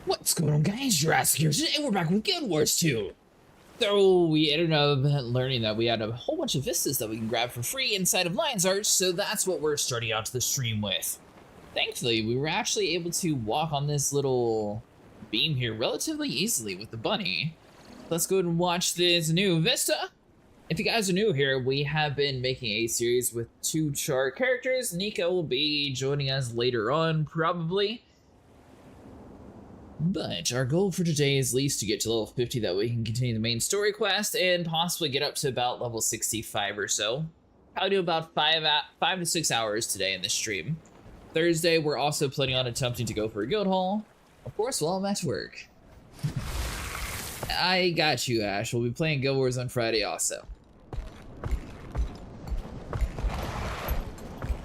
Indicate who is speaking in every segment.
Speaker 1: What's going on, guys? Jurassic here, and we're back with Guild Wars 2. So we ended up learning that we had a whole bunch of vistas that we can grab for free inside of Lion's Arch, so that's what we're starting out the stream with. Thankfully, we were actually able to walk on this little beam here relatively easily with the bunny. Let's go and watch this new vista. If you guys are new here, we have been making a series with 2 Charr characters. Nico will be joining us later on, probably. But our goal for today is at least to get to level 50, that we can continue the main story quest and possibly get up to about level 65 or so. I'll do about 5 to 6 hours today in this stream. Thursday, we're also planning on attempting to go for a guild haul. Of course, while I'm at work. I got you, Ash. We'll be playing Guild Wars on Friday also.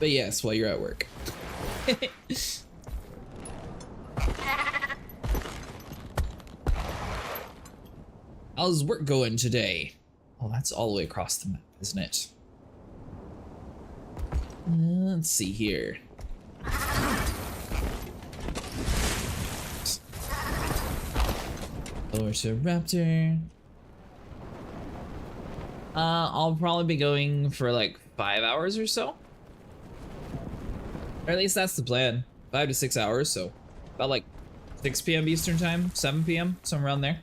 Speaker 1: But yes, while you're at work. How's work going today? Oh, that's all the way across the map, isn't it? Let's see here. Over to Raptor. I'll probably be going for like 5 hours or so. Or at least that's the plan. 5 to 6 hours, so about like 6 p.m. Eastern time, 7 p.m., somewhere around there.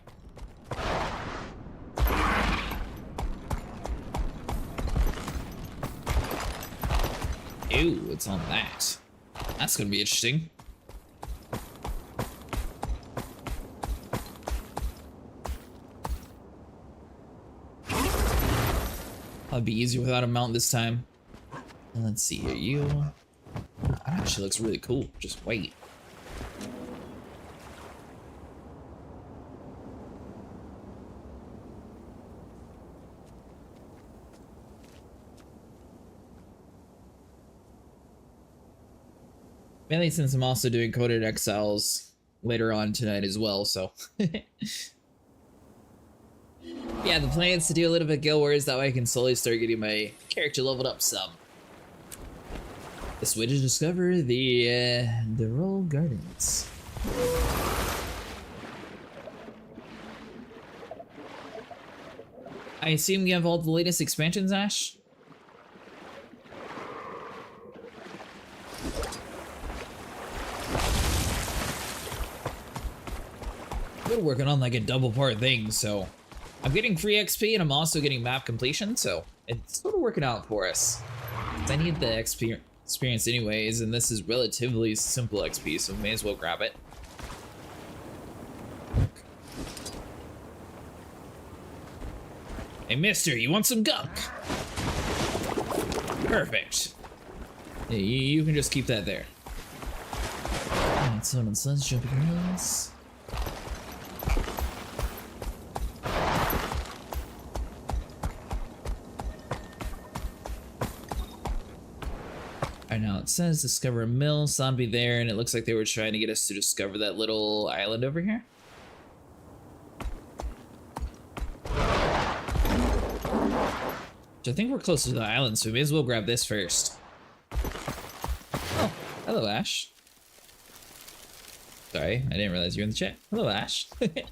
Speaker 1: Ew, it's on that. That's gonna be interesting. I'll be easier without a mount this time. Let's see here, you. That actually looks really cool. Just wait. Mainly since I'm also doing Coded Exiles later on tonight as well, so. Yeah, the plan is to do a little bit of Guild Wars, that way I can slowly start getting my character leveled up some. This way to discover the Royal Gardens. I assume you have all the latest expansions, Ash? We're working on like a double part thing, so I'm getting free XP and I'm also getting map completion, so it's sort of working out for us. I need the experience anyways, and this is relatively simple XP, so may as well grab it. Hey mister, you want some gunk? Perfect. Yeah, you can just keep that there. Alright, so on says jumping hills. Right now it says discover a mill, zombie there, and it looks like they were trying to get us to discover that little island over here. Which I think we're closer to the island, so we may as well grab this first. Oh, hello Ash. Sorry, I didn't realize you were in the chat. Hello Ash.
Speaker 2: Hey,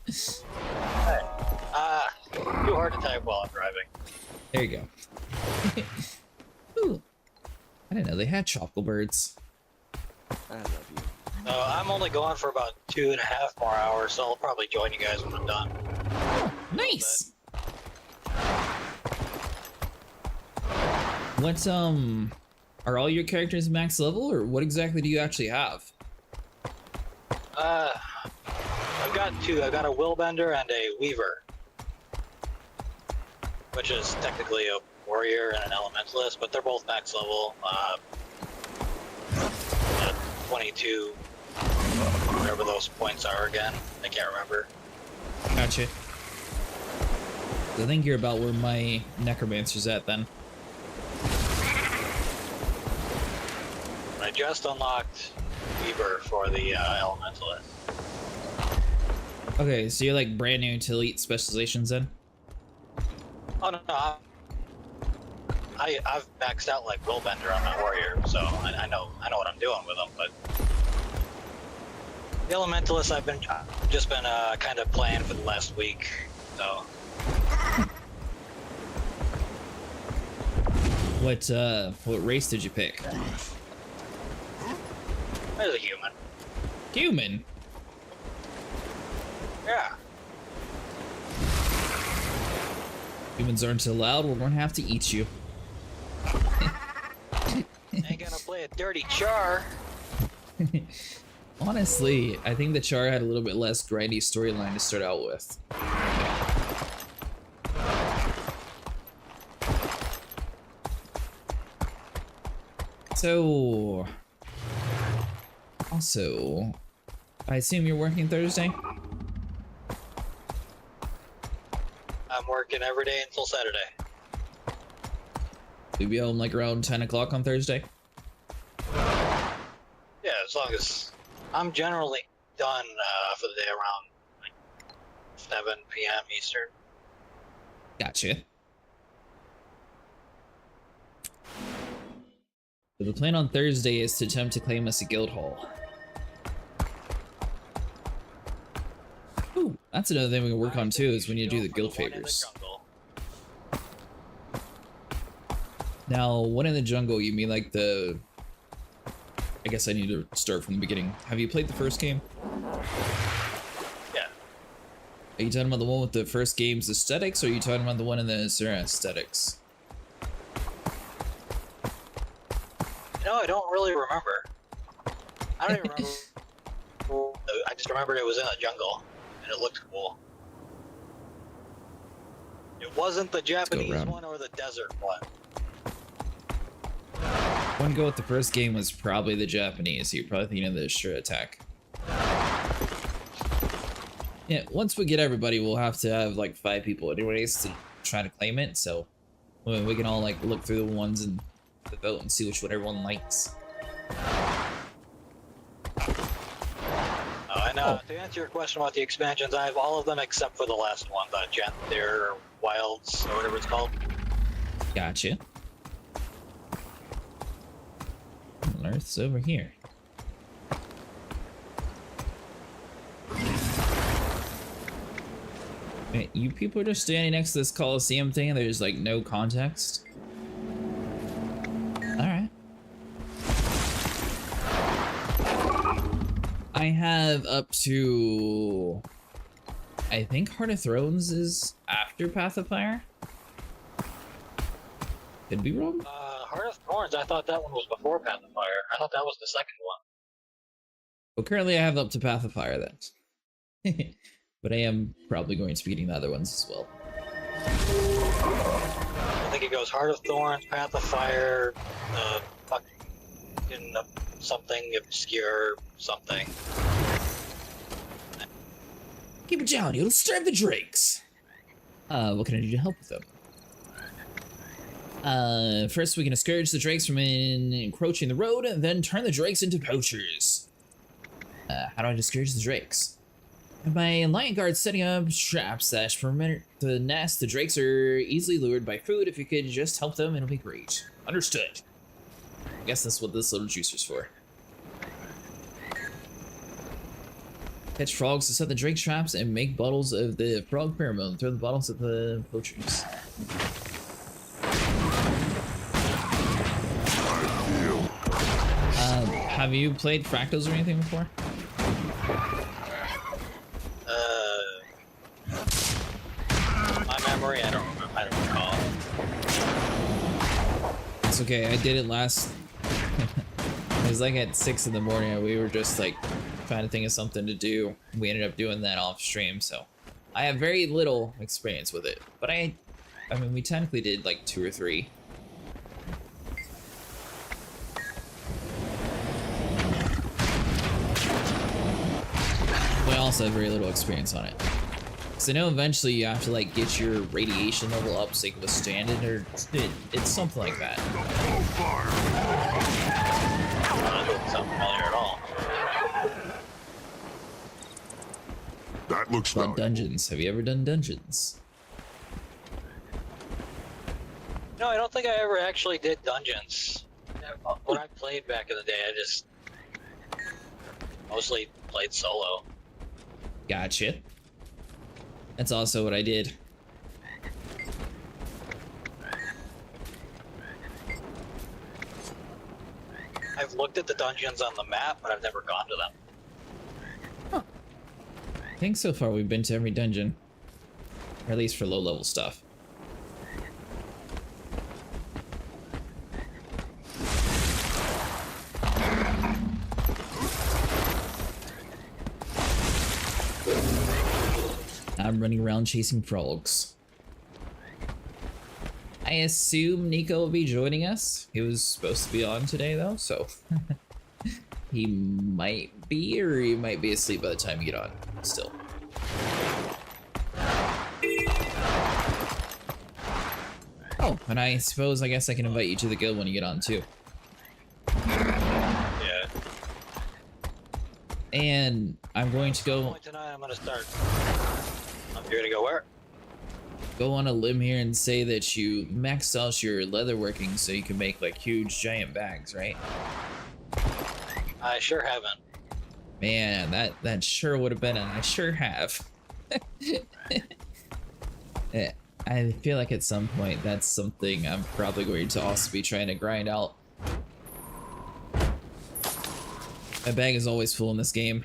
Speaker 2: too hard to type while I'm driving.
Speaker 1: There you go. Ooh. I didn't know they had tropical birds.
Speaker 3: I love you.
Speaker 2: No, I'm only going for about 2.5 more hours, so I'll probably join you guys when I'm done.
Speaker 1: Oh, nice. What are all your characters max level, or what exactly do you actually have?
Speaker 2: I've got 2. I've got a Willbender and a Weaver, which is technically a warrior and an elementalist, but they're both max level. 22, whatever those points are again. I can't remember.
Speaker 1: Gotcha. I think you're about where my necromancer's at then.
Speaker 2: I just unlocked Weaver for the elementalist.
Speaker 1: Okay, so you're like brand new to elite specializations then?
Speaker 2: Oh no, I've maxed out like Willbender on my warrior, so I know what I'm doing with them, but The Elementalist I've just been kind of playing for the last week, so.
Speaker 1: What race did you pick?
Speaker 2: There's a human.
Speaker 1: Human?
Speaker 2: Yeah.
Speaker 1: Humans aren't allowed, we're gonna have to eat you.
Speaker 2: Ain't gonna play a dirty Charr.
Speaker 1: Honestly, I think the Charr had a little bit less grindy storyline to start out with. So, also, I assume you're working Thursday?
Speaker 2: I'm working every day until Saturday.
Speaker 1: You'll be home like around 10 o'clock on Thursday?
Speaker 2: Yeah, as long as I'm generally done for the day around like 7 p.m. Eastern.
Speaker 1: Gotcha. So the plan on Thursday is to attempt to claim us a guild hall. Ooh, that's another thing we can work on too, is when you do the guild favors. Now, one in the jungle, you mean like the... I guess I need to start from the beginning. Have you played the first game?
Speaker 2: Yeah.
Speaker 1: Are you talking about the one with the first game's aesthetics, or are you talking about the one in the Sarah aesthetics?
Speaker 2: No, I don't really remember. I don't even remember. I just remembered it was in a jungle, and it looked cool. It wasn't the Japanese one or the desert one.
Speaker 1: One go with the first game was probably the Japanese. You're probably thinking of the Charr attack. Yeah, once we get everybody, we'll have to have like 5 people anyways to try to claim it, so we can all like look through the ones and vote and see which one everyone likes.
Speaker 2: And to answer your question about the expansions, I have all of them except for the last one, the Their Wilds, or whatever it's called.
Speaker 1: Gotcha. Earth's over here. Wait, you people are just standing next to this Coliseum thing and there's like no context? Alright. I have up to... I think Heart of Thrones is after Path of Fire? Could be wrong?
Speaker 2: Heart of Thorns, I thought that one was before Path of Fire. I thought that was the second one.
Speaker 1: Well, currently I have up to Path of Fire then. But I am probably going to be getting the other ones as well.
Speaker 2: I think it goes Heart of Thorns, Path of Fire, fucking something obscure, something.
Speaker 1: Keep it down, you'll starve the drakes! What can I do to help with them? First we can discourage the drakes from encroaching the road, and then turn the drakes into poachers. How do I discourage the drakes? By lion guards setting up traps that permit the nest, the drakes are easily lured by food. If you could just help them, it'll be great. Understood. I guess that's what this little juicer's for. Catch frogs to set the drake traps and make bottles of the frog pheromone. Throw the bottles at the poachers. Have you played Fractals or anything before?
Speaker 2: My memory, I don't recall.
Speaker 1: It's okay, I did it last... It was like at 6 in the morning and we were just like trying to think of something to do. We ended up doing that off stream, so I have very little experience with it. But I mean, we technically did like 2 or 3. But I also have very little experience on it. Because I know eventually you have to like get your radiation level up so you can withstand it, or it's something like that.
Speaker 2: Doesn't sound familiar at all.
Speaker 4: That looks
Speaker 1: But
Speaker 4: valuable.
Speaker 1: dungeons, have you ever done dungeons?
Speaker 2: No, I don't think I ever actually did dungeons. When I played back in the day, mostly played solo.
Speaker 1: Gotcha. That's also what I did.
Speaker 2: I've looked at the dungeons on the map, but I've never gone to them.
Speaker 1: I think so far we've been to every dungeon. Or at least for low-level stuff. I'm running around chasing frogs. I assume Nico will be joining us. He was supposed to be on today though, so he might be, or he might be asleep by the time you get on still. Oh, and I suppose I guess I can invite you to the guild when you get on too.
Speaker 2: Yeah.
Speaker 1: And I'm going to go
Speaker 2: Tonight I'm gonna start. You're gonna go where?
Speaker 1: Go on a limb here and say that you maxed out your leatherworking so you can make like huge giant bags, right?
Speaker 2: I sure haven't.
Speaker 1: Man, that sure would have been, and I sure have. I feel like at some point that's something I'm probably going to also be trying to grind out. My bag is always full in this game.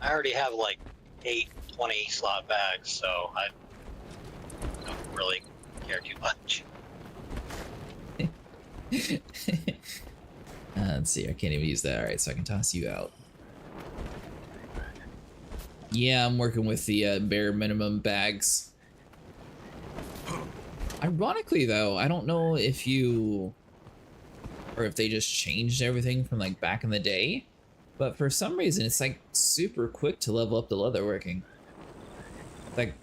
Speaker 2: I already have like 8 20 slot bags, so I don't really care too much.
Speaker 1: Let's see, I can't even use that. Alright, so I can toss you out. Yeah, I'm working with the bare minimum bags. Ironically though, I don't know if you, or if they just changed everything from like back in the day, but for some reason it's like super quick to level up the leatherworking. Like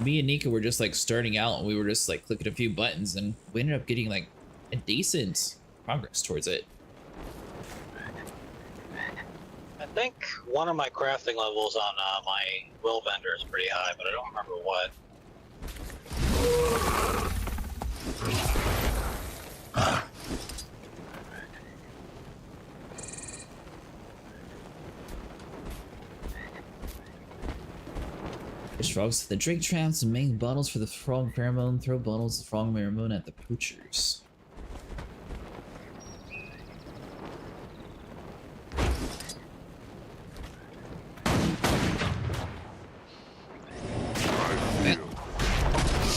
Speaker 1: me and Nika were just like starting out and we were just like clicking a few buttons and we ended up getting like a decent progress towards it.
Speaker 2: I think one of my crafting levels on my will bender is pretty high, but I don't remember what.
Speaker 1: Fish frogs, the drake traps and make bottles for the frog pheromone. Throw bottles of frog pheromone at the poachers.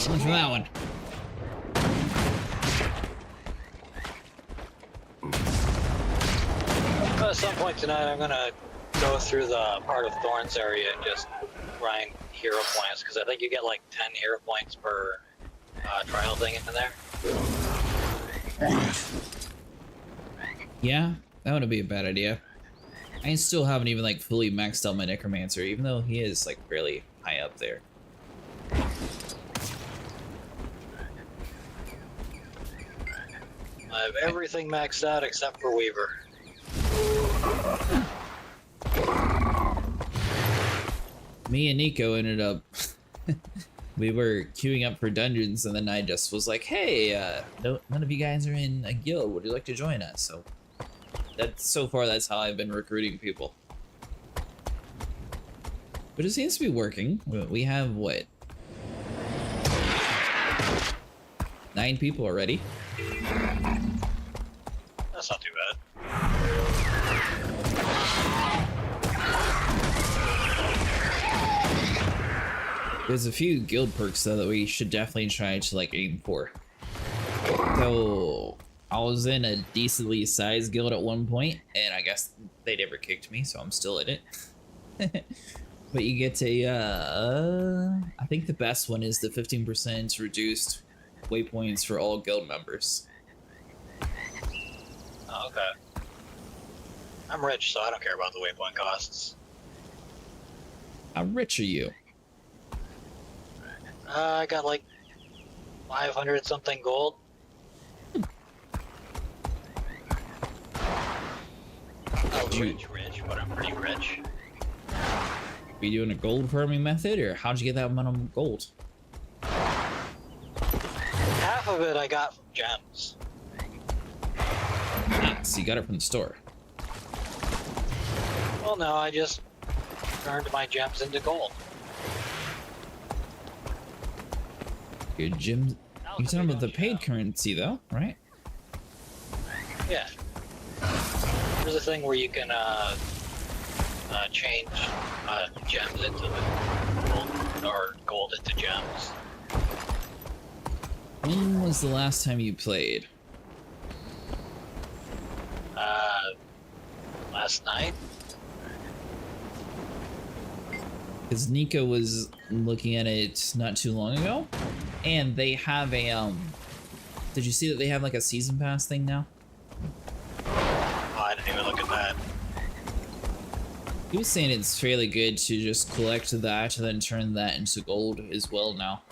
Speaker 1: Look for that one.
Speaker 2: At some point tonight, I'm gonna go through the Heart of Thorns area and just grind hero points, because I think you get like 10 hero points per trial thing in there.
Speaker 1: Yeah, that wouldn't be a bad idea. I still haven't even like fully maxed out my necromancer, even though he is like fairly high up there.
Speaker 2: I have everything maxed out except for Weaver.
Speaker 1: Me and Nico ended up we were queuing up for dungeons and then I just was like, hey, none of you guys are in a guild, would you like to join us? So so far that's how I've been recruiting people, but it seems to be working. We have what, 9 people already.
Speaker 2: That's not too bad.
Speaker 1: There's a few guild perks though that we should definitely try to like aim for. So I was in a decently sized guild at one point, and I guess they never kicked me, so I'm still in it. But you get a, I think the best one is the 15% reduced waypoints for all guild members.
Speaker 2: Oh, okay. I'm rich, so I don't care about the waypoint costs.
Speaker 1: How rich are you?
Speaker 2: I got like 500 something gold. Not rich, but I'm pretty rich.
Speaker 1: Are you doing a gold farming method, or how'd you get that amount of gold?
Speaker 2: Half of it I got from gems.
Speaker 1: Ah, so you got it from the store.
Speaker 2: Well, no, I just turned my gems into gold.
Speaker 1: Your gems. You're talking about the paid currency, though, right?
Speaker 2: Yeah. There's a thing where you can change gems into gold, or gold into gems.
Speaker 1: When was the last time you played?
Speaker 2: Last night.
Speaker 1: Because Nico was looking at it not too long ago, and they have a did you see that they have like a season pass thing now?
Speaker 2: Oh, I didn't even look at that.
Speaker 1: He was saying it's fairly good to just collect that and then turn that into gold as well now.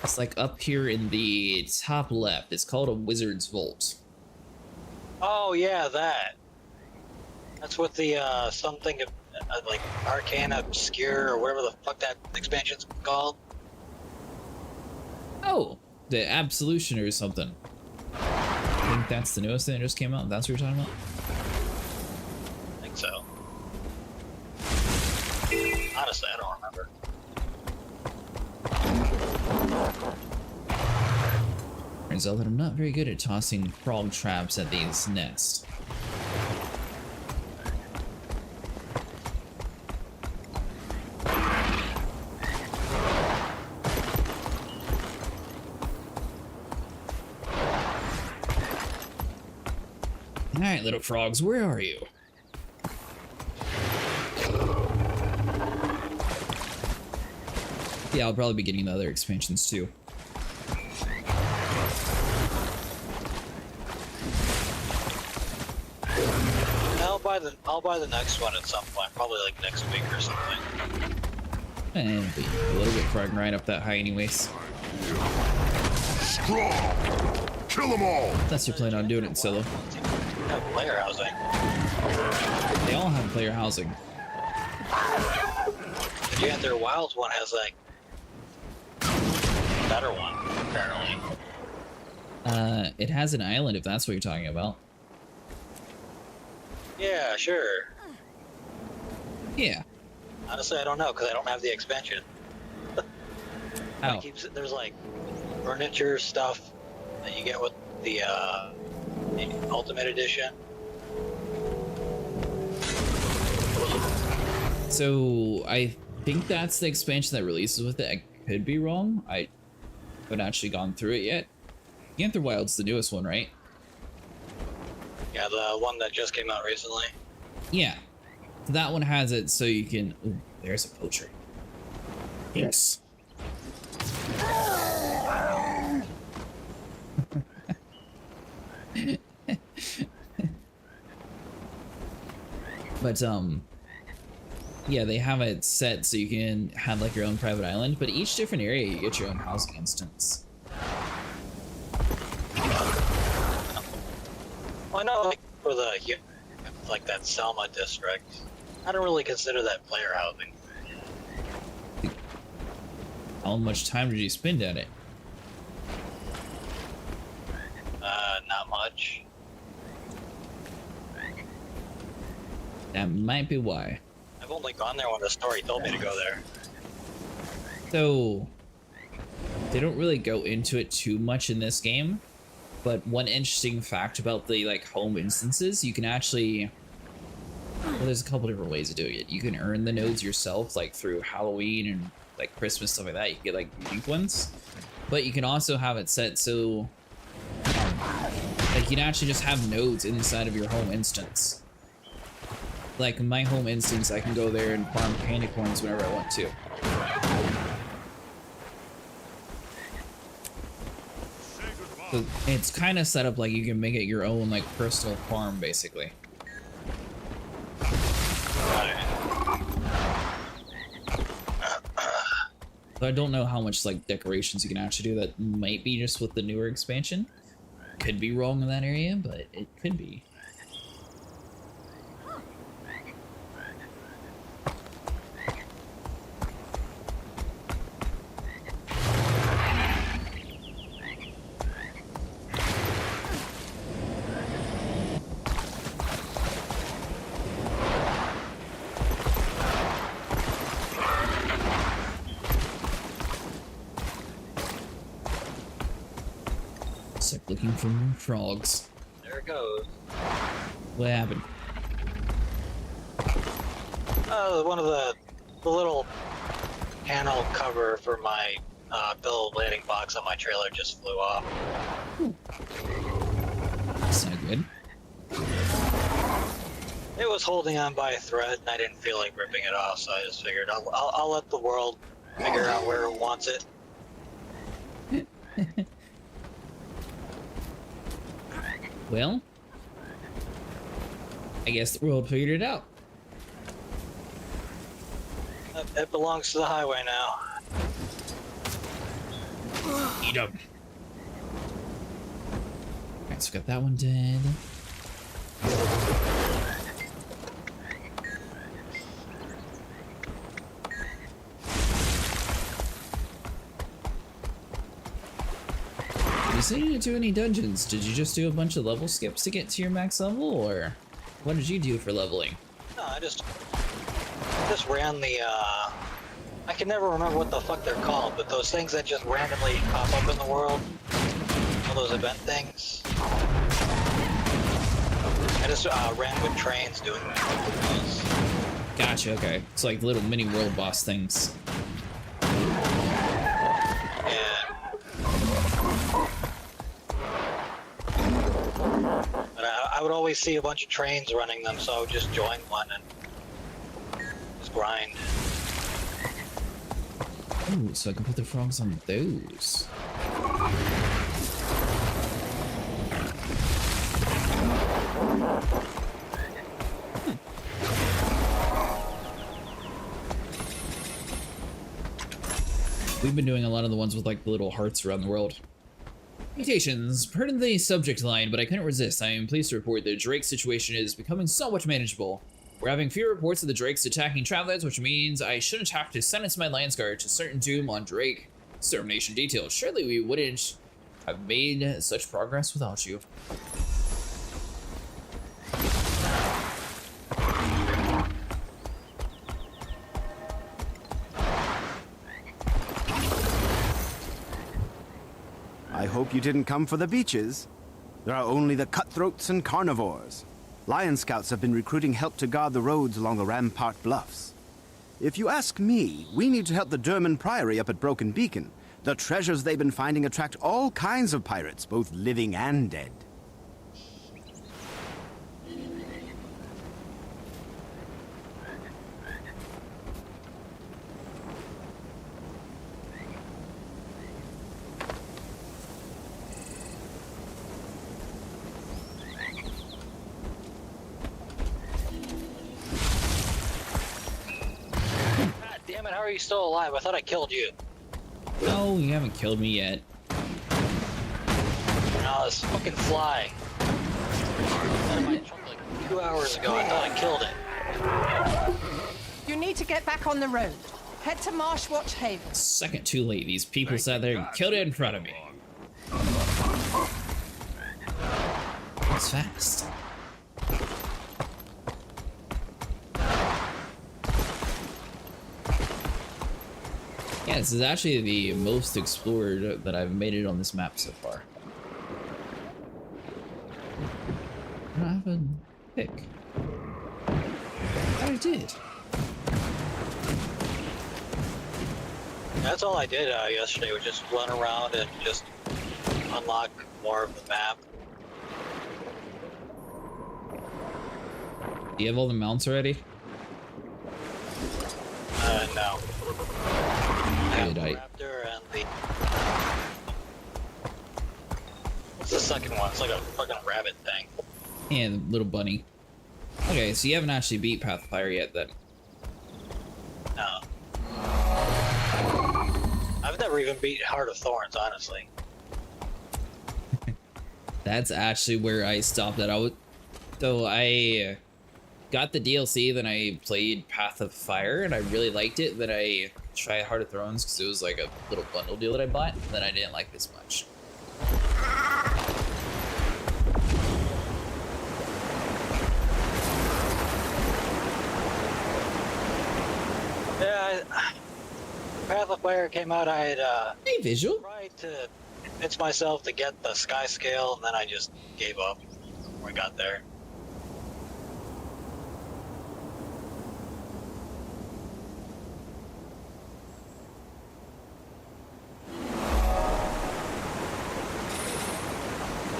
Speaker 1: It's like up here in the top left. It's called a Wizard's Vault.
Speaker 2: Oh yeah, that. That's what the something like Arcane Obscure or whatever the fuck that expansion's called.
Speaker 1: Oh, the Absolution or something. I think that's the newest thing that just came out. That's what you're talking about?
Speaker 2: I think so. Honestly, I don't remember.
Speaker 1: Turns out that I'm not very good at tossing frog traps at these nests. Alright, little frogs, where are you? Yeah, I'll probably be getting the other expansions too.
Speaker 2: I'll buy the next one at some point, probably like next week or something.
Speaker 1: And it'll be a little bit far right up that high anyways.
Speaker 4: Strong! Kill them all!
Speaker 1: That's your plan on doing it, Solo.
Speaker 2: No player housing.
Speaker 1: They all have player housing.
Speaker 2: Yeah, their wild one has like a better one, apparently.
Speaker 1: It has an island if that's what you're talking about.
Speaker 2: Yeah, sure.
Speaker 1: Yeah.
Speaker 2: Honestly, I don't know because I don't have the expansion.
Speaker 1: Oh.
Speaker 2: There's like furniture stuff that you get with the Ultimate Edition.
Speaker 1: So I think that's the expansion that releases with it. I could be wrong. I haven't actually gone through it yet. Ganther Wild's the newest one, right?
Speaker 2: Yeah, the one that just came out recently.
Speaker 1: Yeah. That one has it so you can... Ooh, there's a poacher. Yes. But, yeah, they have it set so you can have, like, your own private island, but each different area you get your own housing instance.
Speaker 2: Well, I know, like, for the, like, that Selma district, I don't really consider that player housing.
Speaker 1: How much time did you spend at it?
Speaker 2: Not much.
Speaker 1: That might be why.
Speaker 2: I've only gone there when the story told me to go there.
Speaker 1: So, they don't really go into it too much in this game, but one interesting fact about the, like, home instances, you can actually... Well, there's a couple different ways of doing it. You can earn the nodes yourself, like, through Halloween and, like, Christmas, stuff like that. You can get, like, unique ones. But you can also have it set so... like, you can actually just have nodes inside of your home instance. Like, in my home instance, I can go there and farm candy corns whenever I want to. So it's kind of set up like you can make it your own, like, personal farm, basically. So I don't know how much, like, decorations you can actually do. That might be just with the newer expansion. Could be wrong in that area, but it could be. Looking for more frogs.
Speaker 2: There it goes.
Speaker 1: What happened?
Speaker 2: One of the little panel cover for my bill landing box on my trailer just flew off.
Speaker 1: That's not good.
Speaker 2: It was holding on by a thread, and I didn't feel like ripping it off, so I just figured I'll let the world figure out where it wants it.
Speaker 1: Well, I guess the world figured it out.
Speaker 2: It belongs to the highway now.
Speaker 1: Eat 'em. Alright, so got that one dead. You didn't do any dungeons. Did you just do a bunch of level skips to get to your max level, or what did you do for leveling?
Speaker 2: No, I just ran the, I can never remember what the fuck they're called, but those things that just randomly pop up in the world, all those event things. I just ran with trains doing those.
Speaker 1: Gotcha, okay. It's like little mini world boss things.
Speaker 2: I would always see a bunch of trains running them, so I would just join one and just grind.
Speaker 1: Ooh, so I can put the frogs on those. We've been doing a lot of the ones with like the little hearts around the world. Mutations, pardon the subject line, but I couldn't resist. I am pleased to report the Drake situation is becoming somewhat manageable. We're having fewer reports of the Drakes attacking travelers, which means I shouldn't have to sentence my Landsguard to certain doom on Drake extermination details. Surely we wouldn't have made such progress without you.
Speaker 3: I hope you didn't come for the beaches. There are only the cutthroats and carnivores. Lion Scouts have been recruiting help to guard the roads along the Rampart Bluffs. If you ask me, we need to help the Derman Priory up at Broken Beacon. The treasures they've been finding attract all kinds of pirates, both living and dead.
Speaker 2: How are you still alive? I thought I killed you.
Speaker 1: No, you haven't killed me yet.
Speaker 2: No, this fucking fly. Out of my truck like 2 hours ago. I thought I killed it.
Speaker 5: You need to get back on the road. Head to Marshwatch Haven.
Speaker 1: Second too late. These people sat there and killed it in front of me. That's fast. Yeah, this is actually the most explored that I've made it on this map so far. I don't have a pick. I did.
Speaker 2: That's all I did yesterday, was just run around and just unlock more of the map.
Speaker 1: Do you have all the mounts already?
Speaker 2: No.
Speaker 1: Good,
Speaker 2: Raptor and the... What's the second one? It's like a fucking rabbit thing.
Speaker 1: And little bunny. Okay, so you haven't actually beat Path of Fire yet then.
Speaker 2: No. I've never even beat Heart of Thorns, honestly.
Speaker 1: That's actually where I stopped at. So I got the DLC, then I played Path of Fire, and I really liked it. Then I tried Heart of Thrones because it was like a little bundle deal that I bought, and then I didn't like this much.
Speaker 2: Yeah, Path of Fire came out, I had
Speaker 1: Hey, visual.
Speaker 2: tried to convince myself to get the sky scale, and then I just gave up when we got there.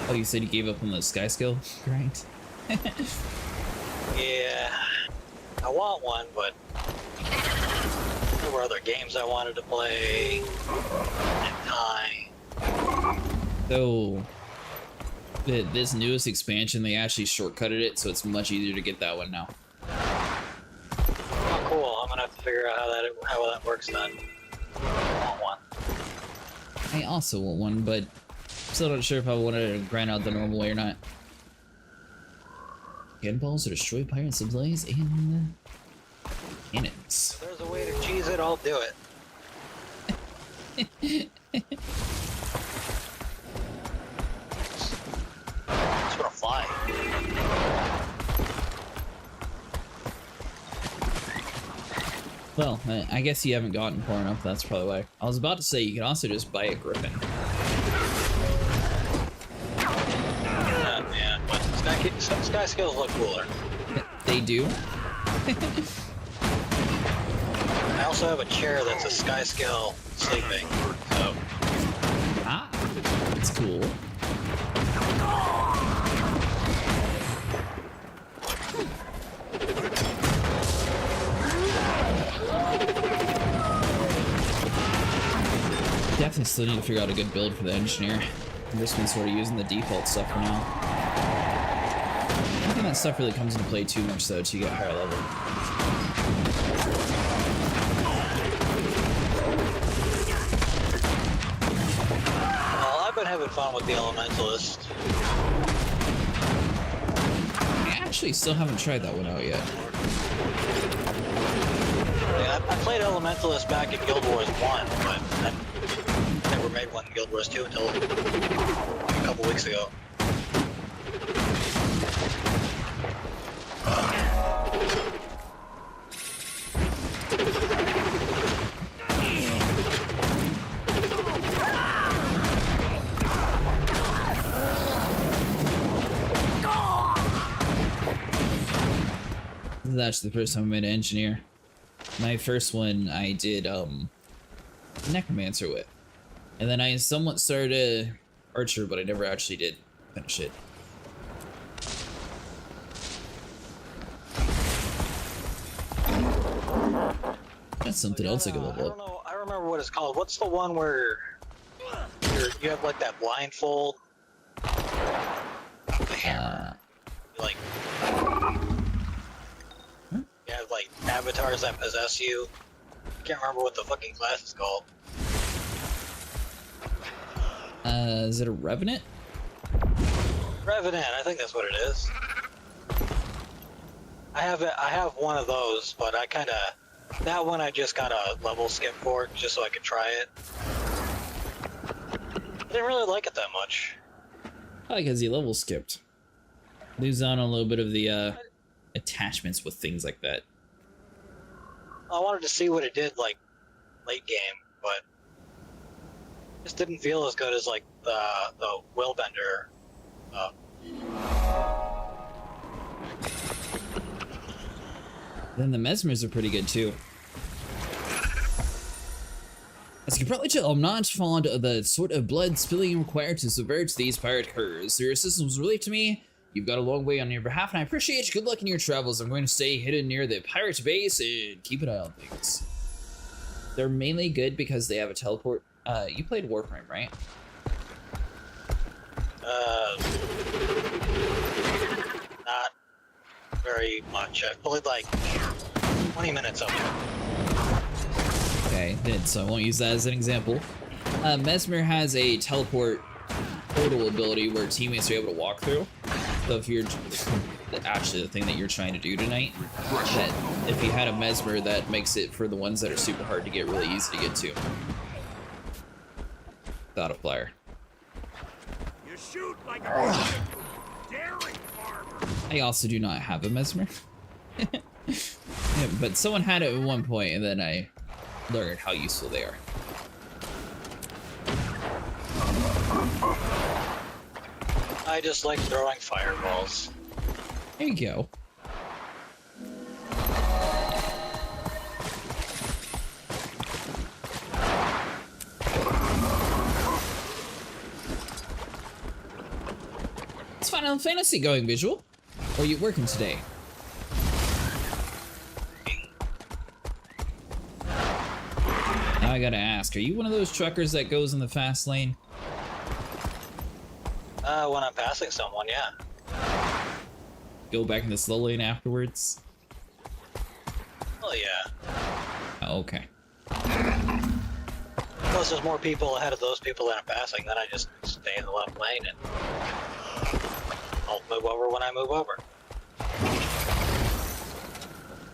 Speaker 1: Oh, you said you gave up on the sky skill? Right.
Speaker 2: Yeah, I want one, but there were other games I wanted to play, and time.
Speaker 1: So, this newest expansion, they actually shortcutted it, so it's much easier to get that one now.
Speaker 2: Oh, cool. I'm gonna have to figure out how that works then. I want one.
Speaker 1: I also want one, but still not sure if I want to grind out the normal way or not. Cannonballs to destroy pirate supplies and cannons.
Speaker 2: If there's a way to cheese it, I'll do it. Just wanna fly.
Speaker 1: Well, I guess you haven't gotten far enough, that's probably why. I was about to say you can also just buy a griffin.
Speaker 2: Man, but sky skills look cooler.
Speaker 1: They do.
Speaker 2: I also have a chair that's a sky scale sleeping, so
Speaker 1: Ah, that's cool. Definitely still need to figure out a good build for the engineer. I'm just been sort of using the default stuff for now. I don't think that stuff really comes into play too much though till you get higher level.
Speaker 2: well, I've been having fun with the Elementalist.
Speaker 1: I actually still haven't tried that one out yet.
Speaker 2: Yeah, I played Elementalist back in Guild Wars 1, but I never made one in Guild Wars 2 until like a couple weeks ago.
Speaker 1: This is actually the first time I made an engineer. My first one I did necromancer with. And then I somewhat started archer, but I never actually did finish it. That's something else I could
Speaker 2: I
Speaker 1: level
Speaker 2: don't
Speaker 1: up.
Speaker 2: know. I remember what it's called. What's the one where you have like that blindfold? The hammer. Like you have like avatars that possess you. I can't remember what the fucking class is called.
Speaker 1: Is it a revenant?
Speaker 2: Revenant, I think that's what it is. I have one of those, but that one I just got a level skip for just so I could try it. I didn't really like it that much.
Speaker 1: Probably because you level skipped. Lose out on a little bit of the attachments with things like that.
Speaker 2: I wanted to see what it did like late game, but it just didn't feel as good as like the Willbender.
Speaker 1: Then the mesmers are pretty good too. As you can probably tell, I'm not fond of the sort of blood spilling required to subvert these pirate curs. Your assistance was relief to me. You've got a long way on your behalf, and I appreciate you. Good luck in your travels. I'm going to stay hidden near the pirate base and keep an eye on things. They're mainly good because they have a teleport. You played Warframe, right?
Speaker 2: Not very much. I played like 20 minutes of it.
Speaker 1: Okay, then, so I won't use that as an example. Mesmer has a teleport portal ability where teammates are able to walk through. So if you're actually the thing that you're trying to do tonight, that if you had a Mesmer, that makes it for the ones that are super hard to get really easy to get to. Without a flyer.
Speaker 4: You shoot like a dairy farmer.
Speaker 1: I also do not have a Mesmer. Yeah, but someone had it at one point, and then I learned how useful they are.
Speaker 2: I just like throwing fireballs.
Speaker 1: There you go. It's Final Fantasy going, Visual. Or are you working today? Now I gotta ask, are you one of those truckers that goes in the fast lane?
Speaker 2: When I'm passing someone, yeah.
Speaker 1: Go back in the slow lane afterwards?
Speaker 2: Oh yeah.
Speaker 1: Oh, okay.
Speaker 2: Plus there's more people ahead of those people that I'm passing, then I just stay in the left lane and I'll move over when I move over.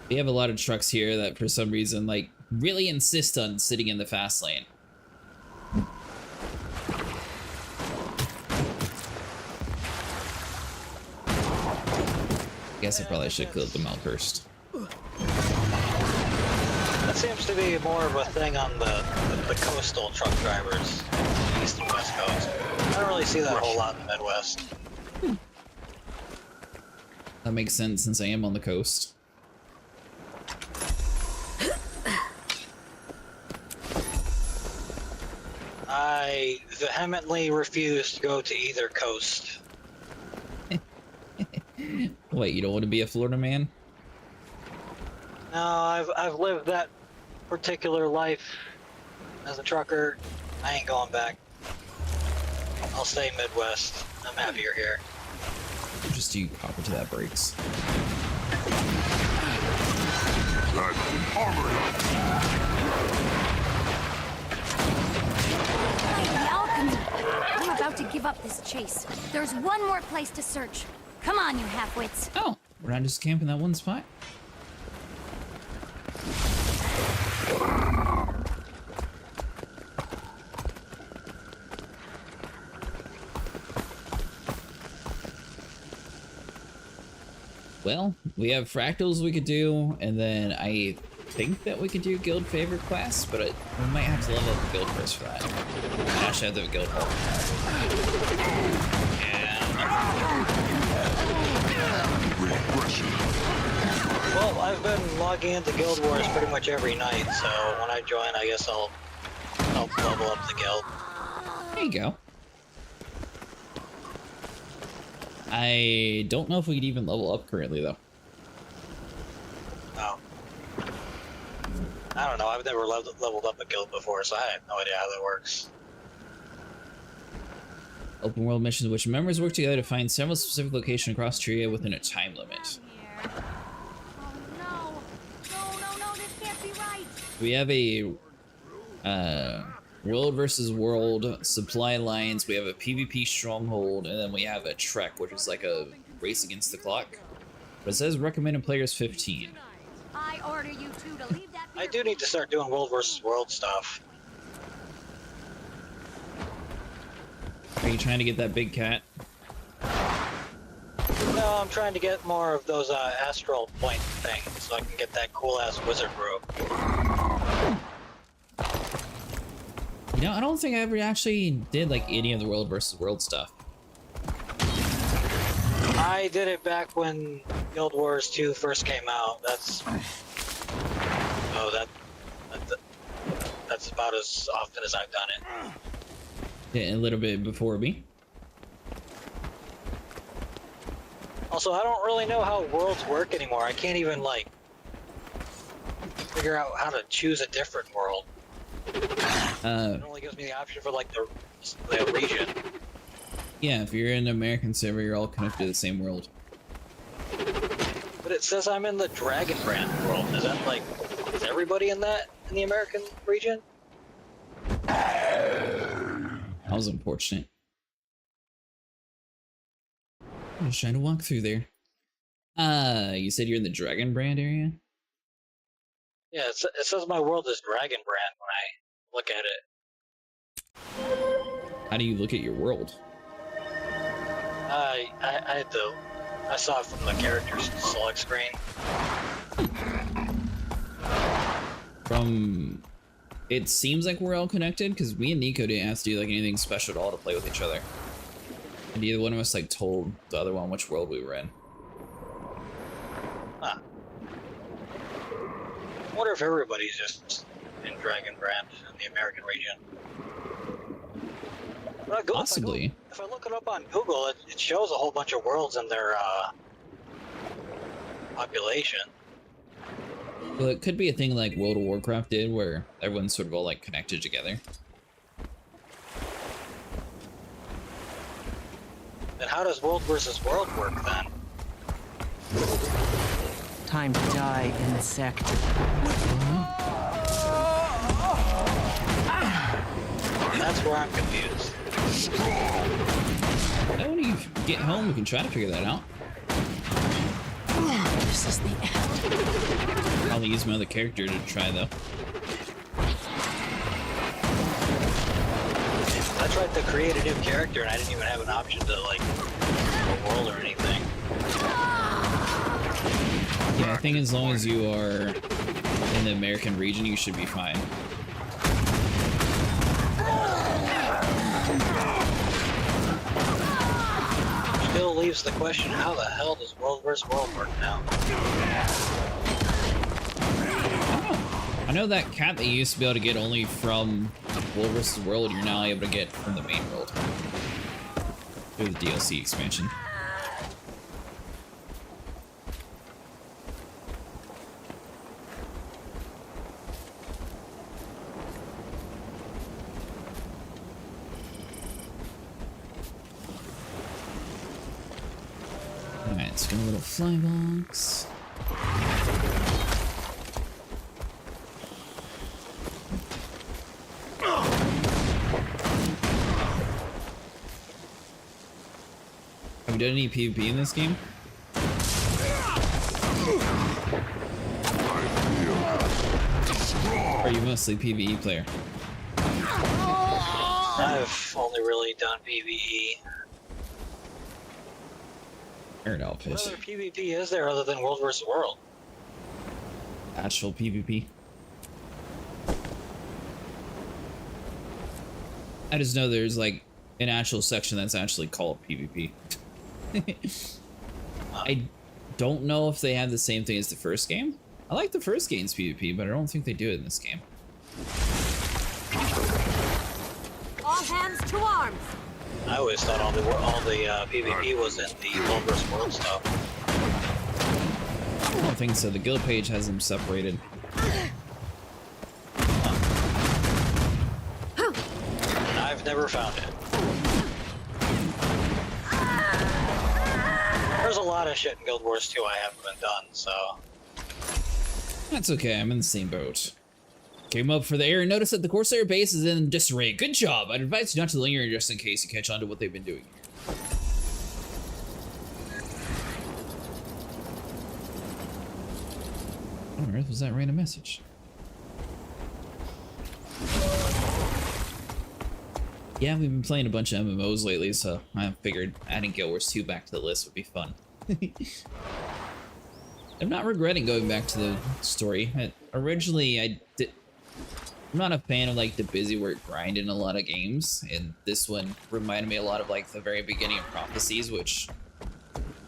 Speaker 1: We have a lot of trucks here that for some reason, like, really insist on sitting in the fast lane. I guess I probably should clear them out first.
Speaker 2: That seems to be more of a thing on the coastal truck drivers, East and West Coast. I don't really see that a whole lot in the Midwest.
Speaker 1: That makes sense since I am on the coast.
Speaker 2: I vehemently refuse to go to either coast.
Speaker 1: Wait, you don't want to be a Florida man?
Speaker 2: No, I've lived that particular life as a trucker. I ain't going back. I'll stay Midwest. I'm happier here.
Speaker 1: Just do copper to that brakes.
Speaker 6: The alchemy! I'm about to give up this chase. There's one more place to search. Come on, you half-wits.
Speaker 1: Oh, we're not just camping that one spot? Well, we have fractals we could do, and then I think that we could do guild favorite class, but we might have to level up the guild first for that. I should have the guild help.
Speaker 2: Well, I've been logging into Guild Wars pretty much every night, so when I join, I guess I'll help level up the guild.
Speaker 1: There you go. I don't know if we could even level up currently, though.
Speaker 2: Oh. I don't know, I've never leveled up a guild before, so I have no idea how that works.
Speaker 1: Open world missions in which members work together to find several specific locations across Tyria within a time limit.
Speaker 6: Oh no, this can't be right.
Speaker 1: We have a world versus world supply alliance, we have a PvP stronghold, and then we have a trek, which is like a race against the clock. But it says recommended players 15.
Speaker 6: I order you two to leave that.
Speaker 2: I do need to start doing world versus world stuff.
Speaker 1: Are you trying to get that big cat?
Speaker 2: No, I'm trying to get more of those astral point things so I can get that cool ass wizard brew.
Speaker 1: You know, I don't think I ever actually did like any of the world versus world stuff.
Speaker 2: I did it back when Guild Wars 2 first came out. That's about as often as I've done it.
Speaker 1: Yeah, a little bit before me.
Speaker 2: Also, I don't really know how worlds work anymore. I can't even like figure out how to choose a different world. It only gives me the option for like the region.
Speaker 1: Yeah, if you're in an American server, you're all connected to the same world.
Speaker 2: But it says I'm in the Dragon Brand world. Is that like, is everybody in the American region?
Speaker 1: That was unfortunate. I'm just trying to walk through there. You said you're in the Dragon Brand area?
Speaker 2: Yeah, it says my world is Dragon Brand when I look at it.
Speaker 1: How do you look at your world?
Speaker 2: I had to. I saw it from the character's select screen.
Speaker 1: It seems like we're all connected because me and Nico didn't have to do like anything special at all to play with each other. neither one of us like told the other one which world we were in.
Speaker 2: Huh. I wonder if everybody's just in Dragon Brand in the American region. But
Speaker 1: Possibly.
Speaker 2: If I look it up on Google, it shows a whole bunch of worlds and their population.
Speaker 1: Well, it could be a thing like World of Warcraft did, where everyone's sort of all like connected together.
Speaker 2: Then how does world versus world work then?
Speaker 7: Time to die in the sect.
Speaker 2: That's where I'm confused.
Speaker 1: Now when you get home, we can try to figure that out.
Speaker 7: This is the end.
Speaker 1: I'll use my other character to try though.
Speaker 2: I tried to create a new character and I didn't even have an option to like a world or anything.
Speaker 1: Yeah, I think as long as you are in the American region, you should be fine.
Speaker 2: Still leaves the question, how the hell does world versus world work now?
Speaker 1: I know that cat that you used to be able to get only from World vs. World, you're now able to get from the main world through the DLC expansion. Alright, let's get a little fly box. Have you done any PvP in this game? Or are you mostly PvE player?
Speaker 2: I've only really done PvE.
Speaker 1: Or no, fish.
Speaker 2: What other PvP is there other than world versus world?
Speaker 1: Actual PvP. I just know there's like an actual section that's actually called PvP. I don't know if they have the same thing as the first game. I like the first game's PvP, but I don't think they do it in this game.
Speaker 6: All hands to arms.
Speaker 2: I always thought all the PvP was in the world versus world stuff.
Speaker 1: I don't think so. The guild page has them separated.
Speaker 2: I've never found it. There's a lot of shit in Guild Wars 2 I haven't been done, so...
Speaker 1: That's okay, I'm in the same boat. Came up for the air and noticed that the Corsair base is in disarray. Good job! I'd advise you not to linger just in case you catch on to what they've been doing here. What on earth was that random message? Yeah, we've been playing a bunch of MMOs lately, so I figured adding Guild Wars 2 back to the list would be fun. I'm not regretting going back to the story. Originally, I'm not a fan of like the busy work grind in a lot of games, and this one reminded me a lot of like the very beginning of Prophecies, which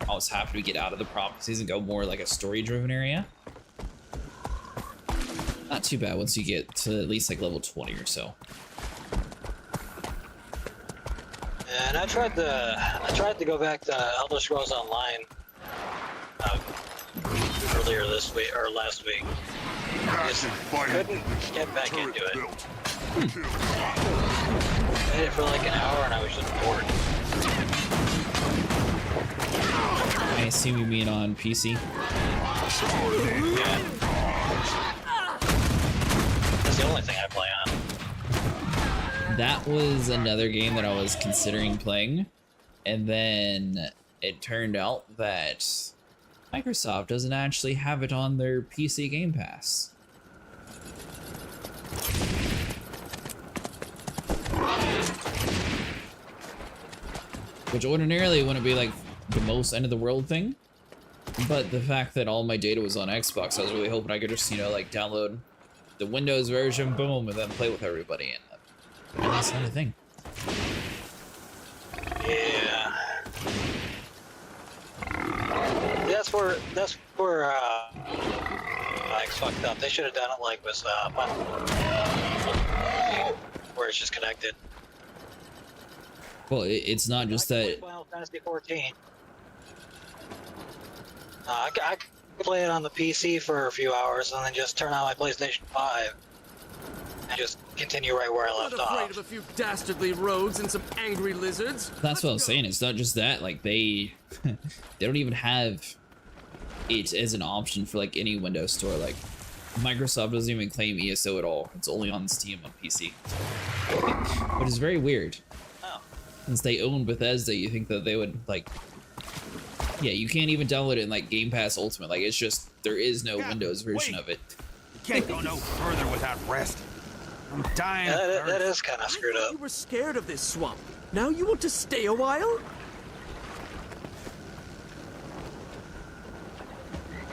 Speaker 1: I was happy to get out of the Prophecies and go more like a story-driven area. Not too bad once you get to at least like level 20 or so.
Speaker 2: And I tried to go back to Elder Scrolls Online earlier this week or last week. I just couldn't get back into it. I did it for like an hour and I was just bored.
Speaker 1: I assume you mean on PC?
Speaker 2: Yeah. That's the only thing I play on.
Speaker 1: That was another game that I was considering playing, and then it turned out that Microsoft doesn't actually have it on their PC Game Pass. Which ordinarily wouldn't be like the most end of the world thing, but the fact that all my data was on Xbox, I was really hoping I could just, you know, like download the Windows version, boom, and then play with everybody. And that's not a thing.
Speaker 2: Yeah. where Mike's fucked up. They should have done it like with where it's just connected.
Speaker 1: Well, it's not just that.
Speaker 2: Final Fantasy 14. I could play it on the PC for a few hours and then just turn on my PlayStation 5 and just continue right where I left
Speaker 8: Not afraid
Speaker 2: off.
Speaker 8: of a few dastardly roads and some angry lizards.
Speaker 1: That's what I was saying. It's not just that. Like they don't even have it as an option for like any Windows store. Like Microsoft doesn't even claim ESO at all. It's only on Steam on PC, which is very weird.
Speaker 2: Oh.
Speaker 1: Since they own Bethesda, you think that they would like. Yeah, you can't even download it in like Game Pass Ultimate. Like it's just there is no Windows version of it.
Speaker 4: You can't go no further without rest. I'm dying.
Speaker 2: That is kind of screwed up.
Speaker 8: You were scared of this swamp. Now you want to stay a while?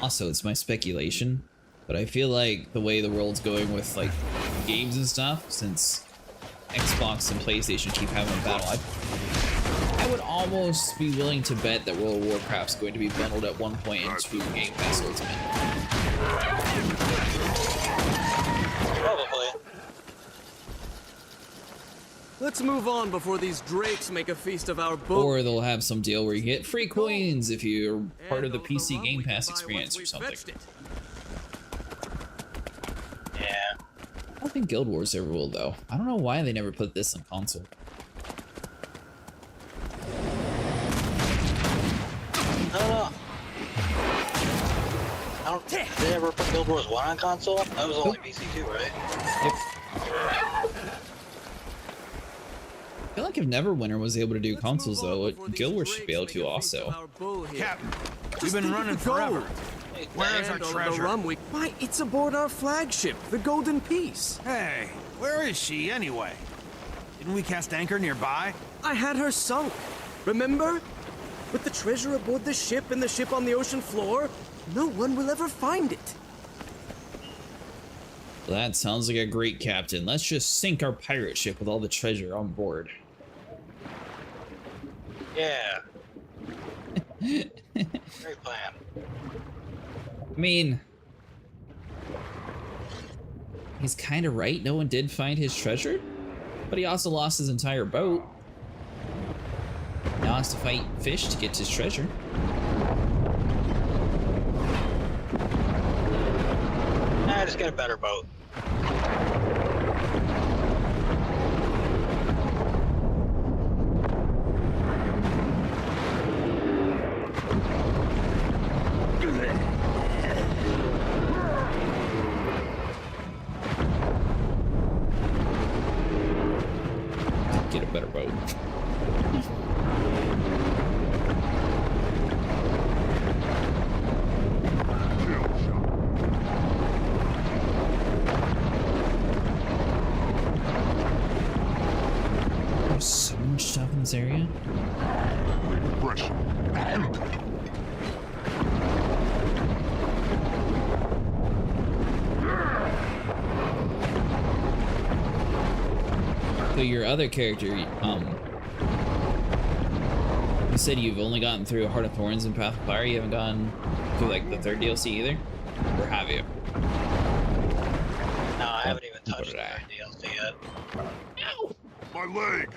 Speaker 1: Also, it's my speculation, but I feel like the way the world's going with like games and stuff, since Xbox and PlayStation keep having a battle, I would almost be willing to bet that World of Warcraft's going to be bundled at one point into Game Pass Ultimate.
Speaker 2: Probably.
Speaker 8: Let's move on before these drakes make a feast of our boat.
Speaker 1: Or they'll have some deal where you get free coins if you're part of the PC Game Pass experience or something.
Speaker 2: Yeah.
Speaker 1: I don't think Guild Wars ever will, though. I don't know why they never put this on console.
Speaker 2: I don't know. Did they ever put Guild Wars 1 on console? That was only PC too, right?
Speaker 1: Yep. I feel like if Neverwinter was able to do consoles, though, Guild Wars should be able to also.
Speaker 4: Captain, we've been running forever. Where's our treasure?
Speaker 8: Why, it's aboard our flagship, the Golden Peace.
Speaker 4: Hey, where is she anyway? Didn't we cast anchor nearby?
Speaker 8: I had her sunk. Remember? With the treasure aboard the ship and the ship on the ocean floor, no one will ever find it.
Speaker 1: That sounds like a great captain. Let's just sink our pirate ship with all the treasure on board.
Speaker 2: Yeah. Great plan.
Speaker 1: I mean, he's kind of right. No one did find his treasure, but he also lost his entire boat. Now has to fight fish to get his treasure.
Speaker 2: Nah, just get a better boat.
Speaker 1: Get a better boat. There's so much stuff in this area. So your other character, you said you've only gotten through Heart of Thorns and Path of Fire. You haven't gone through like the third DLC either, or have you?
Speaker 2: No, I haven't even touched the DLC yet.
Speaker 1: Ow!
Speaker 4: My leg!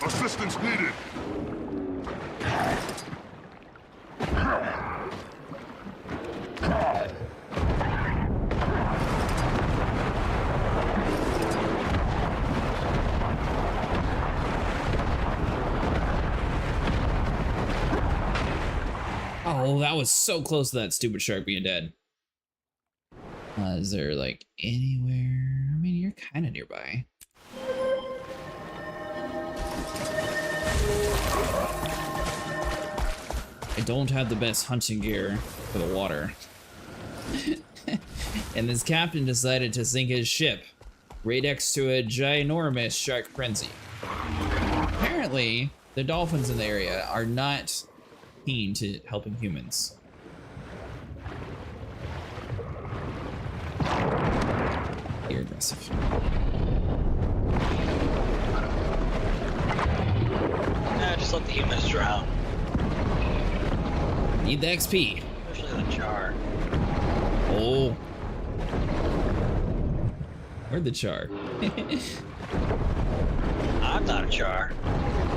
Speaker 4: Assistance needed!
Speaker 1: Oh, that was so close to that stupid shark being dead. Is there like anywhere? I mean, you're kind of nearby. I don't have the best hunting gear for the water. And this captain decided to sink his ship right next to a ginormous shark frenzy. Apparently, the dolphins in the area are not keen to helping humans. You're aggressive.
Speaker 2: Just let the humans drown.
Speaker 1: Need the XP.
Speaker 2: Especially the Charr.
Speaker 1: Oh. Where'd the Charr?
Speaker 2: I'm not a Charr.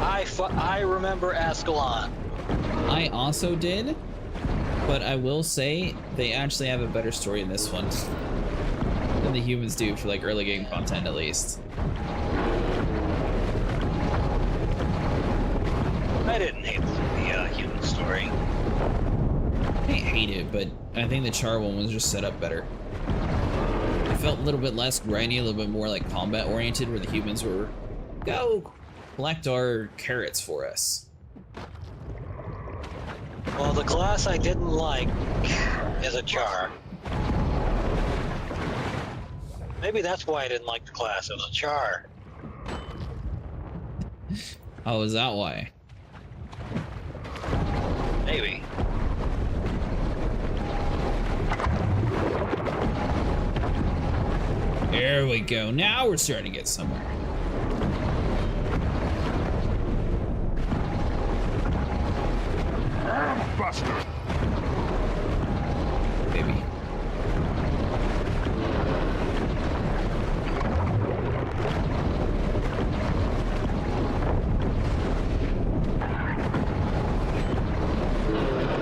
Speaker 2: I remember Ascalon.
Speaker 1: I also did, but I will say they actually have a better story in this one than the humans do for like early game content, at least.
Speaker 2: I didn't hate the human story.
Speaker 1: I hate it, but I think the Charr one was just set up better. It felt a little bit less grindy, a little bit more like combat oriented, where the humans were, go collect our carrots for us.
Speaker 2: Well, the class I didn't like is a Charr. Maybe that's why I didn't like the class. It was a Charr.
Speaker 1: Oh, is that why?
Speaker 2: Maybe.
Speaker 1: There we go. Now we're starting to get somewhere.
Speaker 9: Buster.
Speaker 1: Baby.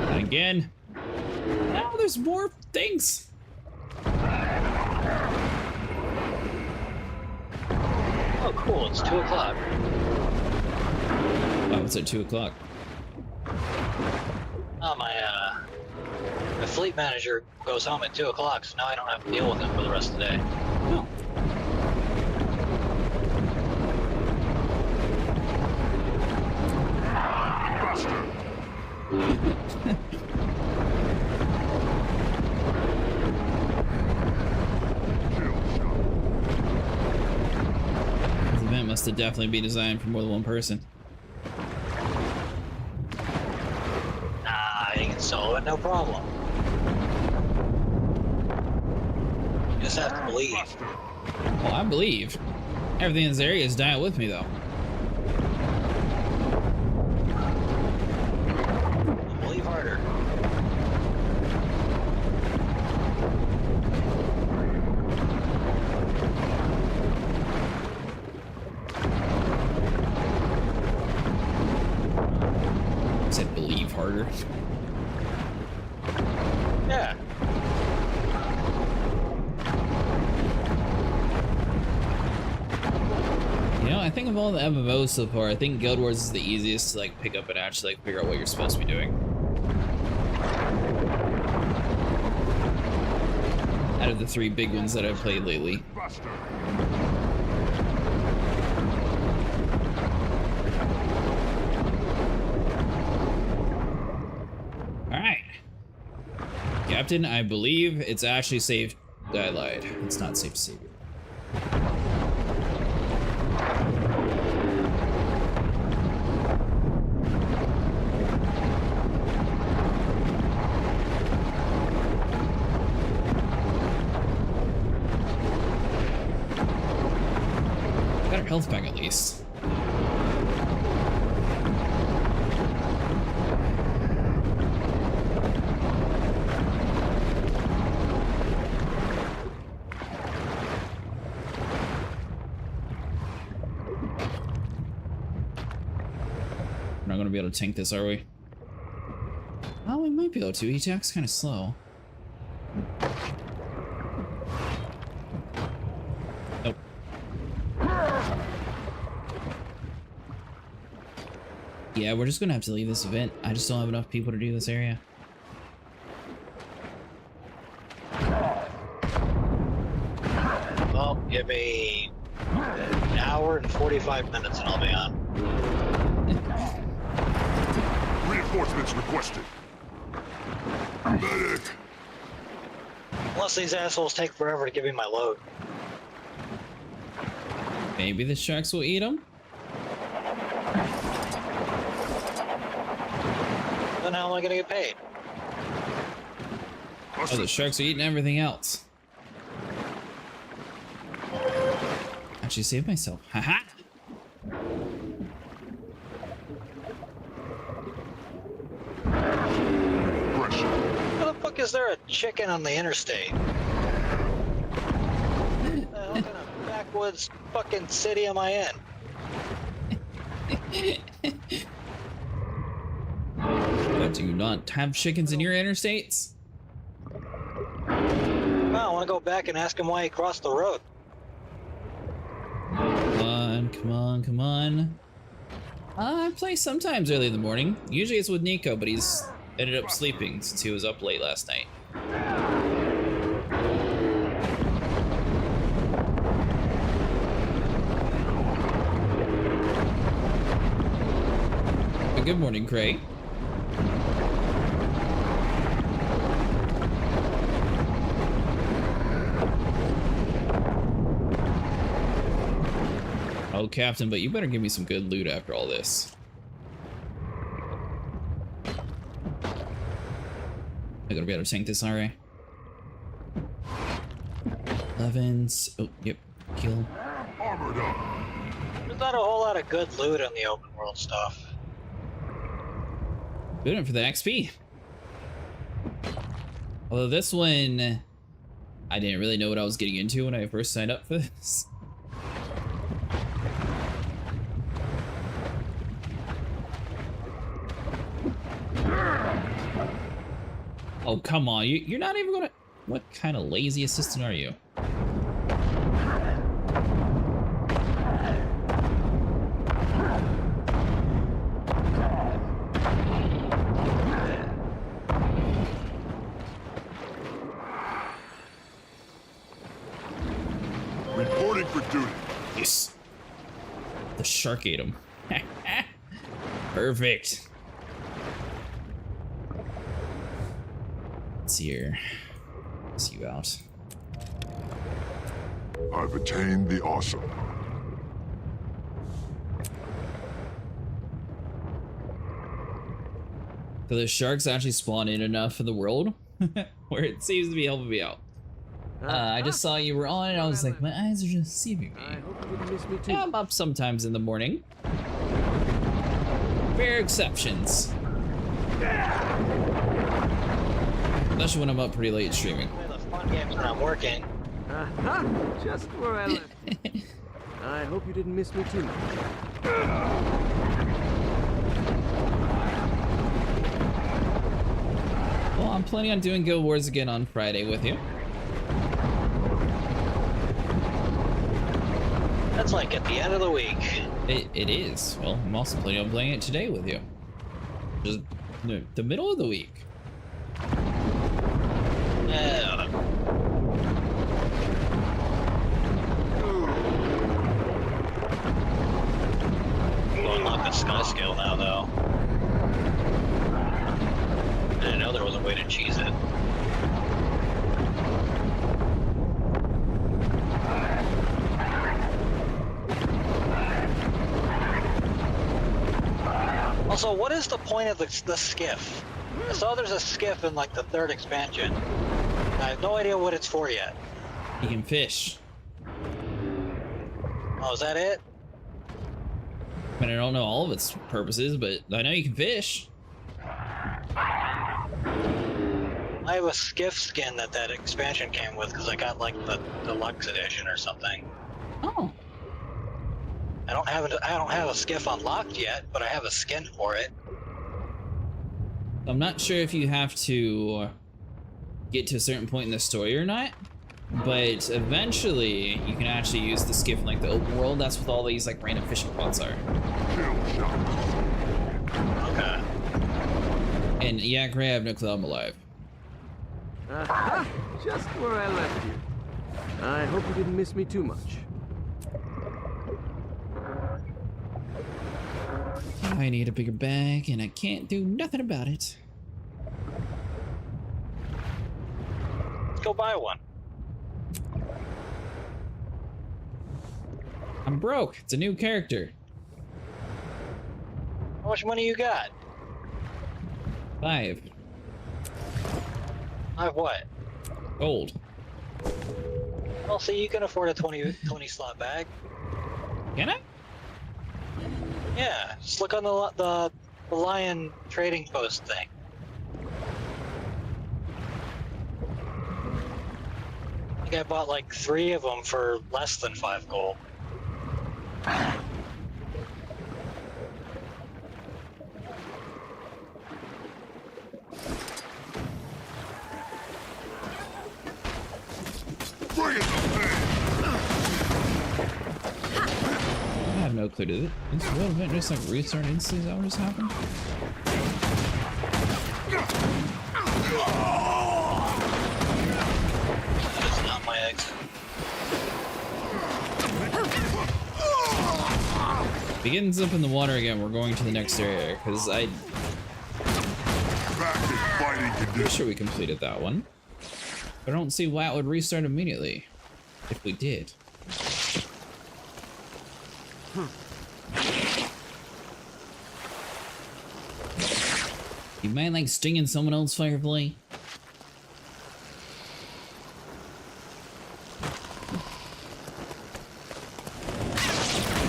Speaker 1: And again. Now there's more things.
Speaker 2: Oh, cool. It's 2 o'clock.
Speaker 1: Oh, it's at 2 o'clock.
Speaker 2: Oh, my fleet manager goes home at 2 o'clock, so now I don't have to deal with him for the rest of the day.
Speaker 1: Oh. This event must have definitely been designed for more than one person.
Speaker 2: Nah, you can solo it, no problem. You just have to believe.
Speaker 1: Well, I believe. Everything in this area is dying with me, though.
Speaker 2: Believe harder.
Speaker 1: I said believe harder.
Speaker 2: Yeah.
Speaker 1: You know, I think of all the MMOs so far, I think Guild Wars is the easiest to like pick up and actually like figure out what you're supposed to be doing. Out of the 3 big ones that I've played lately. Alright. Captain, I believe it's actually safe. I lied. It's not safe to save you. Got our health back at least. We're not gonna be able to tank this, are we? Oh, we might be able to. He attacks kind of slow. Nope. Yeah, we're just gonna have to leave this event. I just don't have enough people to do this area.
Speaker 2: Well, give me an hour and 45 minutes and I'll be on.
Speaker 9: Reinforcements requested. Medic.
Speaker 2: Unless these assholes take forever to give me my load.
Speaker 1: Maybe the sharks will eat them?
Speaker 2: Then how am I gonna get paid?
Speaker 1: Oh, the sharks are eating everything else. Actually saved myself. Haha!
Speaker 2: is there a chicken on the interstate? What the hell kind of backwoods fucking city am I in?
Speaker 1: But do you not have chickens in your interstates?
Speaker 2: Well, I want to go back and ask him why he crossed the road.
Speaker 1: Come on, come on, come on. I play sometimes early in the morning. Usually it's with Nico, but he's ended up sleeping since he was up late last night. But good morning, Craig. Oh, Captain, but you better give me some good loot after all this. I gotta be able to tank this, alright. 11s. Oh, yep. Kill.
Speaker 9: Armored up.
Speaker 2: There's not a whole lot of good loot on the open world stuff.
Speaker 1: Good one for the XP. Although this one, I didn't really know what I was getting into when I first signed up for this. Oh, come on. You're not even gonna... What kind of lazy assistant are you?
Speaker 9: Reporting for duty.
Speaker 1: Yes. The shark ate him. Perfect. Let's see here. See you out.
Speaker 9: I've attained the awesome.
Speaker 1: So the sharks actually spawn in enough in the world where it seems to be helping me out. I just saw you were on and I was like, my eyes are just deceiving me.
Speaker 8: I hope you didn't miss me too.
Speaker 1: Yeah, I'm up sometimes in the morning. Rare exceptions. Especially when I'm up pretty late streaming.
Speaker 2: Play the fun games when I'm working.
Speaker 8: Just where I left you. I hope you didn't miss me too much.
Speaker 1: Well, I'm planning on doing Guild Wars again on Friday with you.
Speaker 2: That's like at the end of the week.
Speaker 1: It is. Well, I'm also planning on playing it today with you. Just the middle of the week.
Speaker 2: Yeah. We'll unlock the sky scale now, though. I didn't know there was a way to cheese it. Also, what is the point of the skiff? I saw there's a skiff in like the 3rd expansion. I have no idea what it's for yet.
Speaker 1: You can fish.
Speaker 2: Oh, is that it?
Speaker 1: I mean, I don't know all of its purposes, but I know you can fish.
Speaker 2: I have a skiff skin that expansion came with because I got like the deluxe edition or something.
Speaker 1: Oh.
Speaker 2: I don't have a skiff unlocked yet, but I have a skin for it.
Speaker 1: I'm not sure if you have to get to a certain point in the story or not, but eventually you can actually use the skiff in like the open world. That's what all these like random fishing spots are.
Speaker 9: Kill shot.
Speaker 2: Okay.
Speaker 1: And yeah, Gray, I have no clue I'm alive.
Speaker 8: Just where I left you. I hope you didn't miss me too much.
Speaker 1: I need a bigger bag, and I can't do nothing about it.
Speaker 2: Let's go buy one.
Speaker 1: I'm broke. It's a new character.
Speaker 2: How much money you got?
Speaker 1: 5.
Speaker 2: I have what?
Speaker 1: Gold.
Speaker 2: Well, see, you can afford a 20 slot bag.
Speaker 1: Can I?
Speaker 2: Yeah, just look on the lion trading post thing. think I bought like 3 of them for less than 5 gold.
Speaker 9: Bring it to me!
Speaker 1: I have no clue. Did this world event just like restart instantly? Is that what just happened?
Speaker 2: That is not my exit.
Speaker 1: Begins up in the water again. We're going to the next area because I'm
Speaker 9: Back in fighting
Speaker 1: pretty
Speaker 9: condition.
Speaker 1: sure we completed that one. I don't see why it would restart immediately if we did. You mind like stinging someone else, Firefly?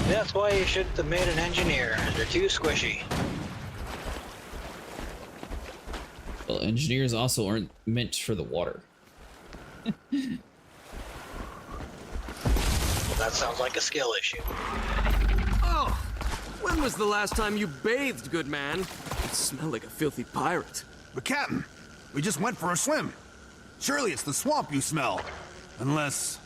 Speaker 2: That's why you shouldn't have made an engineer. They're too squishy.
Speaker 1: Well, engineers also aren't meant for the water.
Speaker 2: Well, that sounds like a skill issue.
Speaker 8: Oh, when was the last time you bathed, good man? You smell like a filthy pirate.
Speaker 4: But Captain, we just went for a swim. Surely it's the swamp you smell. Unless...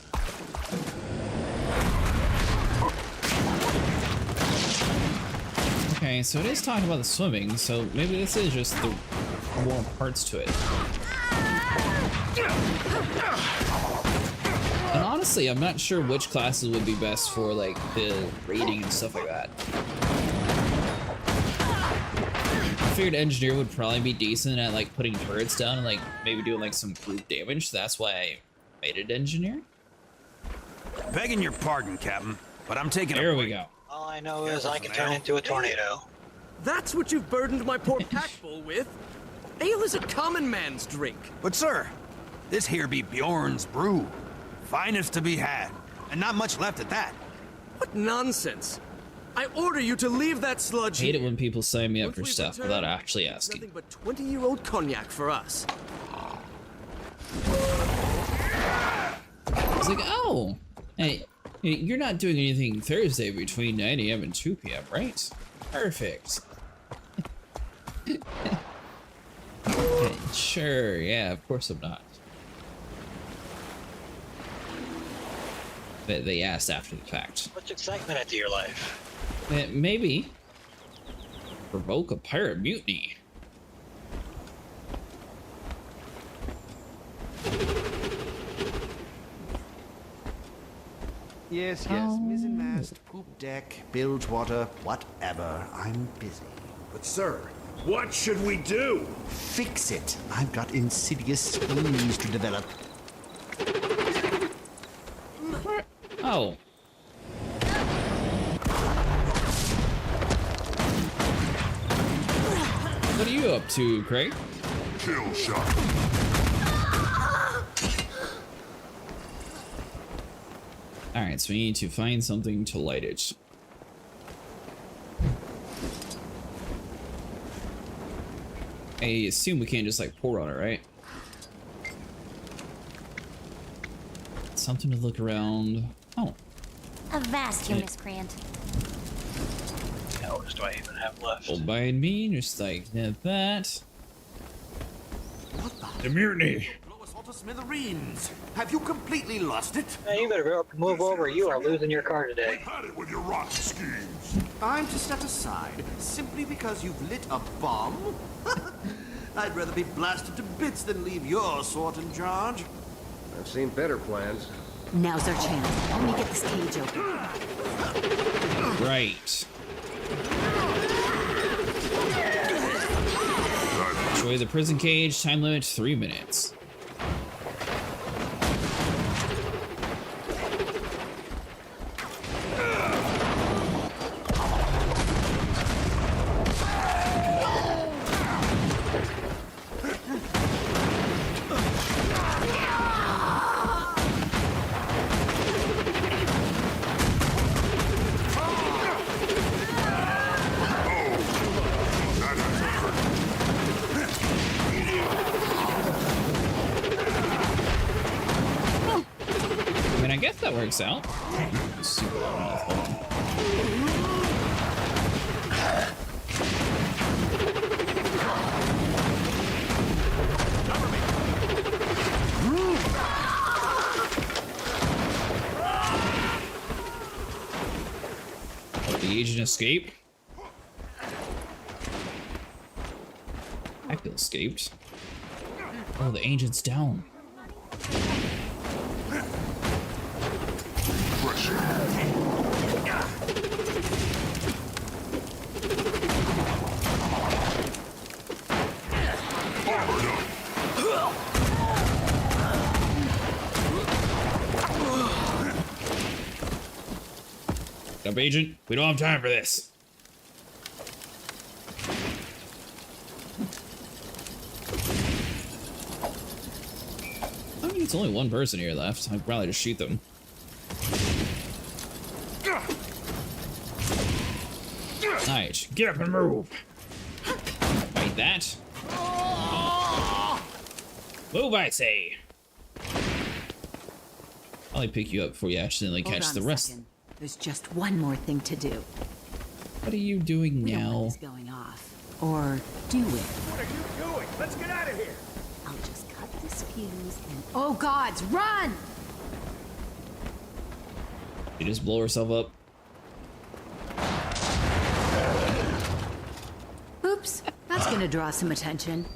Speaker 1: Okay, so it is talking about the swimming, so maybe this is just the more parts to it. And honestly, I'm not sure which classes would be best for like the raiding and stuff like that. I figured engineer would probably be decent at like putting turrets down and like maybe doing like some group damage, so that's why I made it engineer.
Speaker 4: Begging your pardon, Captain, but I'm taking
Speaker 1: There we go.
Speaker 2: All I know is I can turn into a tornado.
Speaker 8: That's what you've burdened my poor pack full with? Ale is a common man's drink.
Speaker 4: But sir, this here be Bjorn's brew. Finest to be had, and not much left at that.
Speaker 8: What nonsense. I order you to leave that sludge
Speaker 1: I hate it
Speaker 8: here.
Speaker 1: when people sign me up
Speaker 8: Once
Speaker 1: for
Speaker 8: we've
Speaker 1: stuff
Speaker 8: returned,
Speaker 1: without actually
Speaker 8: it's
Speaker 1: asking.
Speaker 8: nothing but 20-year-old cognac for us.
Speaker 1: It's like, oh, hey, you're not doing anything Thursday between 9 a.m. and 2 p.m., right? Perfect. Sure, yeah, of course I'm not. But they asked after the fact.
Speaker 2: Much excitement into your life.
Speaker 1: Maybe provoke a pirate mutiny.
Speaker 3: Yes, yes. Mizzen mast, poop deck, bilge water, whatever. I'm busy.
Speaker 9: But sir, what should we do?
Speaker 3: Fix it. I've got insidious schemes to develop.
Speaker 1: Oh. What are you up to, Craig?
Speaker 9: Kill shot.
Speaker 1: Alright, so we need to find something to light it. I assume we can't just like pour on it, right? Something to look around. Oh,
Speaker 6: Avast, you miscreant.
Speaker 2: How much do I even have left?
Speaker 1: hold by me, just like that.
Speaker 9: The mutiny.
Speaker 4: Blow us all to smithereens. Have you completely lost it?
Speaker 2: Hey, you better move over. You are losing your car today.
Speaker 9: Had it with your rotten schemes.
Speaker 3: I'm to set aside simply because you've lit a bomb? I'd rather be blasted to bits than leave your sort in charge.
Speaker 10: I've seen better plans.
Speaker 7: Now's our chance. Let me get this cage open.
Speaker 1: Right. Enjoy the prison cage. Time limit 3 minutes. works out. Super loud enough. Hold on. The agent escaped. Echo escaped. Oh, the agent's down. Up, agent. We don't have time for this. I mean, it's only one person here left. I'd probably just shoot them. Alright, get up and move. Fight that. Move, I say. I'll pick you up before you accidentally catch the rest.
Speaker 7: Second. There's just one more thing to do.
Speaker 1: What are you doing
Speaker 7: We don't
Speaker 1: now?
Speaker 7: want this going off. Or do it.
Speaker 9: What are you doing? Let's get out of here.
Speaker 7: I'll just cut this fuse and... Oh, gods, run!
Speaker 1: She just blow herself up.
Speaker 7: Oops, that's gonna draw some attention.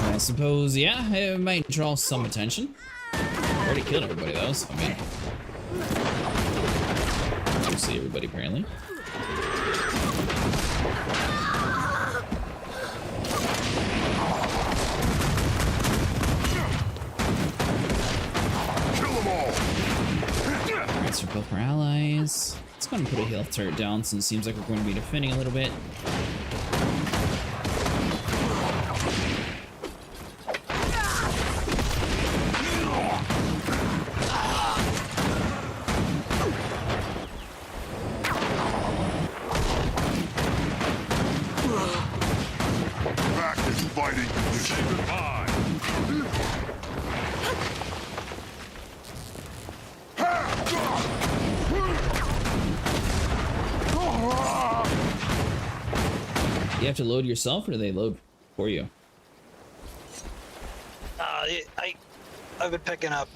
Speaker 1: I suppose, yeah, it might draw some attention. Already killed everybody though, so I mean... You see everybody apparently.
Speaker 9: Kill them all.
Speaker 1: Alright, so both our allies. Let's go ahead and put a health turret down since it seems like we're going to be defending a little bit.
Speaker 9: Back is fighting condition. Goodbye.
Speaker 1: You have to load yourself, or do they load for you?
Speaker 2: I've been picking up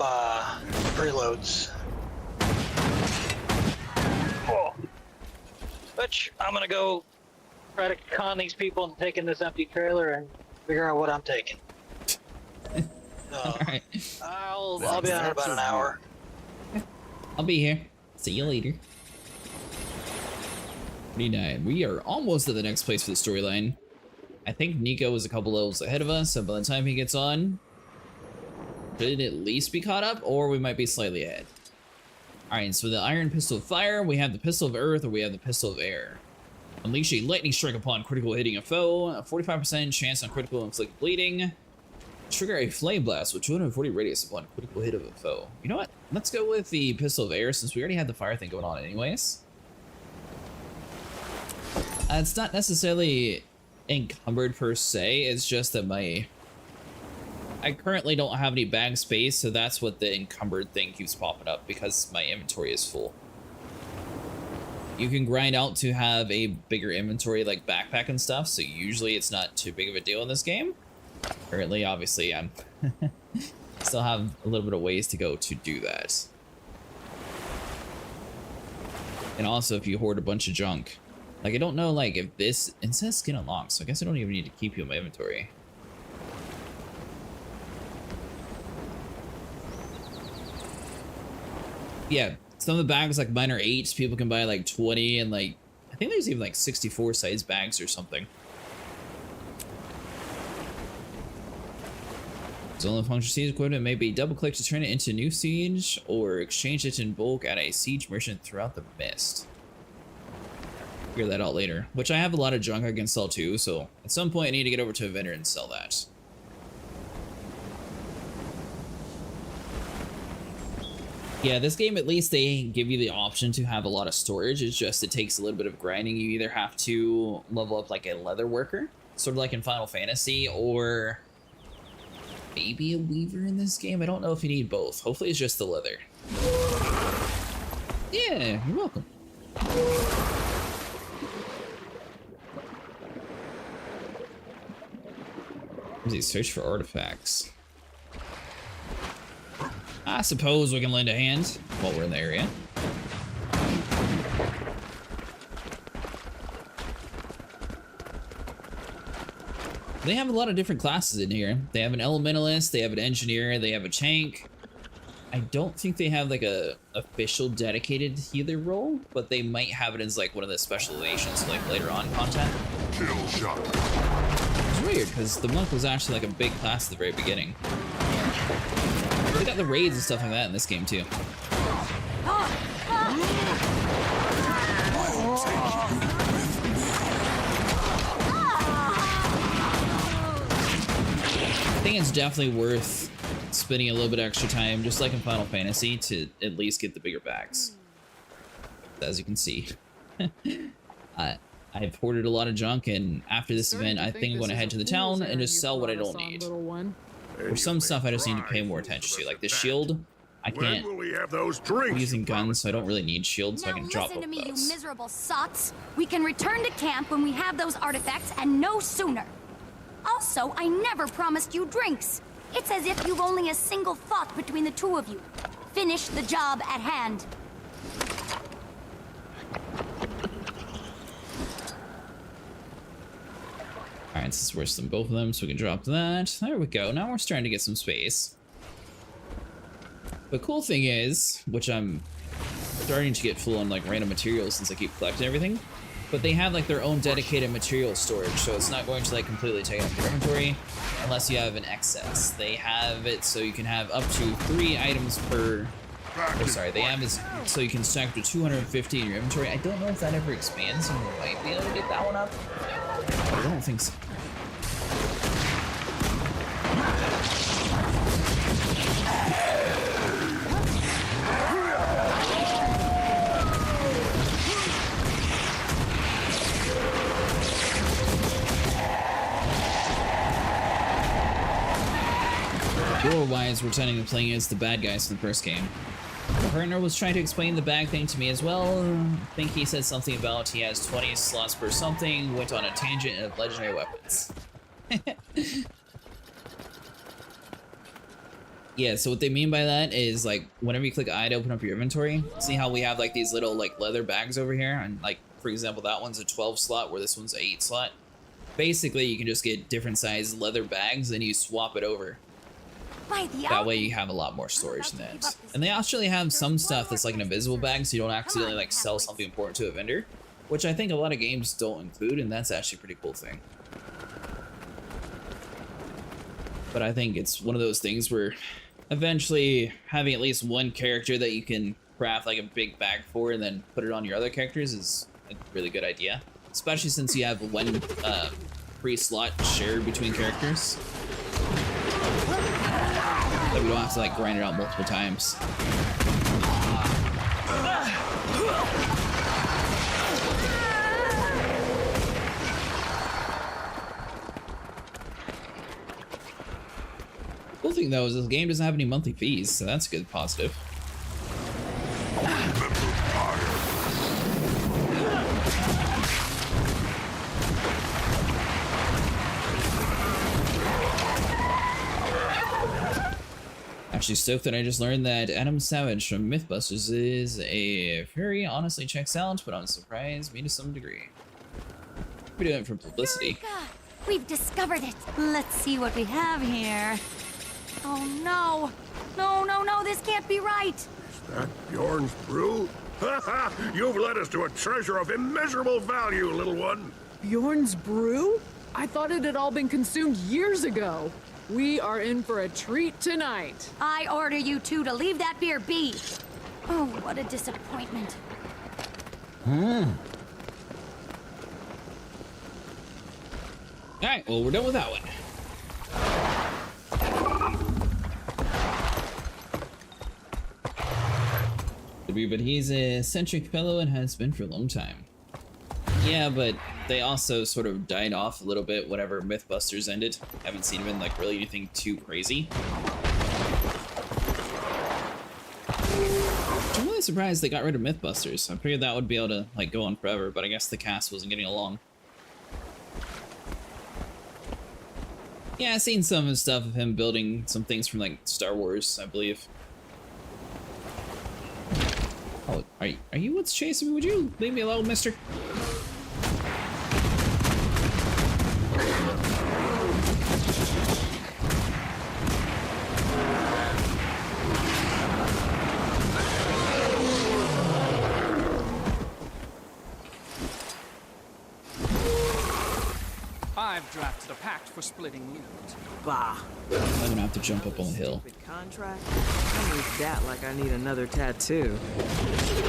Speaker 2: preloads. Oh. Which I'm gonna go try to con these people into taking this empty trailer and figure out what I'm taking.
Speaker 1: Alright.
Speaker 2: I'll be on in about an hour.
Speaker 1: I'll be here. See you later. 49. We are almost at the next place for the storyline. I think Nico is a couple levels ahead of us, so by the time he gets on, should at least be caught up, or we might be slightly ahead. Alright, so the Iron Pistol of Fire, we have the Pistol of Earth, or we have the Pistol of Air. Unleash a lightning strike upon critical hitting a foe, a 45% chance on critical inflict bleeding. Trigger a flame blast with 240 radius upon critical hit of a foe. You know what? Let's go with the Pistol of Air since we already had the fire thing going on anyways. It's not necessarily encumbered per se, it's just that I currently don't have any bag space, so that's what the encumbered thing keeps popping up, because my inventory is full. You can grind out to have a bigger inventory like backpack and stuff, so usually it's not too big of a deal in this game. Currently, obviously, I'm still have a little bit of ways to go to do that. And also, if you hoard a bunch of junk. Like, I don't know, like, if this... It says skin unlocked, so I guess I don't even need to keep you in my inventory. Yeah, some of the bags, like, mine are 8s. People can buy, like, 20, and, like... I think there's even, like, 64 size bags or something. Zone function siege equipment may be double-click to turn it into new siege, or exchange it in bulk at a siege merchant throughout the mist. Figure that out later. Which I have a lot of junk I can sell too, so at some point I need to get over to a vendor and sell that. Yeah, this game, at least they give you the option to have a lot of storage. It's just it takes a little bit of grinding. You either have to level up like a leather worker, sort of like in Final Fantasy, or maybe a weaver in this game. I don't know if you need both. Hopefully it's just the leather. Yeah, you're welcome. Search for artifacts. I suppose we can lend a hand while we're in the area. They have a lot of different classes in here. They have an elementalist, they have an engineer, they have a tank. I don't think they have like a official dedicated healer role, but they might have it as like one of the specializations like later on content.
Speaker 9: Kill shot.
Speaker 1: It's weird because the monk was actually like a big class at the very beginning. They got the raids and stuff like that in this game too. I think it's definitely worth spending a little bit extra time, just like in Final Fantasy, to at least get the bigger bags. As you can see. I've hoarded a lot of junk, and after this event, I think I'm going to head to the town and just sell what I don't need. There's some stuff I just need to pay more attention to, like the shield. I can't. I'm using guns, so I don't really need shields, so I can drop both
Speaker 6: Listen to me, you
Speaker 1: those.
Speaker 6: miserable sots. We can return to camp when we have those artifacts, and no sooner. Also, I never promised you drinks. It's as if you've only a single thought between the two of you. Finish the job at hand.
Speaker 1: Alright, this is worse than both of them, so we can drop that. There we go. Now we're starting to get some space. The cool thing is, which I'm starting to get full on like random materials since I keep collecting everything, but they have like their own dedicated material storage, so it's not going to like completely take up your inventory unless you have an excess. They have it so you can have up to 3 items per. Oh, sorry, they have it so you can stack up to 250 in your inventory. I don't know if that ever expands, and you might be able to get that one up. I don't think so. Lore-wise, we're technically playing as the bad guys in the first game. My partner was trying to explain the bag thing to me as well. I think he said something about he has 20 slots per something, went on a tangent of legendary weapons. Yeah, so what they mean by that is like whenever you click I to open up your inventory, see how we have like these little like leather bags over here, and like for example that one's a 12 slot where this one's a 8 slot. Basically you can just get different size leather bags and you swap it over. That way you have a lot more storage than that. And they actually have some stuff that's like an invisible bag, so you don't accidentally like sell something important to a vendor, which I think a lot of games don't include, and that's actually a pretty cool thing. But I think it's one of those things where eventually having at least one character that you can craft like a big bag for and then put it on your other characters is a really good idea. Especially since you have one free slot shared between characters. That we don't have to like grind it out multiple times. Cool thing though is this game doesn't have any monthly fees, so that's a good positive. Actually stoked that I just learned that Adam Savage from Mythbusters is a fairy. Honestly checks out, but I'm surprised me to some degree. We're doing it for publicity.
Speaker 6: Eureka! We've discovered it. Let's see what we have here. Oh no. No, this can't be right.
Speaker 9: Is that Bjorn's brew? Ha ha! You've led us to a treasure of immeasurable value, little one.
Speaker 11: Bjorn's brew? I thought it had all been consumed years ago. We are in for a treat tonight.
Speaker 6: I order you two to leave that beer be. Oh, what a disappointment.
Speaker 1: Alright, well we're done with that one. But he's a eccentric fellow and has been for a long time. Yeah, but they also sort of died off a little bit whenever Mythbusters ended. Haven't seen them in like really anything too crazy. I'm really surprised they got rid of Mythbusters. I figured that would be able to like go on forever, but I guess the cast wasn't getting along. Yeah, I've seen some of his stuff of him building some things from like Star Wars, I believe. Oh, are you what's chasing me? Would you leave me alone, mister?
Speaker 12: I've drafted a pact for splitting loot.
Speaker 8: Bah.
Speaker 1: I'm gonna have to jump up on the hill.
Speaker 8: Contract? I need that like I need another tattoo.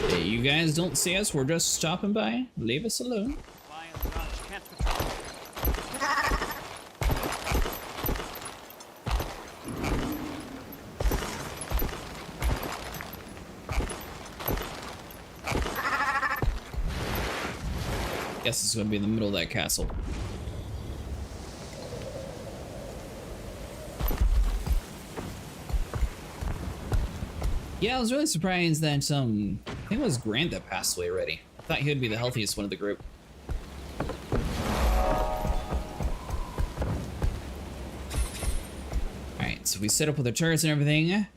Speaker 1: Hey, you guys don't see us. We're just stopping by. Leave us alone.
Speaker 12: Lion's Notch can't patrol.
Speaker 1: Guess it's gonna be in the middle of that castle. Yeah, I was really surprised that I think it was Grant that passed away already. I thought he would be the healthiest one of the group. Alright, so we set up with the turrets and everything.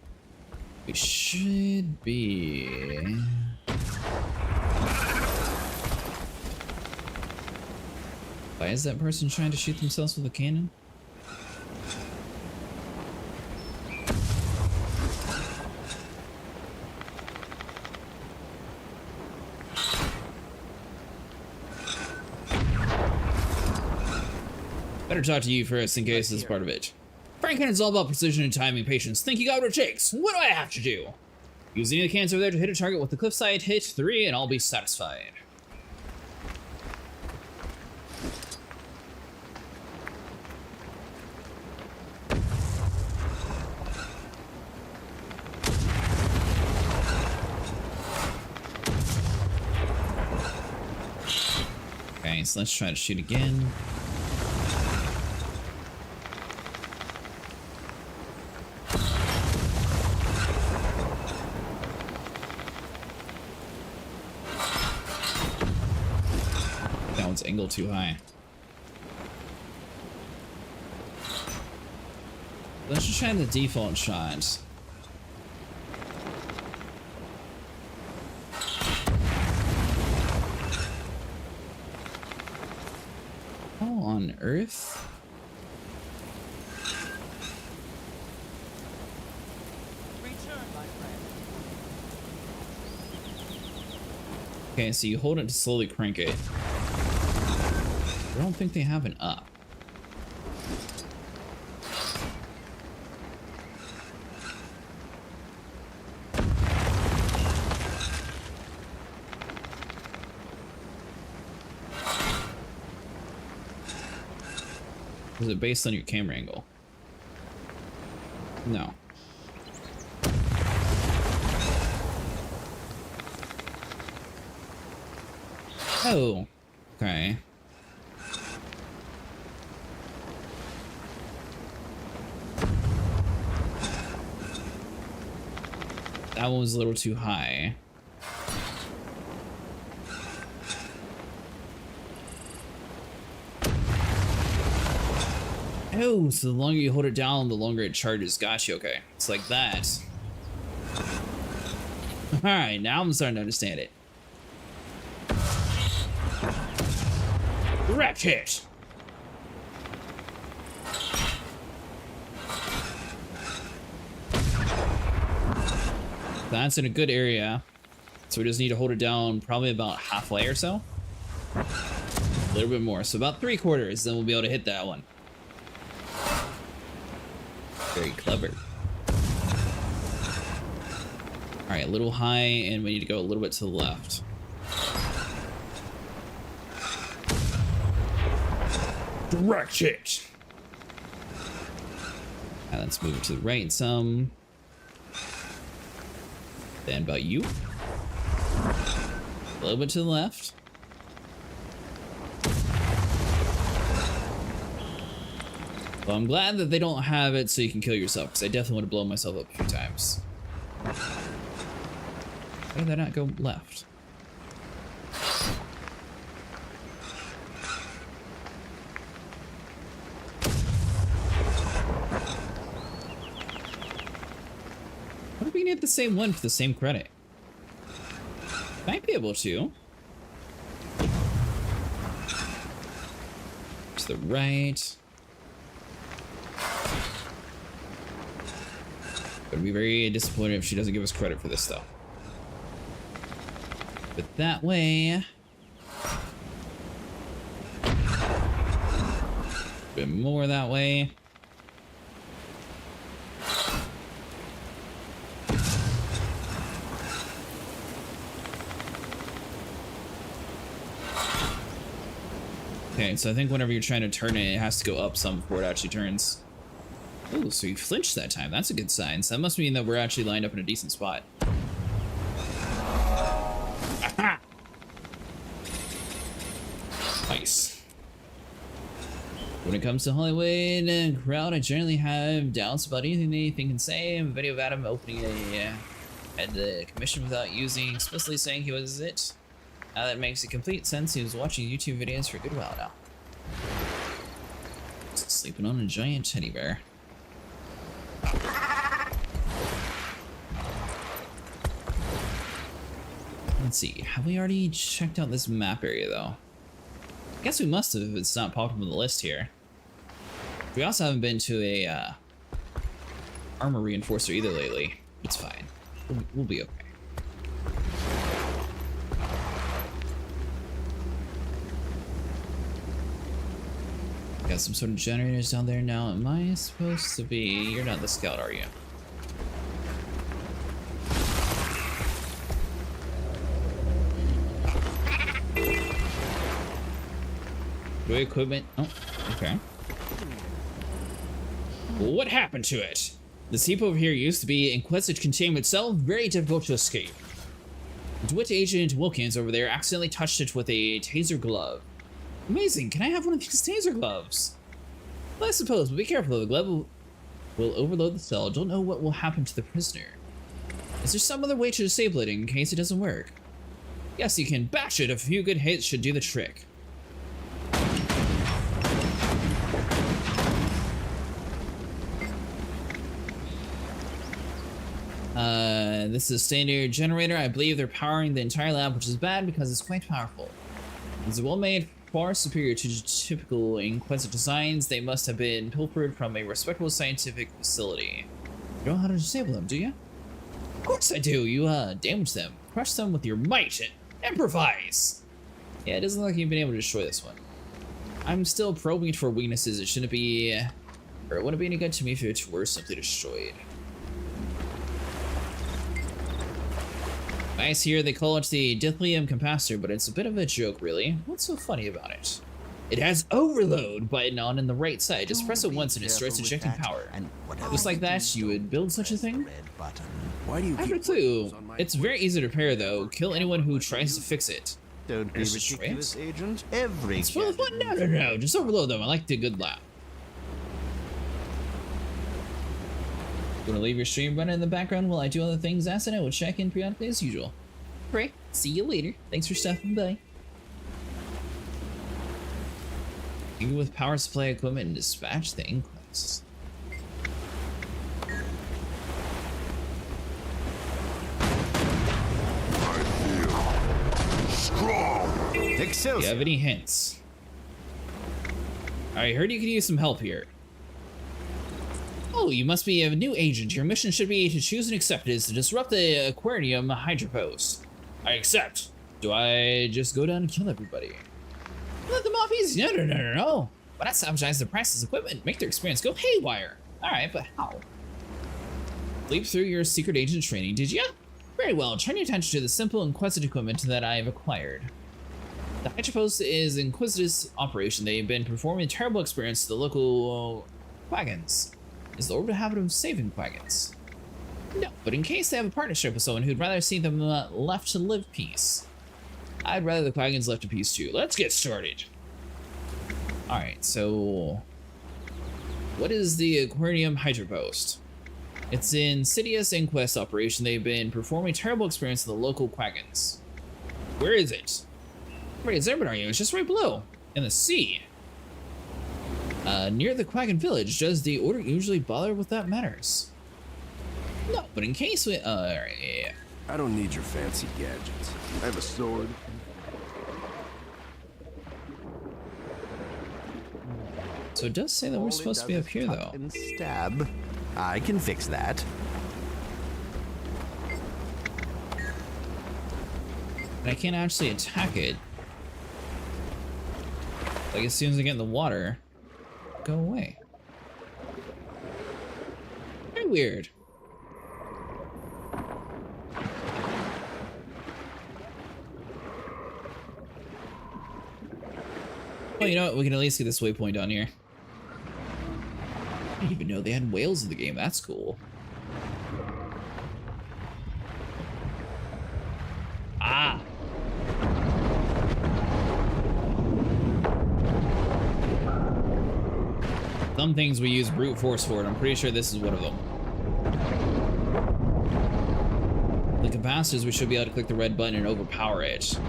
Speaker 1: We should be... Why is that person trying to shoot themselves with a cannon? Better talk to you first in case this is part of it. Franklin is all about precision and timing, patience. Think you got what it takes. What do I have to do? Use any of the cans over there to hit a target with the cliffside, hit 3, and I'll be satisfied. Okay, so let's try to shoot again. That one's angled too high. Let's just try the default shot. How on earth? Okay, so you hold it to slowly crank it. I don't think they have an up. Is it based on your camera angle? No. Oh, okay. That one was a little too high. Oh, so the longer you hold it down, the longer it charges. Gotcha, okay. It's like that. Alright, now I'm starting to understand it. Direct hit! That's in a good area. So we just need to hold it down probably about halfway or so. A little bit more. So about 3/4, then we'll be able to hit that one. Very clever. Alright, a little high, and we need to go a little bit to the left. Direct hit! Now let's move it to the right some. Then about you. A little bit to the left. Well, I'm glad that they don't have it so you can kill yourself, because I definitely would have blown myself up a few times. Why did that not go left? What if we can hit the same one for the same credit? Might be able to. To the right. I'd be very disappointed if she doesn't give us credit for this stuff. But that way... A bit more that way. Okay, so I think whenever you're trying to turn it, it has to go up some before it actually turns. Oh, so you flinched that time. That's a good sign. So that must mean that we're actually lined up in a decent spot. Aha! Nice. When it comes to Hollywood and crowd, I generally have doubts about anything they think and say. A video of Adam opening at the commission without using explicitly saying he was it. Now that makes complete sense. He was watching YouTube videos for a good while now. Sleeping on a giant teddy bear. Let's see. Have we already checked out this map area though? I guess we must have if it's not popped up on the list here. We also haven't been to a armor reinforcer either lately. It's fine. We'll be okay. Got some sort of generators down there now. Am I supposed to be... You're not the scout, are you? Do equipment? Oh, okay. Well, what happened to it? This heap over here used to be Inquisitive containment cell, very difficult to escape. DeWitt Agent Wilkins over there accidentally touched it with a taser glove. Amazing, can I have one of these taser gloves? Well, I suppose, but be careful, the glove will overload the cell. Don't know what will happen to the prisoner. Is there some other way to disable it in case it doesn't work? Yes, you can bash it. A few good hits should do the trick. This is a standard generator. I believe they're powering the entire lab, which is bad because it's quite powerful. It's well made, far superior to typical Inquisitive designs. They must have been pilfered from a respectable scientific facility. You don't know how to disable them, do you? Of course I do. You damage them, crush them with your might, and improvise. Yeah, it doesn't look like you've been able to destroy this one. I'm still probing it for weaknesses. It shouldn't be, or it wouldn't be any good to me if it were simply destroyed. Nice here, they call it the dilithium capacitor, but it's a bit of a joke, really. What's so funny about it? It has overload button on in the right side. Just press it once and it starts ejecting power. Just like that, you would build such a thing?
Speaker 3: Why do you
Speaker 1: I have a clue. It's very easy to repair, though. Kill anyone who tries to fix it.
Speaker 3: Don't be ridiculous, Agent. Every
Speaker 1: Spoil the button? No. Just overload them. I like the good laugh. Gonna leave your stream running in the background while I do other things. Acid, I will check in periodically as usual. Great. See you later. Thanks for stopping by. Even with power supply equipment and dispatch the inquest.
Speaker 9: Strong.
Speaker 1: Do you have any hints? I heard you could use some help here. Oh, you must be a new agent. Your mission should be to choose and accept it is to disrupt the aquarium hydropost. I accept. Do I just go down and kill everybody? Let them off easy. No. But I sabotage the priceless equipment, make their experience go haywire. Alright, but how? Leap through your secret agent training, did ya? Very well, turn your attention to the simple Inquisitive equipment that I have acquired. The hydropost is Inquisitive's operation. They've been performing a terrible experience to the local wagons. Is the orbital habit of saving wagons? No, but in case they have a partnership with someone who'd rather see them left to live peace. I'd rather the wagons left in peace too. Let's get started. Alright, so... what is the Aquarium Hydropost? It's in Sidious Inquest operation. They've been performing terrible experiments in the local quaggins. Where is it? Where is everybody? Are you? It's just right below. In the sea. Near the Quaggan village. Does the order usually bother with that matters? No, but in case we... alright, yeah.
Speaker 9: I don't need your fancy gadgets. I have a sword.
Speaker 1: So it does say that we're supposed to be up here, though.
Speaker 3: And stab. I can fix that.
Speaker 1: But I can't actually attack it. Like, as soon as I get in the water, go away. Very weird. Well, you know what? We can at least get this waypoint down here. I didn't even know they had whales in the game. That's cool. Ah! Some things we use brute force for, and I'm pretty sure this is one of them. The capacitors, we should be able to click the red button and overpower it.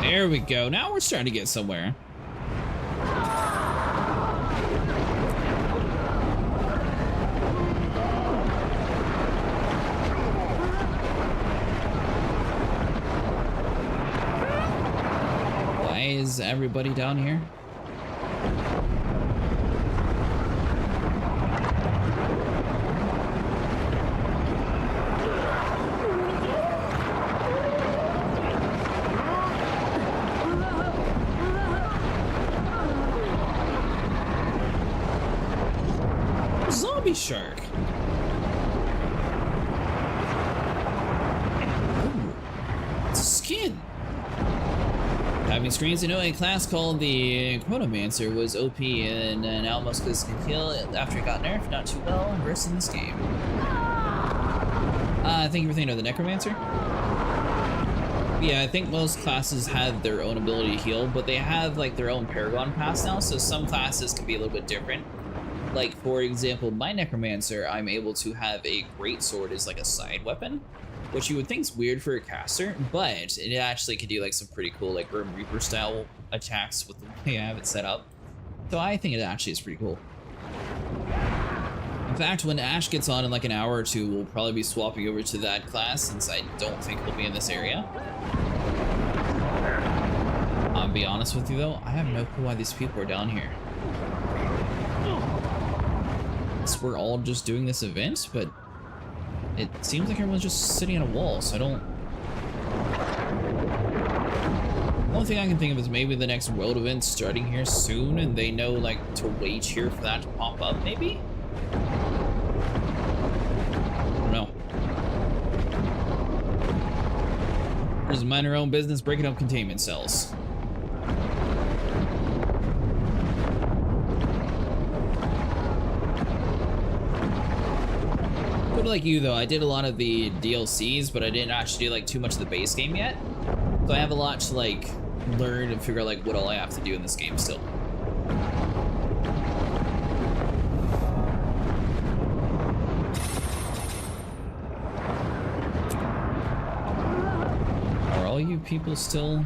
Speaker 1: There we go. Now we're starting to get somewhere. Why is everybody down here? Shark. Ooh, it's a skin. Having screens, you know, a class called the Chronomancer was OP and now most classes can kill after it got nerfed. Not too well versed in this game. Thank you for thinking of the Necromancer. Yeah, I think most classes have their own ability to heal, but they have like their own Paragon pass now, so some classes can be a little bit different. Like, for example, my Necromancer, I'm able to have a greatsword as like a side weapon, which you would think is weird for a caster, but it actually can do like some pretty cool like Grim Reaper style attacks with the way I have it set up. So I think it actually is pretty cool. In fact, when Ash gets on in like an hour or two, we'll probably be swapping over to that class since I don't think he'll be in this area. I'll be honest with you though, I have no clue why these people are down here. We're all just doing this event, but it seems like everyone's just sitting on a wall, so I don't... The only thing I can think of is maybe the next world event's starting here soon, and they know, like, to wait here for that to pop up, maybe? I don't know. Just mind our own business, breaking up containment cells. Like you though, I did a lot of the DLCs, but I didn't actually do like too much of the base game yet. So I have a lot to like learn and figure out like what all I have to do in this game still. Are all you people still...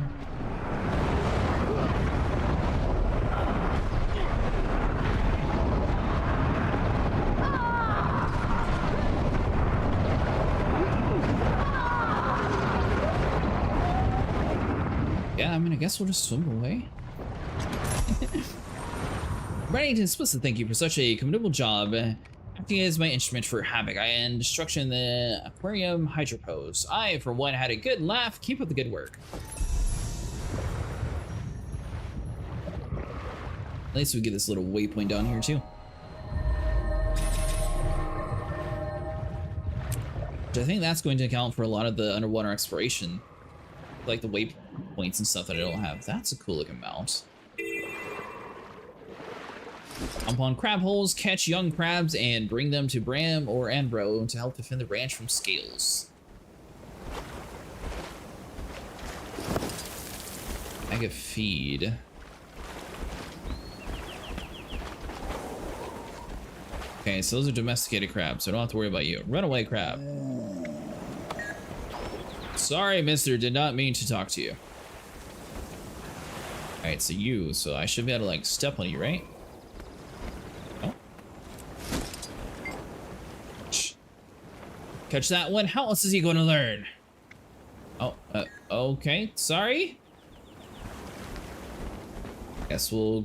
Speaker 1: I guess we'll just swim away. Reddington Explicit, thank you for such a commendable job acting as my instrument for havoc and destruction in the Aquarium Hydropose. I, for one, had a good laugh. Keep up the good work. At least we get this little waypoint down here too. Which I think that's going to account for a lot of the underwater exploration. Like the waypoints and stuff that I don't have. That's a cool looking mount. Jump on crab holes, catch young crabs, and bring them to Bram or Anbro to help defend the ranch from scales. Bag of feed. Okay, so those are domesticated crabs, so I don't have to worry about you. Runaway crab. Sorry, mister, did not mean to talk to you. Alright, so I should be able to, like, step on you, right? Oh. Catch that one. How else is he going to learn? Oh, okay. Sorry. Guess we'll...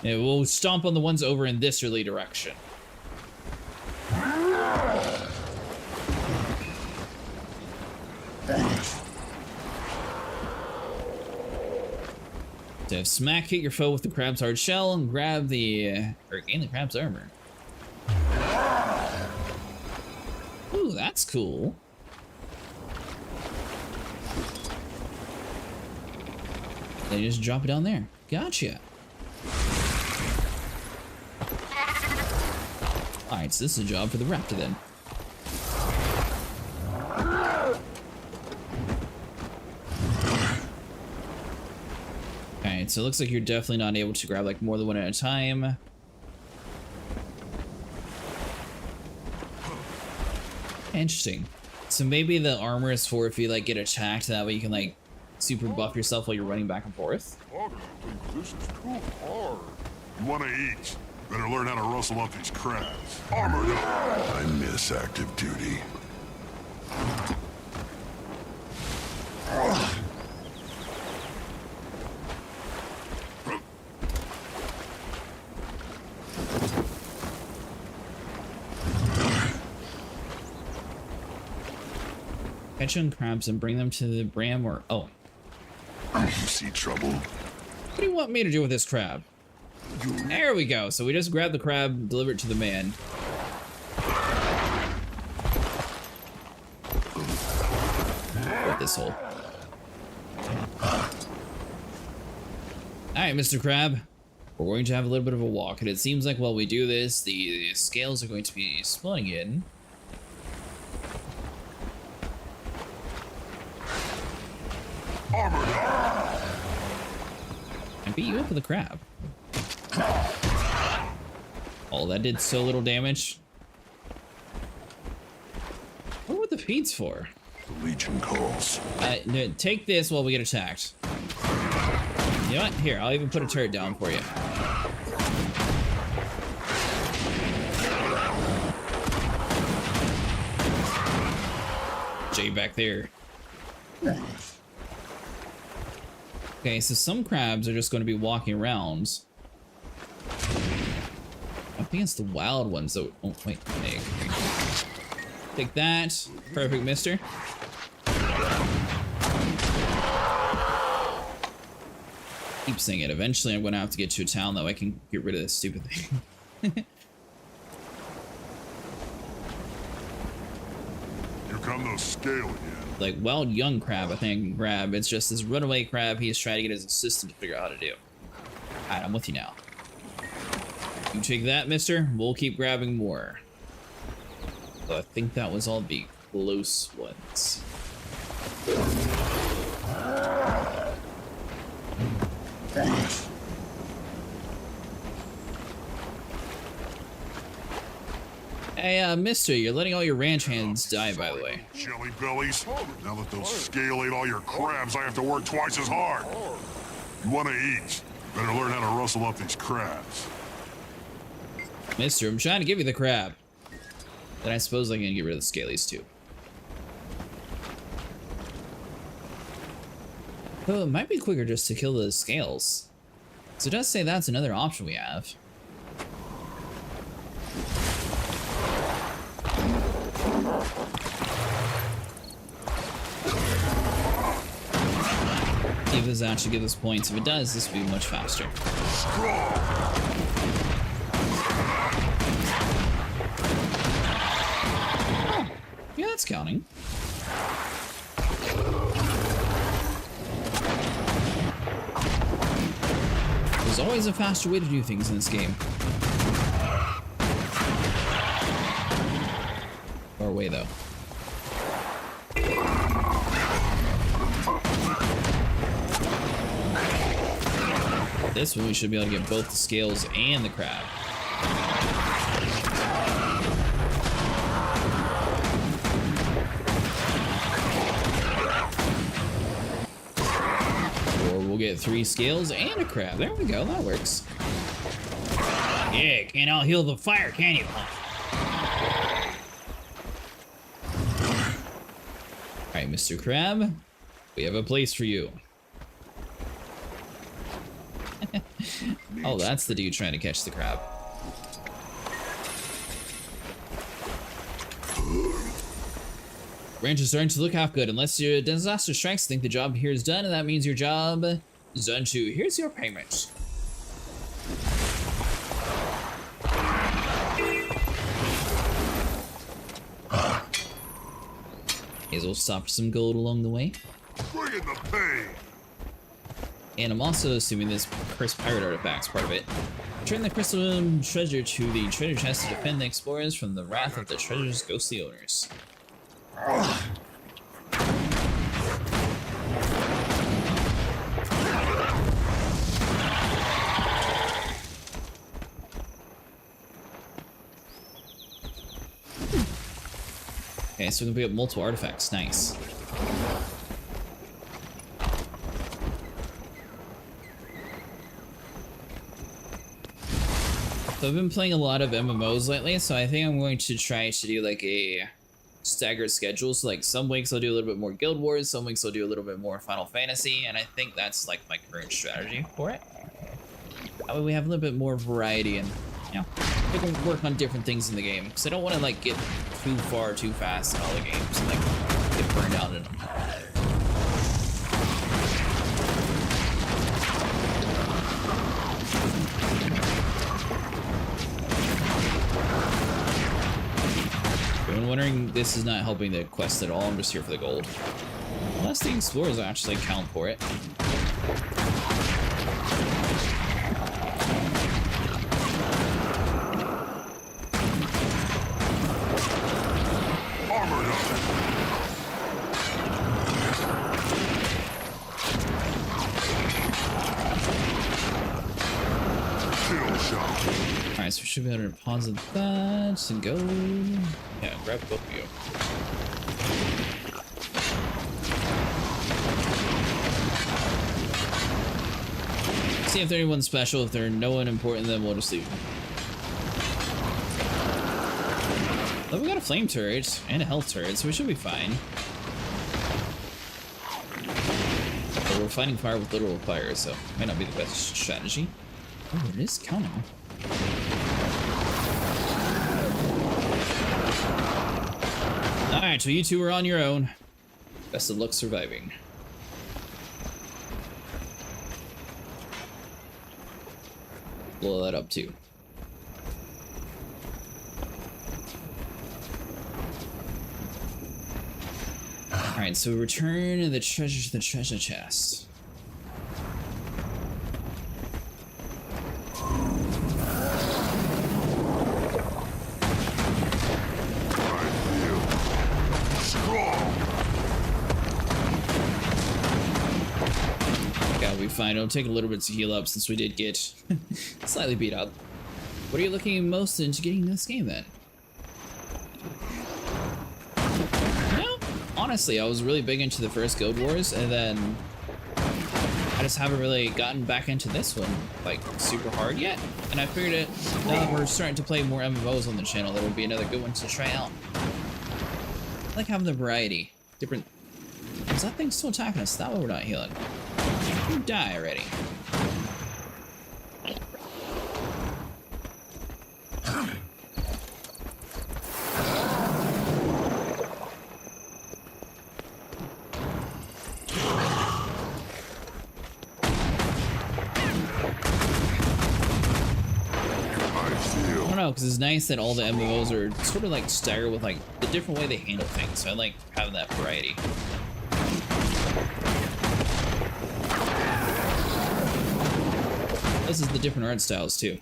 Speaker 1: yeah, we'll stomp on the ones over in this early direction. So smack hit your foe with the crab's hard shell and grab the or gain the crab's armor. Ooh, that's cool. They just drop it down there. Gotcha. Alright, so this is a job for the raptor then. Alright, so it looks like you're definitely not able to grab like more than one at a time. Interesting. So maybe the armor is for if you like get attacked, that way you can like super buff yourself while you're running back and forth.
Speaker 9: This is too hard. You want to eat? Better learn how to rustle up these crabs. Armored up. I miss active duty.
Speaker 1: Catch young crabs and bring them to the Bram or... oh.
Speaker 9: You see trouble?
Speaker 1: What do you want me to do with this crab? There we go. So we just grab the crab, deliver it to the man. What this hole? Alright, Mr. Crab. We're going to have a little bit of a walk, and it seems like while we do this, the scales are going to be splitting in.
Speaker 9: Armored up.
Speaker 1: I beat you up with a crab. Oh, that did so little damage. What were the feeds for?
Speaker 9: The Legion calls.
Speaker 1: No, take this while we get attacked. You know what? Here, I'll even put a turret down for you. Jay back there. Okay, so some crabs are just going to be walking around. Up against the wild ones, though. Oh, wait, egg. Take that. Perfect, mister. Keep saying it. Eventually, I'm going to have to get to a town, though I can get rid of this stupid thing.
Speaker 9: Here come those scale again.
Speaker 1: Like wild young crab, I think I can grab. It's just this runaway crab he's trying to get his assistant to figure out how to do. Alright, I'm with you now. You take that, mister. We'll keep grabbing more. So I think that was all the close ones. Hey, mister, you're letting all your ranch hands die, by the way.
Speaker 9: Jelly bellies. Now that those scale ate all your crabs, I have to work twice as hard. You want to eat? Better learn how to rustle up these crabs.
Speaker 1: Mister, I'm trying to give you the crab. Then I suppose I can get rid of the scalies, too. Oh, it might be quicker just to kill the scales. So it does say that's another option we have. See if this actually gives us points. If it does, this will be much faster. Oh, yeah, that's counting. There's always a faster way to do things in this game. Far away, though. This one we should be able to get both the scales and the crab. Or we'll get 3 scales and a crab. There we go, that works. Yeah, can't out heal the fire, can you? Alright, Mr. Crab, we have a place for you. Oh, that's the dude trying to catch the crab. Ranch is starting to look half good. Unless your disaster strikes, think the job here is done, and that means your job is done too. Here's your payment. Hazel stopped some gold along the way.
Speaker 9: Bring in the pay.
Speaker 1: And I'm also assuming this cursed pirate artifact's part of it. Return the crystal treasure to the treasure chest to defend the explorers from the wrath of the treasure's ghostly owners. Okay, so we can pick up multiple artifacts. Nice. So I've been playing a lot of MMOs lately, so I think I'm going to try to do like a staggered schedule. So like some weeks I'll do a little bit more Guild Wars, some weeks I'll do a little bit more Final Fantasy, and I think that's like my current strategy for it. That way we have a little bit more variety and, you know, we can work on different things in the game. Because I don't want to like get too far too fast in all the games and like get burned out in them. I'm wondering, this is not helping the quest at all. I'm just here for the gold. Unless the explorers actually count for it.
Speaker 9: Armored up. Kill shot.
Speaker 1: Alright, so we should be able to deposit that and go. Yeah, grab both of you. See if they're anyone special. If they're no one important, then we'll just leave. But we got a flame turret and a health turret, so we should be fine. But we're fighting fire with literal fire, so it might not be the best strategy. Oh, it is counting. Alright, so you two are on your own. Best of luck surviving. Blow that up too. Alright, so return the treasure to the treasure chest. Fine, it'll take a little bit to heal up since we did get slightly beat up. What are you looking most into getting this game then? No, honestly, I was really big into the first Guild Wars, and then I just haven't really gotten back into this one like super hard yet. And I figured it, now that we're starting to play more MMOs on the channel, that would be another good one to try out. I like having the variety. Different. Is that thing still attacking us? That way we're not healing. You die already. I don't know, because it's nice that all the MMOs are sort of like staggered with like the different way they handle things. So I like having that variety. Plus, it's the different art styles too.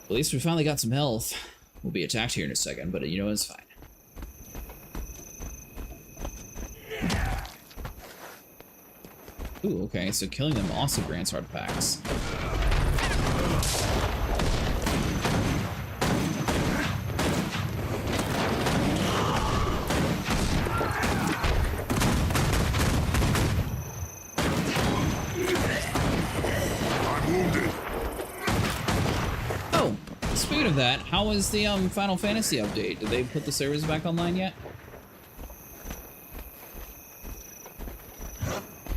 Speaker 1: At least we finally got some health. We'll be attacked here in a second, but you know, it's fine. Ooh, okay, so killing them also grants artifacts. Speaking of that, how was the Final Fantasy update? Did they put the servers back online yet?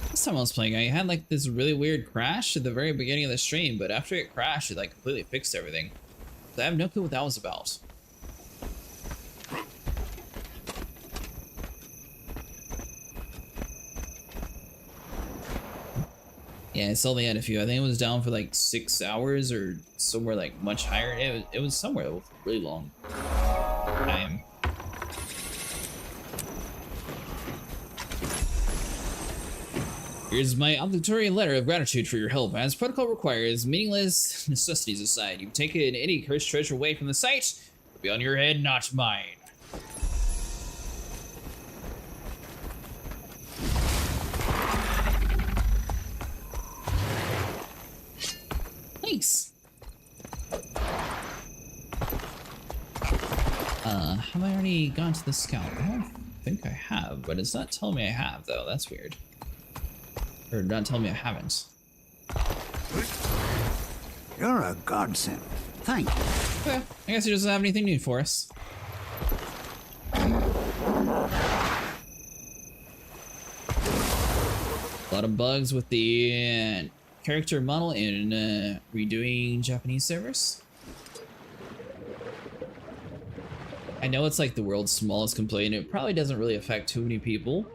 Speaker 1: Last time I was playing, I had like this really weird crash at the very beginning of the stream, but after it crashed, it like completely fixed everything. So I have no clue what that was about. Yeah, I saw they had a few. I think it was down for like 6 hours or somewhere like much higher. It was somewhere with really long time. Here's my obligatory letter of gratitude for your help. As protocol requires, meaningless necessities aside, you've taken any cursed treasure away from the site. It'll be on your head, not mine. Thanks. Have I already gone to the scout? I don't think I have, but it's not telling me I have, though. That's weird. Or not telling me I haven't.
Speaker 13: You're a godsend. Thank you.
Speaker 1: Well, I guess he doesn't have anything new for us. A lot of bugs with the character model in redoing Japanese servers. I know it's like the world's smallest complaint. It probably doesn't really affect too many people,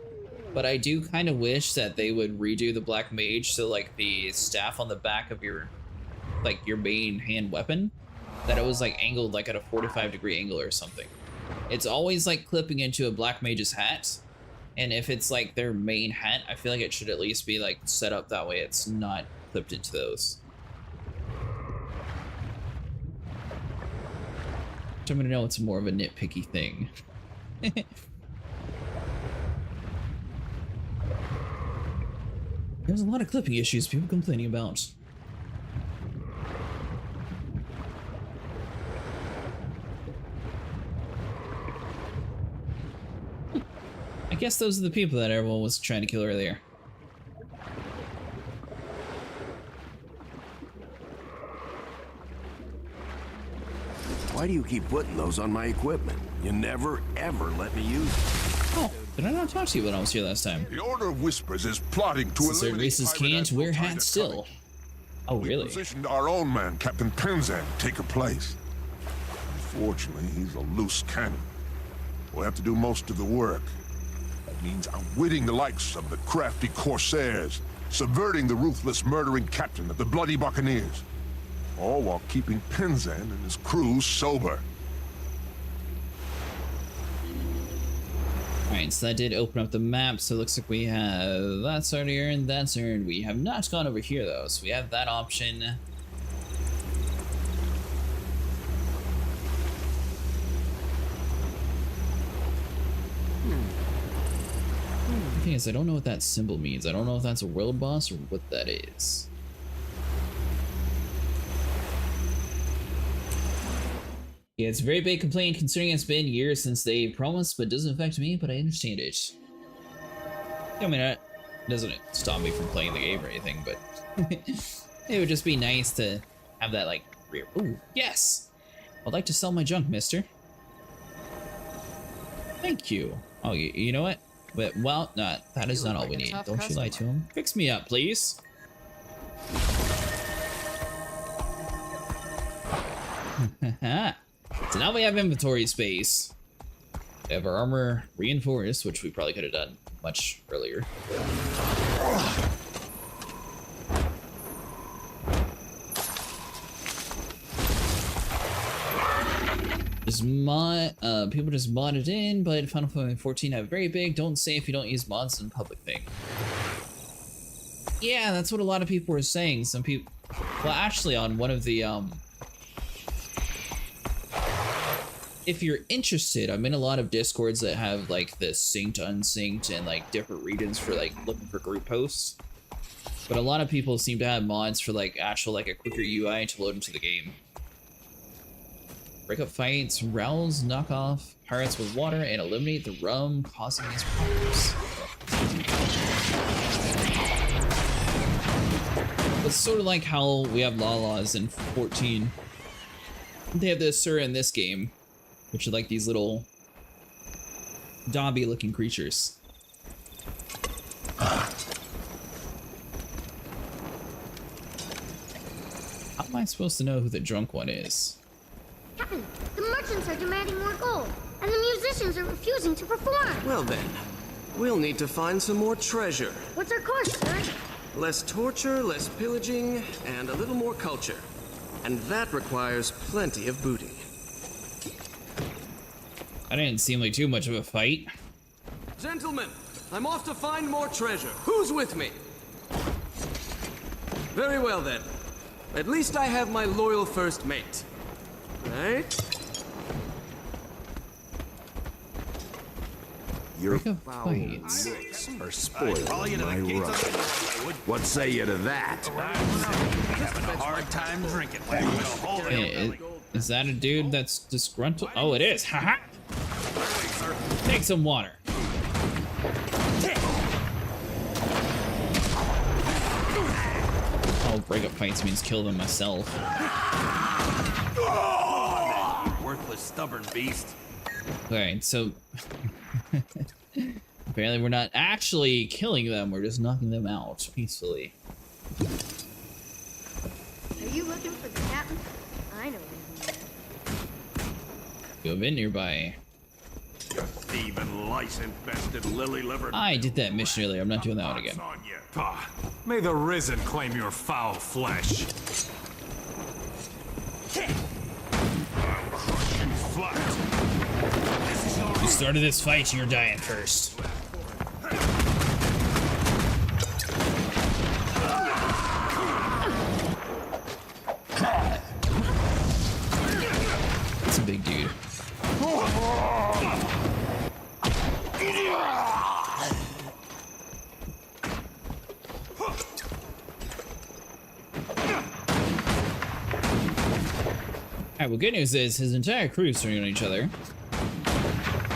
Speaker 1: but I do kind of wish that they would redo the Black Mage so like the staff on the back of your main hand weapon, that it was like angled like at a 45-degree angle or something. It's always like clipping into a Black Mage's hat, and if it's like their main hat, I feel like it should at least be like set up that way it's not clipped into those. Which I'm gonna know it's more of a nitpicky thing. There's a lot of clipping issues people complaining about. I guess those are the people that everyone was trying to kill earlier.
Speaker 13: Why do you keep putting those on my equipment? You never, ever let me use them.
Speaker 1: Oh, did I not talk to you when I was here last time?
Speaker 9: The Order of Whispers is plotting to eliminate
Speaker 1: races can't wear hats still. Oh, really?
Speaker 9: We positioned our own man, Captain Penzan, to take her place. Unfortunately, he's a loose cannon. We'll have to do most of the work. That means outwitting the likes of the crafty corsairs, subverting the ruthless, murdering captain of the bloody buccaneers, all while keeping Penzan and his crew sober.
Speaker 1: Alright, so that did open up the map, so it looks like we have that's already earned, that's earned. We have not gone over here though, so we have that option. The thing is, I don't know what that symbol means. I don't know if that's a world boss or what that is. Yeah, it's a very big complaint considering it's been years since they promised, but it doesn't affect me, but I understand it. I mean, it doesn't stop me from playing the game or anything, but it would just be nice to have that, like, rear. Ooh, yes! I'd like to sell my junk, mister. Thank you. Oh, you know what? But, well, that is not all we need. Don't you lie to him. Fix me up, please. So now we have inventory space. We have our armor reinforced, which we probably could have done much earlier. Just just people just modded in, but Final Fantasy 14 have very big don't say if you don't use mods in public thing. Yeah, that's what a lot of people were saying. Some people, well, actually on one of the if you're interested, I'm in a lot of discords that have like the synced, unsynced, and like different regions for like looking for group posts. But a lot of people seem to have mods for like actual like a quicker UI to load into the game. Break up fights, rouse, knock off pirates with water, and eliminate the rum causing these problems. It's sort of like how we have Lalas in 14. They have this Sir in this game, which are like these little Dobby looking creatures. How am I supposed to know who the drunk one is?
Speaker 14: Captain, the merchants are demanding more gold, and the musicians are refusing to perform.
Speaker 8: Well then, we'll need to find some more treasure.
Speaker 14: What's our course, sir?
Speaker 8: Less torture, less pillaging, and a little more culture. And that requires plenty of booty.
Speaker 1: That didn't seem like too much of a fight.
Speaker 8: Gentlemen, I'm off to find more treasure. Who's with me? Very well then. At least I have my loyal first mate. Right?
Speaker 13: Your foul looks are spoiling my run. What say you to that?
Speaker 4: Having a hard time drinking.
Speaker 1: Hey, is that a dude that's disgruntled? Oh, it is. Haha. Take some water. Oh, break up fights means kill them myself.
Speaker 4: Worthless, stubborn beast.
Speaker 1: Alright, so apparently we're not actually killing them, we're just knocking them out peacefully.
Speaker 14: Are you looking for the captain? I know him.
Speaker 1: You have been nearby.
Speaker 13: You thieving, lice-infested, lily-livered...
Speaker 1: I did that mission earlier, I'm not doing that one again.
Speaker 15: Ah, may the risen claim your foul flesh.
Speaker 1: You started this fight, you're dying first. That's a big dude. Alright, well, good news is his entire crew is turning on each other.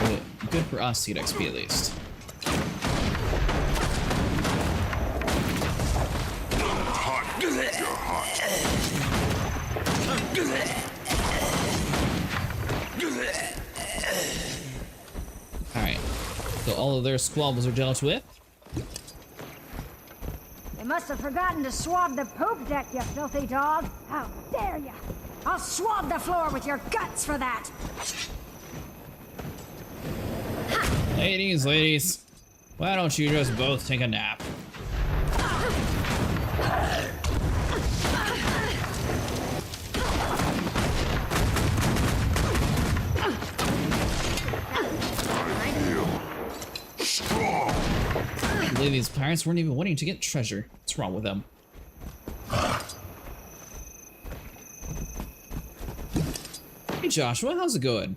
Speaker 1: But good for us to get XP at least. Alright, so all of their squabbles are dealt with.
Speaker 16: They must have forgotten to swab the poop deck, you filthy dog. How dare you! I'll swab the floor with your guts for that!
Speaker 1: Ladies, why don't you just both take a nap? I believe these pirates weren't even wanting to get treasure. What's wrong with them? Hey Joshua, how's it going?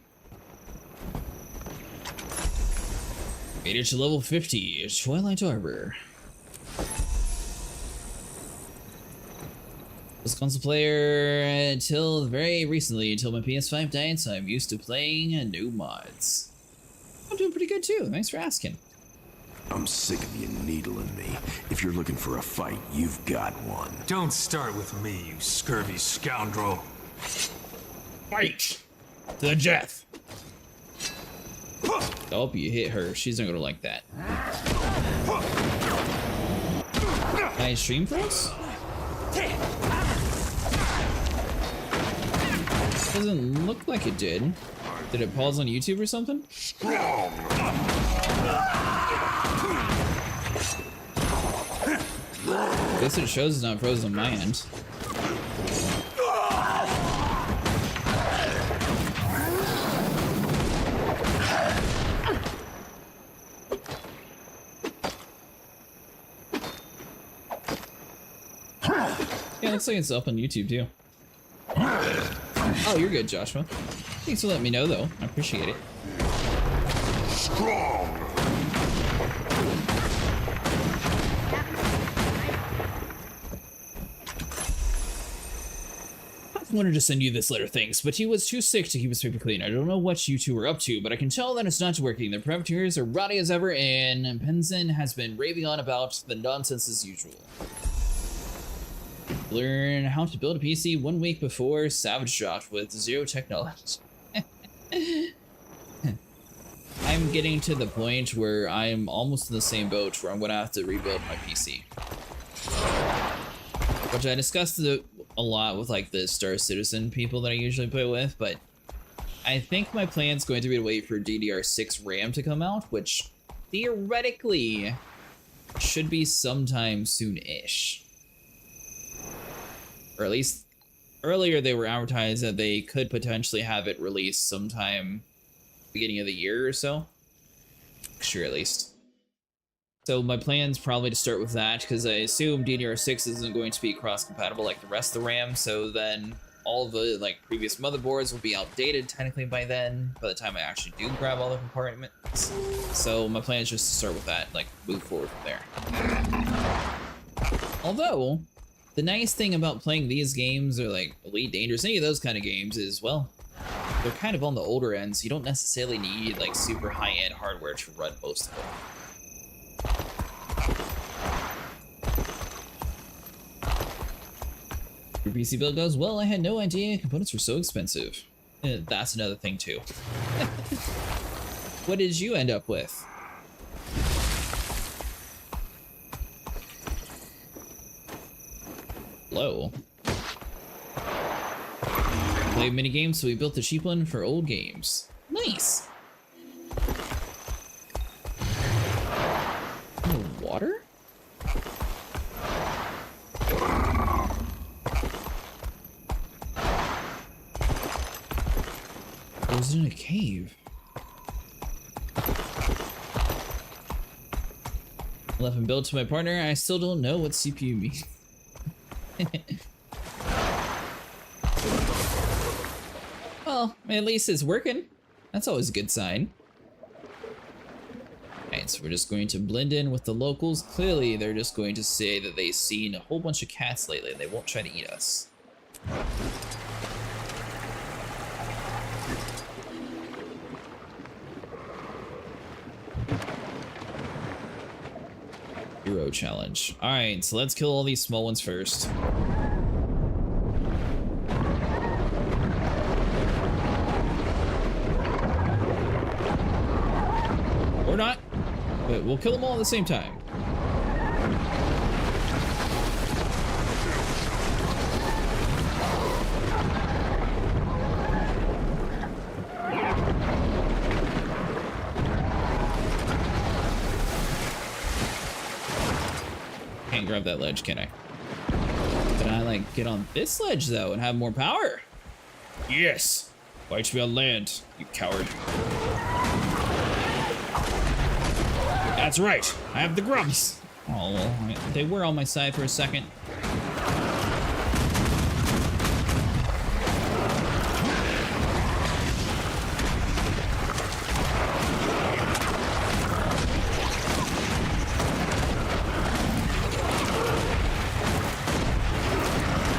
Speaker 1: Made it to level 50, Twilight Arbor. Was a console player until very recently, until my PS5 died, so I'm used to playing new mods. I'm doing pretty good too, thanks for asking.
Speaker 13: I'm sick of you needling me. If you're looking for a fight, you've got one.
Speaker 15: Don't start with me, you scurvy scoundrel.
Speaker 1: Fight! To the death! Oh, you hit her. She's not gonna like that. Can I stream for us? Doesn't look like it did. Did it pause on YouTube or something? Guess it shows it's not frozen on my end. Yeah, looks like it's up on YouTube too. Oh, you're good, Joshua. Thanks for letting me know, though. I appreciate it.
Speaker 9: Strong.
Speaker 1: I wanted to send you this letter, thanks, but he was too sick to keep his paper clean. I don't know what you two are up to, but I can tell that it's not working. The privateers are rowdy as ever, and Penzin has been raving on about the nonsense as usual. Learn how to build a PC 1 week before Savage dropped with 0 technology. I'm getting to the point where I'm almost in the same boat where I'm gonna have to rebuild my PC. Which I discussed a lot with like the Star Citizen people that I usually play with, but I think my plan's going to be to wait for DDR6 RAM to come out, which theoretically should be sometime soon-ish. Or at least earlier they were advertised that they could potentially have it released sometime beginning of the year or so. Sure, at least. So my plan's probably to start with that, because I assume DDR6 isn't going to be cross-compatible like the rest of the RAM, so then all of the like previous motherboards will be outdated technically by then, by the time I actually do grab all the compartments. So my plan is just to start with that, like move forward from there. Although, the nice thing about playing these games, or like Elite Dangerous, any of those kind of games, is, well, they're kind of on the older end, so you don't necessarily need like super high-end hardware to run most of them. Your PC build goes, well, I had no idea components were so expensive. That's another thing too. What did you end up with? Hello. Played mini games, so we built a cheap one for old games. Nice. Oh, water? Or was it in a cave? Left and built to my partner. I still don't know what CPU means. Well, at least it's working. That's always a good sign. Alright, so we're just going to blend in with the locals. Clearly, they're just going to say that they've seen a whole bunch of cats lately and they won't try to eat us. Hero challenge. Alright, so let's kill all these small ones first. Or not, but we'll kill them all at the same time. Can't grab that ledge, can I? Can I, like, get on this ledge, though, and have more power? Yes! Fight me on land, you coward. That's right, I have the grubs. Oh, well, they were on my side for a second.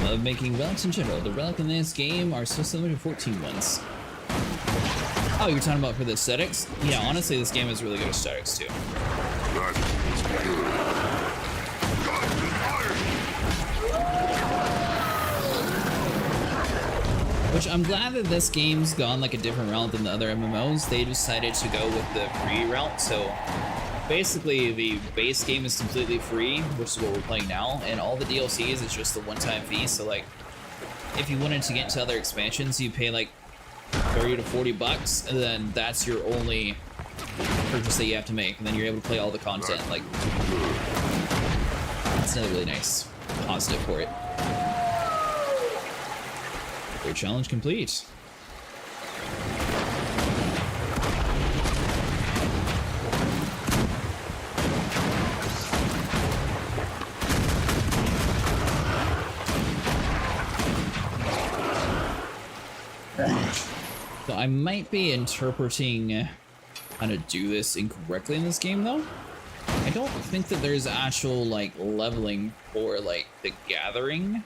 Speaker 1: Love making relics in general. The relic in this game are so similar to 14 ones. Oh, you're talking about for the aesthetics? Yeah, honestly, this game has really good aesthetics too. Which I'm glad that this game's gone like a different route than the other MMOs. They decided to go with the free route, so basically the base game is completely free, which is what we're playing now, and all the DLCs is just the one-time fee. So like, if you wanted to get into other expansions, you pay like 30 to 40 bucks, and then that's your only purchase that you have to make, and then you're able to play all the content. Like, that's another really nice positive for it. Your challenge complete. I might be interpreting how to do this incorrectly in this game, though. I don't think that there's actual, like, leveling for, like, the gathering.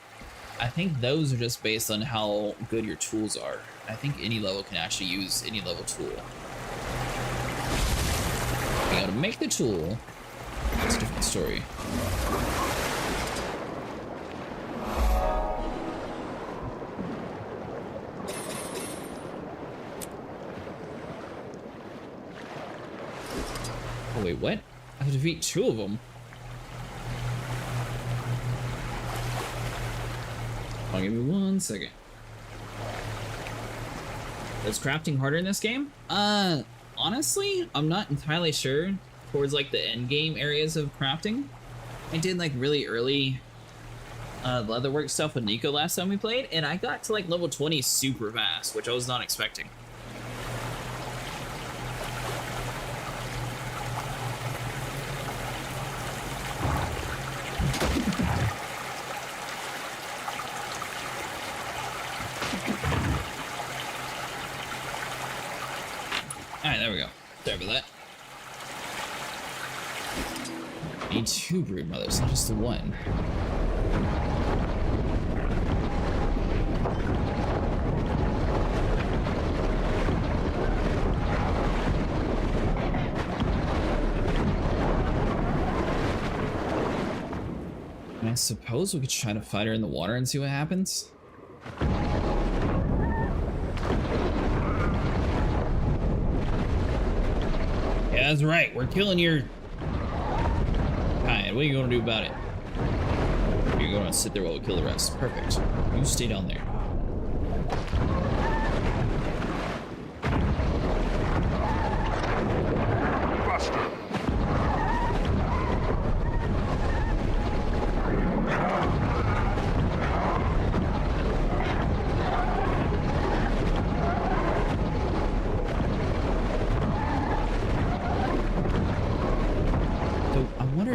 Speaker 1: I think those are just based on how good your tools are. I think any level can actually use any level tool. Being able to make the tool, that's a different story. Oh wait, what? I have to defeat 2 of them. Oh, give me 1 second. Is crafting harder in this game? Honestly, I'm not entirely sure towards like the end game areas of crafting. I did like really early leatherwork stuff with Nico last time we played, and I got to like level 20 super fast, which I was not expecting. Alright, there we go. Sorry about that. Need 2 brood mothers, not just the 1. And I suppose we could try to fight her in the water and see what happens. Yeah, that's right. We're killing your kind. What are you going to do about it? You're going to sit there while we kill the rest. Perfect. You stay down there.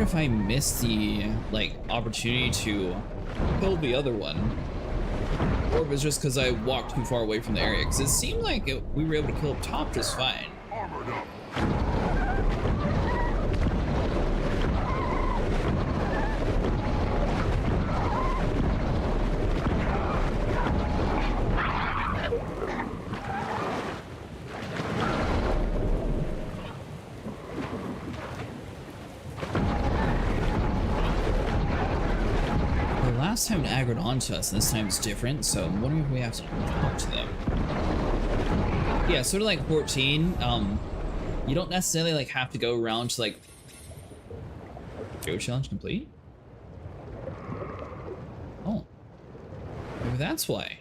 Speaker 1: If I missed the like opportunity to kill the other one, or if it was just because I walked too far away from the area, because it seemed like we were able to kill up top just fine.
Speaker 9: Armored up.
Speaker 1: Last time it aggroed onto us, and this time it's different, so I'm wondering if we have to talk to them. Yeah, sort of like 14, you don't necessarily like have to go around to like... Go challenge complete? Oh. Maybe that's why.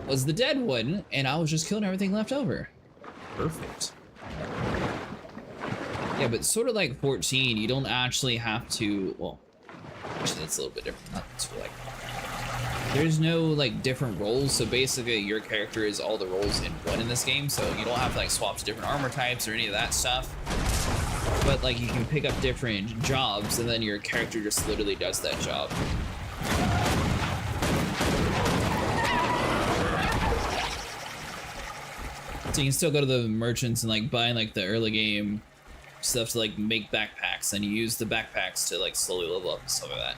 Speaker 1: Was the dead one, and I was just killing everything left over. Perfect. Yeah, but sort of like 14, you don't actually have to, well, actually that's a little bit different. Not so like, there's no like different roles, so basically your character is all the roles in one in this game, so you don't have to like swap to different armor types or any of that stuff. But like you can pick up different jobs, and then your character just literally does that job. So you can still go to the merchants and like buy like the early game stuff to like make backpacks, and you use the backpacks to like slowly level up and stuff like that.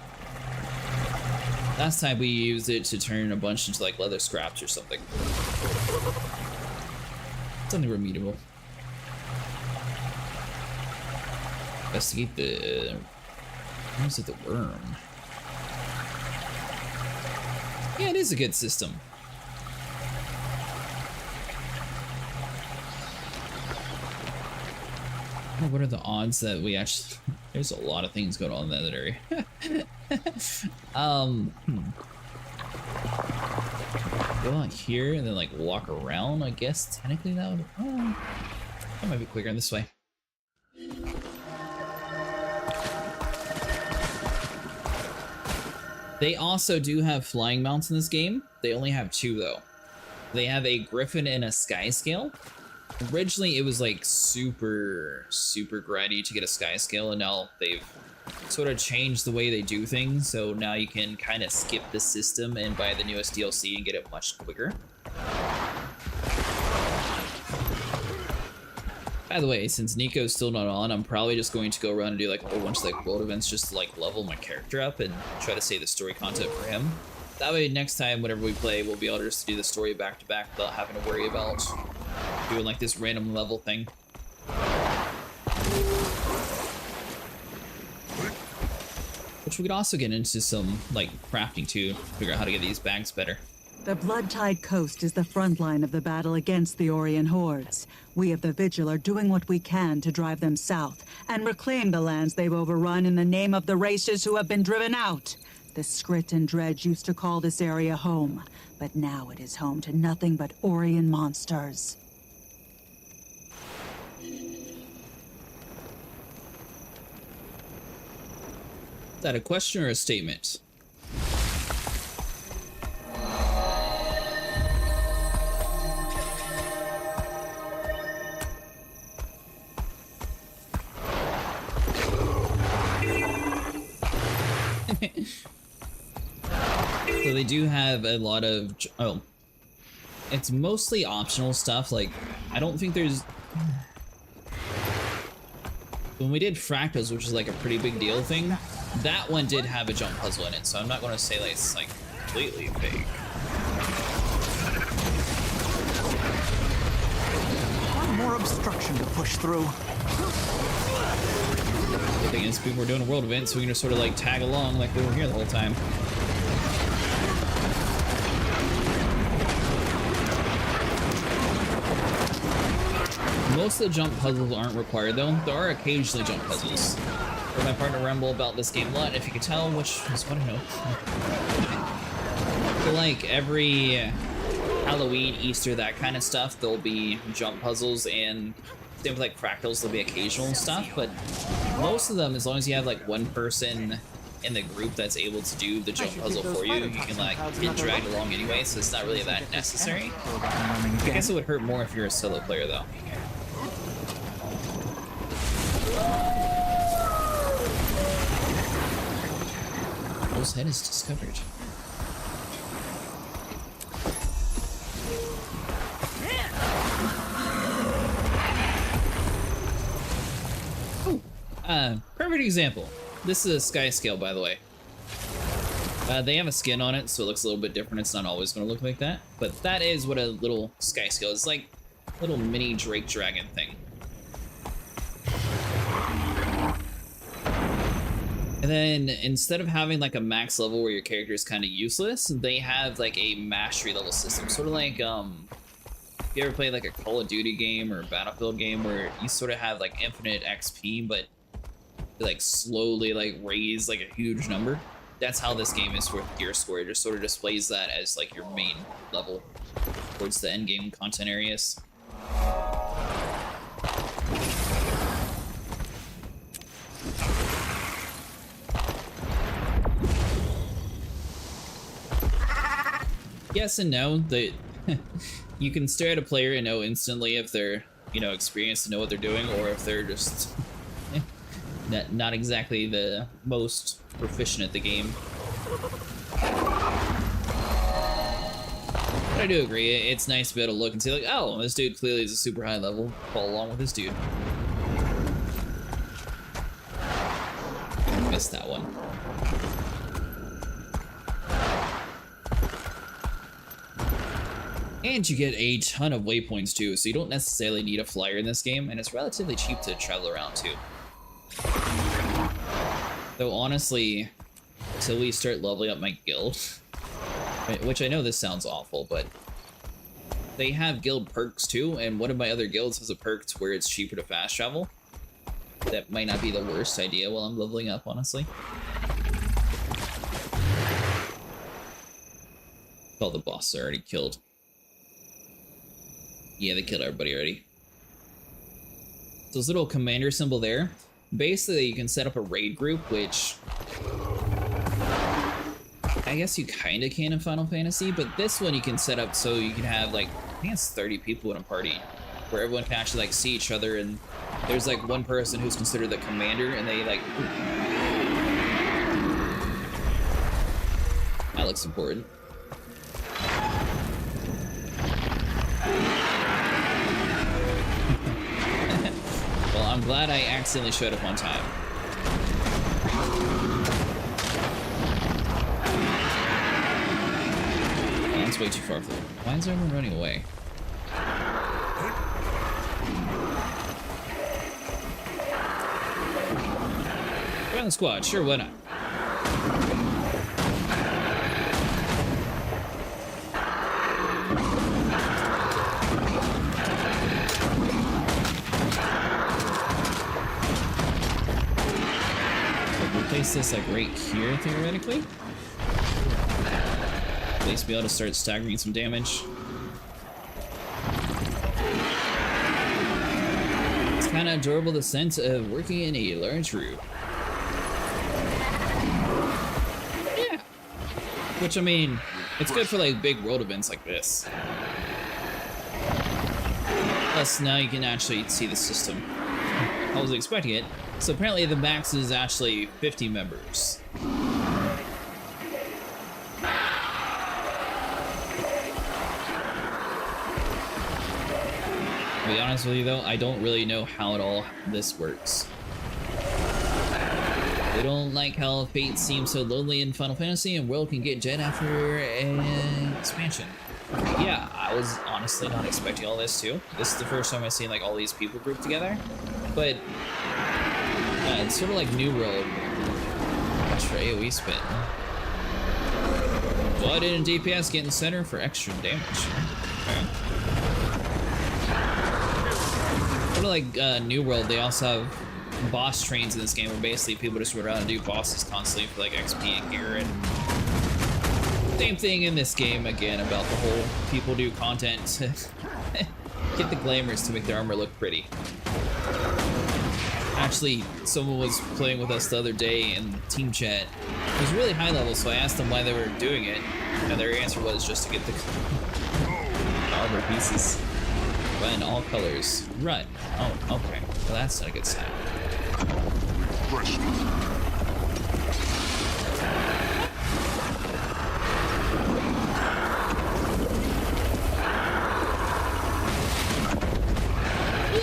Speaker 1: Last time we used it to turn a bunch into like leather scraps or something. Something remediable. Investigate the... What is it, the worm? Yeah, it is a good system. What are the odds that we actually... There's a lot of things going on in that area. Go out here and then like walk around, I guess. Technically that would... Oh, that might be quicker this way. They also do have flying mounts in this game. They only have 2 though. They have a griffin and a sky scale. Originally, it was like super grindy to get a sky scale, and now they've sort of changed the way they do things, so now you can kind of skip the system and buy the newest DLC and get it much quicker. By the way, since Nico's still not on, I'm probably just going to go around and do like a whole bunch of like world events just to like level my character up and try to save the story content for him. That way next time whenever we play, we'll be able to just do the story back to back without having to worry about doing like this random level thing. Which we could also get into some like crafting too, figure out how to get these bags better.
Speaker 17: The Blood-Tide Coast is the front line of the battle against the Orien hordes. We of the Vigil are doing what we can to drive them south and reclaim the lands they've overrun in the name of the races who have been driven out. The Skrit and Dredge used to call this area home, but now it is home to nothing but Orien monsters.
Speaker 1: Is that a question or a statement? So they do have a lot of, it's mostly optional stuff. Like, I don't think there's, when we did Fractals, which is like a pretty big deal thing, that one did have a jump puzzle in it, so I'm not going to say like it's like completely fake.
Speaker 18: One more obstruction to push through.
Speaker 1: The thing is, people were doing a world event, so we can just sort of like tag along like we were here the whole time. Most of the jump puzzles aren't required though. There are occasionally jump puzzles. For my partner ramble about this game a lot, if you could tell, which is what I know. For like every Halloween, Easter, that kind of stuff, there'll be jump puzzles, and same with like Fractals, there'll be occasional stuff, but most of them, as long as you have like one person in the group that's able to do the jump puzzle for you, you can like get dragged along anyway, so it's not really that necessary. I guess it would hurt more if you're a solo player though. Bull's head is discovered. Perfect example. This is a sky scale, by the way. They have a skin on it, so it looks a little bit different. It's not always going to look like that, but that is what a little sky scale is. It's like a little mini Drake Dragon thing. And then instead of having like a max level where your character is kind of useless, they have like a mastery level system, sort of like if you ever play like a Call of Duty game or a Battlefield game where you sort of have like infinite XP, but you like slowly like raise like a huge number. That's how this game is with Gear Score. It just sort of displays that as like your main level towards the end game content areas. Yes and no. You can stare at a player and know instantly if they're, you know, experienced and know what they're doing, or if they're just not exactly the most proficient at the game. But I do agree, it's nice to be able to look and see like, oh, this dude clearly is a super high level. Follow along with this dude. Missed that one. And you get a ton of waypoints too, so you don't necessarily need a flyer in this game, and it's relatively cheap to travel around too. Though honestly, until we start leveling up my guild, which I know this sounds awful, but they have guild perks too, and one of my other guilds has a perk to where it's cheaper to fast travel. That might not be the worst idea while I'm leveling up, honestly. All the bosses are already killed. Yeah, they killed everybody already. So this little commander symbol there, basically you can set up a raid group, which I guess you kind of can in Final Fantasy, but this one you can set up so you can have like, I think it's 30 people in a party, where everyone can actually like see each other, and there's like one person who's considered the commander, and they like That looks important. Well, I'm glad I accidentally showed up on time. Oh, that's way too far forward. Why is everyone running away? Around the squad, sure, why not? Place this like right here theoretically. At least be able to start staggering some damage. It's kind of adorable, the sense of working in a large room. Yeah. Which, I mean, it's good for like big world events like this. Plus now you can actually see the system. I wasn't expecting it. So apparently the max is actually 50 members. To be honest with you though, I don't really know how at all this works. They don't like how fate seems so lonely in Final Fantasy and world can get jet after an expansion. Yeah, I was honestly not expecting all this too. This is the first time I've seen like all these people grouped together. But it's sort of like New World. Extra AoE spin. Blood in DPS get in the center for extra damage. Okay. Sort of like New World, they also have boss trains in this game where basically people just run around and do bosses constantly for like XP and gear. And same thing in this game again about the whole people do content to get the glamours to make their armor look pretty. Actually, someone was playing with us the other day in team chat. It was really high level, so I asked them why they were doing it, and their answer was just to get the armor pieces. Run all colors. Run. Oh, okay. Well, that's not a good sign.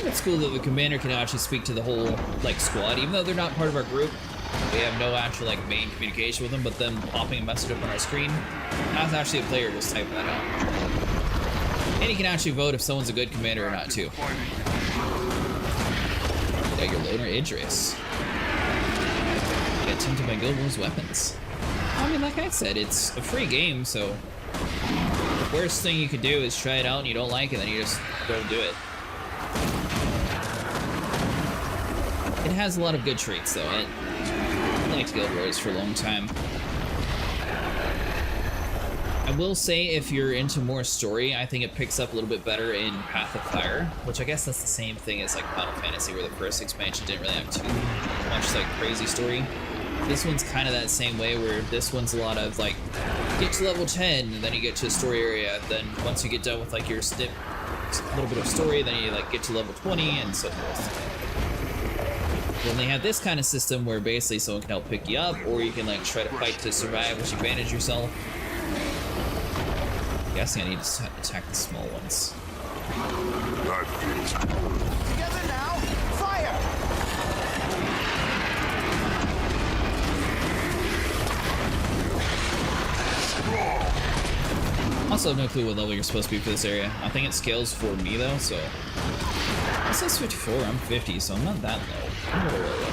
Speaker 1: It's cool that the commander can actually speak to the whole like squad, even though they're not part of our group. We have no actual like main communication with them, but them popping a message up on our screen. That's actually a player just typing that out. And he can actually vote if someone's a good commander or not too. Got your loner Idris. Get tempted by Guild Wars weapons. I mean, like I said, it's a free game, so the worst thing you could do is try it out and you don't like it, then you just don't do it. It has a lot of good traits, though. I liked Guild Wars for a long time. I will say, if you're into more story, I think it picks up a little bit better in Path of Fire, which I guess that's the same thing as like Final Fantasy, where the first expansion didn't really have too much like crazy story. This one's kind of that same way, where this one's a lot of like, get to level 10, and then you get to a story area, then once you get done with like your a little bit of story, then you like get to level 20, and so forth. Then they have this kind of system where basically someone can help pick you up, or you can like try to fight to survive, which you bandage yourself. I'm guessing I need to attack the small ones.
Speaker 18: Together now, fire!
Speaker 1: Also, no clue what level you're supposed to be for this area. I think it scales for me though, so. It says 54, I'm 50, so I'm not that low. I'm a little low.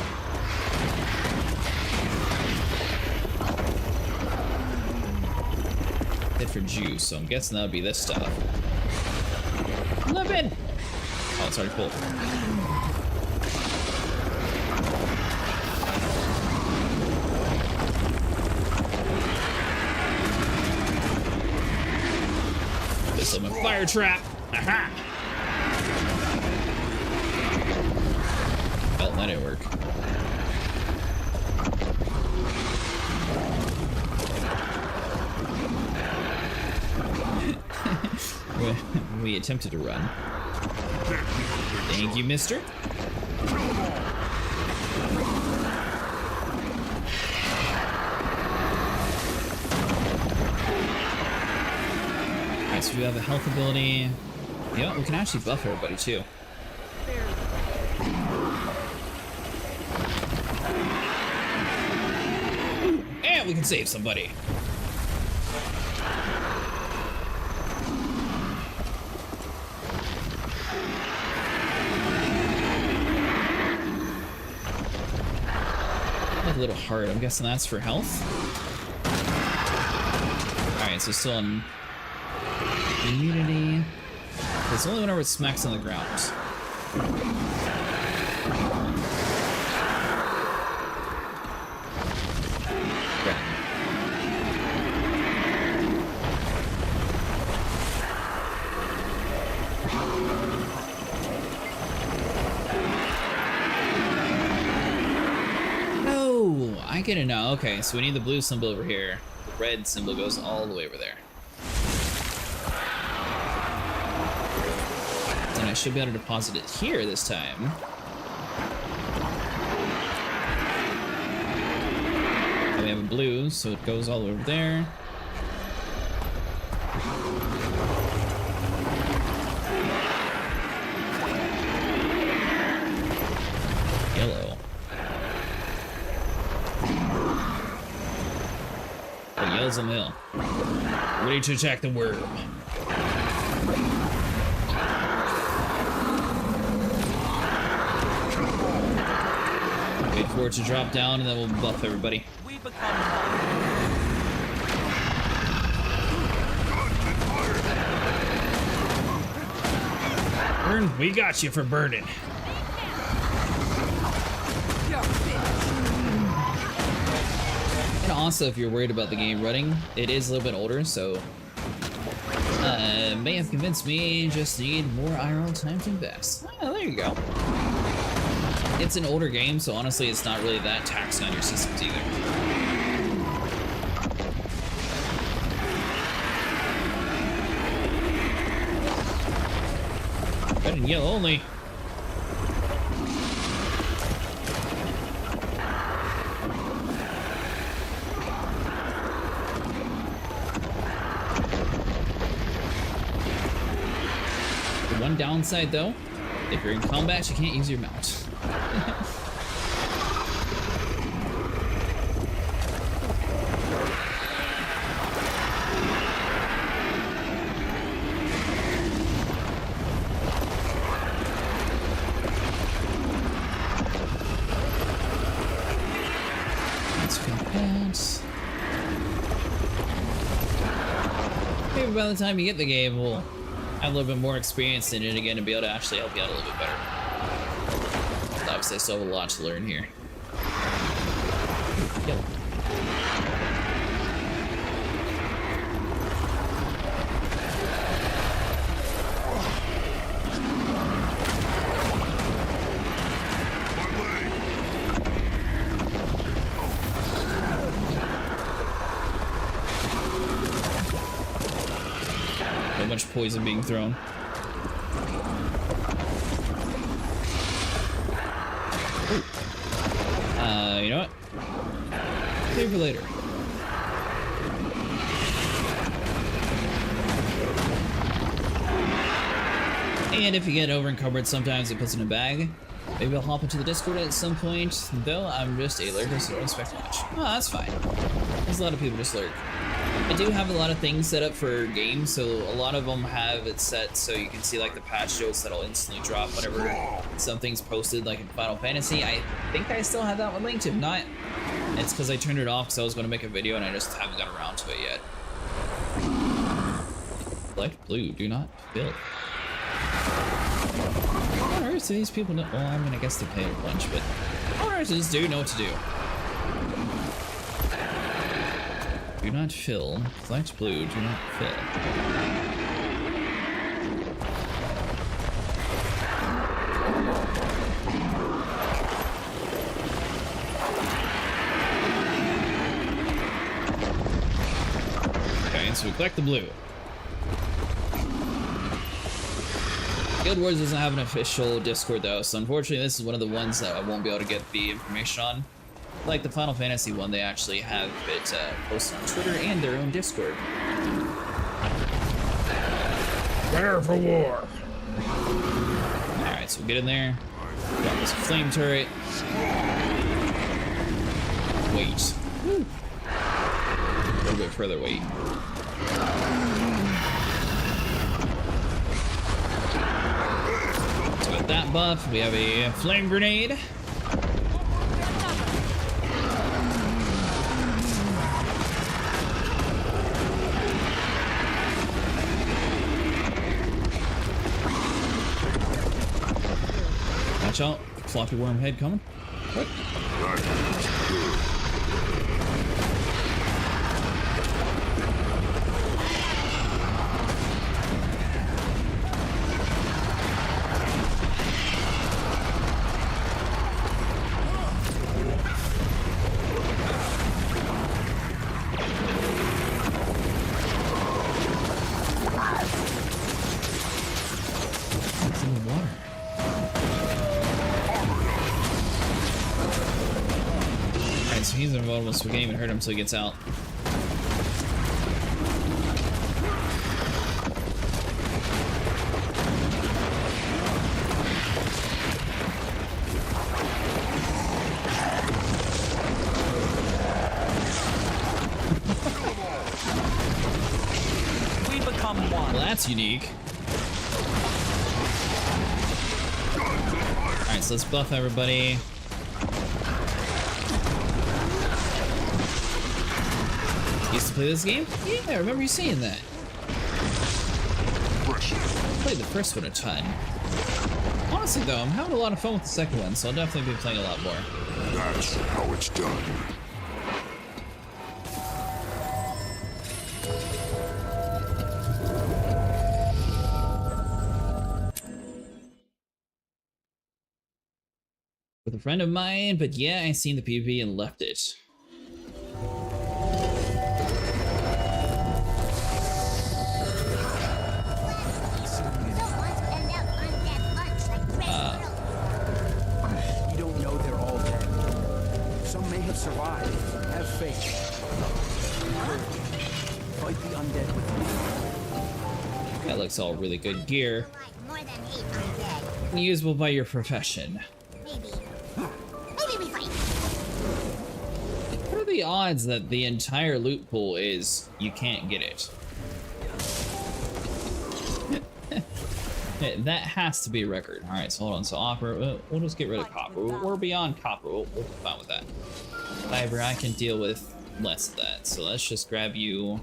Speaker 1: Hit for juice, so I'm guessing that would be this stuff. Lemon! Oh, it's already full. This is a fire trap! Aha! Oh, that didn't work. We attempted to run. Thank you, mister. Alright, so we have a health ability. You know what? We can actually buff everybody too. And we can save somebody. A little hard. I'm guessing that's for health. Alright, so still on immunity. It's only whenever it smacks on the ground. Okay. Oh, I get it now. Okay, so we need the blue symbol over here. The red symbol goes all the way over there. And I should be able to deposit it here this time. And we have a blue, so it goes all over there. Yellow. Oh, yellow's on the hill. Ready to attack the worm. Wait for it to drop down and then we'll buff everybody. Burn, we got you for burning. And also, if you're worried about the game running, it is a little bit older, so may have convinced me just need more IRL time to invest. Oh, there you go. It's an older game, so honestly, it's not really that taxing on your systems either. Red and yellow only. The one downside, though, if you're in combat, you can't use your mount. Let's go pants. Maybe by the time you get the game, we'll have a little bit more experience in it again and be able to actually help you out a little bit better. Obviously, I still have a lot to learn here. Yep. So much poison being thrown. You know what? Save for later. And if you get over encumbered, sometimes it puts in a bag. Maybe I'll hop into the Discord at some point, though I'm just a lurker, so don't expect much. Oh, that's fine. There's a lot of people just lurk. I do have a lot of things set up for games, so a lot of them have it set so you can see like the patch notes that'll instantly drop whenever something's posted, like in Final Fantasy. I think I still have that one linked. If not, it's because I turned it off because I was going to make a video and I just haven't got around to it yet. Select blue, do not fill. What on earth do these people know? Well, I mean, I guess they play a bunch, but what on earth does this dude know what to do? Do not fill. Select blue, do not fill. Okay, so we collect the blue. Guild Wars doesn't have an official Discord though, so unfortunately this is one of the ones that I won't be able to get the information on. Like the Final Fantasy one, they actually have it posted on Twitter and their own Discord. Prepare for war. Alright, so get in there. Got this flame turret. Wait. A little bit further wait. So with that buff, we have a flame grenade. Watch out, floppy worm head coming. What? He's invulnerable, so we can't even hurt him until he gets out.
Speaker 12: We become one.
Speaker 1: Well, that's unique. Alright, so let's buff everybody. Used to play this game? Yeah, I remember you saying that. I played the first one a ton. Honestly though, I'm having a lot of fun with the second one, so I'll definitely be playing a lot more.
Speaker 9: That's how it's done.
Speaker 1: With a friend of mine, but yeah, I seen the PvP and left it.
Speaker 18: Survive. Have faith. Fight the undead with me.
Speaker 1: That looks all really good gear. Usable by your profession.
Speaker 14: Maybe we fight.
Speaker 1: What are the odds that the entire loot pool is you can't get it? That has to be a record. Alright, so hold on. So opera, we'll just get rid of copper. We're beyond copper. We'll be fine with that. Fiber, I can deal with less of that. So let's just grab you.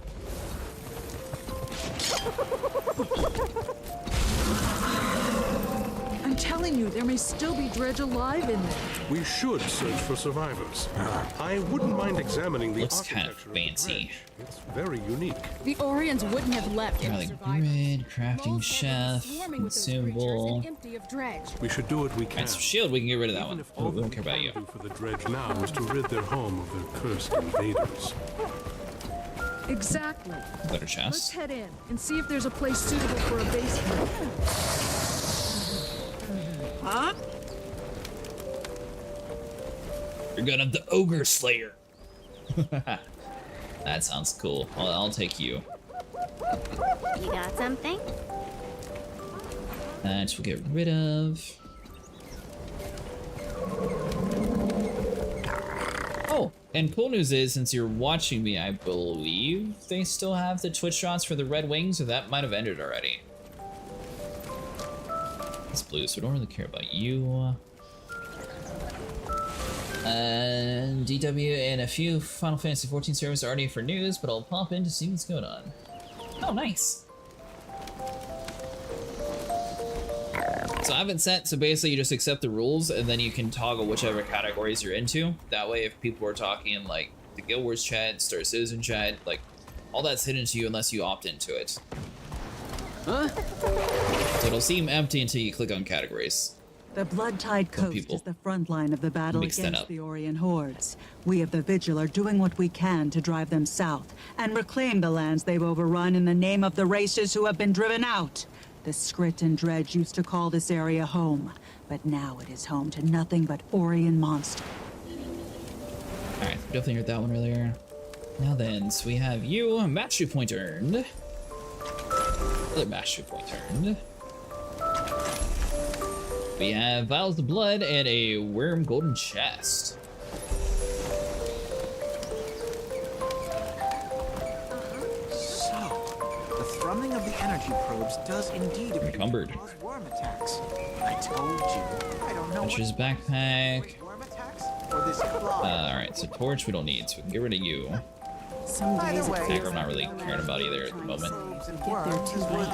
Speaker 11: I'm telling you, there may still be dredge alive in there.
Speaker 19: We should search for survivors. I wouldn't mind examining the
Speaker 1: looks kind of
Speaker 19: architecture
Speaker 1: fancy.
Speaker 19: It's very unique.
Speaker 11: The Orions wouldn't have left any survivors.
Speaker 1: Grid, crafting chef, consumable.
Speaker 11: Empty of dredge.
Speaker 19: We should do what we can.
Speaker 1: Alright, so shield, we can get rid of that one. We don't care about you.
Speaker 19: For the dredge now is to rid their home of their cursed invaders.
Speaker 11: Exactly.
Speaker 1: Better
Speaker 11: Let's
Speaker 1: chest.
Speaker 11: head in and see if there's a place suitable for a base camp. Huh?
Speaker 1: You're gonna have the Ogre Slayer. That sounds cool. I'll take you.
Speaker 14: You got something?
Speaker 1: That we'll get rid of. Oh, and cool news is, since you're watching me, I believe they still have the Twitch shots for the Red Wings, or that might have ended already. It's blue, so we don't really care about you. GW and a few Final Fantasy XIV servers are already for news, but I'll pop in to see what's going on. Oh, nice. So I haven't set, so basically you just accept the rules and then you can toggle whichever categories you're into. That way if people are talking in like the Guild Wars chat, Star Citizen chat, like all that's hidden to you unless you opt into it.
Speaker 8: Huh?
Speaker 1: So it'll seem empty until you click on categories.
Speaker 17: The Blood-Tide Coast is the front line of the battle against the Orion hordes. We of the Vigil are doing what we can to drive them south and reclaim the lands they've overrun in the name of the races who have been driven out. The Skrit and Dredge used to call this area home, but now it is home to nothing but Orion monsters.
Speaker 1: Alright, definitely heard that one earlier. Now then, so we have you, match 2 point earned. Another mastery point turned. We have vials of blood and a worm golden chest.
Speaker 20: The thrumming of the energy probes does indeed appear
Speaker 1: Encumbered.
Speaker 20: to cause worm attacks. I told you. I don't know
Speaker 1: Adventurer's backpack.
Speaker 20: worm attacks or this claw.
Speaker 1: Alright, so torch we don't need, so we can get rid of you.
Speaker 7: Some days it
Speaker 1: Attacker
Speaker 7: feels
Speaker 1: I'm not really
Speaker 7: like
Speaker 1: caring about either at the moment.
Speaker 7: get there too late.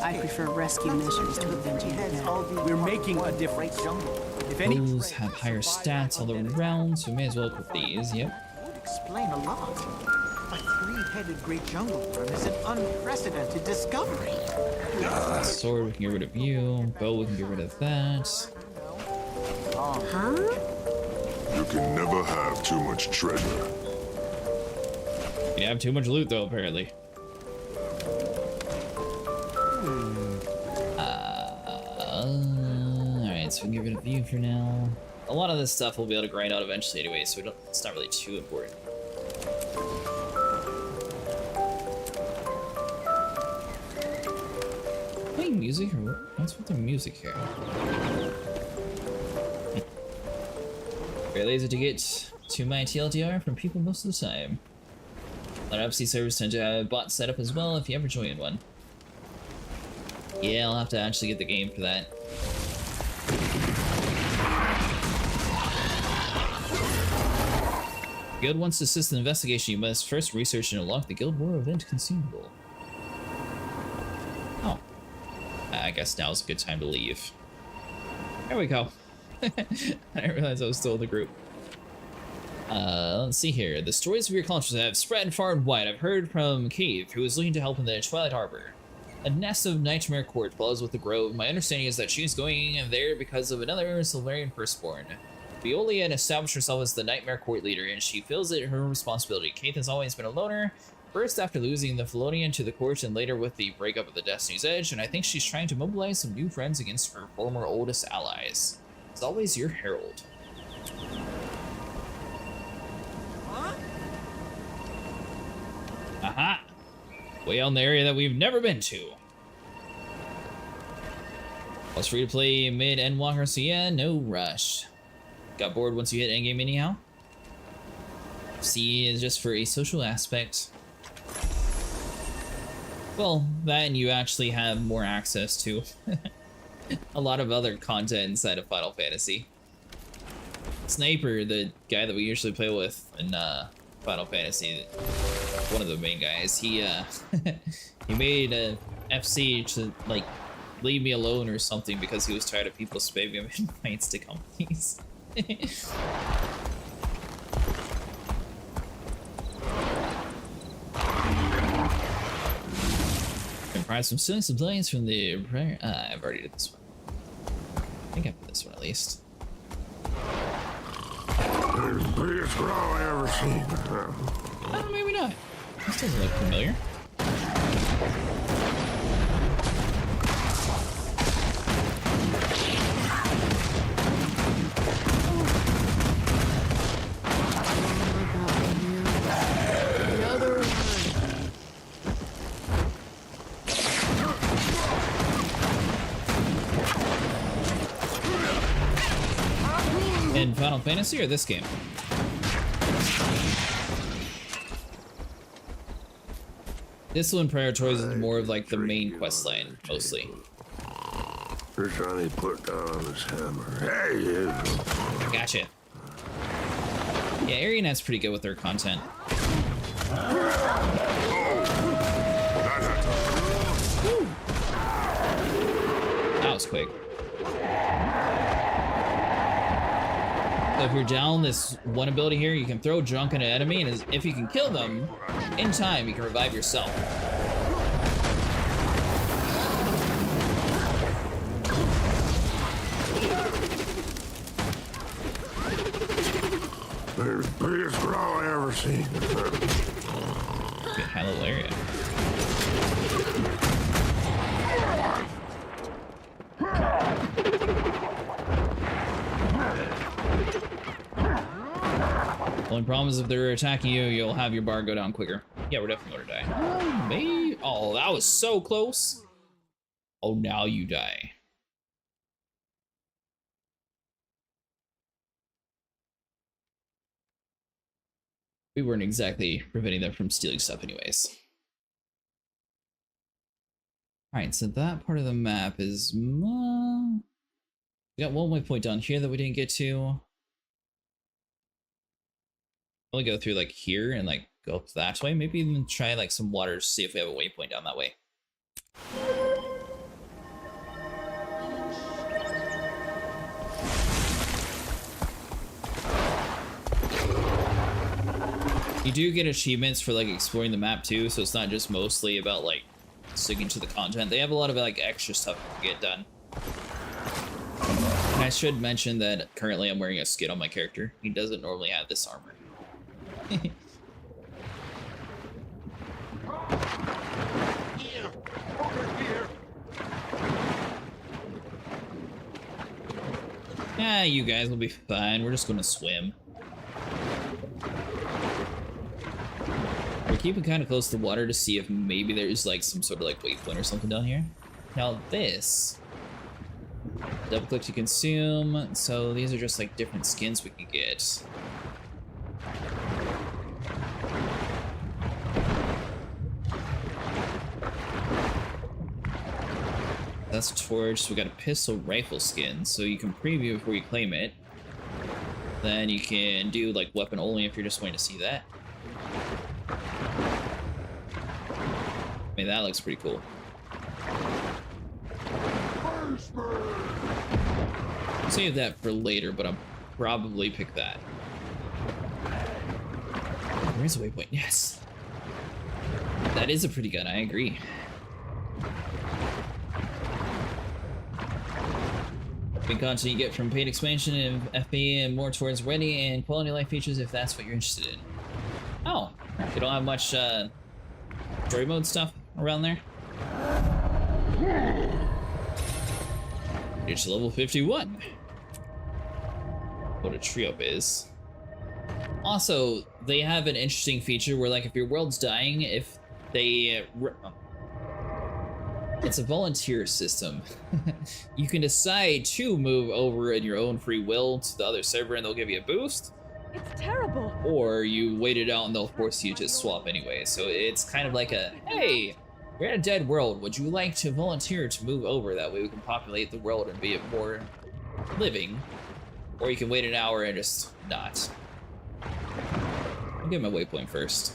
Speaker 7: I prefer rescue missions to avenging it now.
Speaker 20: We're making a difference.
Speaker 1: Those have higher stats all around, so we may as well equip these, yep.
Speaker 20: Would explain a lot. A three-headed great jungle worm is an unprecedented discovery.
Speaker 1: Sword, we can get rid of you. Bow, we can get rid of that.
Speaker 14: Huh?
Speaker 9: You can never have too much treasure.
Speaker 1: You have too much loot, though, apparently. Alright, so we can get rid of you for now. A lot of this stuff we'll be able to grind out eventually anyway, so it's not really too important. Playing music, or what's with the music here? Very lazy to get to my TLDR from people most of the time. A lot of FC servers tend to have a bot set up as well if you ever join one. Yeah, I'll have to actually get the game for that. The guild wants to assist in the investigation. You must first research and unlock the Guild War event consumable. Oh. I guess now's a good time to leave. There we go. I didn't realize I was still in the group. Let's see here. The stories of your accomplishments have spread far and wide. I've heard from Cave, who is looking to help in the Twilight Harbor. A nest of Nightmare Court dwells with the Grove. My understanding is that she's going there because of another Silverian firstborn. Viola had established herself as the Nightmare Court leader, and she feels it her responsibility. Kate has always been a loner, first after losing the Felonian to the court and later with the breakup of the Destiny's Edge, and I think she's trying to mobilize some new friends against her former oldest allies. As always, your herald. Aha! Way out in the area that we've never been to. It's free to play mid and walker, so yeah, no rush. Got bored once you hit endgame anyhow? C is just for a social aspect. Well, that and you actually have more access to a lot of other content inside of Final Fantasy. Sniper, the guy that we usually play with in Final Fantasy, one of the main guys, he he made a FC to like leave me alone or something because he was tired of people spamming him invites to companies. Comprise some silly supplies from the prior. I've already did this one. I think I put this one at least.
Speaker 9: The biggest claw I ever seen.
Speaker 1: Oh, maybe not. This doesn't look familiar. In Final Fantasy or this game? This one prioritizes more of like the main quest line, mostly.
Speaker 9: Here's Johnny put down on his hammer. Hey,
Speaker 1: Gotcha. Yeah, Arianet's pretty good with their content. That was quick. So if you're down this one ability here, you can throw junk at an enemy, and if you can kill them in time, you can revive yourself.
Speaker 9: the biggest claw I ever seen.
Speaker 1: Good high level area. Only problem is if they're attacking you, you'll have your bar go down quicker. Yeah, we're definitely gonna die. Oh, that was so close. Oh, now you die. We weren't exactly preventing them from stealing stuff anyways. Alright, so that part of the map is... we got one waypoint down here that we didn't get to. I'll go through like here and like go up that way. Maybe even try like some water to see if we have a waypoint down that way. You do get achievements for like exploring the map too, so it's not just mostly about like sticking to the content. They have a lot of like extra stuff to get done. And I should mention that currently I'm wearing a skin on my character. He doesn't normally have this armor. Yeah, you guys will be fine. We're just gonna swim. We're keeping kind of close to the water to see if maybe there's like some sort of like waypoint or something down here. Now this, double click to consume. So these are just like different skins we can get. That's a torch. So we got a pistol rifle skin, so you can preview before you claim it. Then you can do like weapon only if you're just wanting to see that. I mean, that looks pretty cool. I'll save that for later, but I'll probably pick that. Where's the waypoint? Yes. That is a pretty gun, I agree. Big content you get from paid expansion and FP and more towards ready and quality of life features if that's what you're interested in. Oh, you don't have much story mode stuff around there? It's level 51. What a tree up is. Also, they have an interesting feature where like if your world's dying, if they... It's a volunteer system. You can decide to move over in your own free will to the other server and they'll give you a boost.
Speaker 11: It's terrible.
Speaker 1: Or you wait it out and they'll force you to swap anyway. So it's kind of like a, hey, we're in a dead world. Would you like to volunteer to move over? That way we can populate the world and be more living. Or you can wait an hour and just not. I'll get my waypoint first.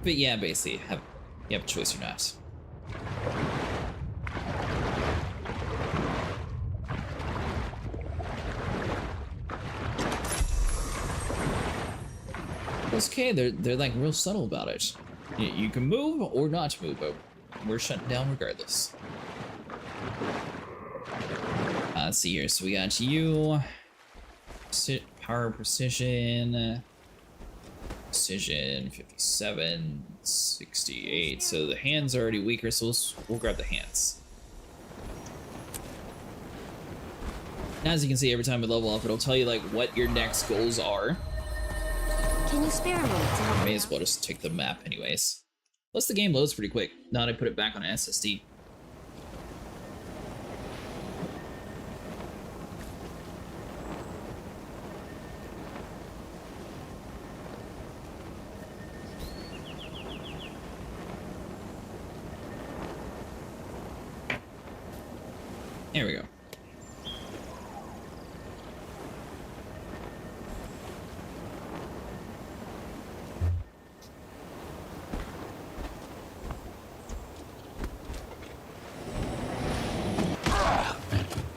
Speaker 1: But yeah, basically, you have a choice or not. It's okay, they're like real subtle about it. You can move or not move, but we're shut down regardless. Let's see here, so we got you, power precision, 57, 68, so the hands are already weaker, so we'll grab the hands. As you can see, every time we level up, it'll tell you like what your next goals are.
Speaker 6: Can you spare a minute to help?
Speaker 1: May as well just take the map anyways. Plus the game loads pretty quick, now that I put it back on an SSD. There we go.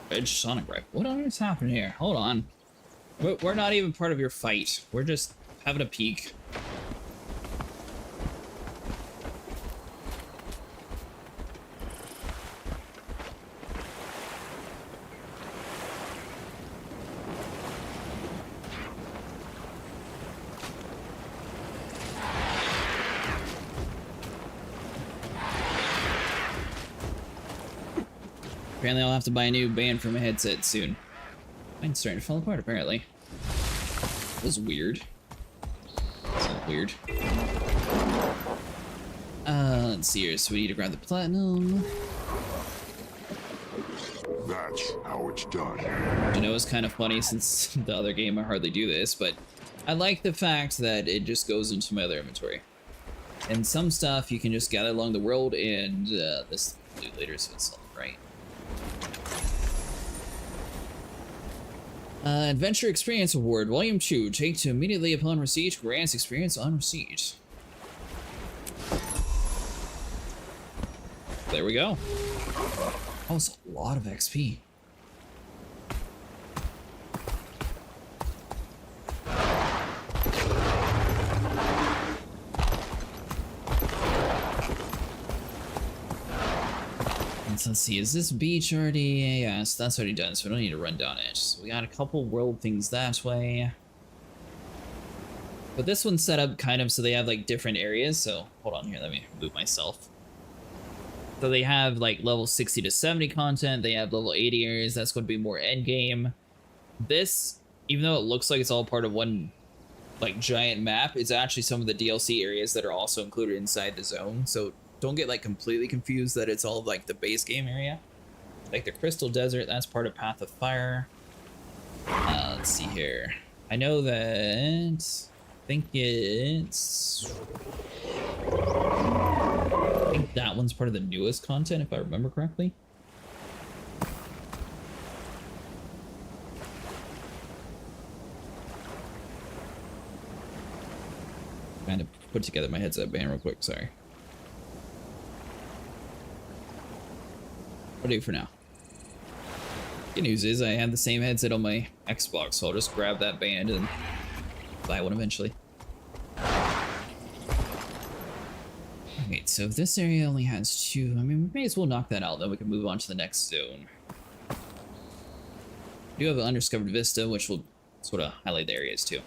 Speaker 1: Edge sonic rifle. What on earth's happening here? Hold on. We're not even part of your fight. We're just having a peek. Apparently I'll have to buy a new band for my headset soon. Mine's starting to fall apart, apparently. That was weird. That's weird. Let's see here. So we need to grab the platinum.
Speaker 9: That's how it's done.
Speaker 1: You know, it's kind of funny since the other game I hardly do this, but I like the fact that it just goes into my other inventory. And some stuff you can just gather along the world, and this will do later, so it's all right. Adventure Experience Award, Volume 2. Take to immediately upon receipt. Grants experience on receipt. There we go. That was a lot of XP. Let's see, is this beach already? Yes, that's already done, so we don't need to run down it. So we got a couple world things that way. But this one's set up kind of so they have like different areas, so hold on here, let me move myself. So they have like level 60 to 70 content, they have level 80 areas, that's going to be more endgame. This, even though it looks like it's all part of one like giant map, it's actually some of the DLC areas that are also included inside the zone, so don't get like completely confused that it's all of, like the base game area. Like the Crystal Desert, that's part of Path of Fire. Let's see here. I know that, I think that one's part of the newest content, if I remember correctly. Kind of put together my headset band real quick, sorry. I'll do for now. Good news is I have the same headset on my Xbox, so I'll just grab that band and buy one eventually. Okay, so if this area only has 2, I mean, we may as well knock that out, then we can move on to the next zone. We do have an undiscovered vista, which will sort of highlight the areas too.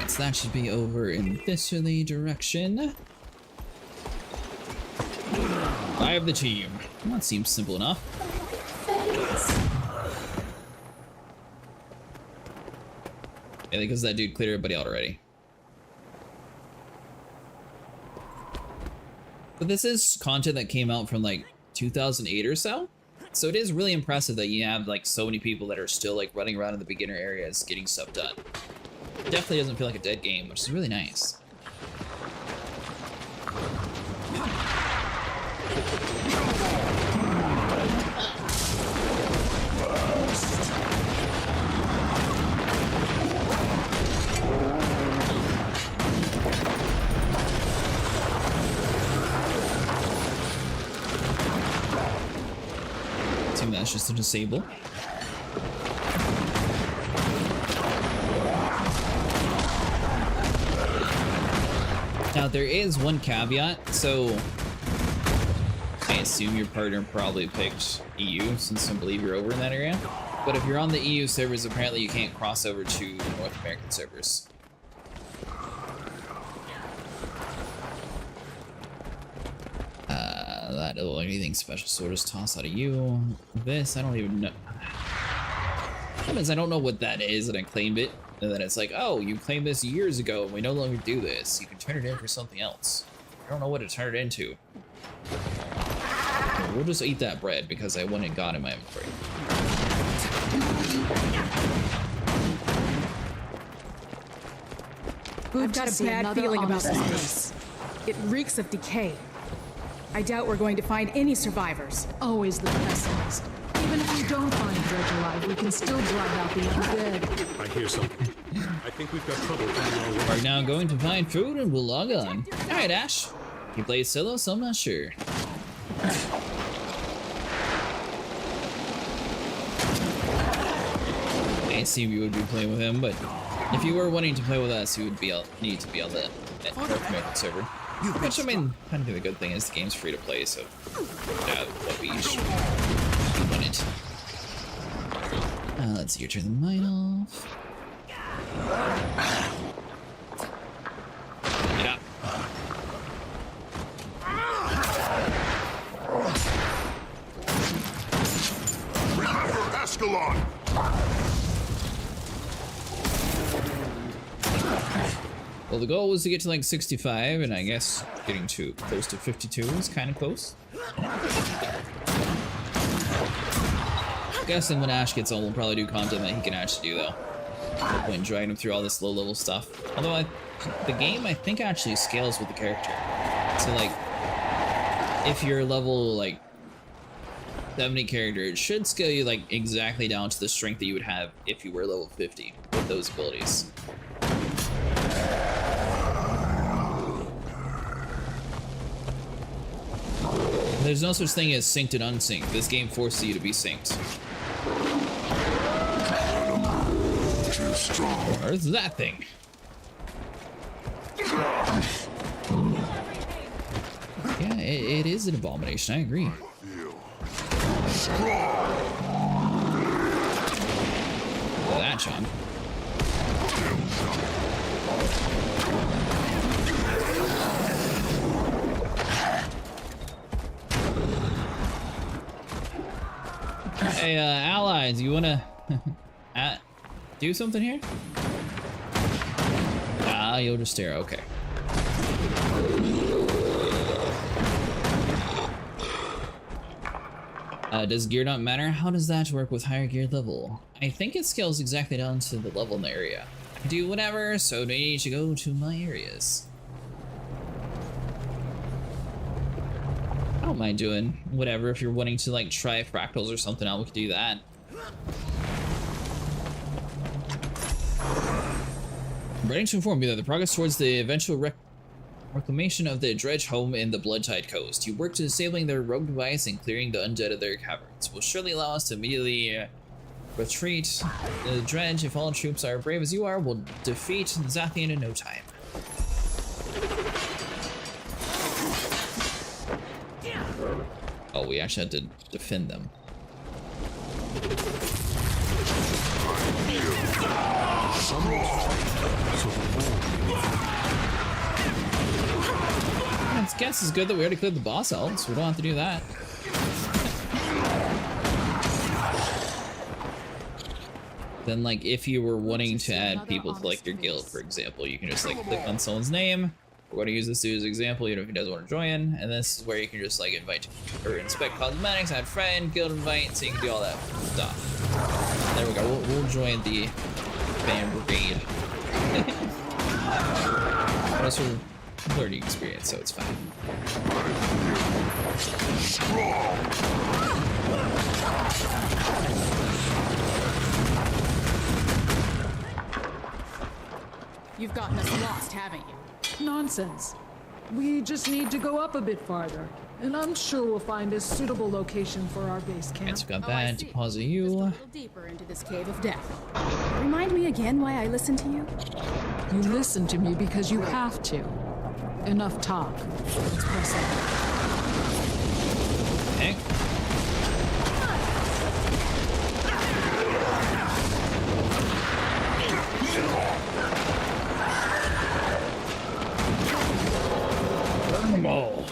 Speaker 1: So that should be over in this direction. I have the team. Well, that seems simple enough. Yeah, because that dude cleared everybody out already. But this is content that came out from like 2008 or so. So it is really impressive that you have like so many people that are still like running around in the beginner areas getting stuff done. It definitely doesn't feel like a dead game, which is really nice. I think that's just a disable. Now there is one caveat, so I assume your partner probably picked EU since I believe you're over in that area. But if you're on the EU servers, apparently you can't cross over to the North American servers. That anything special, so just toss out of you. This, I don't even know. Because I don't know what that is, and I claimed it. And then it's like, oh, you claimed this years ago, and we no longer do this. You can turn it in for something else. I don't know what to turn it into. We'll just eat that bread, because I went and got it in my inventory.
Speaker 11: I've got a bad feeling about this place. It reeks of decay. I doubt we're going to find any survivors.
Speaker 7: Always the pessimist. Even if we don't find Dredge alive, we can still drive out the undead.
Speaker 19: I hear something. I think we've got trouble coming our way.
Speaker 1: We're now going to find food and we'll log on. Alright, Ash. He plays solo, so I'm not sure. I assume you would be playing with him, but if you were wanting to play with us, you would need to be on the North American server. Which, I mean, kind of the good thing is the game's free to play, so what we each want it. Let's see, turn the mine off. Get up. Well, the goal was to get to like 65, and I guess getting to close to 52 is kind of close. I'm guessing when Ash gets on, we'll probably do content that he can actually do, though. No point dragging him through all this low-level stuff. Although the game, I think, actually scales with the character. So, like, if you're level, like, 70 character, it should scale you, like, exactly down to the strength that you would have if you were level 50 with those abilities. There's no such thing as synced and unsynced. This game forces you to be synced.
Speaker 9: Too strong.
Speaker 1: Where's that thing? Yeah, it is an abomination. I agree. Look at that, Sean. Hey, allies, you wanna do something here? Ah, you'll just stare. Okay. Does gear not matter? How does that work with higher gear level? I think it scales exactly down to the level in the area. I do whatever, so do you need to go to my areas. I don't mind doing whatever. If you're wanting to like try fractals or something out, we could do that. I'm ready to inform you that the progress towards the eventual reclamation of the Dredge home in the Bloodtide Coast. You work to disabling their rogue device and clearing the undead of their caverns. Will surely allow us to immediately retreat. The Dredge, if all troops are brave as you are, will defeat Zathian in no time. Oh, we actually had to defend them. I guess it's good that we already cleared the boss out, so we don't have to do that. Then, like, if you were wanting to add people to, like, your guild, for example, you can just, like, click on someone's name. We're going to use this dude as an example, you know, if he doesn't want to join. And this is where you can just, like, invite or inspect cosmetics, add friend, guild invite, so you can do all that stuff. There we go. We'll join the fan brigade. But also learning experience, so it's fine.
Speaker 11: You've gotten us lost, haven't you? Nonsense. We just need to go up a bit farther, and I'm sure we'll find a suitable location for our base camp.
Speaker 1: So got that. Deposit you.
Speaker 11: Just a little deeper into this cave of death.
Speaker 7: Remind me again why I listen to you? You listen to me because you have to. Enough talk. Let's press on.
Speaker 1: Okay. Burn them all.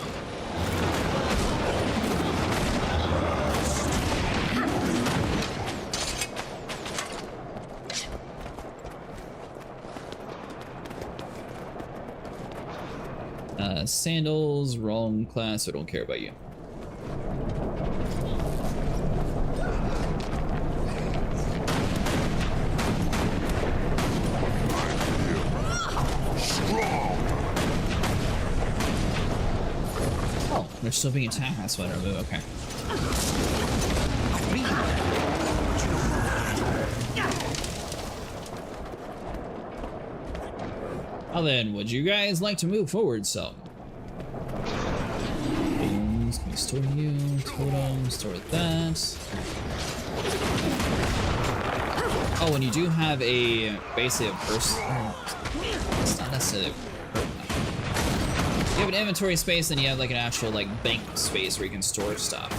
Speaker 1: Sandals, wrong class, I don't care about you. Oh, they're still being attacked, that's why I don't move, okay. Well then, would you guys like to move forward some? Bones, can we store you? Totem, store that. Oh, and you do have a, basically a person. It's not necessarily you have an inventory space and you have like an actual like bank space where you can store stuff.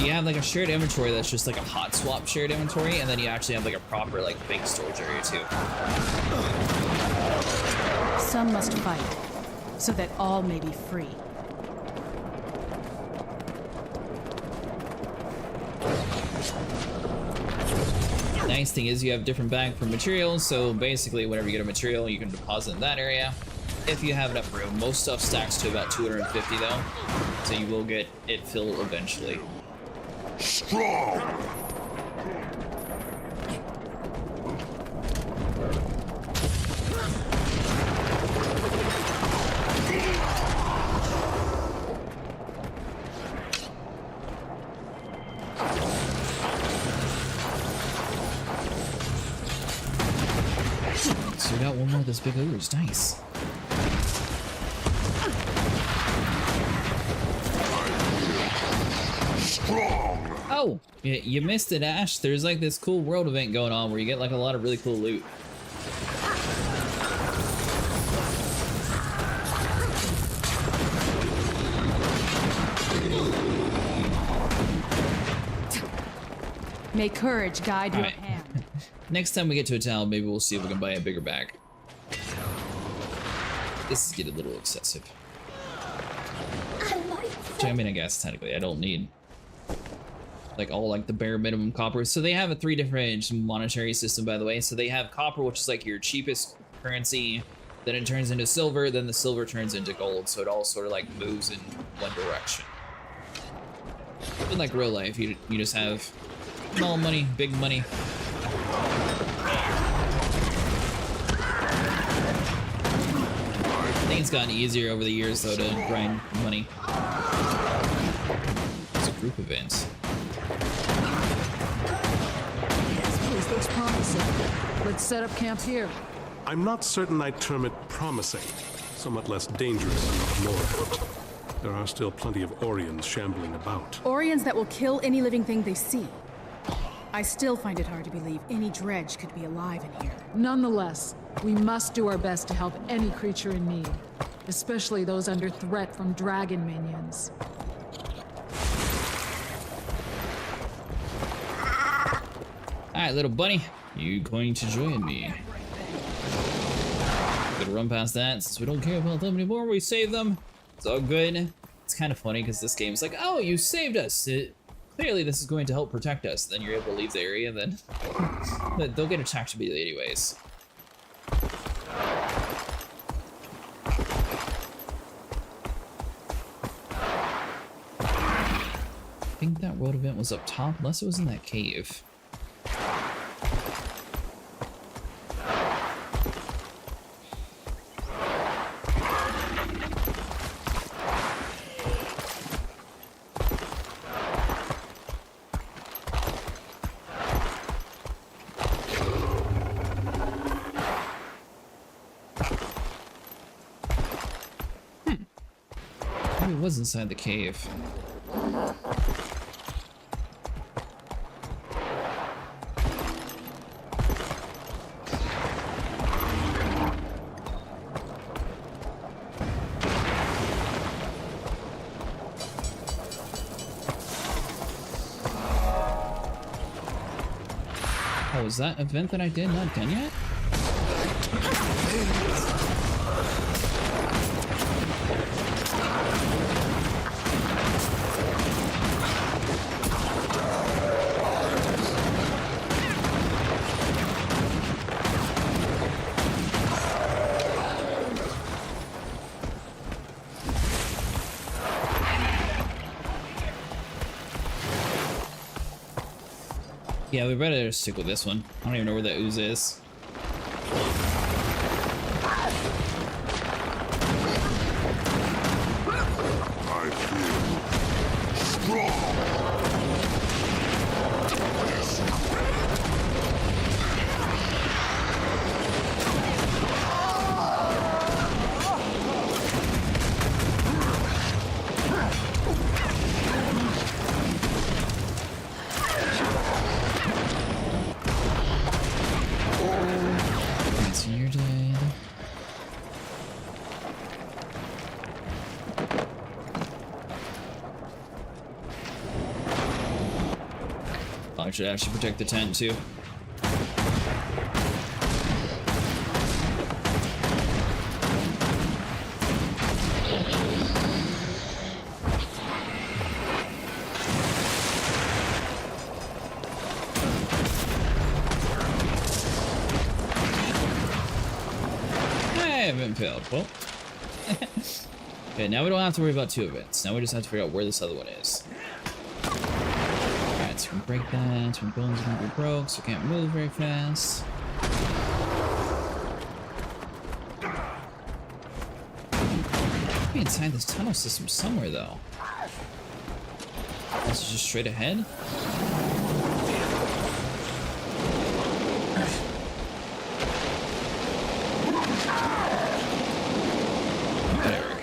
Speaker 1: You have like a shared inventory that's just like a hot swap shared inventory, and then you actually have like a proper like bank storage area too.
Speaker 11: Some must fight, so that all may be free.
Speaker 1: Nice thing is you have different bag for materials, so basically whenever you get a material, you can deposit in that area. If you have enough room. Most stuff stacks to about 250 though, so you will get it filled eventually.
Speaker 9: Strong!
Speaker 1: So we got one more of those big ogres. Nice. Oh, you missed it, Ash. There's like this cool world event going on where you get like a lot of really cool loot.
Speaker 5: May courage guide your hand.
Speaker 1: Next time we get to a town, maybe we'll see if we can buy a bigger bag. This is getting a little excessive. Which, I mean, I guess technically I don't need like all like the bare minimum copper. So they have a 3 different monetary system, by the way. So they have copper, which is like your cheapest currency. Then it turns into silver. Then the silver turns into gold. So it all sort of like moves in one direction. In like real life, you just have small money, big money. I think it's gotten easier over the years though to grind money. It's a group event.
Speaker 11: This place looks promising. Let's set up camp here.
Speaker 19: I'm not certain I'd term it promising. Somewhat less dangerous up north. There are still plenty of Orions shambling about.
Speaker 21: Orions that will kill any living thing they see. I still find it hard to believe any dredge could be alive in here.
Speaker 7: Nonetheless, we must do our best to help any creature in need, especially those under threat from dragon minions.
Speaker 1: Alright, little bunny, you going to join me? Gonna run past that since we don't care about them anymore. We save them. It's all good. It's kind of funny because this game's like, oh, you saved us. Clearly this is going to help protect us. Then you're able to leave the area, and then they'll get attacked immediately anyways. I think that world event was up top, unless it was in that cave. It was inside the cave. Oh, is that event that I did not done yet? Yeah, we better stick with this one. I don't even know where that ooze is.
Speaker 9: I feel strong.
Speaker 1: You're dead. I should actually protect the tent too. event failed. Well. Okay, now we don't have to worry about 2 events. Now we just have to figure out where this other one is. Alright, so we can break that. My bones are gonna be broke, so we can't move very fast. Be inside this tunnel system somewhere, though. This is just straight ahead. Whatever.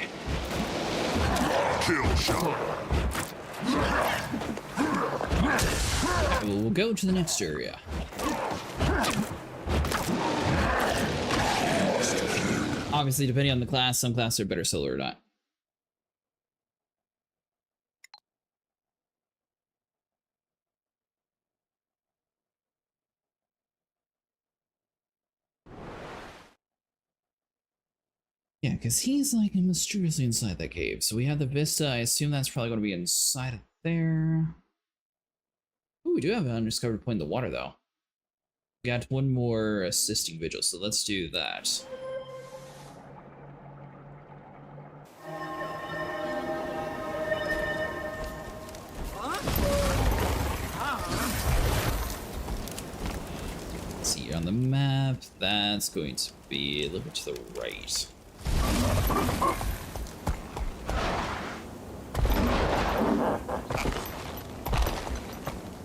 Speaker 9: Kill shot.
Speaker 1: We'll go to the next area. Obviously, depending on the class, some classes are better solo or not. Yeah, because he's like mysteriously inside that cave. So we have the vista. I assume that's probably going to be inside of there. Ooh, we do have an undiscovered point in the water, though. We got one more assisting vigil, so let's do that. See on the map, that's going to be a little bit to the right.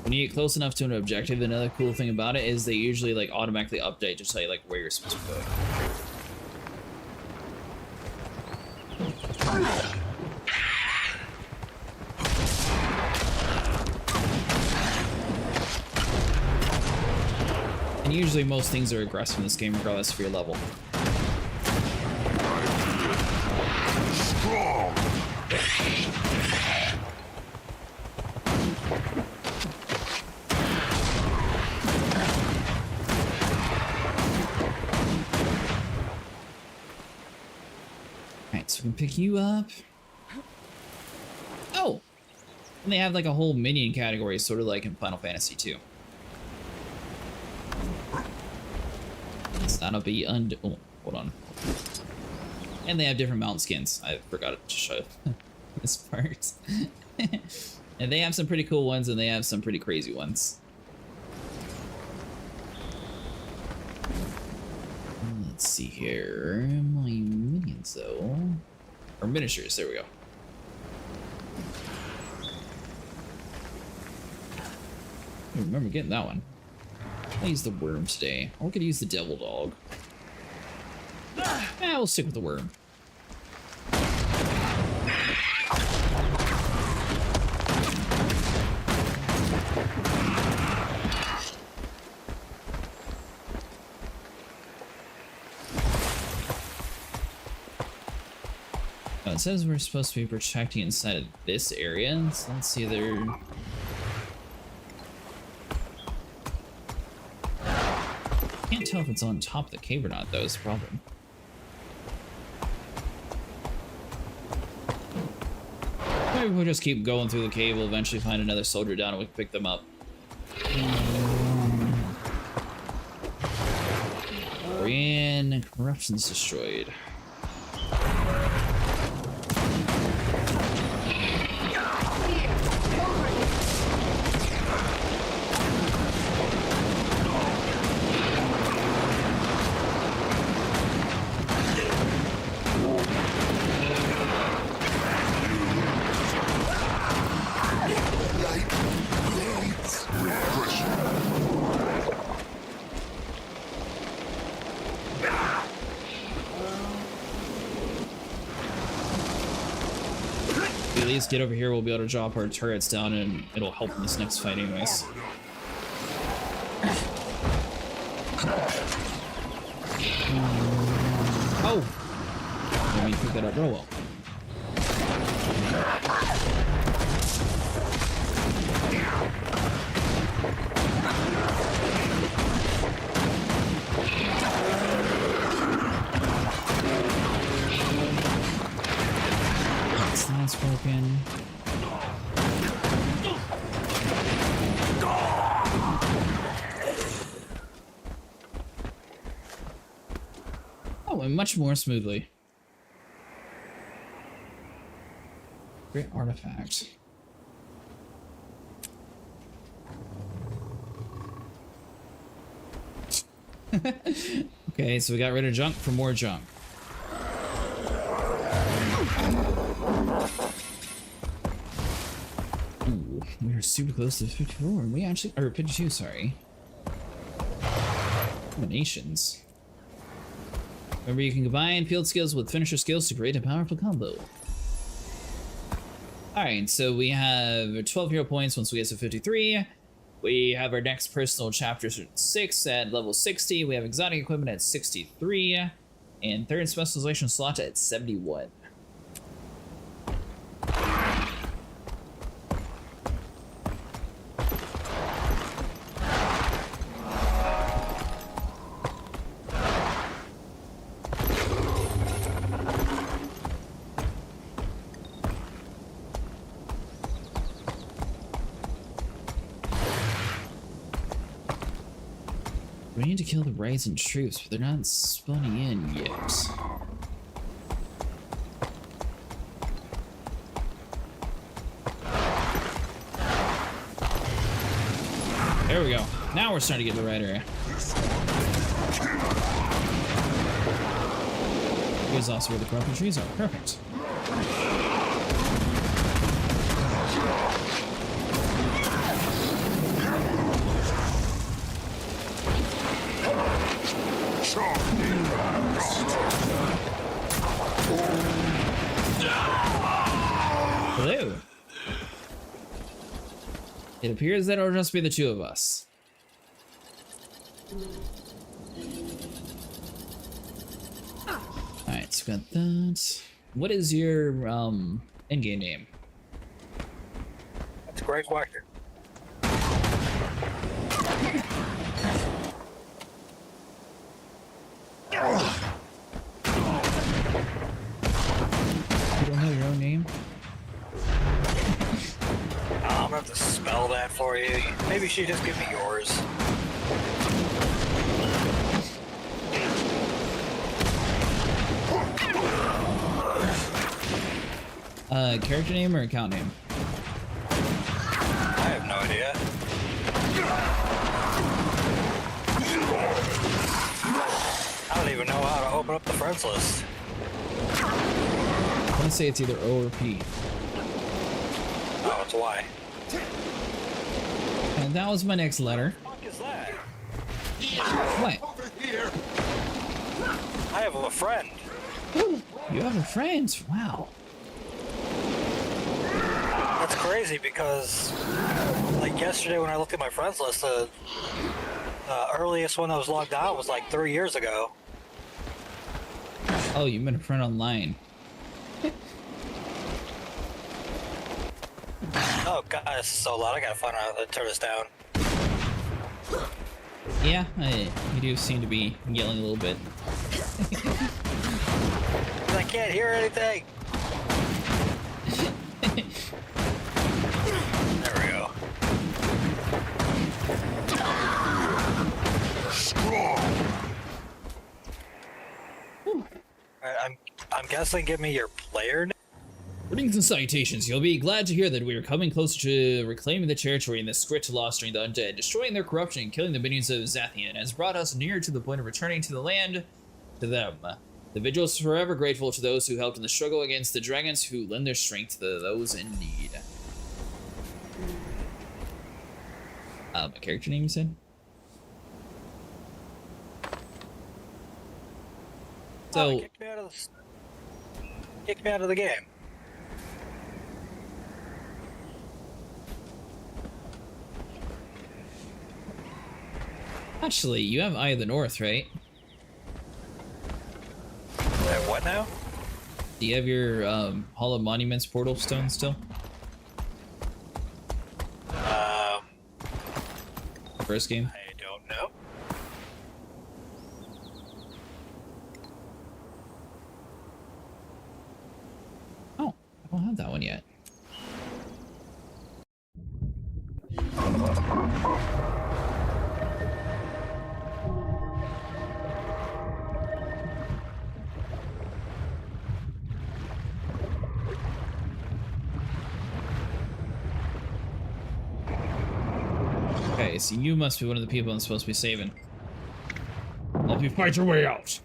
Speaker 1: When you get close enough to an objective, another cool thing about it is they usually like automatically update to tell you like where you're supposed to go. And usually most things are aggressive in this game regardless of your level.
Speaker 9: Strong.
Speaker 1: Alright, so we can pick you up. Oh! And they have like a whole minion category, sort of like in Final Fantasy 2. That'll be oh, hold on. And they have different mount skins. I forgot to show this part. And they have some pretty cool ones, and they have some pretty crazy ones. Let's see here. My minions, though. Or miniatures, there we go. I remember getting that one. I'll use the worm today. Or we could use the devil dog. We'll stick with the worm. Oh, it says we're supposed to be protecting inside of this area, so let's see if they're... Can't tell if it's on top of the cave or not, though, is the problem. Maybe we'll just keep going through the cave, we'll eventually find another soldier down and we can pick them up. We're in. Corruption's destroyed. At least get over here, we'll be able to drop our turrets down and it'll help in this next fight anyways. Oh! Let me pick that up real well. That's broken. Oh, went much more smoothly. Great artifact. Okay, so we got rid of junk for more junk. Ooh, we are super close to 54, and we actually, or 52, sorry. Combinations. Remember, you can combine field skills with finisher skills to create a powerful combo. Alright, so we have 12 hero points once we get to 53. We have our next personal chapter 6 at level 60. We have exotic equipment at 63. And third specialization slot at 71. We need to kill the rising troops, but they're not spawning in yet. There we go. Now we're starting to get in the right area. Here's also where the corrupted trees are. Perfect. Hello. It appears that it'll just be the two of us. Alright, so we got that. What is your in-game name?
Speaker 2: That's a great question.
Speaker 1: You don't know your own name?
Speaker 2: I'm gonna have to spell that for you. Maybe you should just give me yours.
Speaker 1: Character name or account name?
Speaker 2: I have no idea. I don't even know how to open up the friends list.
Speaker 1: I want to say it's either O or P.
Speaker 2: Oh, it's Y.
Speaker 1: And that was my next letter.
Speaker 2: What the fuck is that?
Speaker 1: What?
Speaker 2: I have a friend.
Speaker 1: You have a friend? Wow.
Speaker 2: That's crazy because, like yesterday when I looked at my friends list, the earliest one that was logged out was like 3 years ago.
Speaker 1: Oh, you met a friend online.
Speaker 2: Oh god, this is so loud. I gotta find out how to turn this down.
Speaker 1: Yeah, you do seem to be yelling a little bit.
Speaker 2: I can't hear anything. There we go. Alright, I'm guessing give me your player name.
Speaker 1: Greetings and salutations. You'll be glad to hear that we are coming closer to reclaiming the territory in the script lost during the undead. Destroying their corruption and killing the minions of Zathian has brought us nearer to the point of returning to the land to them. The Vigil is forever grateful to those who helped in the struggle against the dragons who lend their strength to those in need. A character name you said? So
Speaker 2: kick me out of the game.
Speaker 1: actually, you have Eye of the North, right?
Speaker 2: I have what now?
Speaker 1: Do you have your Hall of Monuments portal stone still? First game?
Speaker 2: I don't know.
Speaker 1: Oh, I don't have that one yet. Okay, so you must be one of the people I'm supposed to be saving. Help you fight your way out.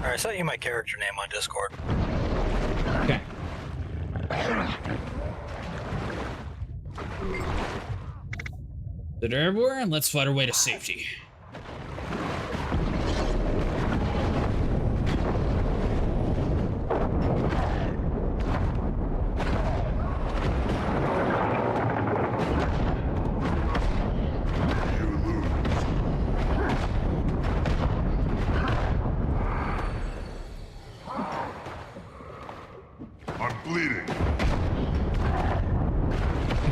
Speaker 2: I sent you my character name on Discord.
Speaker 1: Okay. The airborne, and let's fight our way to safety.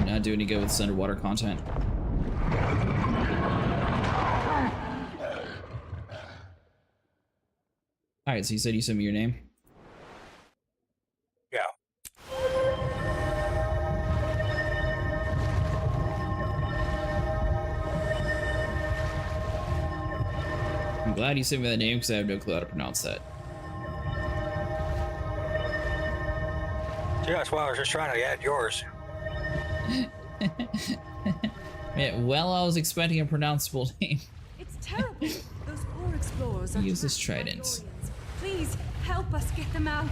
Speaker 1: Not do any good with this underwater content. Alright, so you said you sent me your name?
Speaker 2: Yeah.
Speaker 1: I'm glad you sent me that name because I have no clue how to pronounce that.
Speaker 2: Yeah, that's why I was just trying to add yours.
Speaker 1: Yeah, well, I was expecting a pronounceable name.
Speaker 10: It's terrible. Those poor explorers are
Speaker 1: Use this
Speaker 10: trapped by
Speaker 1: trident.
Speaker 10: Dorians. Please help us get them out.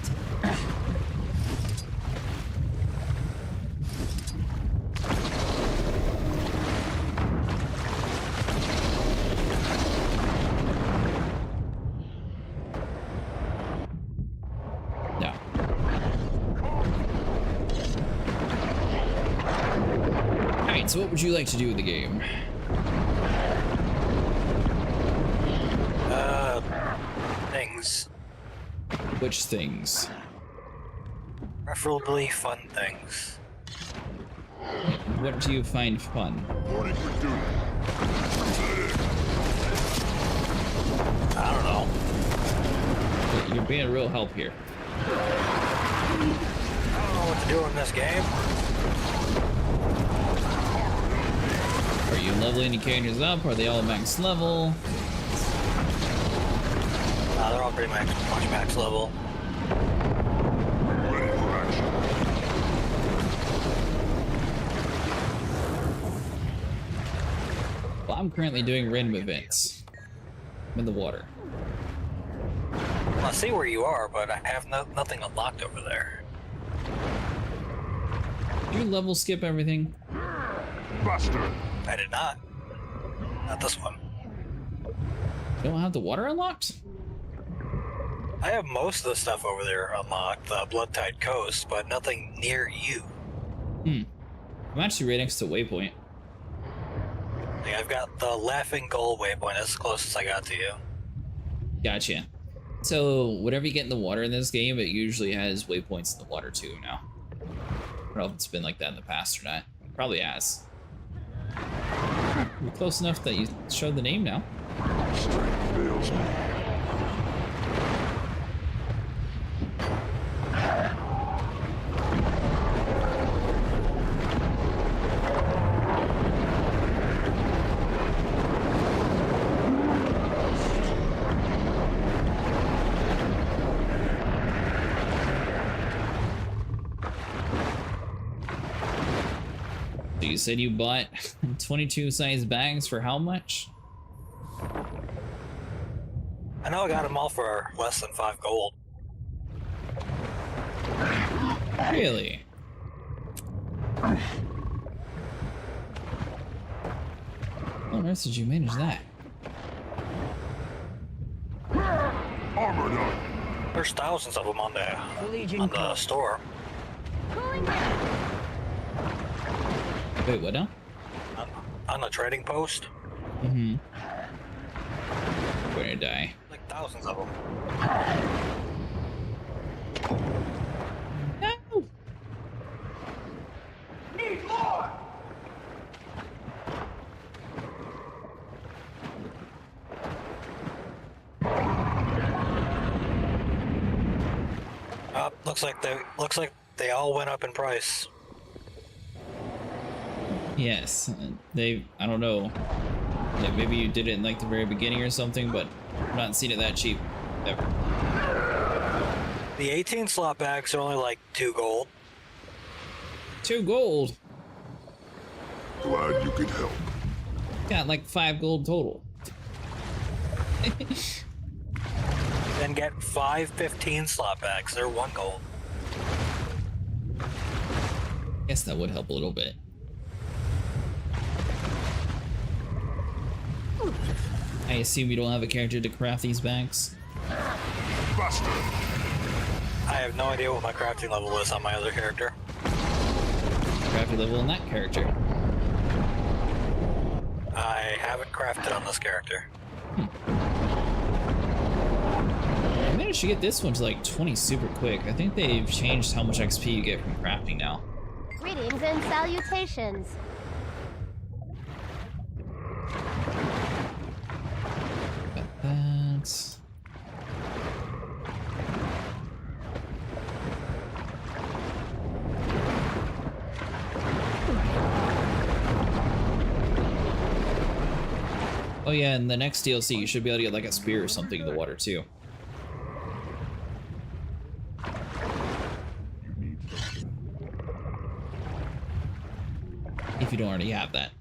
Speaker 1: No. Alright, so what would you like to do with the game?
Speaker 2: Things.
Speaker 1: Which things?
Speaker 2: Preferably fun things.
Speaker 1: What do you find fun?
Speaker 2: I don't know.
Speaker 1: You're being a real help here.
Speaker 2: I don't know what to do in this game.
Speaker 1: Are you leveling the characters up? Are they all max level?
Speaker 2: Nah, they're all pretty much max level.
Speaker 1: Well, I'm currently doing random events. I'm in the water.
Speaker 2: I see where you are, but I have nothing unlocked over there.
Speaker 1: Did you level skip everything?
Speaker 9: Buster.
Speaker 2: I did not. Not this one.
Speaker 1: You don't have the water unlocked?
Speaker 2: I have most of the stuff over there unlocked, the Blood-Tide Coast, but nothing near you.
Speaker 1: I'm actually right next to Waypoint.
Speaker 2: Like, I've got the Laughing Gull waypoint. That's the closest I got to you.
Speaker 1: Gotcha. So, whenever you get in the water in this game, it usually has waypoints in the water too now. I don't know if it's been like that in the past or not. It probably has. You're close enough that you showed the name now. You said you bought 22 size bags for how much?
Speaker 2: I know I got them all for less than 5 gold.
Speaker 1: Really? How on earth did you manage that?
Speaker 9: Armored up.
Speaker 2: There's thousands of them on the store.
Speaker 1: Wait, what now?
Speaker 2: On the trading post.
Speaker 1: Mm-hmm. We're gonna die.
Speaker 2: Like thousands of them.
Speaker 1: No!
Speaker 9: Need more!
Speaker 2: Looks like they all went up in price.
Speaker 1: Yes, I don't know. Yeah, maybe you did it in like the very beginning or something, but I've not seen it that cheap ever.
Speaker 2: The 18 slot bags are only like 2 gold.
Speaker 1: 2 gold.
Speaker 9: Glad you could help.
Speaker 1: Got like 5 gold total.
Speaker 2: Then get 5 15 slot bags. They're 1 gold.
Speaker 1: Guess that would help a little bit. I assume you don't have a character to craft these bags.
Speaker 9: Buster.
Speaker 2: I have no idea what my crafting level is on my other character.
Speaker 1: Crafting level in that character.
Speaker 2: I haven't crafted on this character.
Speaker 1: I managed to get this one to like 20 super quick. I think they've changed how much XP you get from crafting now.
Speaker 3: Greetings and salutations.
Speaker 1: Got that. Oh yeah, in the next DLC you should be able to get like a spear or something in the water too. If you don't already have that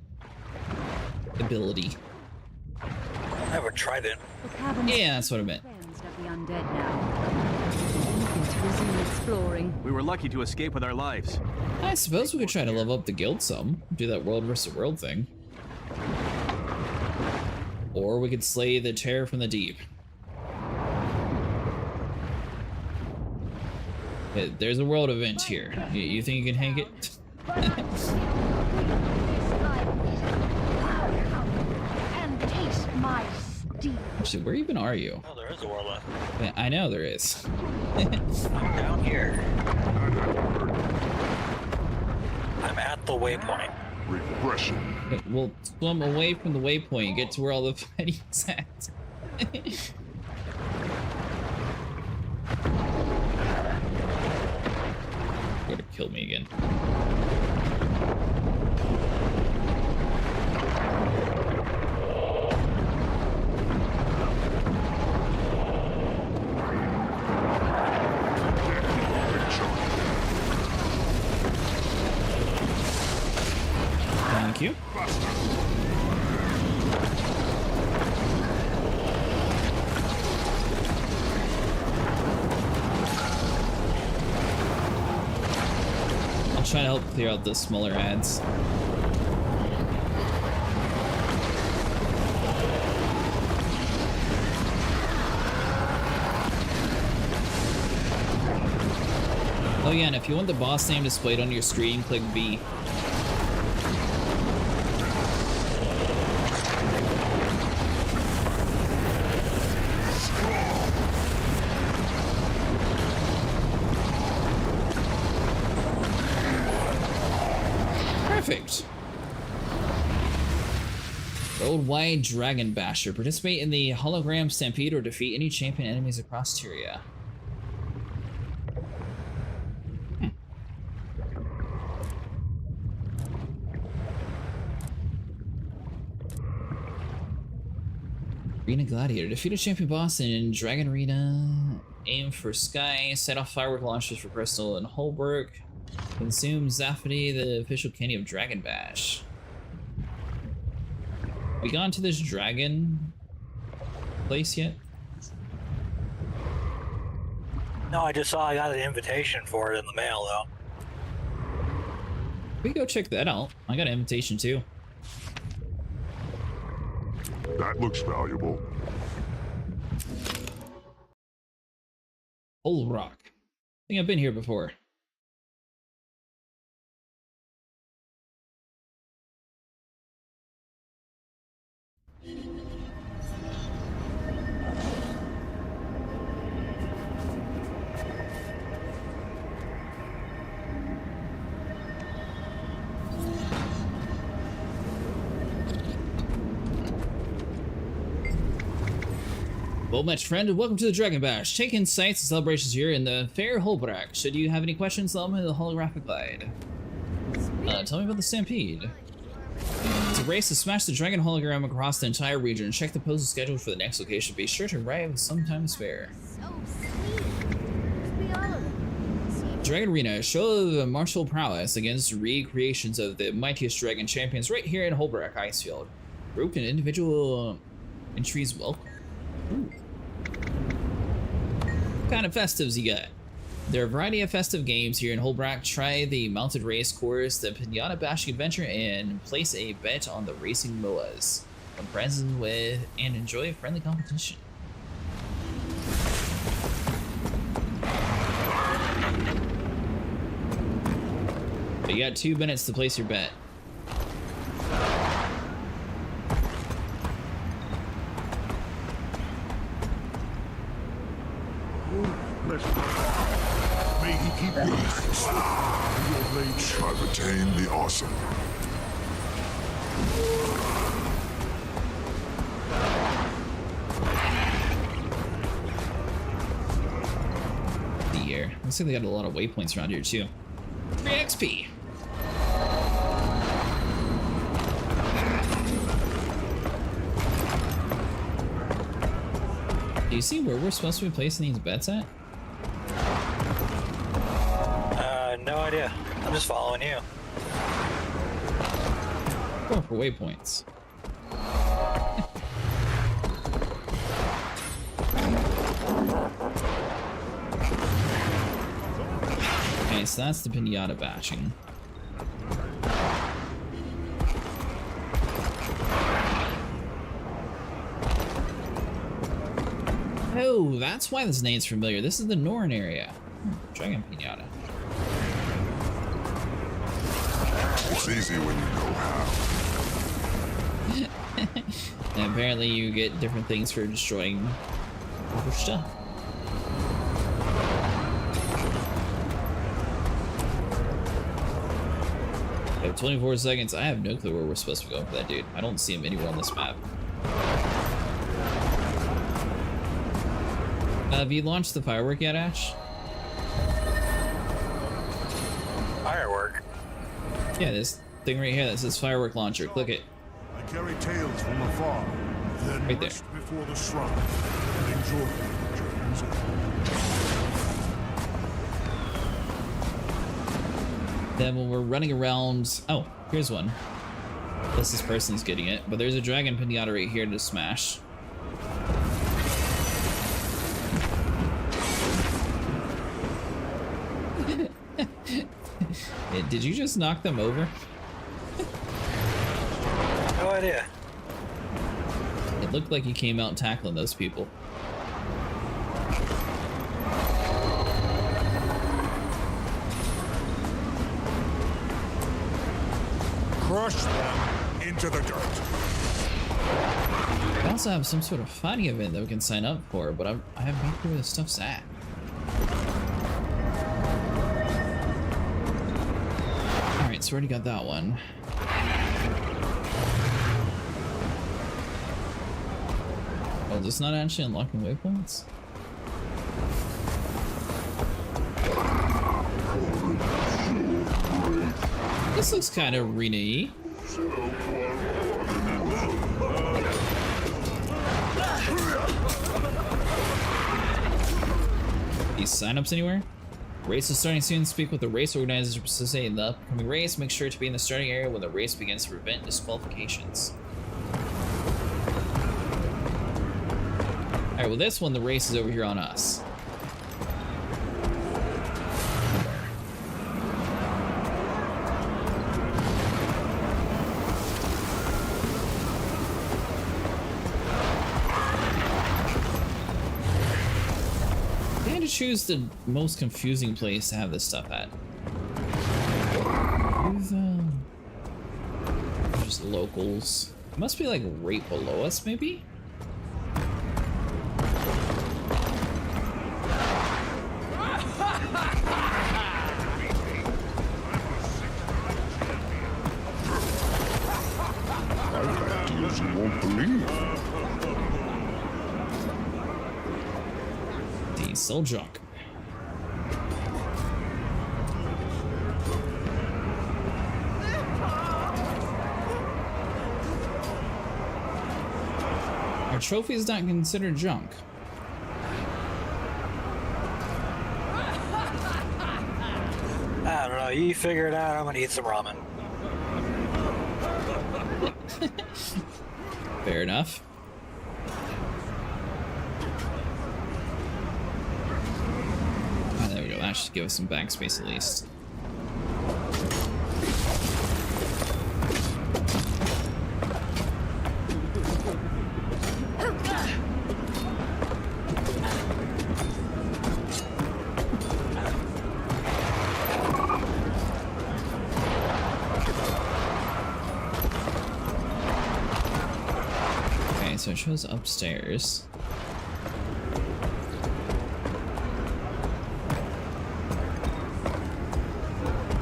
Speaker 1: ability.
Speaker 2: I never tried it.
Speaker 1: Yeah, that's what I meant.
Speaker 18: The undead now. Looking to resume exploring.
Speaker 22: We were lucky to escape with our lives.
Speaker 1: I suppose we could try to level up the guild some. Do that world versus world thing. Or we could slay the terror from the deep. There's a world event here. You think you can hang it?
Speaker 16: And taste my steel.
Speaker 1: Actually, where even are you?
Speaker 2: Oh, there is a world left.
Speaker 1: Yeah, I know there is.
Speaker 2: I'm down here. I'm at the waypoint.
Speaker 9: Regression.
Speaker 1: We'll swim away from the waypoint and get to where all the fighting's at. You're gonna kill me again. Thank you. I'll try to help clear out the smaller ads. Oh yeah, and if you want the boss name displayed on your screen, click B. Perfect. Old White Dragon Basher. Participate in the Hologram Stampede or defeat any champion enemies across Tyria. Arena Gladiator. Defeat a champion boss in Dragon Arena. Aim for Sky. Set off firework launchers for Crystal and Holbrook. Consume Zaphody, the official candy of Dragon Bash. We gone to this dragon place yet?
Speaker 2: No, I just saw I got an invitation for it in the mail though.
Speaker 1: We go check that out. I got an invitation too.
Speaker 9: That looks valuable.
Speaker 1: Old Rock. I think I've been here before. Well met, friend, and welcome to the Dragon Bash. Take in sights and celebrations here in the fair Holbrook. Should you have any questions, let me know the holographic guide. Tell me about the Stampede. It's a race to smash the dragon hologram across the entire region. Check the postal schedule for the next location. Be sure to arrive with some time to spare. Dragon Arena, show of martial prowess against recreations of the mightiest dragon champions right here in Holbrook Icefield. Group and individual entries welcome. Ooh. What kind of festives you got? There are a variety of festive games here in Holbrook. Try the mounted race course, the pinata bashing adventure, and place a bet on the racing moas. Come friends with and enjoy a friendly competition. But you got 2 minutes to place your bet.
Speaker 9: May he keep you peace. Your blade shall retain the awesome.
Speaker 1: Here. Looks like they got a lot of waypoints around here too. 3 XP. Do you see where we're supposed to be placing these bets at?
Speaker 2: No idea. I'm just following you.
Speaker 1: Going for waypoints. Okay, so that's the pinata bashing. Oh, that's why this name's familiar. This is the Norn area. Dragon pinata.
Speaker 9: It's easy when you know how.
Speaker 1: And apparently you get different things for destroying other stuff. We have 24 seconds. I have no clue where we're supposed to be going for that dude. I don't see him anywhere on this map. Have you launched the firework yet, Ash?
Speaker 2: Firework?
Speaker 1: Yeah, this thing right here that says firework launcher. Click it.
Speaker 9: I carry tales from afar, then
Speaker 1: right there.
Speaker 9: rest before the shrine and enjoy the journeys ahead.
Speaker 1: Then when we're running around... Oh, here's one. This person's getting it, but there's a dragon pinata right here to smash. Did you just knock them over?
Speaker 2: No idea.
Speaker 1: It looked like you came out tackling those people.
Speaker 9: Crush them into the dirt.
Speaker 1: We also have some sort of fighting event that we can sign up for, but I have no clue where this stuff's at. Alright, so we already got that one. Oh, this is not actually unlocking waypoints? This looks kind of arena-y. These sign-ups anywhere? Race is starting soon. Speak with the race organizers to participate in the upcoming race. Make sure to be in the starting area when the race begins to prevent disqualifications. Alright, well this one, the race is over here on us. Choose the most confusing place to have this stuff at. Just locals. It must be like right below us, maybe?
Speaker 9: I've got deals you won't believe.
Speaker 1: He's still junk. Our trophy is not considered junk.
Speaker 2: I don't know. You figure it out. I'm gonna eat some ramen.
Speaker 1: Fair enough. Oh, there we go. That should give us some backspace at least. So it shows upstairs.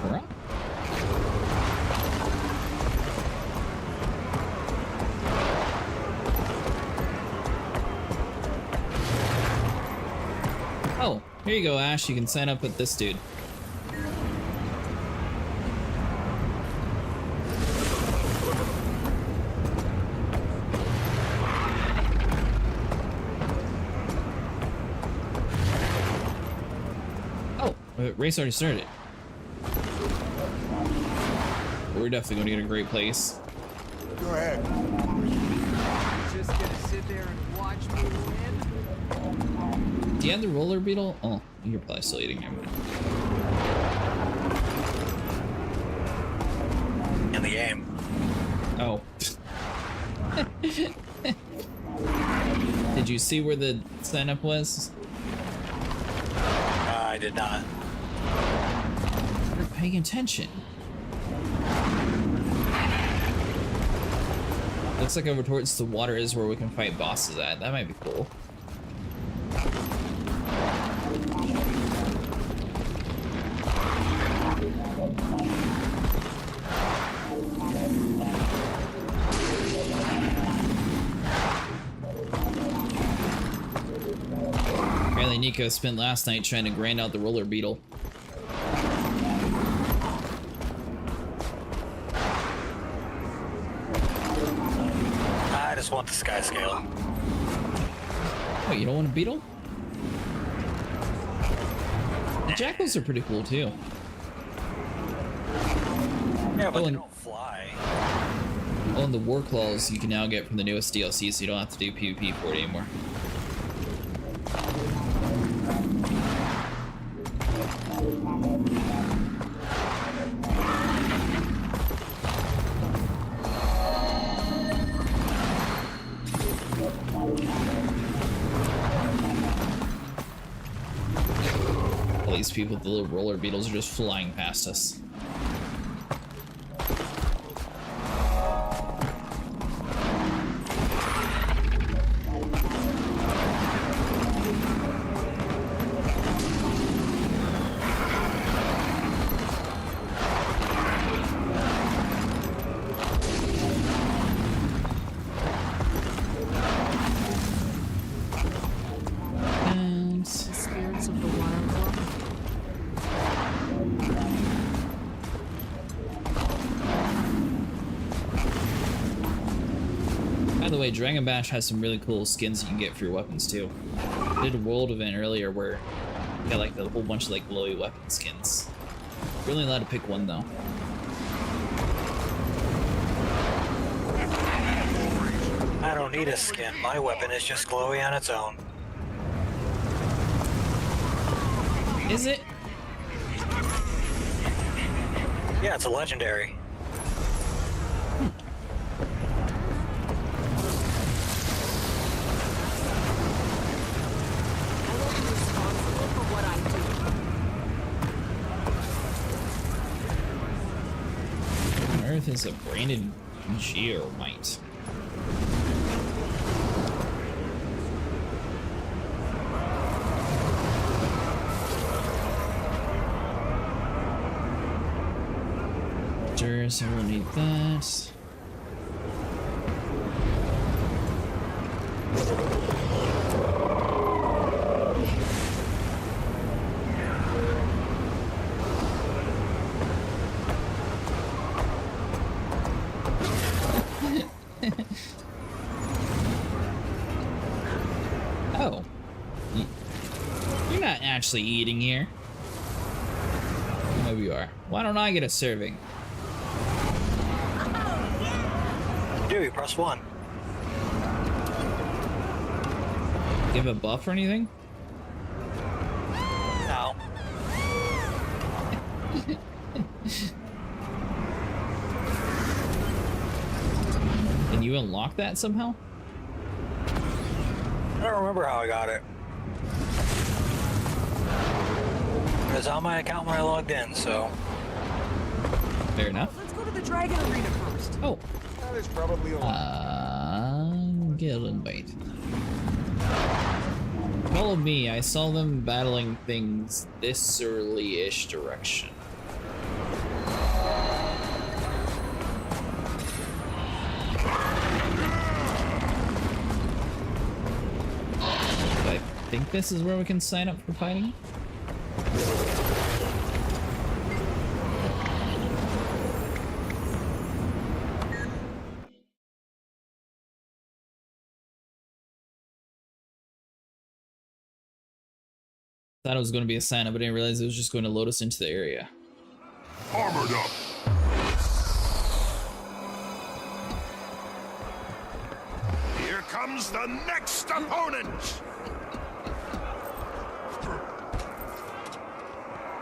Speaker 1: We're up. Oh, here you go, Ash. You can sign up with this dude. Race already started. We're definitely going to get a great place.
Speaker 9: Go ahead.
Speaker 20: Just gonna sit there and watch me win?
Speaker 1: Do you have the roller beetle? Oh, you're probably still eating him.
Speaker 2: In the game.
Speaker 1: Oh. Did you see where the sign up was?
Speaker 2: I did not.
Speaker 1: You're paying attention. Looks like over towards the water is where we can fight bosses at. That might be cool. Apparently Nico spent last night trying to grind out the roller beetle.
Speaker 2: I just want the sky scale.
Speaker 1: Wait, you don't want a beetle? The jackals are pretty cool too.
Speaker 2: Yeah, but
Speaker 1: oh,
Speaker 2: they don't fly.
Speaker 1: Oh, and the war claws you can now get from the newest DLC, so you don't have to do PvP for it anymore. All these people with the little roller beetles are just flying past us. Dragon Bash has some really cool skins you can get for your weapons too. I did a world event earlier where you got like a whole bunch of like glowy weapon skins. You're only allowed to pick one though.
Speaker 2: I don't need a skin. My weapon is just glowy on its own.
Speaker 1: Is it?
Speaker 2: Yeah, it's a legendary.
Speaker 1: Is a branded geomite. Sure, so we'll need that. actually eating here? Maybe you are. Why don't I get a serving?
Speaker 2: Do you press 1?
Speaker 1: Give a buff or anything?
Speaker 2: No.
Speaker 1: Can you unlock that somehow?
Speaker 2: I don't remember how I got it. It was on my account when I logged in, so.
Speaker 1: Fair enough.
Speaker 20: Let's go to the Dragon Arena first.
Speaker 1: Oh.
Speaker 20: That is probably all.
Speaker 1: Guild invite. Follow me. I saw them battling things this early-ish direction. I think this is where we can sign up for fighting. Thought it was going to be a sign up, but I didn't realize it was just going to load us into the area.
Speaker 9: Armored up. Here comes the next opponent.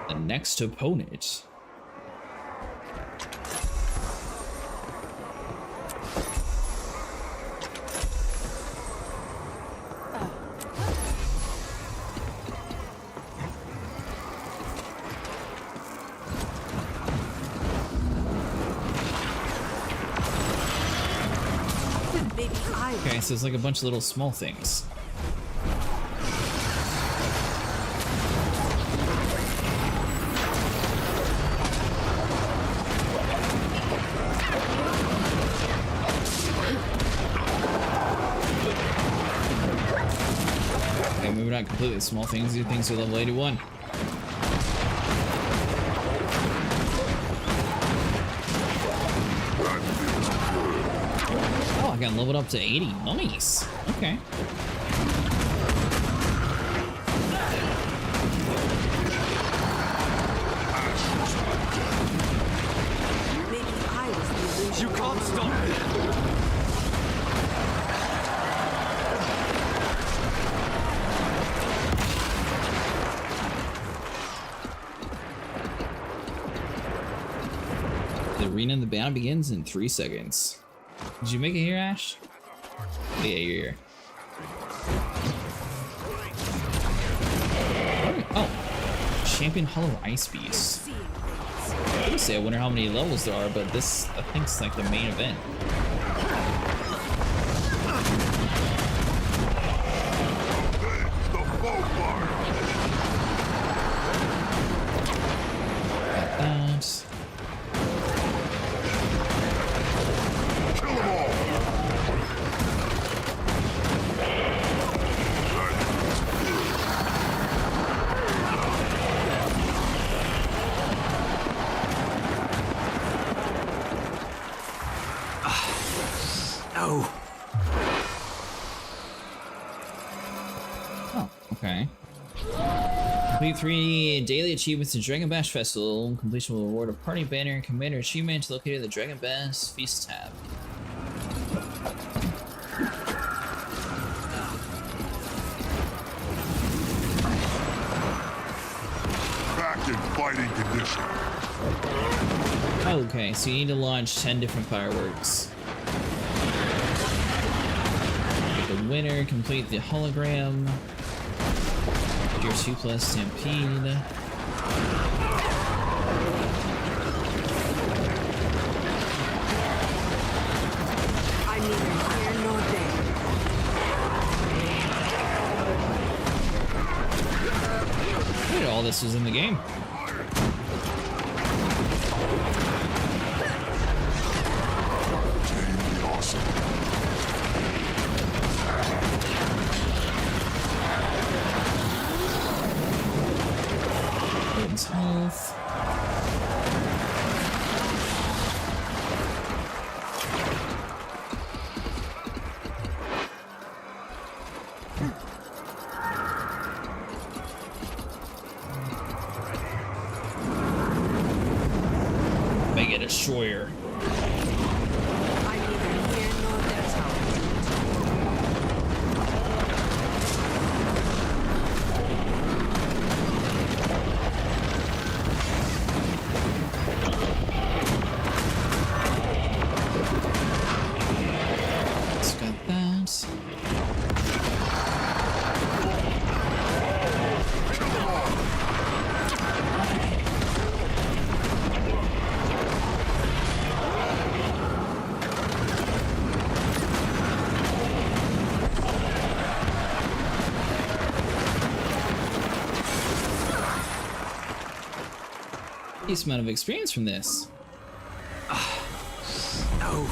Speaker 1: The next opponent. Okay, so it's like a bunch of little small things. Okay, maybe not completely small things. These things are level 81. Oh, I got leveled up to 80. Nice. Okay.
Speaker 20: You can't stop me.
Speaker 1: The arena in the battle begins in 3 seconds. Did you make it here, Ash? Yeah, you're here. Oh, Champion Hollow Ice Beast. I would say I wonder how many levels there are, but this I think is like the main event. Complete 3 daily achievements in Dragon Bash Festival. Completion will reward a party banner and commander achievement located in the Dragon Bash Feast tab.
Speaker 9: Back in fighting condition.
Speaker 1: Okay, so you need to launch 10 different fireworks. Get the winner, complete the hologram. Gear 2 plus Stampede.
Speaker 20: I'm neither here nor there.
Speaker 1: Look at all this was in the game. Health. Decent amount of experience from this.
Speaker 20: No.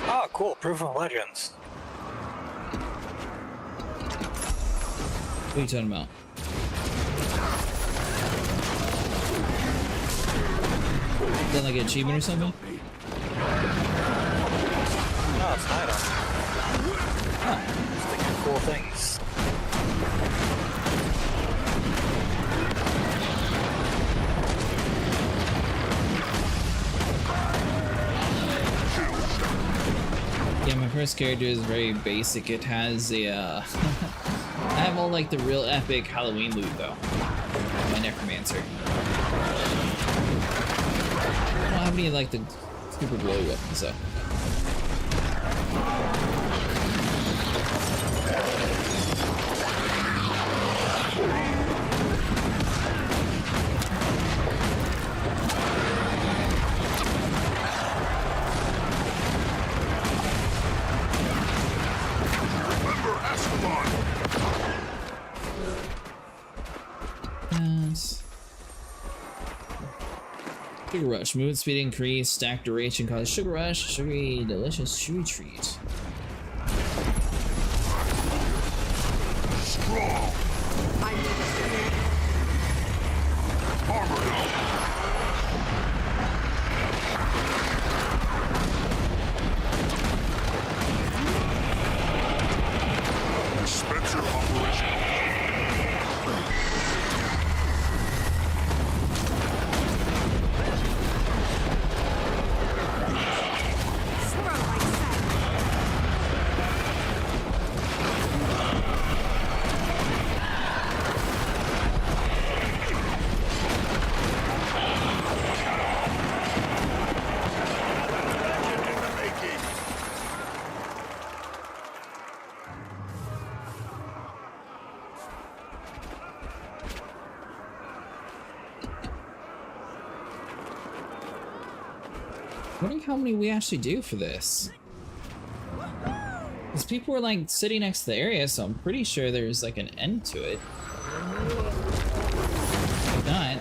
Speaker 2: Oh, cool. Proof of Legends.
Speaker 1: What are you talking about? Is that like an achievement or something?
Speaker 2: No, it's not. Huh. Just thinking cool things.
Speaker 1: Yeah, my first character is very basic. It has a, I have all like the real epic Halloween loot though. My Necromancer. I don't have any like the super glowy weapons though. Sugar Rush. Movement speed increase. Stack duration causes Sugar Rush. Sugary, delicious chewy treat.
Speaker 9: Strong. Armor up. Dispenser operation.
Speaker 1: I wonder how many we actually do for this. Because people were like sitting next to the area, so I'm pretty sure there's like an end to it. If not,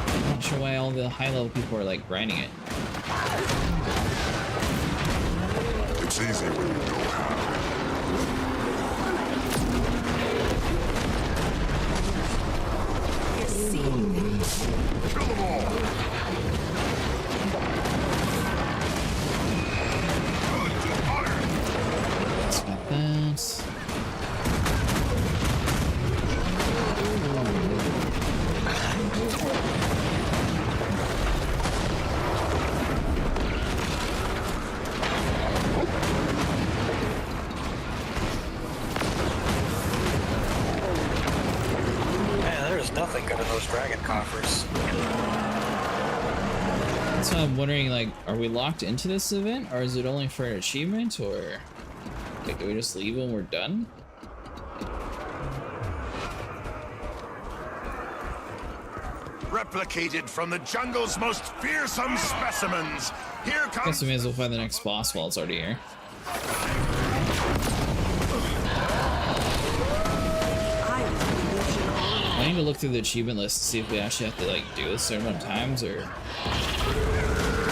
Speaker 1: I'm not sure why all the high level people are like grinding it.
Speaker 9: It's easy when you know how. Kill them all.
Speaker 2: Nothing good in those dragon coffers.
Speaker 1: So I'm wondering, like, are we locked into this event, or is it only for an achievement, or like, do we just leave when we're done?
Speaker 9: Replicated from the jungle's most fearsome specimens. Here comes.
Speaker 1: Guess we may as well find the next boss while it's already here. I need to look through the achievement list to see if we actually have to like do this a certain amount of times, or I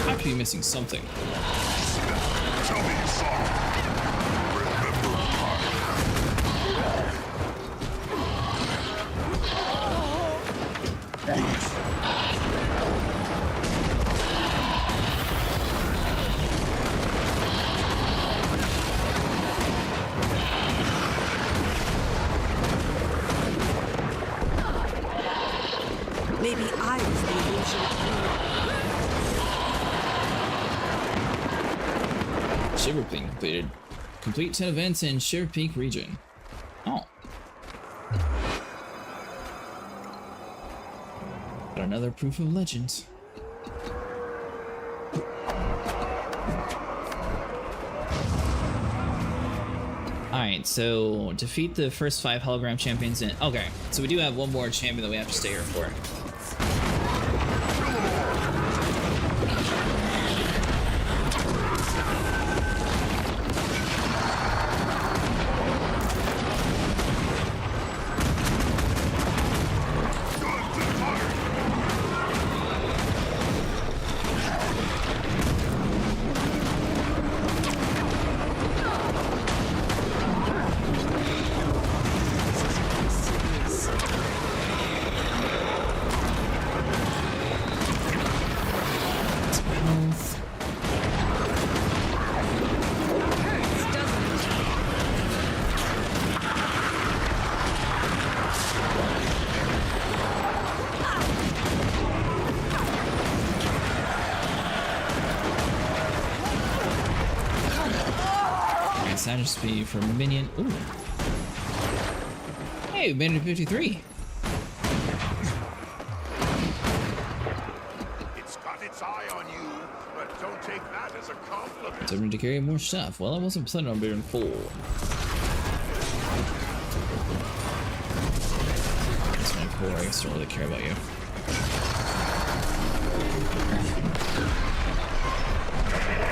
Speaker 1: have to be missing something.
Speaker 9: Tell me, son.
Speaker 4: Maybe I was the illusion.
Speaker 1: Shiver Peak completed. Complete 10 events in Shiver Peak region. Oh. Got another proof of legend. Alright, so defeat the first 5 hologram champions in. Okay, so we do have one more champion that we have to stay here for. Savage speed for minion. Ooh. Hey, we made it to 53.
Speaker 9: It's got its eye on you, but don't take that as a compliment.
Speaker 1: So I'm going to carry more stuff. Well, I wasn't planning on being full. That's my poor. I just don't really care about you.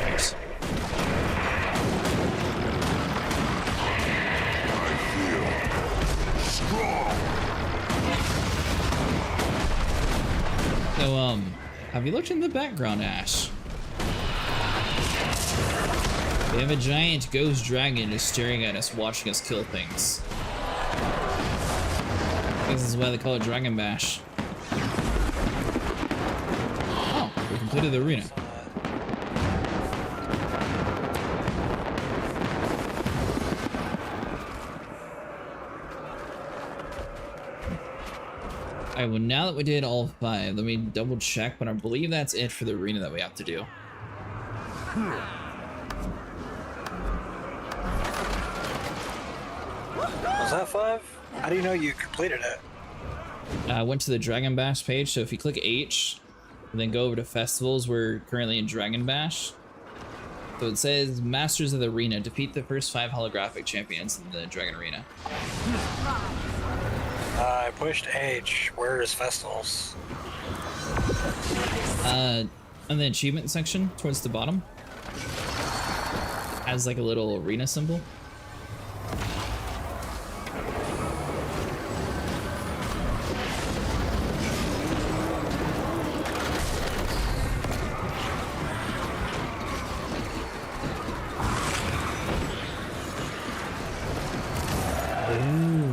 Speaker 1: Thanks. So, have you looked in the background, Ash? We have a giant ghost dragon just staring at us, watching us kill things. This is why they call it Dragon Bash. Oh, we completed the arena. Alright, well now that we did all 5, let me double check, but I believe that's it for the arena that we have to do.
Speaker 2: Was that 5? How do you know you completed it?
Speaker 1: I went to the Dragon Bash page, so if you click H, and then go over to festivals, we're currently in Dragon Bash. So it says Masters of the Arena, defeat the first 5 holographic champions in the Dragon Arena.
Speaker 2: I pushed H. Where is festivals?
Speaker 1: In the achievement section towards the bottom. Has like a little arena symbol.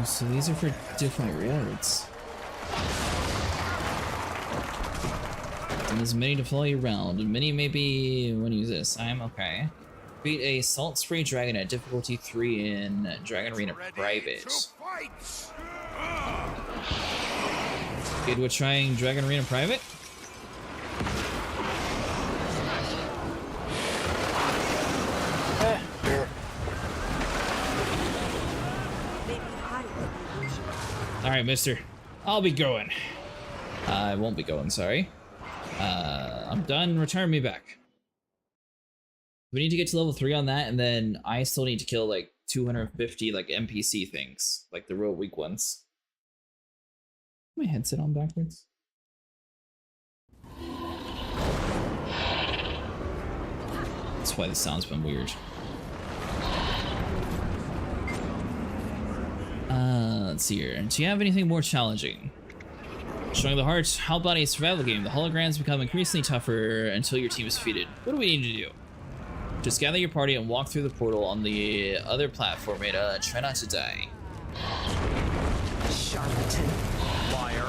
Speaker 1: So these are for different rewards. And there's many to follow you around, and many maybe when you use this. I'm okay. Beat a Salt Spray Dragon at difficulty 3 in Dragon Arena Private. Good with trying Dragon Arena Private?
Speaker 2: Sure.
Speaker 1: Alright, mister. I'll be going. I won't be going, sorry. I'm done. Return me back. We need to get to level 3 on that, and then I still need to kill like 250 like NPC things, like the real weak ones. My headset on backwards. That's why the sound's been weird. Let's see here. Do you have anything more challenging? Showing the heart, how about a survival game? The holograms become increasingly tougher until your team is defeated. What do we need to do? Just gather your party and walk through the portal on the other platform and try not to die.
Speaker 20: Charlatan.
Speaker 12: Liar.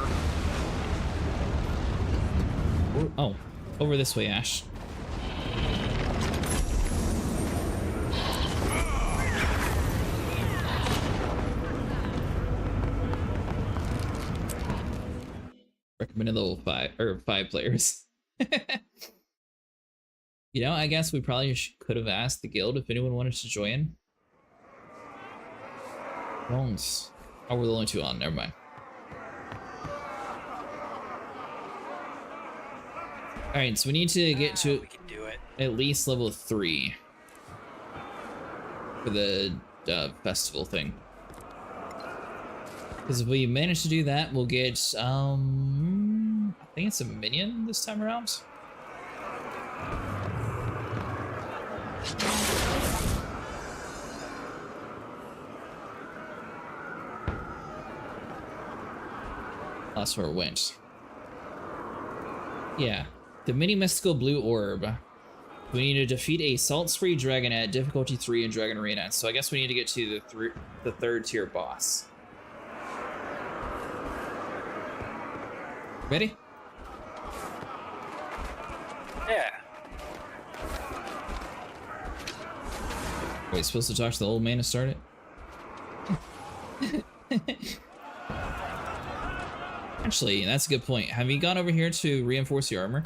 Speaker 1: Oh, over this way, Ash. Recommended level 5 or 5 players. You know, I guess we probably could have asked the guild if anyone wanted to join. Bones. Oh, we're the only 2 on. Never mind. All right, so we need to get to
Speaker 2: We can do it.
Speaker 1: at least level 3 for the festival thing. Because if we manage to do that, we'll get I think it's a minion this time around. That's where it went. Yeah, the mini mystical blue orb. We need to defeat a salt-free dragon at difficulty 3 in Dragon Arena. So I guess we need to get to the 3rd tier boss. Ready?
Speaker 2: Yeah.
Speaker 1: Wait, supposed to talk to the old man to start it? Actually, that's a good point. Have you gone over here to reinforce your armor?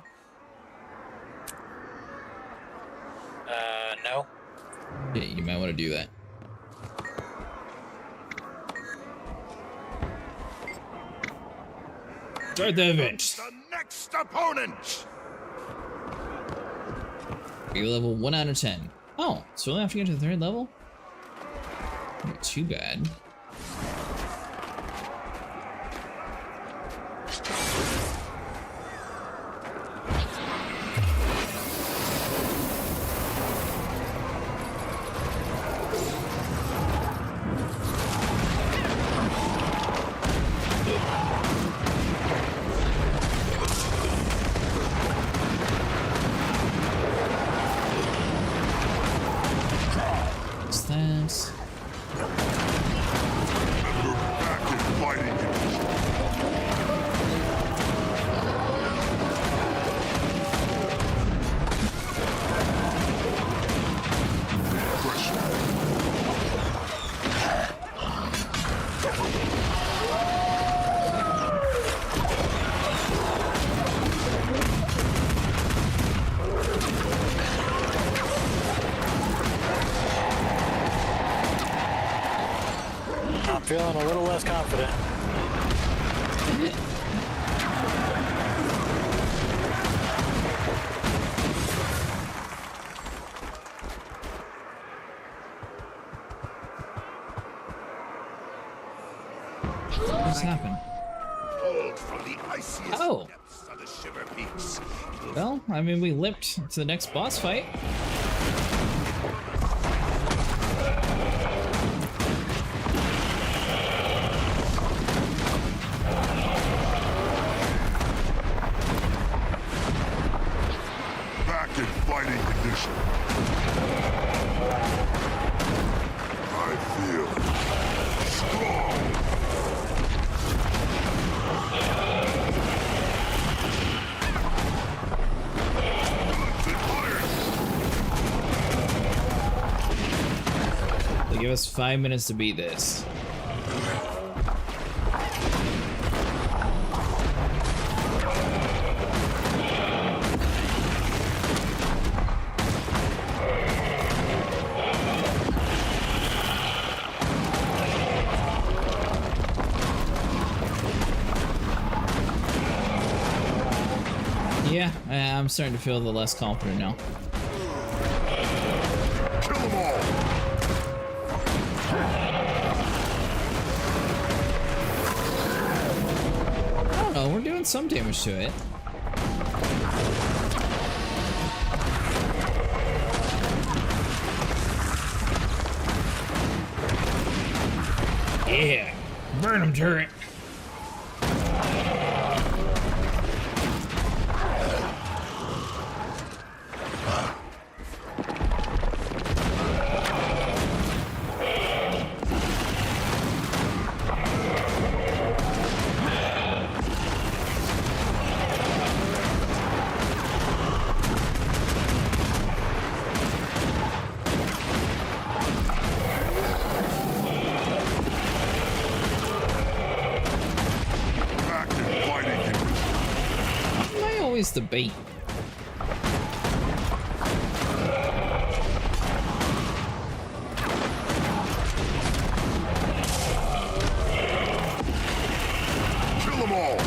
Speaker 2: No.
Speaker 1: Yeah, you might want to do that. Start the event.
Speaker 9: The next opponent.
Speaker 1: You're level 1 out of 10. Oh, so we only have to get to the 3rd level? Not too bad. What's that?
Speaker 9: Back in fighting condition.
Speaker 2: I'm feeling a little less confident.
Speaker 1: What's happened?
Speaker 9: Pulled from the iciest
Speaker 1: Oh.
Speaker 9: depths of the Shiver Peaks.
Speaker 1: Well, I mean, we limped to the next boss fight.
Speaker 9: Back in fighting condition. I feel strong.
Speaker 1: They give us 5 minutes to beat this. Yeah, I'm starting to feel the less confident now.
Speaker 9: Kill them all.
Speaker 1: I don't know, we're doing some damage to it. Yeah, burn him, turret. always the bait.
Speaker 9: Kill them all!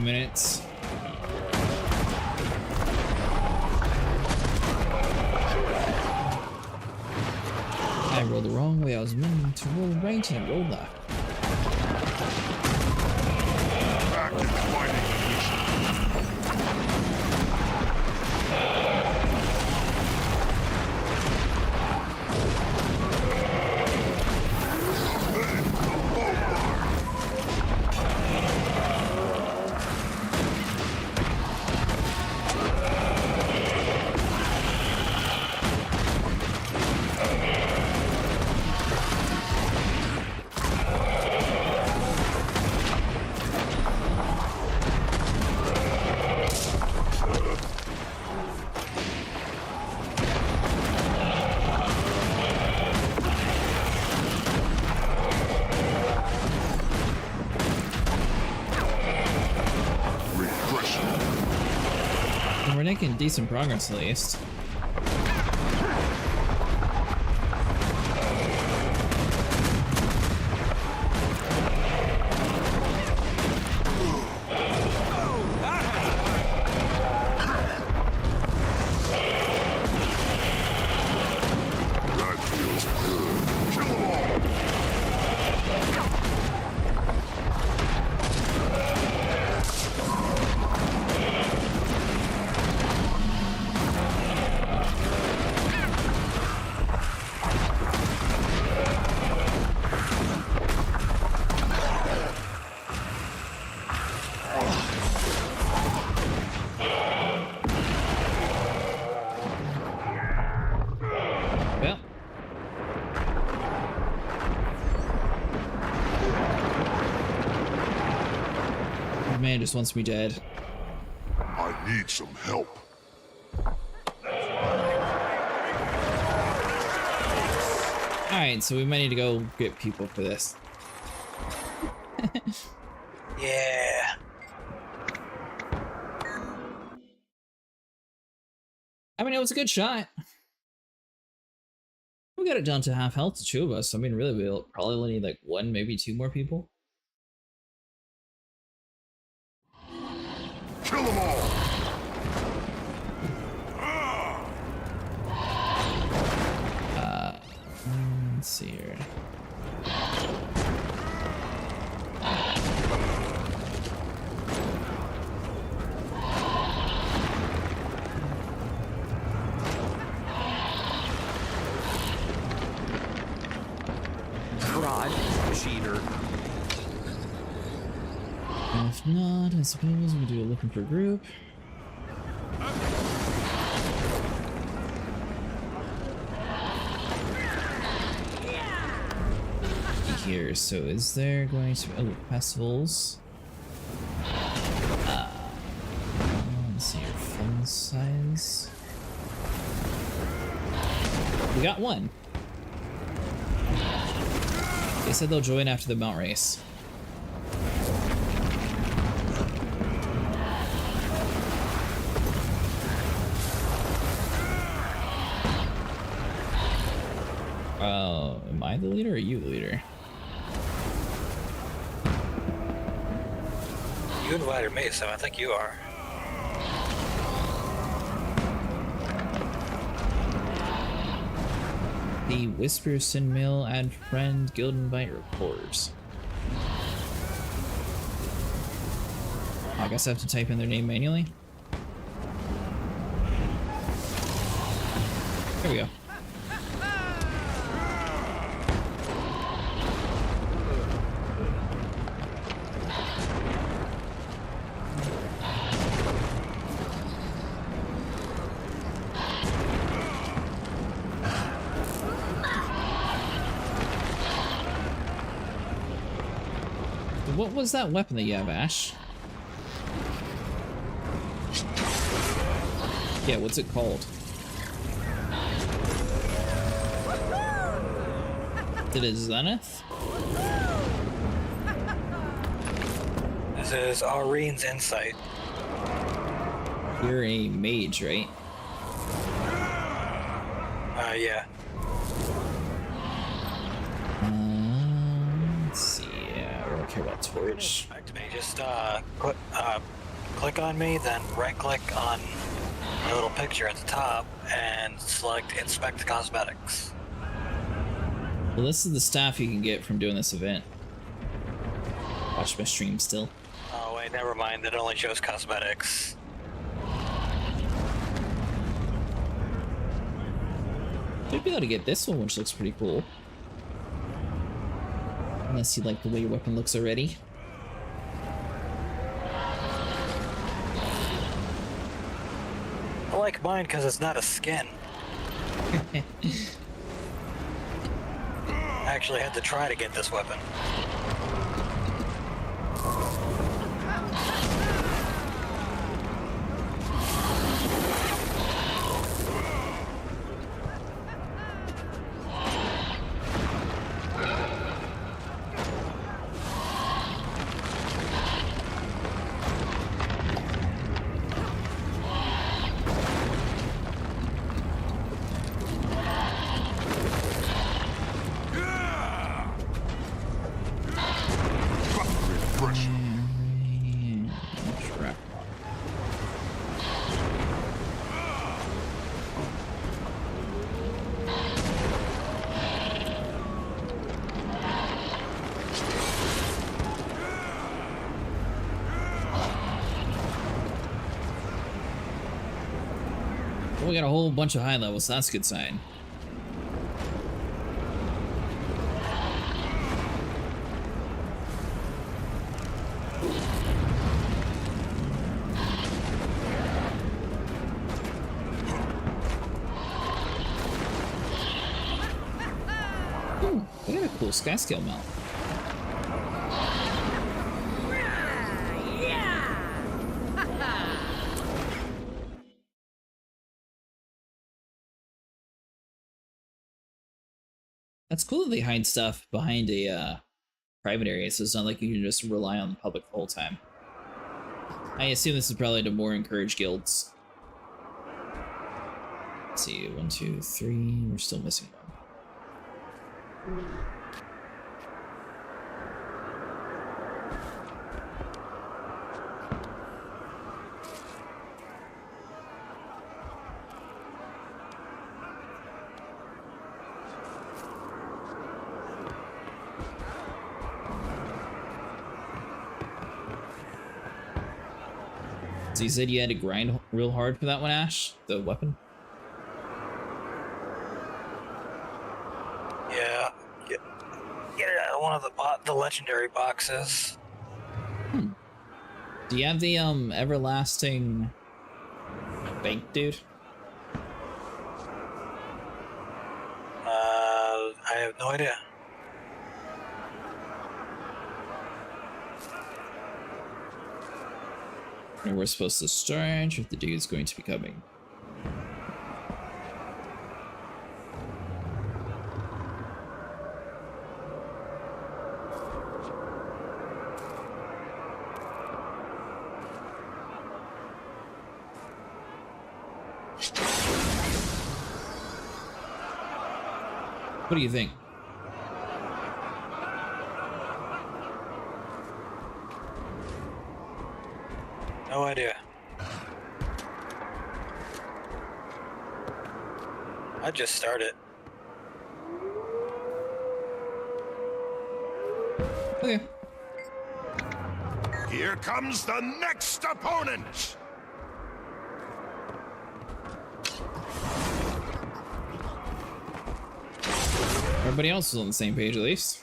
Speaker 1: Minutes. I rolled the wrong way. I was meant to roll right and I rolled left.
Speaker 9: Back in fighting position.
Speaker 1: We're making decent progress at least.
Speaker 9: That feels good. Kill them all!
Speaker 1: Well. The man just wants me dead.
Speaker 9: I need some help.
Speaker 1: Alright, so we might need to go get people for this.
Speaker 2: Yeah.
Speaker 1: I mean, it was a good shot. We got it down to half health, the two of us. I mean, really, we'll probably only need like one, maybe two more people.
Speaker 9: Kill them all!
Speaker 1: Let's see here.
Speaker 20: Fraud. Cheater.
Speaker 1: If not, I suppose we do a looking for a group. Here, so is there going to be festivals? Let's see your fun size. We got one. They said they'll join after the mount race. Am I the leader or are you the leader?
Speaker 2: You invited me, so I think you are.
Speaker 1: The Whisper Sin Mill, add friend, guild invite, reporters. I guess I have to type in their name manually. There we go. What was that weapon that you have, Ash? Yeah, what's it called? Did it Zenith?
Speaker 2: This is Aureen's Insight.
Speaker 1: You're a mage, right?
Speaker 2: Yeah.
Speaker 1: Let's see. Yeah, we don't care about torch.
Speaker 2: Back to me. Just click on me, then right-click on the little picture at the top, and select Inspect Cosmetics.
Speaker 1: Well, this is the stuff you can get from doing this event. Watch my stream still.
Speaker 2: Oh wait, never mind. That only shows cosmetics.
Speaker 1: You'd be able to get this one, which looks pretty cool. Unless you like the way your weapon looks already.
Speaker 2: I like mine because it's not a skin. I actually had to try to get this weapon.
Speaker 1: We got a whole bunch of high levels, so that's a good sign. Ooh, we got a cool sky scale mount. That's cool that they hide stuff behind a private area, so it's not like you can just rely on the public the whole time. I assume this is probably to more encourage guilds. Let's see, 1, 2, 3. We're still missing one. So you said you had to grind real hard for that one, Ash? The weapon?
Speaker 2: Yeah. Get it out of one of the legendary boxes.
Speaker 1: Do you have the everlasting bank, dude?
Speaker 2: I have no idea.
Speaker 1: And we're supposed to start if the dude's going to be coming. What do you think?
Speaker 2: No idea. I just started.
Speaker 1: Okay.
Speaker 9: Here comes the next opponent!
Speaker 1: Everybody else is on the same page at least.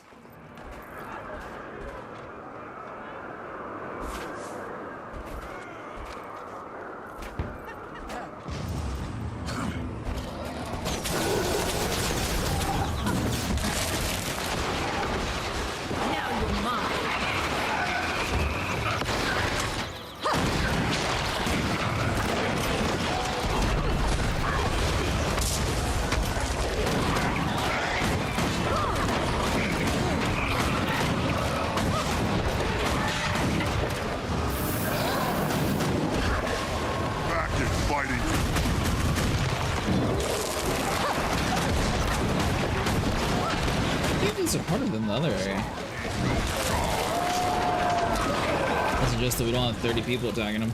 Speaker 1: These are harder than the other area. Doesn't just that we don't have 30 people attacking them.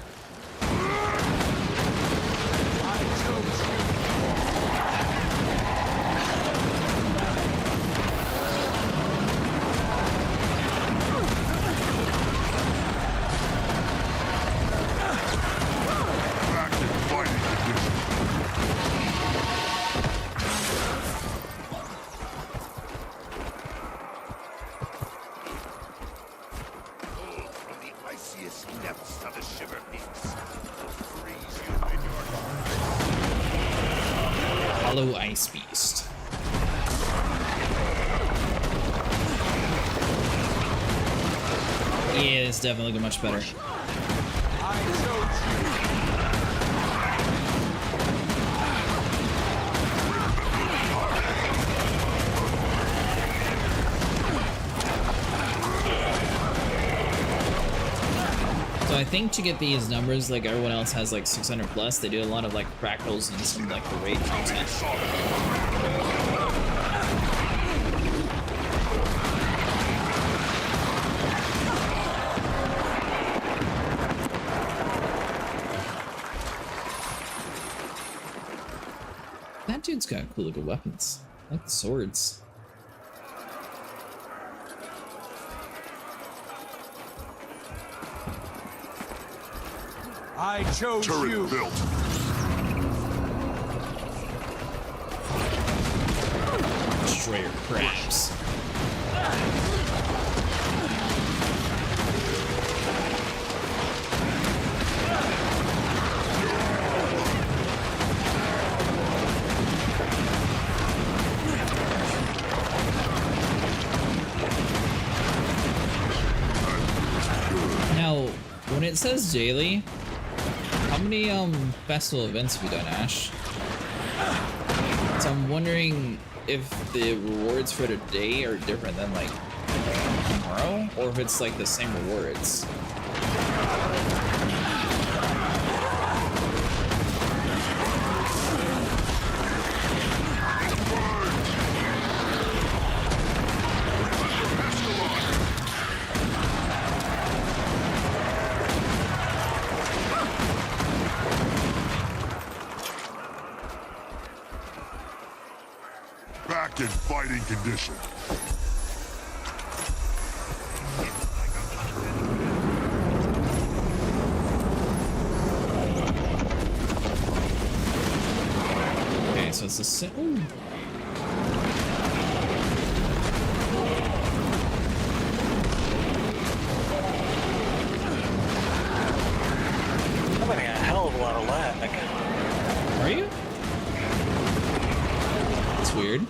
Speaker 1: Hollow Ice Beast. Yeah, it's definitely looking much better. So I think to get these numbers, like everyone else has like 600 plus, they do a lot of like fractals and some like the raid content. That dude's got cool looking weapons. I like the swords.
Speaker 13: I chose
Speaker 9: Turret
Speaker 13: you.
Speaker 9: built.
Speaker 1: Destroyer crabs. Now, when it says daily, how many festival events have you done, Ash? So I'm wondering if the rewards for today are different than like tomorrow, or if it's like the same rewards.
Speaker 9: Back in fighting condition.
Speaker 1: Okay, so it's the same.
Speaker 2: I'm getting a hell of a lot of lag.
Speaker 1: Are you? That's weird.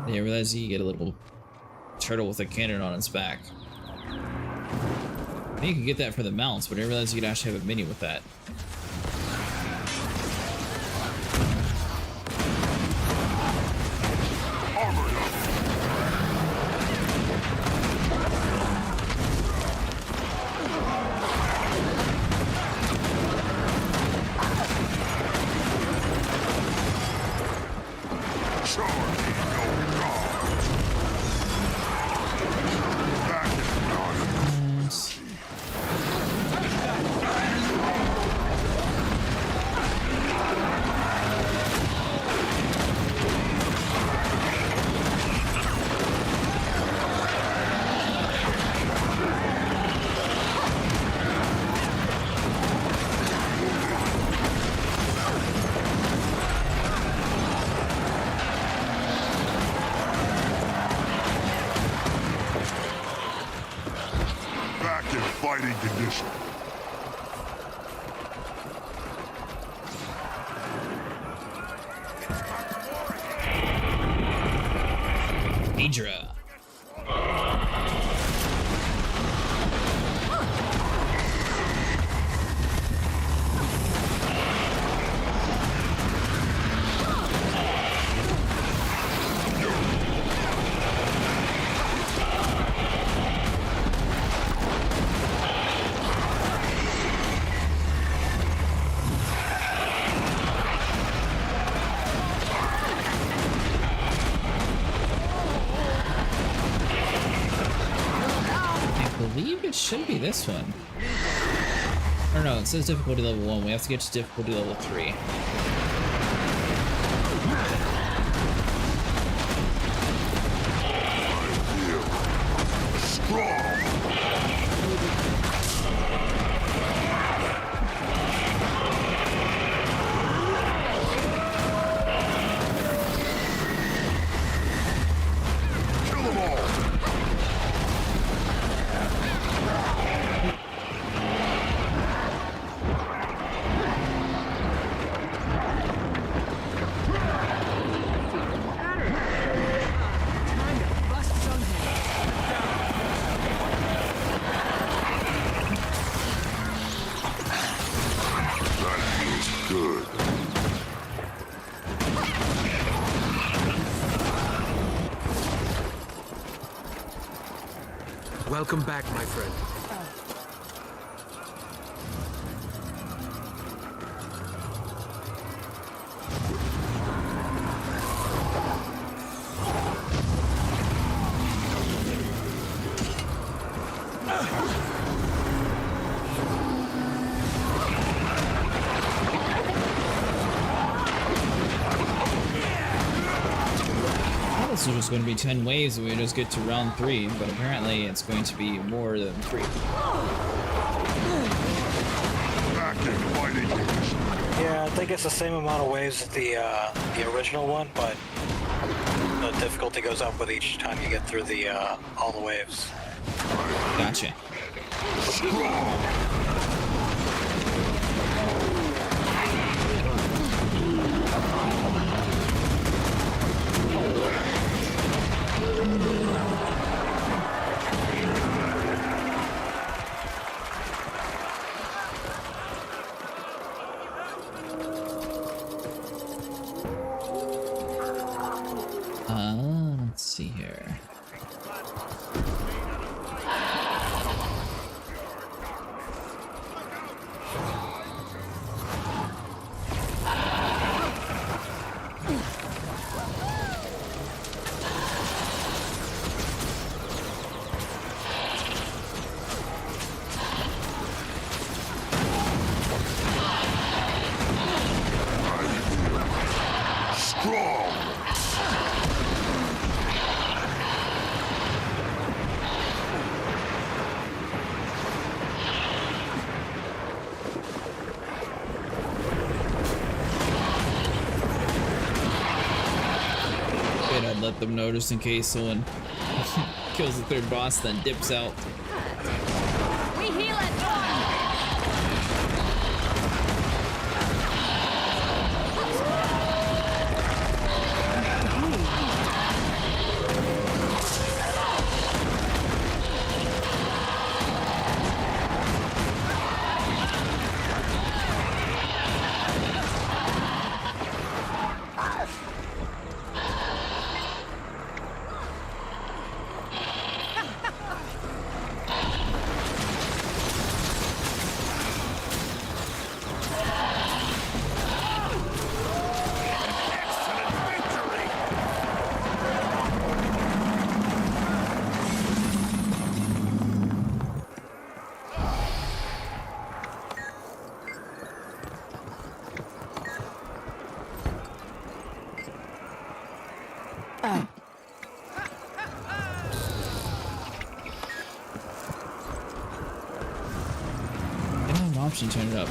Speaker 1: I didn't realize you get a little turtle with a cannon on its back. I think you could get that for the mounts, but I didn't realize you could actually have a mini with that.
Speaker 9: in fighting condition.
Speaker 1: Hydra. Should be this one. Or no, it says difficulty level 1. We have to get to difficulty level 3.
Speaker 13: Welcome back, my friend.
Speaker 1: This was just going to be 10 waves and we just get to round 3, but apparently it's going to be more than 3.
Speaker 2: Yeah, I think it's the same amount of waves as the original one, but the difficulty goes up with each time you get through the all the waves.
Speaker 1: Gotcha. Let's see here. Let them know just in case someone kills the third boss, then dips out.
Speaker 6: We heal at dawn. Option, turn it up.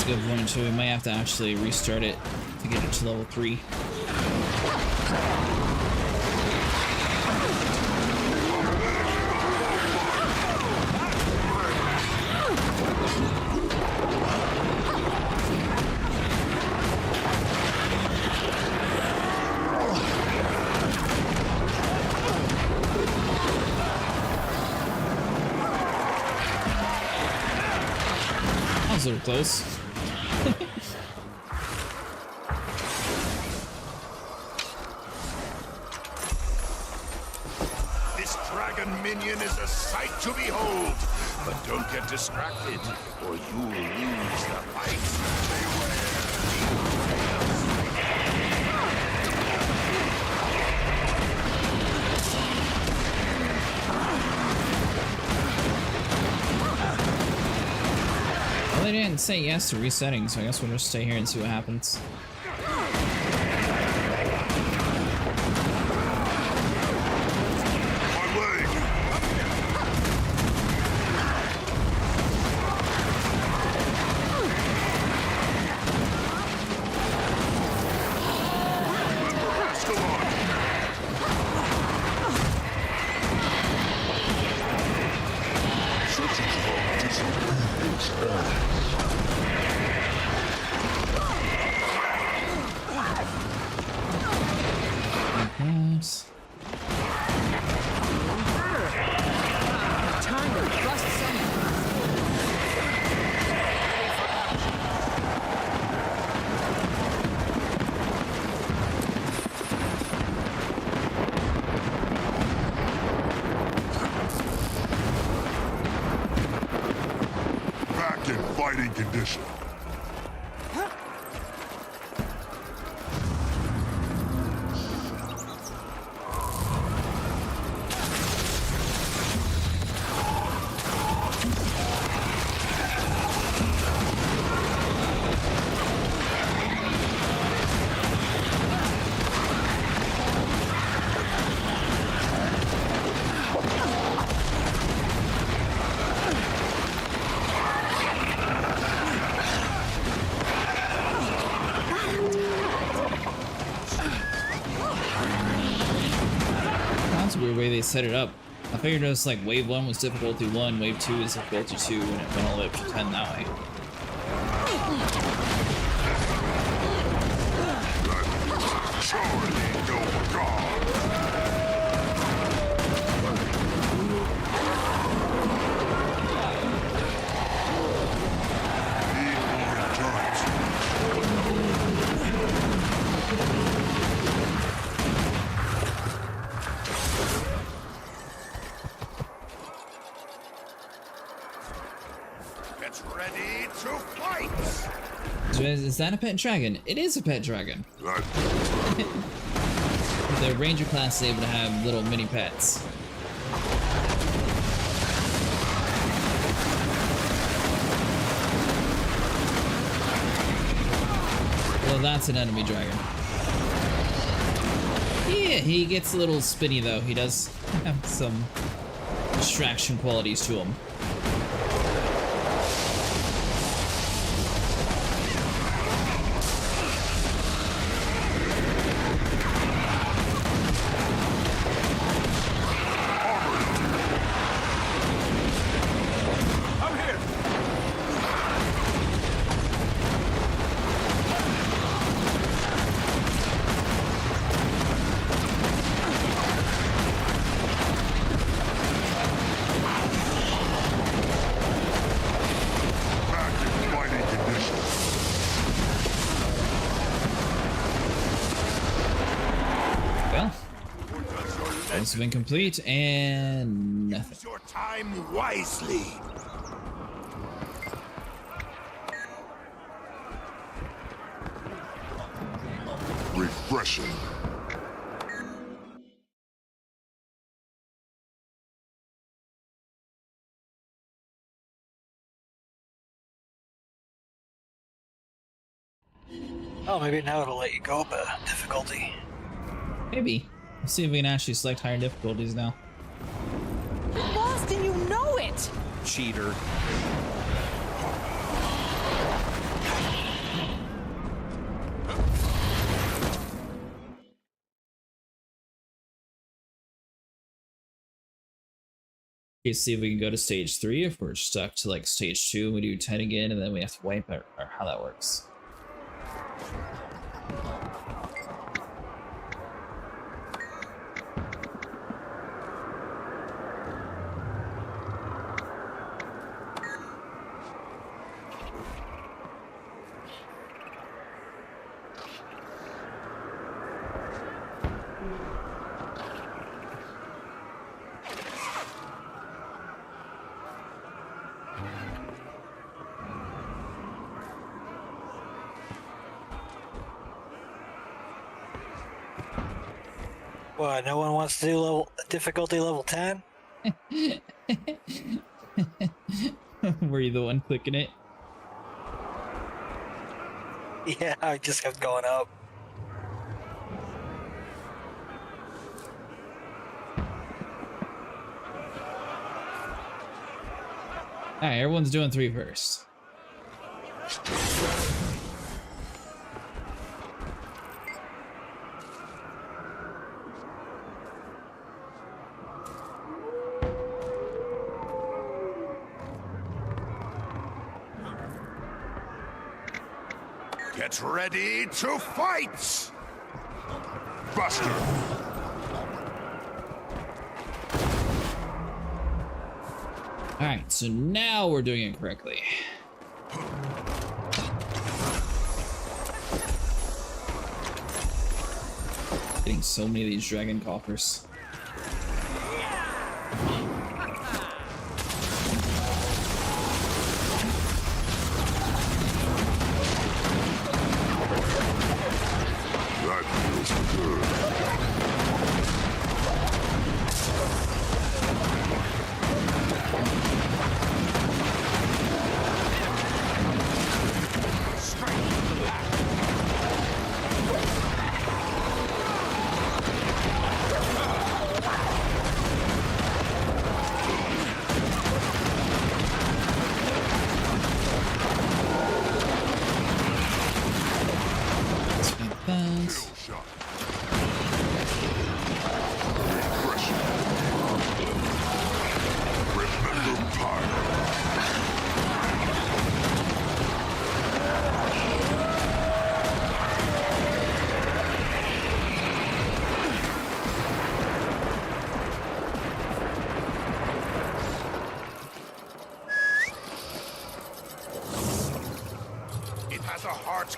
Speaker 1: That's a good point too. We might have to actually restart it to get it to level 3. That was a little close.
Speaker 9: This dragon minion is a sight to behold, but don't get distracted, or you'll lose the fight.
Speaker 1: Well, they didn't say yes to resetting, so I guess we'll just stay here and see what happens.
Speaker 9: Condition.
Speaker 1: Way they set it up. I figured it was like wave 1 was difficulty 1, wave 2 is difficulty 2, and it went all the way up to 10 that way. Is that a pet dragon? It is a pet dragon. The ranger class is able to have little mini pets. Well, that's an enemy dragon. Yeah, he gets a little spinny though. He does have some distraction qualities to him. Has been complete and nothing.
Speaker 9: Use your time wisely. Refreshing.
Speaker 2: Oh, maybe now it'll let you go up a difficulty.
Speaker 1: Maybe. Let's see if we can actually select higher difficulties now.
Speaker 5: You're lost and you know it!
Speaker 22: Cheater.
Speaker 1: Okay, see if we can go to stage 3. If we're stuck to like stage 2, we do 10 again, and then we have to wipe it, or how that works.
Speaker 2: What, no one wants to do difficulty level 10?
Speaker 1: Were you the one clicking it?
Speaker 2: Yeah, I just kept going up.
Speaker 1: Alright, everyone's doing 3 first.
Speaker 9: Get ready to fight! Buster!
Speaker 1: Alright, so now we're doing it correctly. Getting so many of these dragon coffers.
Speaker 9: That feels good.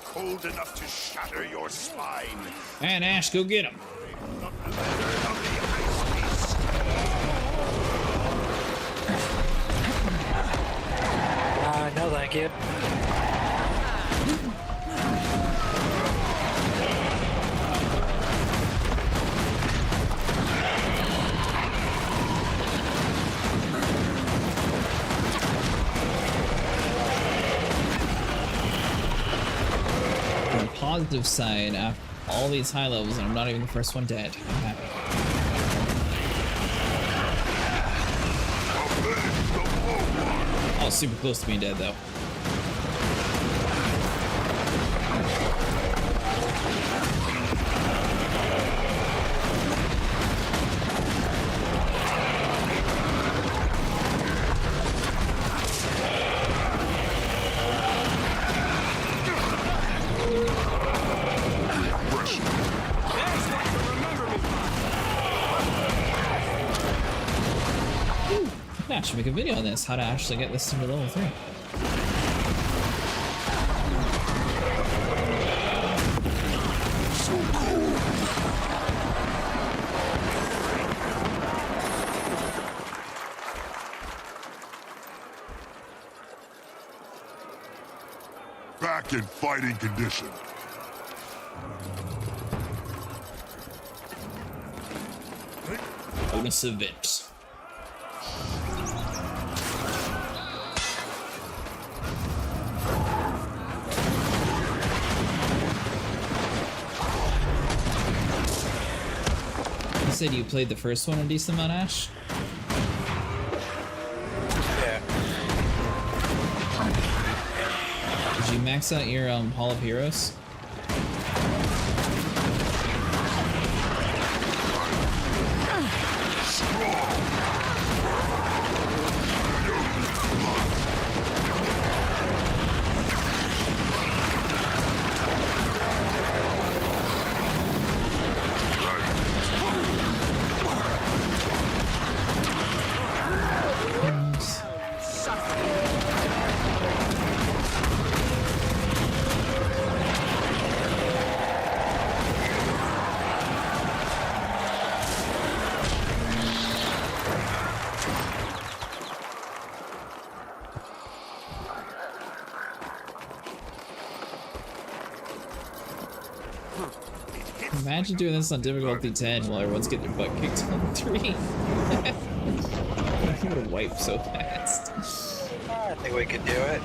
Speaker 9: Cold enough to shatter your spine.
Speaker 1: And Ash, go get him.
Speaker 2: No, thank you.
Speaker 1: Positive side, after all these high levels, and I'm not even the first one dead. I'm happy. Oh, super close to being dead though. I should make a video on this, how to actually get this into level 3.
Speaker 9: So cold. Back in fighting condition.
Speaker 1: Bonus event. You said you played the first one a decent amount, Ash?
Speaker 2: Yeah.
Speaker 1: Did you max out your Hall of Heroes? Imagine doing this on difficulty 10 while everyone's getting their butt kicked on 3. I'm gonna wipe so fast.
Speaker 2: I think we could do it.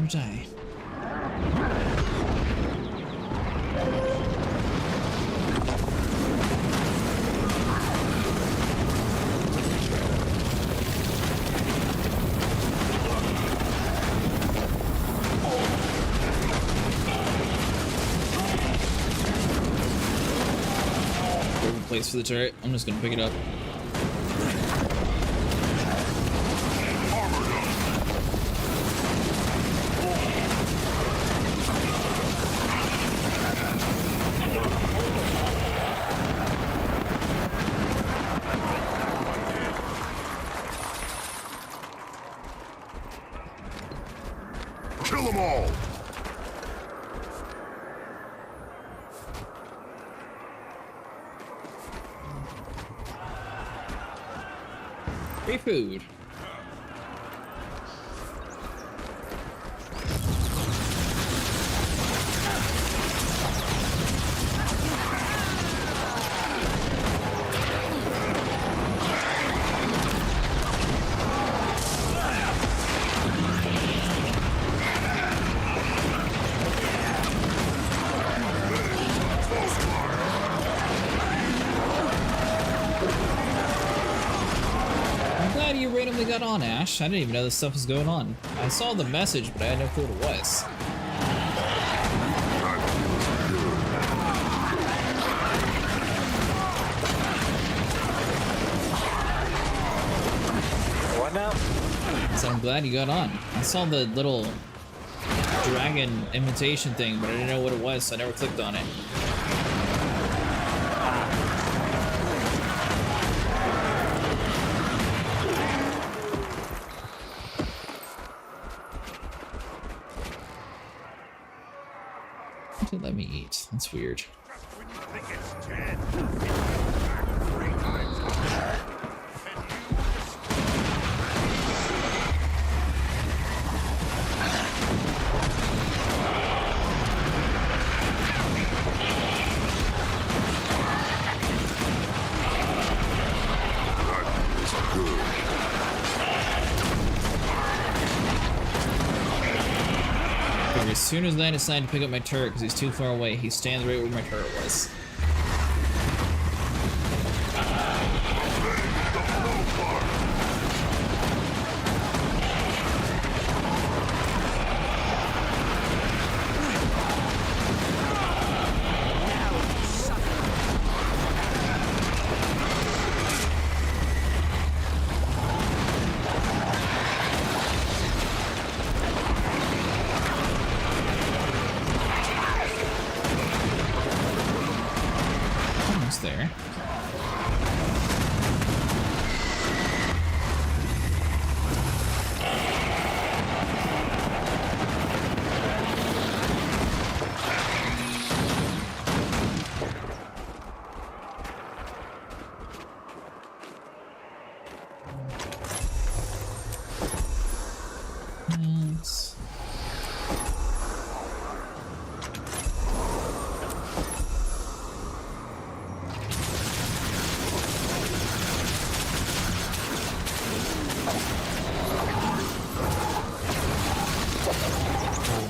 Speaker 1: Die. Perfect place for the turret. I'm just gonna pick it up.
Speaker 9: Kill them all!
Speaker 1: Free food. Randomly got on, Ash. I didn't even know this stuff was going on. I saw the message, but I had no clue what it was.
Speaker 2: What now?
Speaker 1: So I'm glad you got on. I saw the little dragon invitation thing, but I didn't know what it was, so I never clicked on it. Let me eat. That's weird. As soon as I decided to pick up my turret because he's too far away, he stands right where my turret was. There.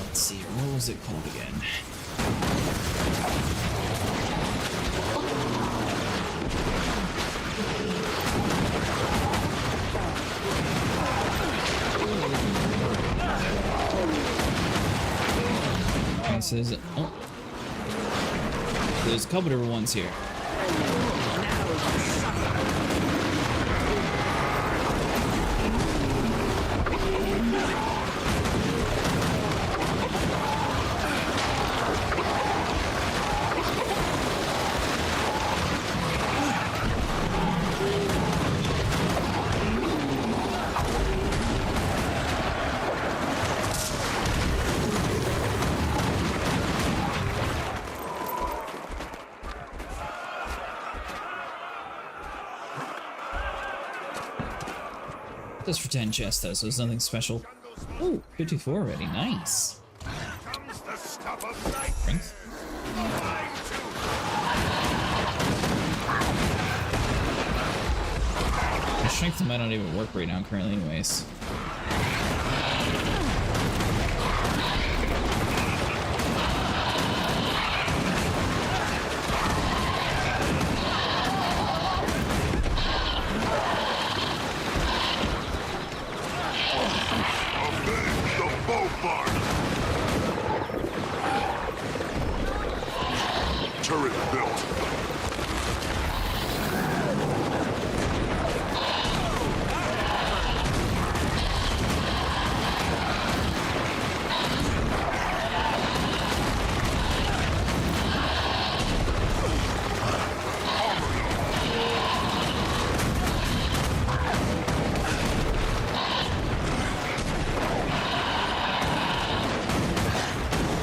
Speaker 1: Let's see, what was it called again? This is, oh. There's a couple different ones here. Just for 10 chests though, so it's nothing special. Ooh, 54 already, nice. Strength. My strength might not even work right now currently anyways.
Speaker 9: Turret built.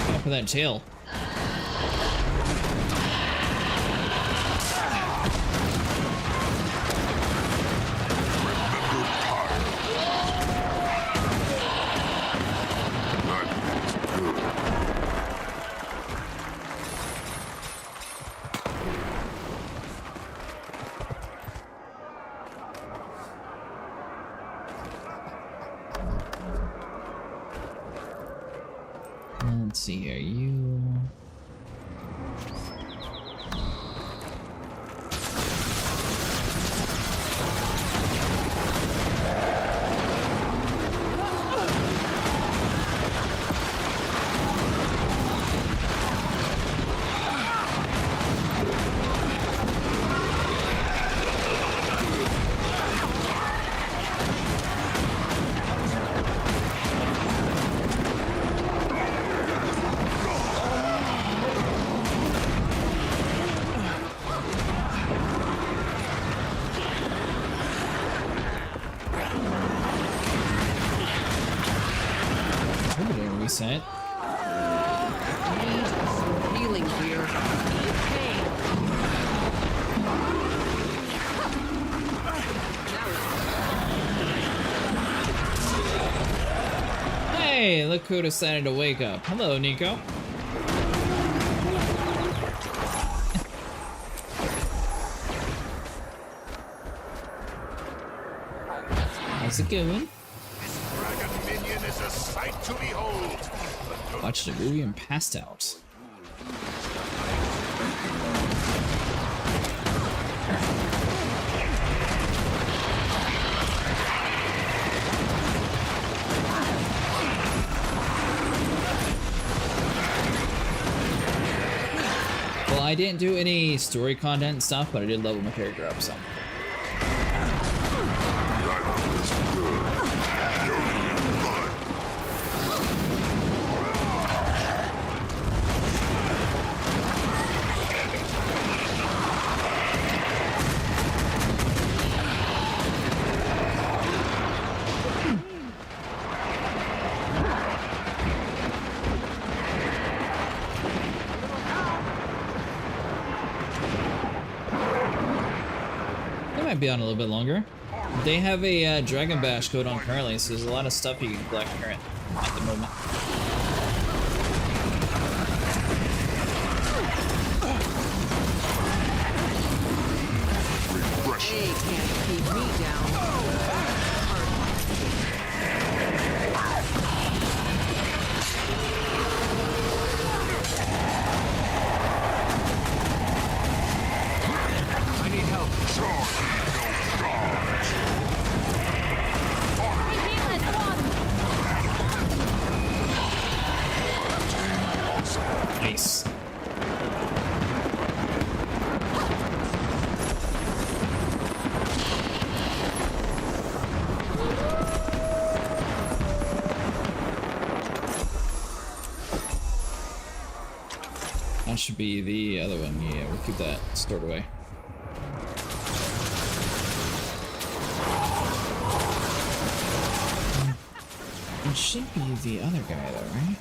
Speaker 1: Top of that tail. Let's see here, you... Reset.
Speaker 4: Healing here.
Speaker 1: Hey, look who decided to wake up. Hello, Nico. How's it going?
Speaker 9: Is a sight to behold.
Speaker 1: Watched a movie and passed out. Well, I didn't do any story content and stuff, but I did level my character up some. Be on a little bit longer. They have a Dragon Bash code on currently, so there's a lot of stuff you can collect current at the moment.
Speaker 4: They can't keep me down.
Speaker 1: Nice. That should be the other one. Yeah, we'll keep that stored away. It should be the other guy though, right?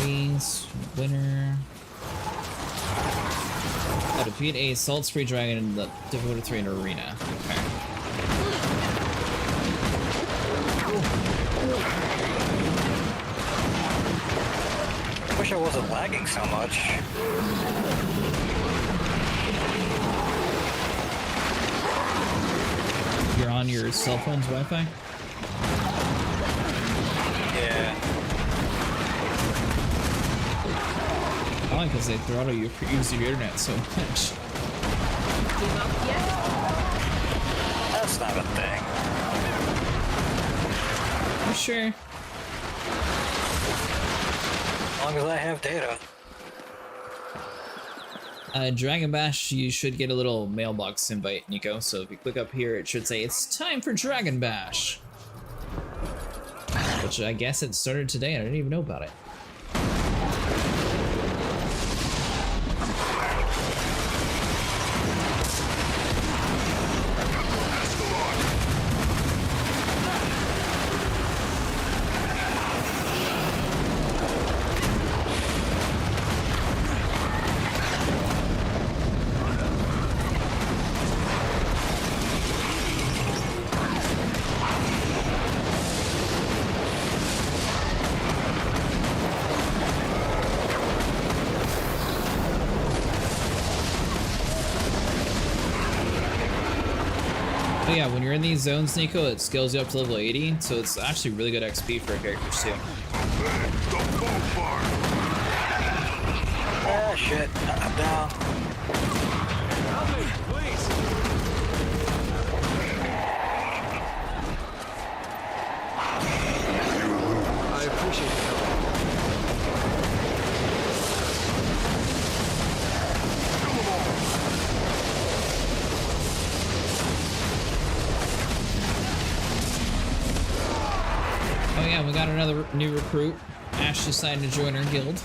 Speaker 1: Race, winner. Oh, defeat a salt spray dragon in the difficulty 3 in arena. Okay.
Speaker 2: I wish I wasn't lagging so much.
Speaker 1: You're on your cell phone's Wi-Fi?
Speaker 2: Yeah.
Speaker 1: Probably because they throttle you for using your internet so much.
Speaker 2: That's not a thing.
Speaker 1: I'm sure.
Speaker 2: As long as I have data.
Speaker 1: Dragon Bash, you should get a little mailbox invite, Nico. So if you click up here, it should say it's time for Dragon Bash. Which I guess it started today and I didn't even know about it. But yeah, when you're in these zones, Nico, it scales you up to level 80, so it's actually really good XP for characters too.
Speaker 2: Ah, shit. I'm down.
Speaker 13: Help me, please. I appreciate the help.
Speaker 1: Oh yeah, we got another new recruit. Ash decided to join our guild.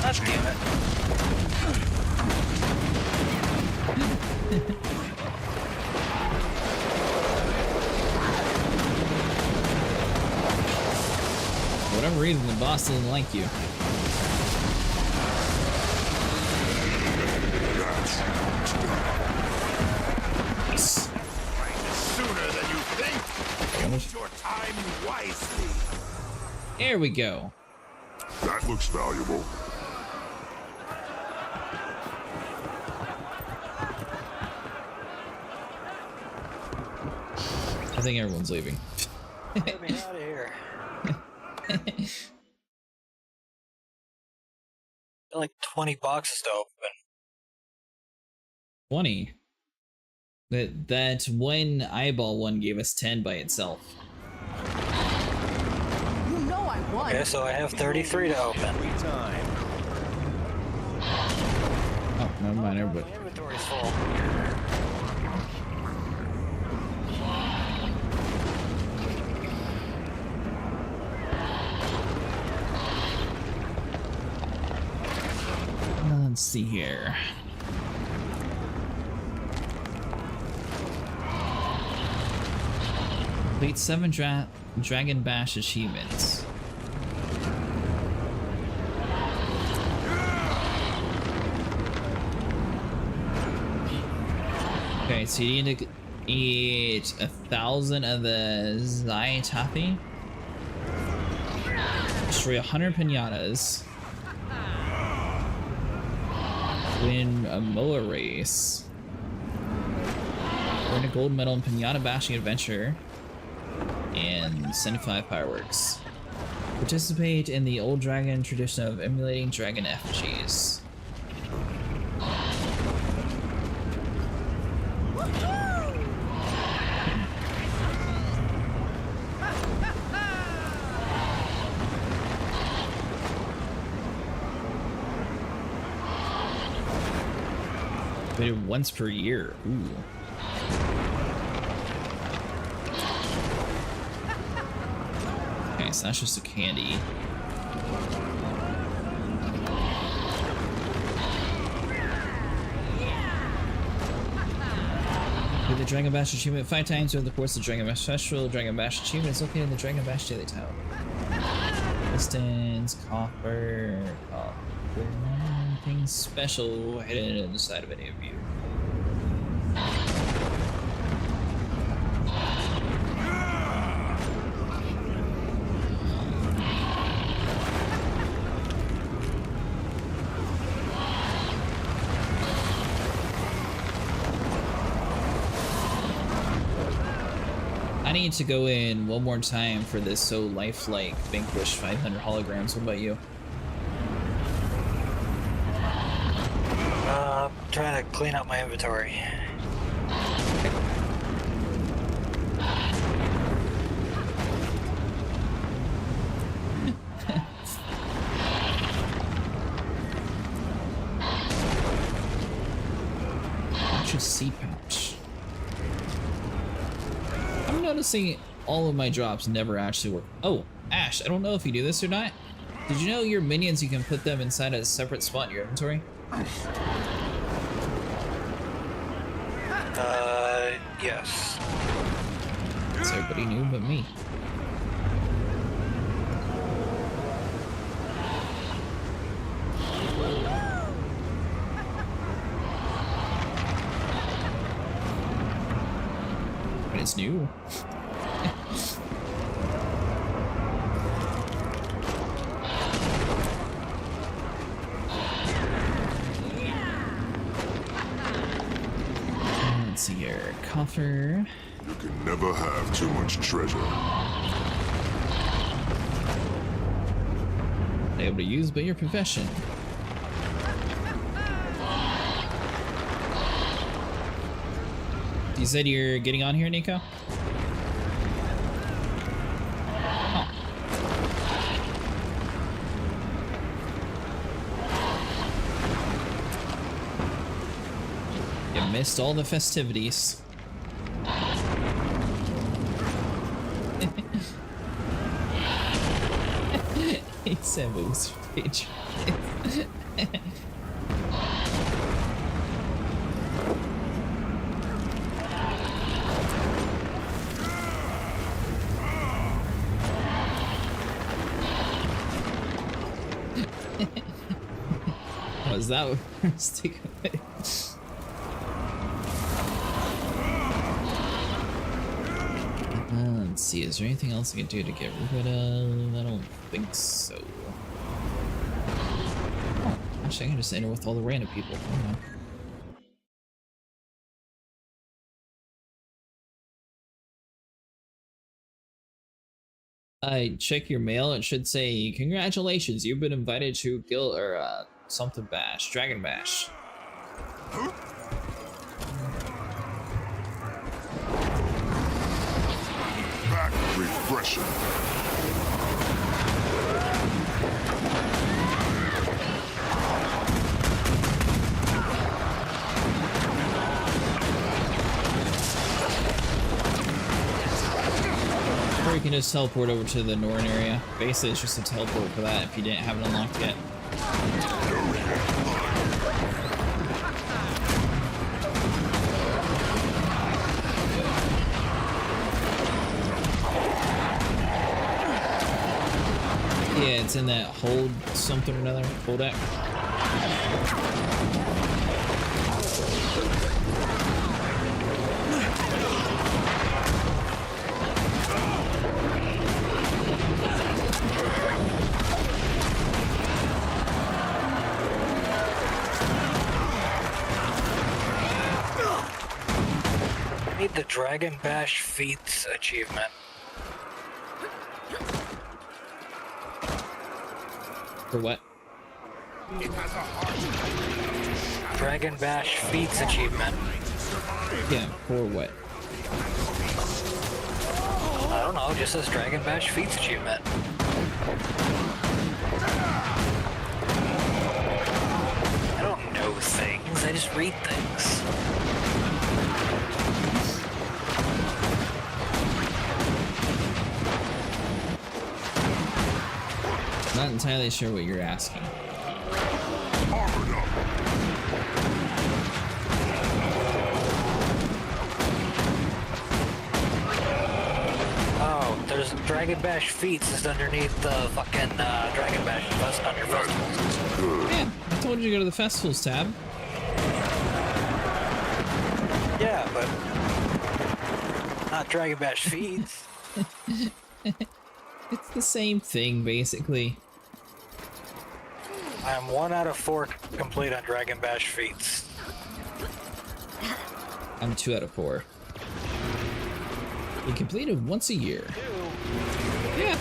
Speaker 2: God damn it.
Speaker 1: For whatever reason, the boss doesn't like you.
Speaker 9: Sooner than you think. Use your time wisely.
Speaker 1: There we go.
Speaker 9: That looks valuable.
Speaker 1: I think everyone's leaving.
Speaker 2: Get me out of here. Like 20 boxes to open.
Speaker 1: 20. That one eyeball one gave us 10 by itself.
Speaker 5: You know I won.
Speaker 2: Okay, so I have 33 to open.
Speaker 1: Oh, never mind, everybody.
Speaker 2: My inventory's full.
Speaker 1: Let's see here. Complete 7 Dragon Bash achievements. Okay, so you need to eat 1,000 of the Zaitafi. Destroy 100 pinatas. Win a moa race. Earn a gold medal in pinata bashing adventure. And 75 fireworks. Participate in the old dragon tradition of emulating dragon effigies. Updated once per year. Ooh. Okay, so that's just a candy. Do the Dragon Bash achievement 5 times during the course of the Dragon Bash Festival. Dragon Bash achievement is located in the Dragon Bash Daily Tower. Distance, copper, anything special hidden inside of any of you. I need to go in one more time for this so lifelike Vanquish 500 holograms. What about you?
Speaker 2: Trying to clean up my inventory.
Speaker 1: Just sea pouch. I'm noticing all of my drops never actually work. Oh, Ash, I don't know if you do this or not. Did you know your minions, you can put them inside a separate spot in your inventory?
Speaker 2: Yes.
Speaker 1: So everybody knew but me. But it's new. Let's see here. Coffer.
Speaker 9: You can never have too much treasure.
Speaker 1: Able to use but your profession. You said you're getting on here, Nico? Oh. You missed all the festivities. He said moves page. Was that stick of it? Let's see, is there anything else I can do to get rid of? I don't think so. Oh, actually, I can just enter with all the random people. I check your mail. It should say, "Congratulations, you've been invited to Guild or something bash, Dragon Bash."
Speaker 9: Back refreshing.
Speaker 1: Or you can just teleport over to the Northern area. Basically, it's just a teleport for that if you didn't have it unlocked yet. Yeah, it's in that hold something or another. Hold deck.
Speaker 2: I need the Dragon Bash Feats achievement.
Speaker 1: For what?
Speaker 2: Dragon Bash Feats achievement.
Speaker 1: Yeah, for what?
Speaker 2: I don't know, just as Dragon Bash Feats achievement. I don't know things, I just read things.
Speaker 1: Not entirely sure what you're asking.
Speaker 2: Oh, there's Dragon Bash Feats is underneath the fucking Dragon Bash under festivals.
Speaker 1: Yeah, I told you to go to the festivals tab.
Speaker 2: Yeah, but not Dragon Bash Feats.
Speaker 1: It's the same thing, basically.
Speaker 2: I'm 1 out of 4 complete on Dragon Bash Feats.
Speaker 1: I'm 2 out of 4. You completed once a year. Yeah.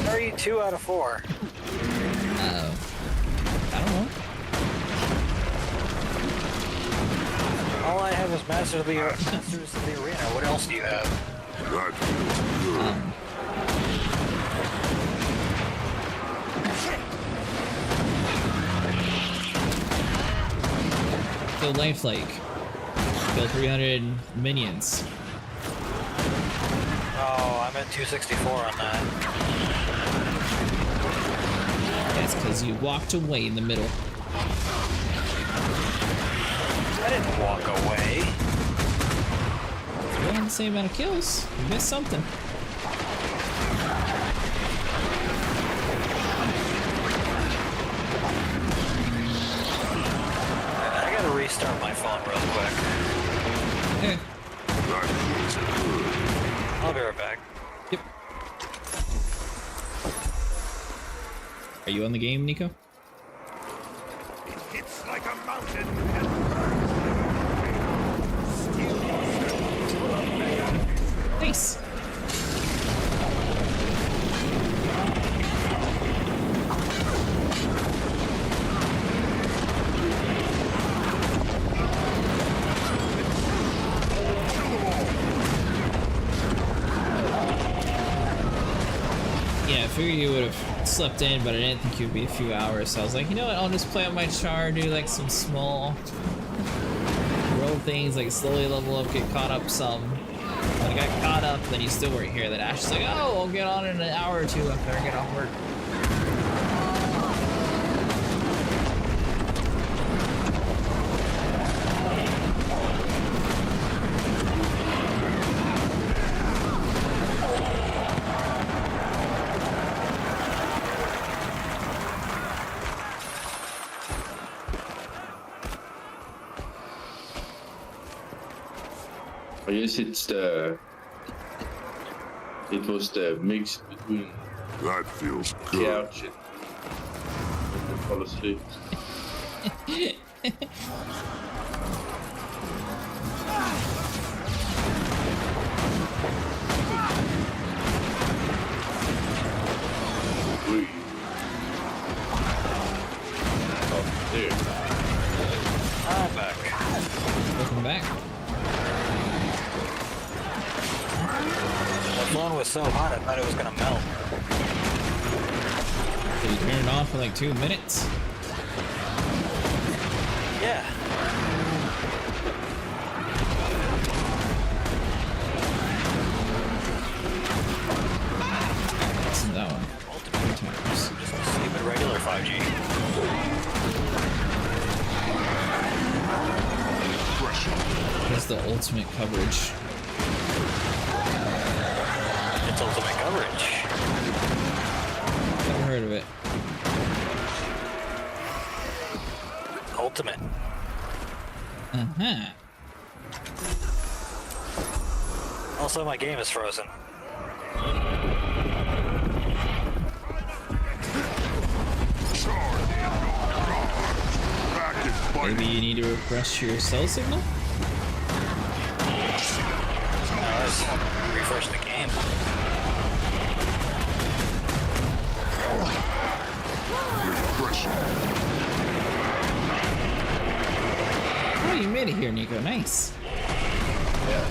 Speaker 2: How are you 2 out of 4?
Speaker 1: Uh-oh. I don't know.
Speaker 2: All I have is Masters of the Arena. What else do you have?
Speaker 1: So lifelike. Kill 300 minions.
Speaker 2: Oh, I'm at 264 on that.
Speaker 1: That's because you walked away in the middle.
Speaker 2: I didn't walk away.
Speaker 1: You had the same amount of kills. You missed something.
Speaker 2: I gotta restart my phone real quick.
Speaker 1: Okay.
Speaker 2: I'll be right back.
Speaker 1: Yep. Are you on the game, Nico?
Speaker 9: It's like a mountain.
Speaker 1: Nice. Yeah, I figured you would have slept in, but I didn't think it would be a few hours. So I was like, you know what? I'll just play on my Charr, do like some small roll things, like slowly level up, get caught up some. When I got caught up, then you still weren't here. Then Ash was like, oh, I'll get on in an hour or two after I get off work.
Speaker 8: I guess it's it was the mix between
Speaker 9: that feels good.
Speaker 8: Couch and fall asleep. Oh, there.
Speaker 2: I'm back.
Speaker 1: Welcome back.
Speaker 2: The phone was so hot I thought it was gonna melt.
Speaker 1: Did you turn it off for like 2 minutes?
Speaker 2: Yeah.
Speaker 1: Listen to that one. Multiple times.
Speaker 2: Just stupid regular 5G.
Speaker 1: That's the ultimate coverage.
Speaker 2: It's ultimate coverage.
Speaker 1: Never heard of it.
Speaker 2: Ultimate.
Speaker 1: Uh-huh.
Speaker 2: Also, my game is frozen.
Speaker 1: Maybe you need to refresh your cell signal?
Speaker 2: No, let's refresh the game.
Speaker 1: Oh you made it here, Nico. Nice.
Speaker 8: Yeah.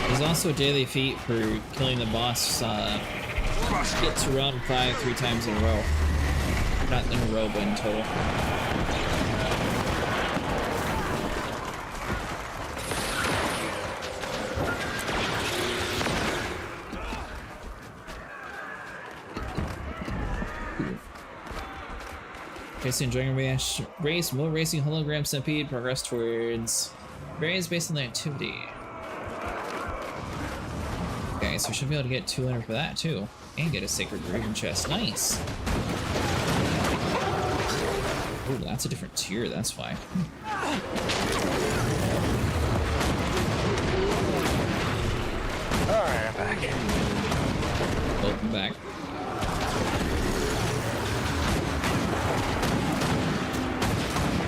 Speaker 1: There's also a daily feat for killing the boss. Get to round 5 3 times in a row. Not in a row, but in total. Okay, so enjoying a race, Mill Racing Hologram Stampede, progress towards variance based on the activity. Okay, so we should be able to get 200 for that too. And get a Sacred Raven chest. Nice! Oh, that's a different tier, that's why.
Speaker 2: Alright, I'm back.
Speaker 1: Welcome back.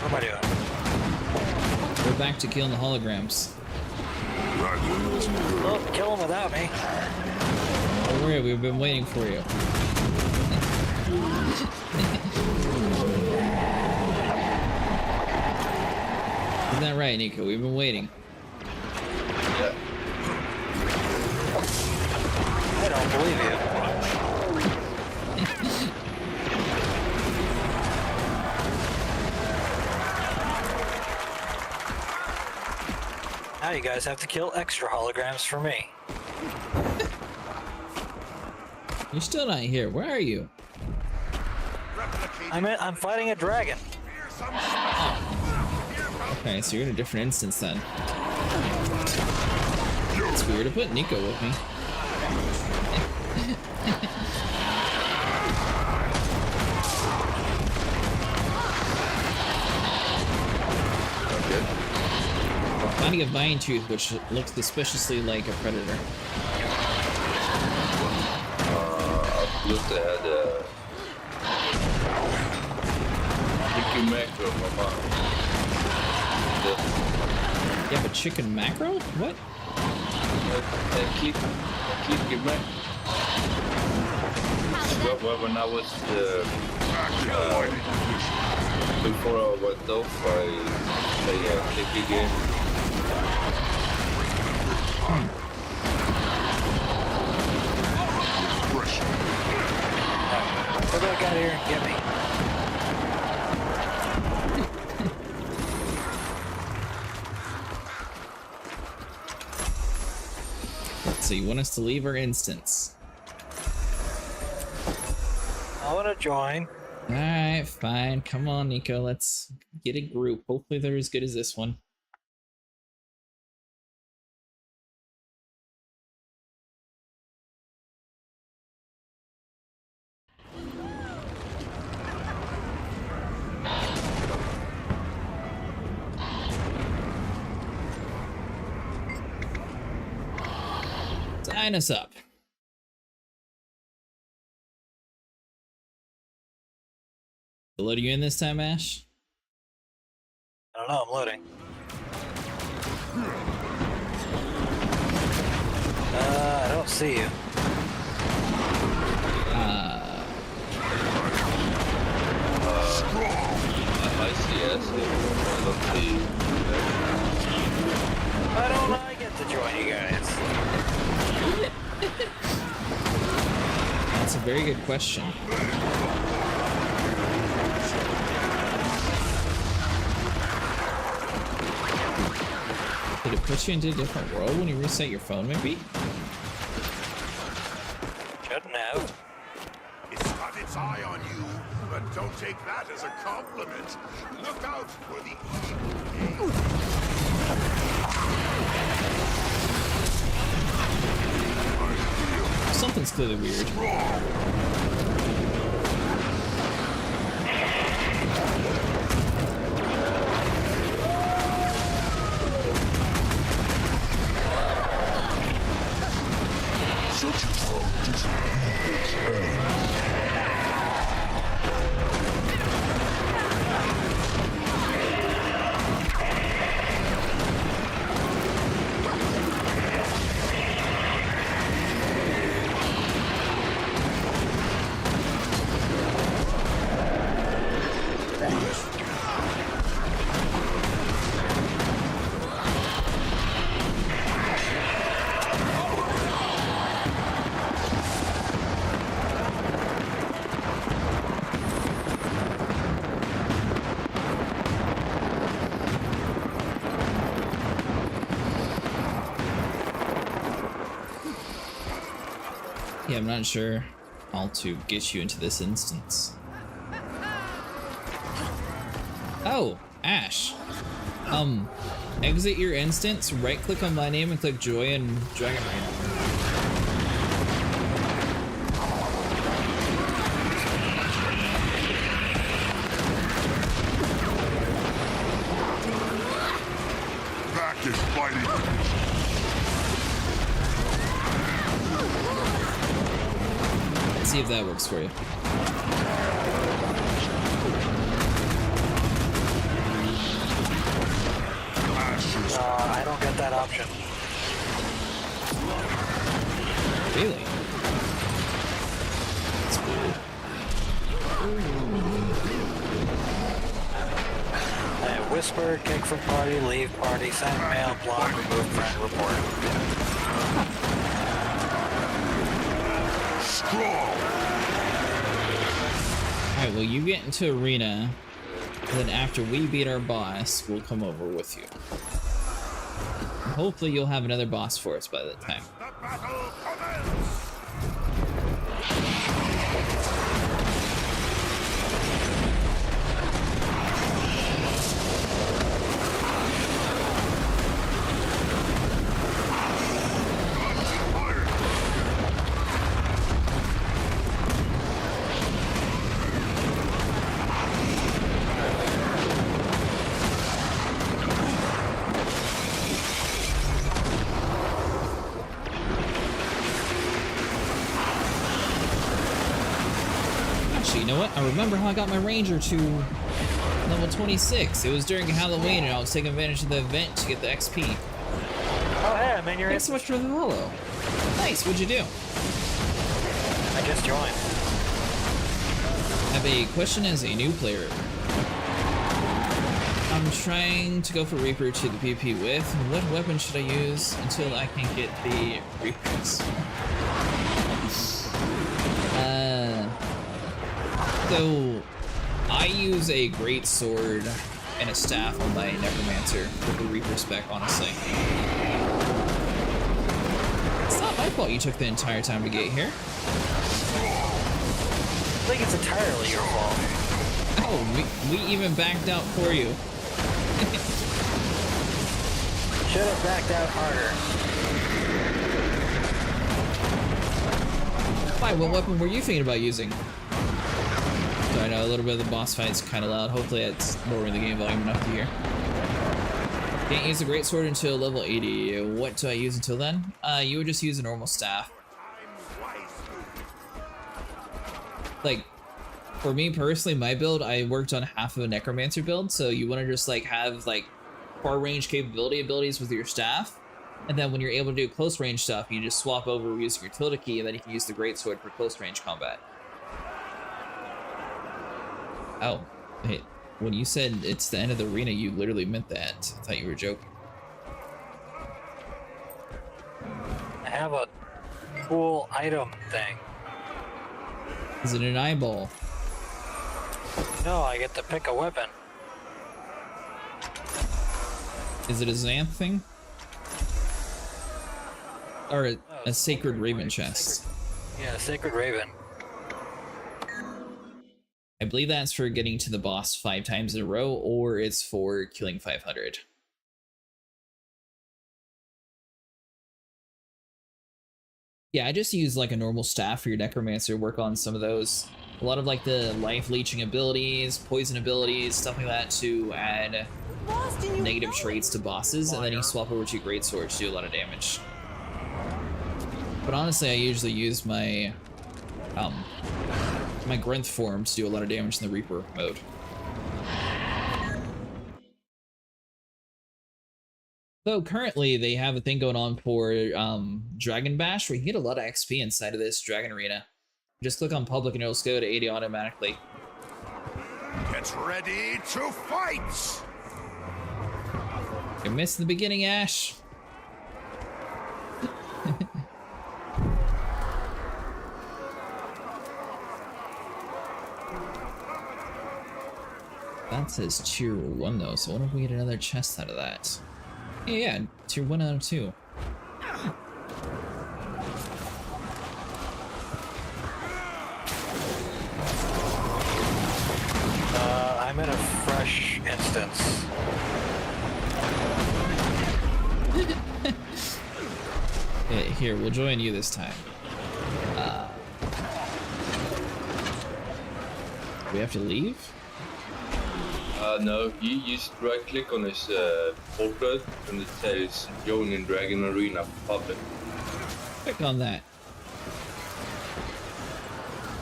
Speaker 2: What am I doing?
Speaker 1: We're back to killing the holograms.
Speaker 2: Well, kill them without me.
Speaker 1: Don't worry, we've been waiting for you. Isn't that right, Nico? We've been waiting.
Speaker 8: Yeah.
Speaker 2: I don't believe you. Now you guys have to kill extra holograms for me.
Speaker 1: You're still not here. Where are you?
Speaker 2: I'm fighting a dragon.
Speaker 1: Okay, so you're in a different instance then. It's weird to put Nico with me. Finding a vine tooth which looks suspiciously like a predator.
Speaker 8: Looked at chicken macro, mama.
Speaker 1: You have a chicken macro? What?
Speaker 8: Click your macro. When I was before I went off, I click again.
Speaker 2: Go back out here and get me.
Speaker 1: So you want us to leave our instance?
Speaker 2: I want to join.
Speaker 1: Alright, fine. Come on, Nico. Let's get a group. Hopefully they're as good as this one. Sign us up. Loading you in this time, Ash?
Speaker 2: I don't know, I'm loading. I don't see you.
Speaker 8: I see, I don't see you.
Speaker 2: Why don't I get to join you guys?
Speaker 1: That's a very good question. Did it put you into a different world when you reset your phone, maybe?
Speaker 2: Shouldn't have.
Speaker 9: It's got its eye on you, but don't take that as a compliment. Look out for the evil game.
Speaker 1: Something's clearly weird.
Speaker 9: Such a thought is evil's end.
Speaker 1: Yeah, I'm not sure how to get you into this instance. Oh, Ash. Exit your instance, right click on my name and click Joy and Dragon Arena.
Speaker 9: Back is fighting.
Speaker 1: Let's see if that works for you.
Speaker 2: I don't get that option.
Speaker 1: Really? That's weird.
Speaker 2: Whisper, kick from party, leave party, send mail, block, remove friend, report.
Speaker 1: Alright, well you get into arena, and then after we beat our boss, we'll come over with you. Hopefully you'll have another boss for us by that time. You know what? I remember how I got my ranger to level 26. It was during Halloween and I was taking advantage of the event to get the XP.
Speaker 2: Oh hey, man, you're
Speaker 1: Thanks so much for the follow. Nice, what'd you do?
Speaker 2: I just joined.
Speaker 1: I have a question as a new player. I'm trying to go for Reaper to the PvP with. What weapon should I use until I can get the Reapers? So, I use a great sword and a staff on my Necromancer with the Reaper spec, honestly. It's not my fault you took the entire time to get here.
Speaker 2: I think it's entirely your fault.
Speaker 1: Oh, we even backed out for you.
Speaker 2: Should have backed out harder.
Speaker 1: Why, what weapon were you thinking about using? So I know a little bit of the boss fight's kind of loud. Hopefully it's lowering the game volume enough to hear. Can't use a greatsword until level 80. What do I use until then? You would just use a normal staff. Like, for me personally, my build, I worked on half of a Necromancer build, so you want to just like have like far range abilities with your staff, and then when you're able to do close range stuff, you just swap over using your tilde key, and then you can use the greatsword for close range combat. Oh, hey, when you said it's the end of the arena, you literally meant that. I thought you were joking.
Speaker 2: I have a cool item thing.
Speaker 1: Is it an eyeball?
Speaker 2: No, I get to pick a weapon.
Speaker 1: Is it a Xanth thing? Or a Sacred Raven chest?
Speaker 2: Yeah, Sacred Raven.
Speaker 1: I believe that's for getting to the boss 5 times in a row, or it's for killing 500. Yeah, I just use like a normal staff for your Necromancer, work on some of those. A lot of like the life leeching abilities, poison abilities, stuff like that to add negative traits to bosses, and then you swap over to greatsword to do a lot of damage. But honestly, I usually use my my Grenth form to do a lot of damage in the Reaper mode. So currently they have a thing going on for Dragon Bash where you can get a lot of XP inside of this Dragon Arena. Just click on public and it'll go to 80 automatically.
Speaker 9: Get ready to fight!
Speaker 1: You missed the beginning, Ash. That says tier 1 though, so what if we get another chest out of that? Yeah, tier 1 out of 2.
Speaker 2: I'm in a fresh instance.
Speaker 1: Hey, here, we'll join you this time. We have to leave?
Speaker 8: No, you just right click on his portrait and it says join in Dragon Arena public.
Speaker 1: Click on that.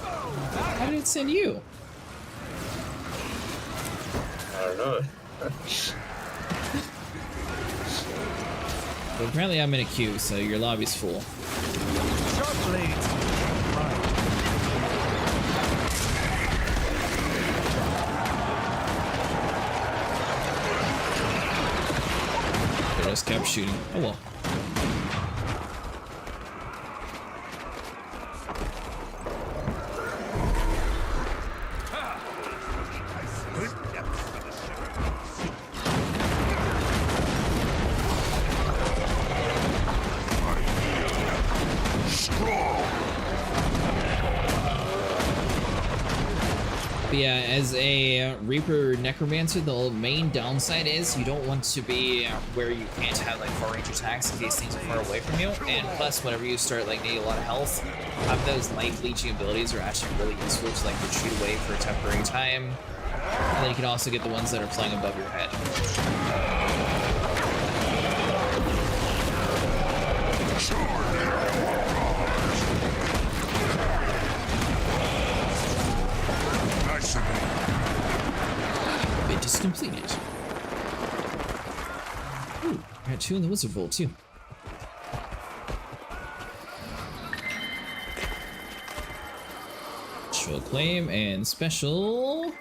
Speaker 1: How did it send you?
Speaker 8: I don't know.
Speaker 1: Well, apparently I'm in a queue, so your lobby's full. They just kept shooting. Oh well. Yeah, as a Reaper Necromancer, the main downside is you don't want to be where you can't have like far range attacks in case things are far away from you. And plus, whenever you start like needing a lot of health, have those life leeching abilities are actually really useful to like retreat away for a temporary time. And then you can also get the ones that are flying above your head. Bit is completed. Ooh, I got 2 in the Wizard Vault too. Special claim and special.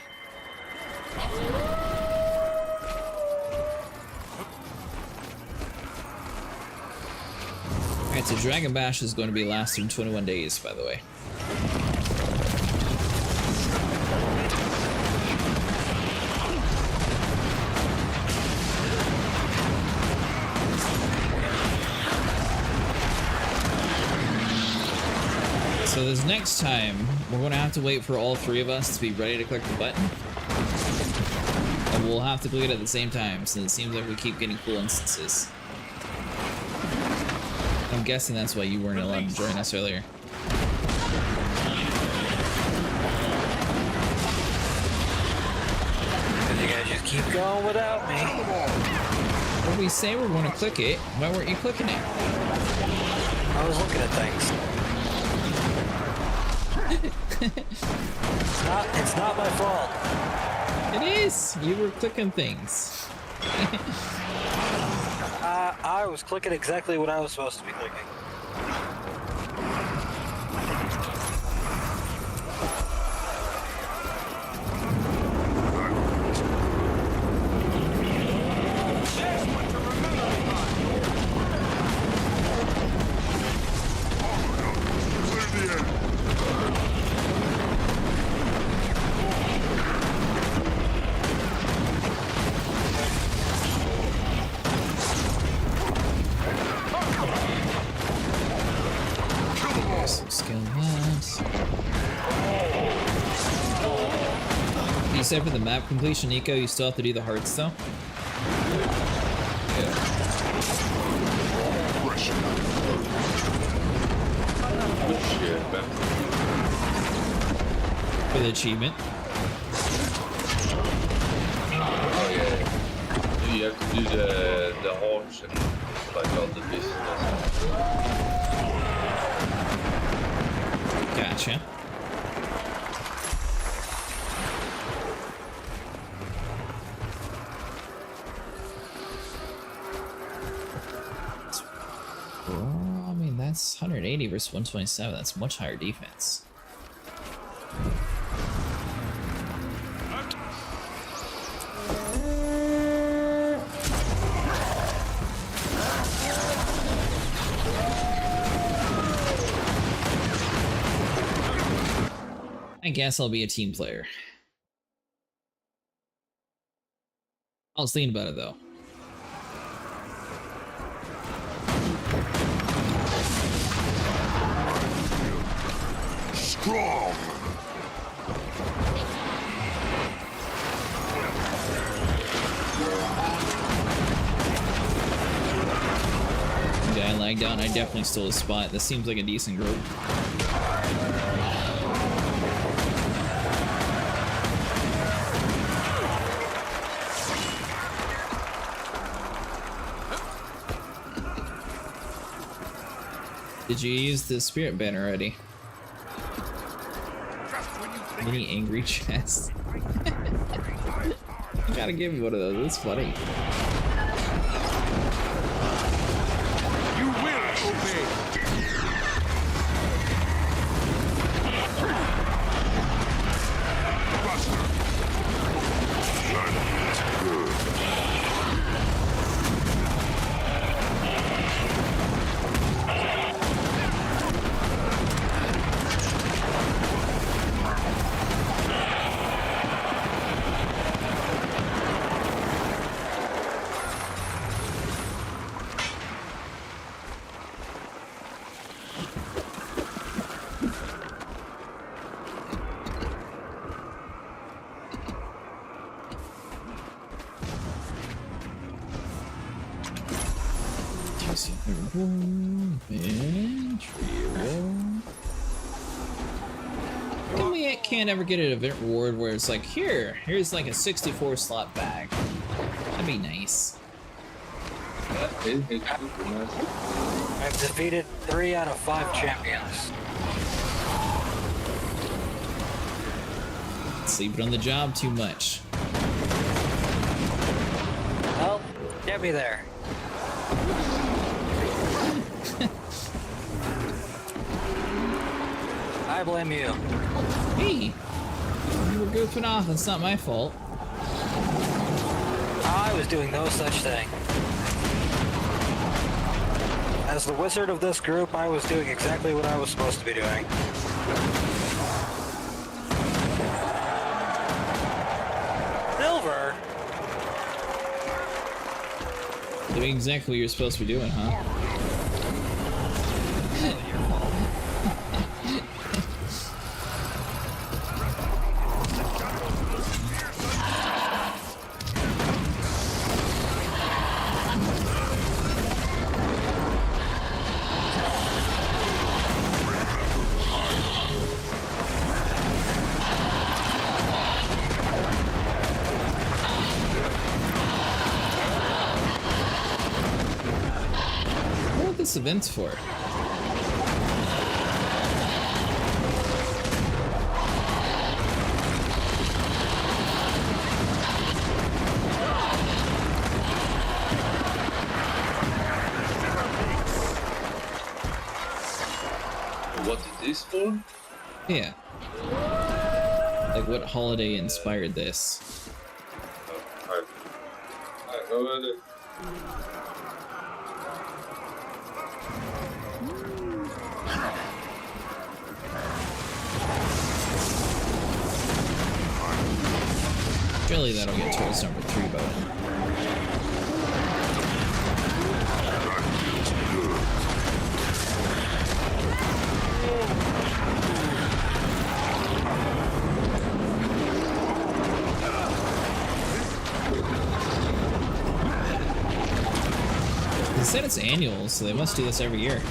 Speaker 1: Alright, so Dragon Bash is going to be lasting 21 days, by the way. So this next time, we're going to have to wait for all 3 of us to be ready to click the button. And we'll have to click it at the same time, since it seems like we keep getting cool instances. I'm guessing that's why you weren't allowed to join us earlier.
Speaker 2: You guys just keep going without me.
Speaker 1: When we say we're going to click it, why weren't you clicking it?
Speaker 2: I was looking at things. It's not my fault.
Speaker 1: It is! You were clicking things.
Speaker 2: I was clicking exactly what I was supposed to be clicking. You said for the map completion, Nico, you still have to do the hearts though? Yeah. For the achievement.
Speaker 8: Oh yeah. You have to do the hearts and like all the business.
Speaker 1: Gotcha. Well, I mean, that's 180 versus 127. That's much higher defense. I guess I'll be a team player. I was thinking about it though.
Speaker 9: Strong.
Speaker 1: lagged out and I definitely stole a spot. This seems like a decent group. Did you use the spirit banner already? Mini angry chest. You gotta give me one of those, that's funny.
Speaker 9: You will obey.
Speaker 1: We can't ever get an event reward where it's like, here's like a 64 slot bag. That'd be nice.
Speaker 2: I've defeated 3 out of 5 champions.
Speaker 1: Sleeping on the job too much.
Speaker 2: Well, get me there. I blame you.
Speaker 1: Hey, you were goofing off. It's not my fault.
Speaker 2: I was doing no such thing. As the wizard of this group, I was doing exactly what I was supposed to be doing. Silver?
Speaker 1: Doing exactly what you're supposed to be doing, huh? Events for?
Speaker 8: What is this for?
Speaker 1: Yeah. Like what holiday inspired this?
Speaker 8: I know that.
Speaker 1: Surely that'll get towards number 3 boat. They said it's annual, so they must do this every year.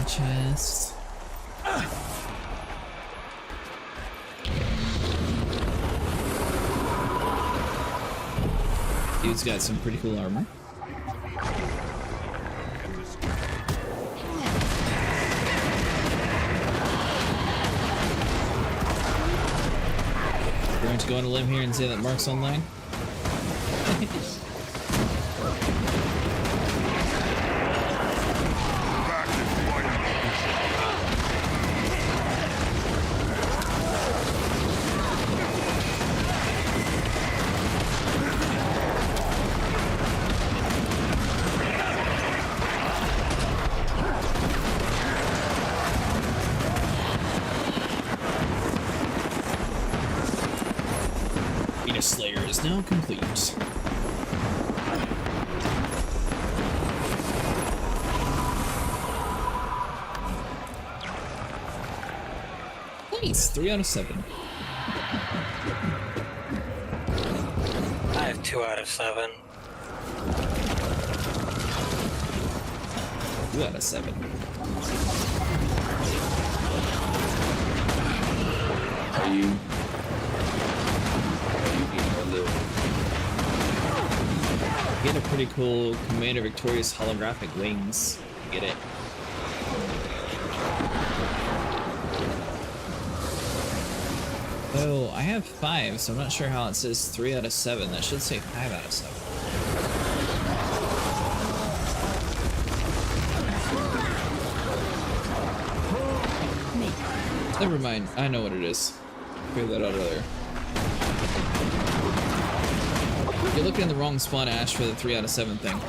Speaker 1: Chest. Dude's got some pretty cool armor. We're going to go on a limb here and say that Mark's online. complete. Nice, 3 out of 7.
Speaker 2: I have 2 out of 7.
Speaker 1: 2 out of 7.
Speaker 8: Are you being a little...
Speaker 1: Get a pretty cool Commander Victorious holographic wings. Get it? Oh, I have 5, so I'm not sure how it says 3 out of 7. That should say 5 out of 7. Never mind, I know what it is. Figured that out earlier. You're looking in the wrong spot, Ash, for the 3 out of 7 thing.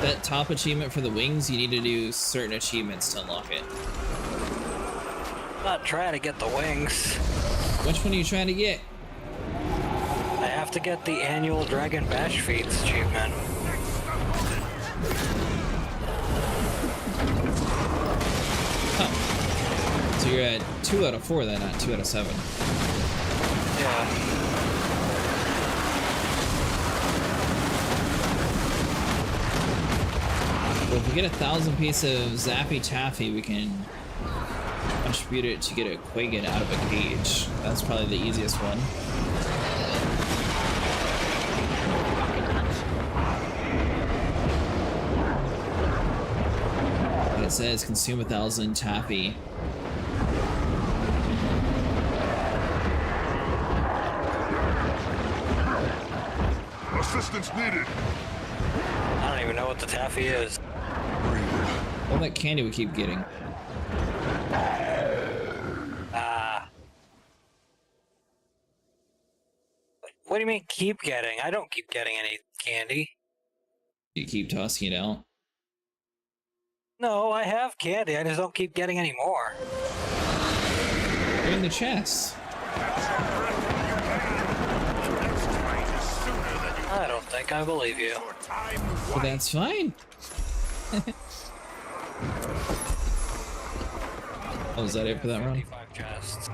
Speaker 1: That top achievement for the wings, you need to do certain achievements to unlock it.
Speaker 2: I'm not trying to get the wings.
Speaker 1: Which one are you trying to get?
Speaker 2: I have to get the annual Dragon Bash Feats achievement.
Speaker 1: Oh. So you're at 2 out of 4 then, not 2 out of 7.
Speaker 2: Yeah.
Speaker 1: Well, if we get 1,000 pieces of Zappy Taffy, we can contribute it to get a Quagan out of a cage. That's probably the easiest one. And it says consume 1,000 Taffy.
Speaker 9: Assistance needed.
Speaker 2: I don't even know what the taffy is.
Speaker 1: All that candy we keep getting.
Speaker 2: What do you mean keep getting? I don't keep getting any candy.
Speaker 1: You keep tossing it out.
Speaker 2: No, I have candy. I just don't keep getting any more.
Speaker 1: They're in the chest.
Speaker 2: I don't think I believe you.
Speaker 1: But that's fine. Oh, is that it for that run?
Speaker 2: Chests.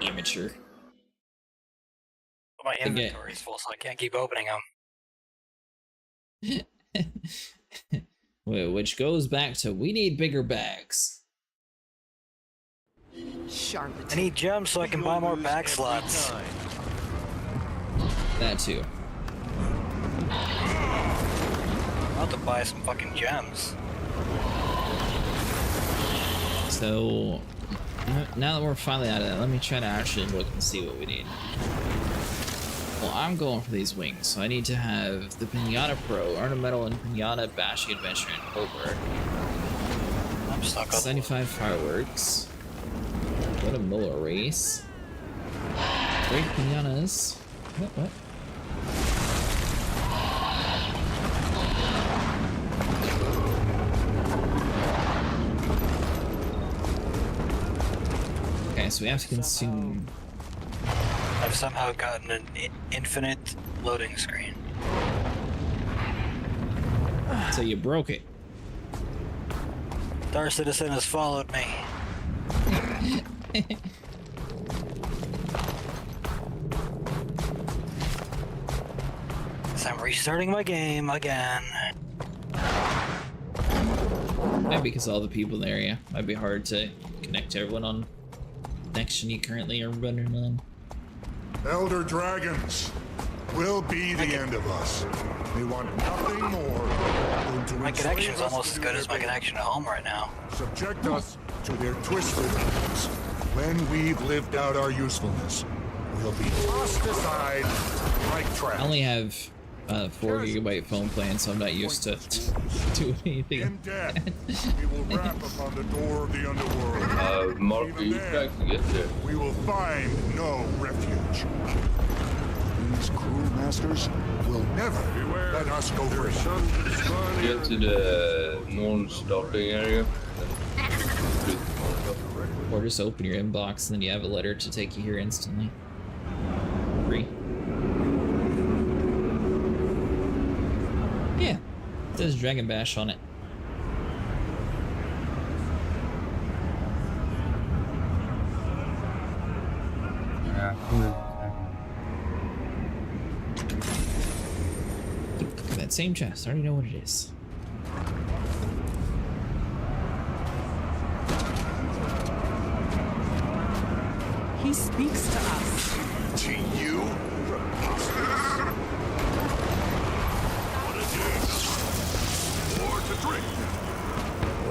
Speaker 1: Amateur.
Speaker 2: My inventory's full, so I can't keep opening them.
Speaker 1: Which goes back to we need bigger bags.
Speaker 2: Charlotte. I need gems so I can buy more bag slots.
Speaker 1: That too.
Speaker 2: I'll have to buy some fucking gems.
Speaker 1: So now that we're finally out of that, let me try to actually look and see what we need. Well, I'm going for these wings, so I need to have the Pinata Pro, Ornamental, and Pinata Bashing Adventure in Cobra.
Speaker 2: I'm stuck on
Speaker 1: 75 fireworks. What a Mola race. Great Pinatas. What? Okay, so we have to consume.
Speaker 2: I've somehow gotten an infinite loading screen.
Speaker 1: So you broke it.
Speaker 2: Star Citizen has followed me. So I'm restarting my game again.
Speaker 1: Might be because all the people in the area. Might be hard to connect to everyone on connection you currently are running on.
Speaker 9: Elder dragons will be the end of us. They want nothing more than to
Speaker 2: My connection's almost as good as my connection at home right now.
Speaker 9: subject us to their twisted ends. When we've lived out our usefulness, we'll be tossed aside like trash.
Speaker 1: I only have 4 GB phone plan, so I'm not used to doing anything.
Speaker 9: In death, we will rap upon the door of the underworld.
Speaker 8: Mark, are you trying to get there?
Speaker 9: We will find no refuge. These cruel masters will never let us go free.
Speaker 8: Get to the non-stopping area, and
Speaker 1: Or just open your inbox and then you have a letter to take you here instantly. Free. Yeah. It says Dragon Bash on it. That same chest. I already know what it is.
Speaker 4: He speaks to us.
Speaker 9: To you? What a day. More to drink.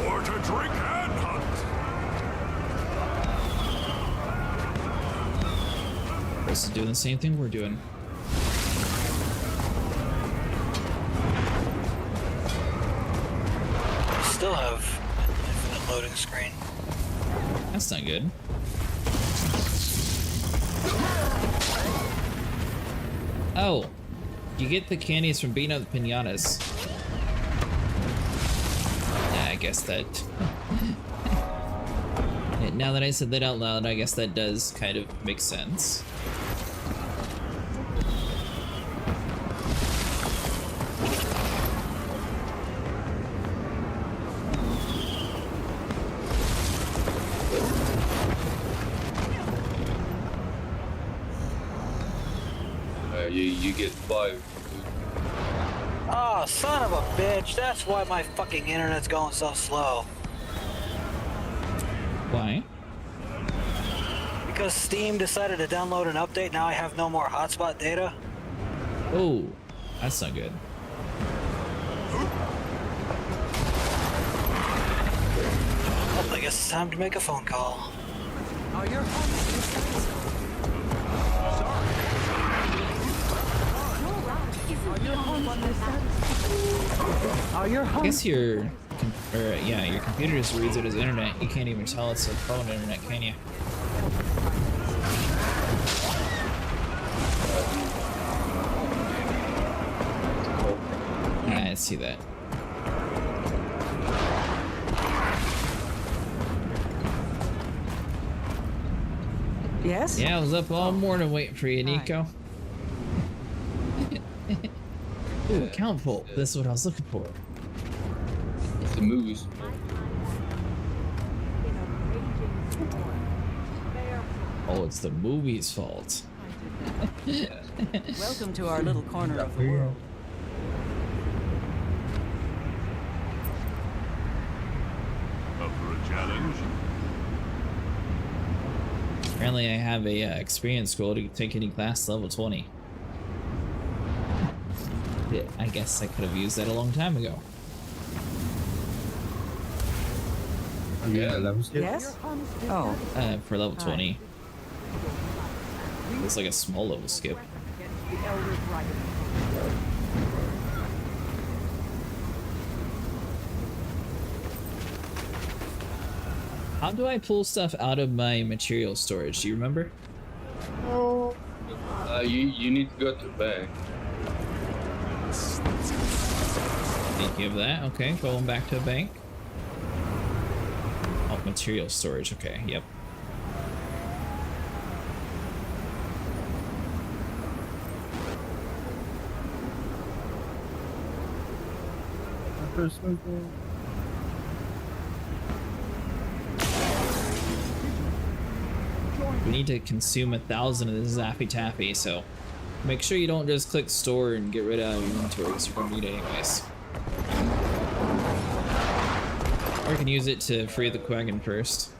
Speaker 9: More to drink and hunt.
Speaker 1: This is doing the same thing we're doing.
Speaker 2: Still have an infinite loading screen.
Speaker 1: That's not good. Oh, you get the candies from beating up the pinatas. Yeah, I guess that. Now that I said that out loud, I guess that does kind of make sense.
Speaker 8: You get 5.
Speaker 2: Oh, son of a bitch. That's why my fucking internet's going so slow.
Speaker 1: Why?
Speaker 2: Because Steam decided to download an update. Now I have no more hotspot data.
Speaker 1: Oh, that's not good.
Speaker 2: Well, I guess it's time to make a phone call.
Speaker 4: Are your
Speaker 1: I guess your computer just reads it as internet. You can't even tell it's a phone internet, can you? I see that.
Speaker 4: Yes?
Speaker 1: Yeah, I was up all morning waiting for you, Nico. Ooh, count pull. This is what I was looking for.
Speaker 8: It's the movies.
Speaker 1: Oh, it's the movie's fault.
Speaker 4: Welcome to our little corner of the world.
Speaker 9: Up for a challenge?
Speaker 1: Apparently, I have a experience scroll to take any class level 20. I guess I could have used that a long time ago.
Speaker 8: Yeah, that was
Speaker 4: Yes? Oh.
Speaker 1: For level 20. It's like a small level skip. How do I pull stuff out of my material storage? Do you remember?
Speaker 8: You need to go to the bank.
Speaker 1: Thinking of that. Okay, going back to the bank. Oh, material storage. Okay, yep. We need to consume 1,000 of this Zappy Taffy, so make sure you don't just click store and get rid of your inventory, because you're going to need it anyways. Or you can use it to free the Quaggan first.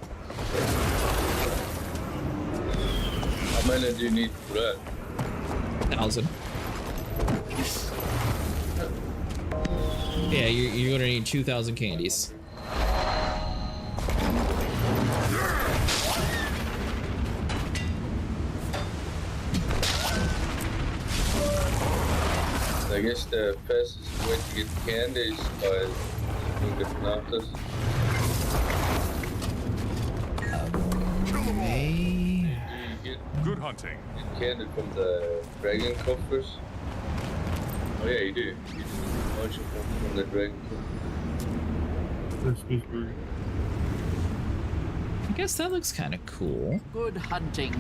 Speaker 8: How many do you need for that?
Speaker 1: 1,000. Yeah, you're going to need 2,000 candies.
Speaker 8: I guess the fastest way to get candy is by doing the Fnatas.
Speaker 9: Good hunting.
Speaker 8: Get candy from the dragon coffers. Oh yeah, you do. You do a bunch of them from the dragon coffers.
Speaker 1: guess that looks kind of cool.
Speaker 7: Good hunting.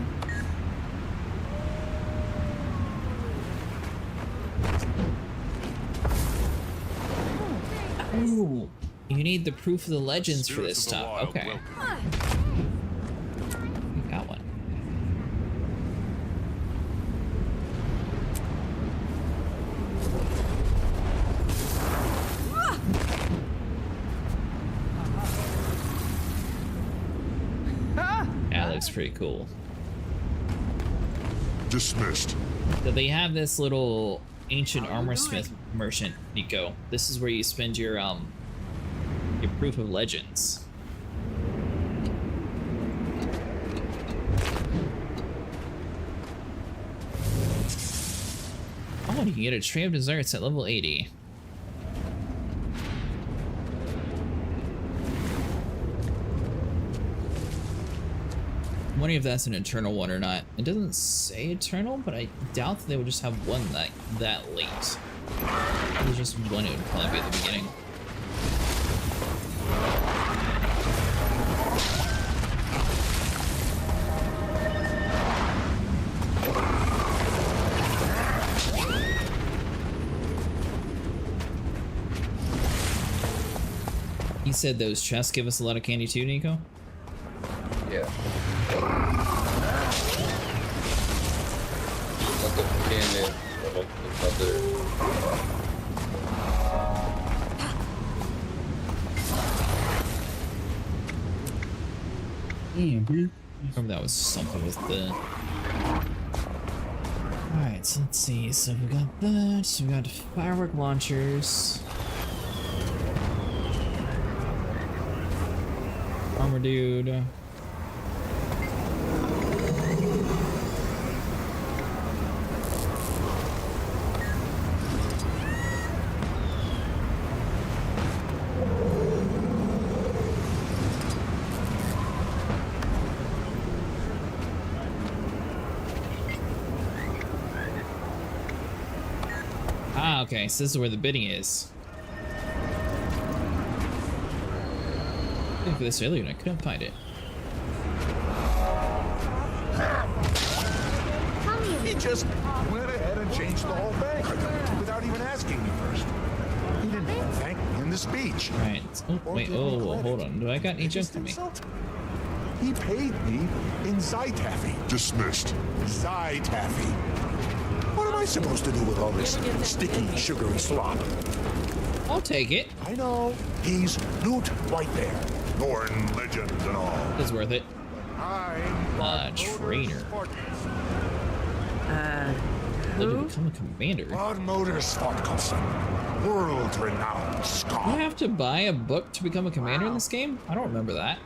Speaker 1: Ooh, you need the proof of the legends for this stuff. Okay. You got one. That looks pretty cool.
Speaker 9: Dismissed.
Speaker 1: So they have this little ancient armor smith merchant, Nico. This is where you spend your proof of legends. Oh, you can get a tray of desserts at level 80. I'm wondering if that's an eternal one or not. It doesn't say eternal, but I doubt that they would just have one that late. If there's just one, it would probably be at the beginning. He said those chests give us a lot of candy too, Nico?
Speaker 8: Yeah. Not the candy, but like the other.
Speaker 1: Remember that was something with the... Alright, so let's see. So we got that. So we got firework launchers. Armor dude. Ah, okay, so this is where the bidding is. I think for this earlier and I couldn't find it.
Speaker 9: He just went ahead and changed the whole thing without even asking me first. He didn't even thank me in the speech.
Speaker 1: Right. Oh, wait. Oh, hold on. Do I got any junk for me?
Speaker 9: He paid me in Zytaffy. Dismissed. Zytaffy. What am I supposed to do with all this sticky, sugary slop?
Speaker 1: I'll take it.
Speaker 9: I know. He's Newt Whitebear. Norn legend and all.
Speaker 1: It's worth it. Trainer. Looking to become a commander.
Speaker 9: Rod Motors Svartkosten. World-renowned scholar.
Speaker 1: You have to buy a book to become a commander in this game? I don't remember that.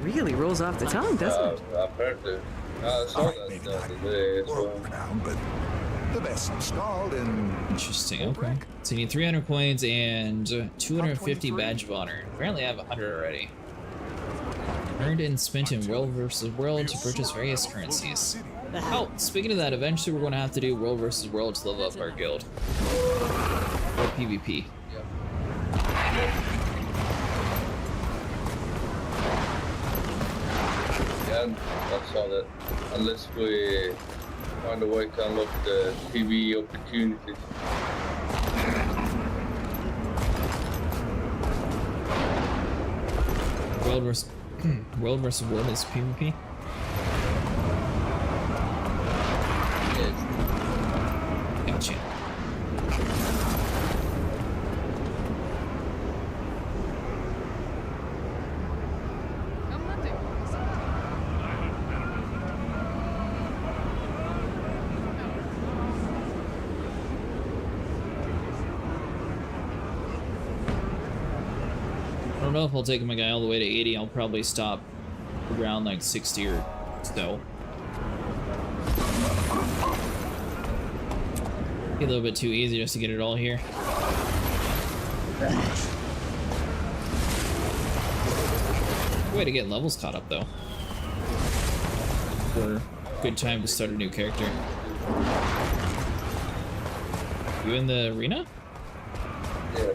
Speaker 4: Really rolls off the tongue, doesn't it?
Speaker 8: Apparently. I saw that the other day as well.
Speaker 9: World-renowned, but the best installed in...
Speaker 1: Interesting, okay. So you need 300 coins and 250 badge of honor. Apparently I have 100 already. Earned and spent in World vs. World to purchase various currencies. Oh, speaking of that, eventually we're going to have to do World vs. World to level up our guild. Or PvP.
Speaker 8: Yeah, I saw that. Unless we find a way to unlock the PvE opportunities.
Speaker 1: World vs. World is PvP? Gotcha. I don't know if I'll take my guy all the way to 80. I'll probably stop around like 60 or so. Be a little bit too easy just to get it all here. Way to get levels caught up though. For good time to start a new character. You in the arena?
Speaker 8: Yeah.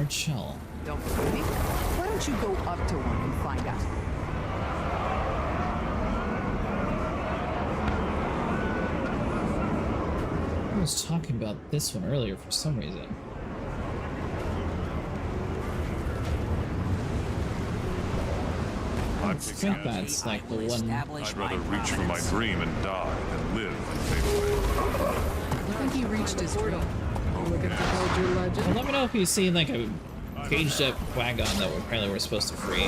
Speaker 1: large shell.
Speaker 5: Don't believe me? Why don't you go up to one and find out?
Speaker 1: I was talking about this one earlier for some reason. I think that's like the one.
Speaker 9: I'd rather reach for my dream and die than live and fade away.
Speaker 11: I think he reached his dream. Look at the Bulger legend.
Speaker 1: Well, let me know if you've seen like a caged up wagon that apparently we're supposed to free.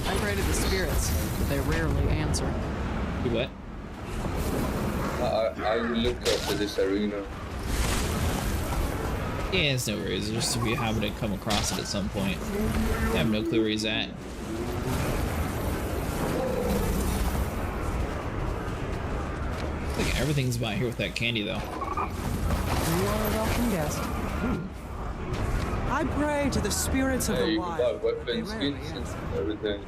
Speaker 11: I pray to the spirits, but they rarely answer.
Speaker 1: You what?
Speaker 8: I will look after this arena.
Speaker 1: Yeah, it's no worries. Just if you happen to come across it at some point. You have no clue where he's at. I think everything's about here with that candy, though.
Speaker 5: You are a welcome guest. I pray to the spirits of the
Speaker 8: You
Speaker 5: wild.
Speaker 8: can buy weapons, skins, and everything.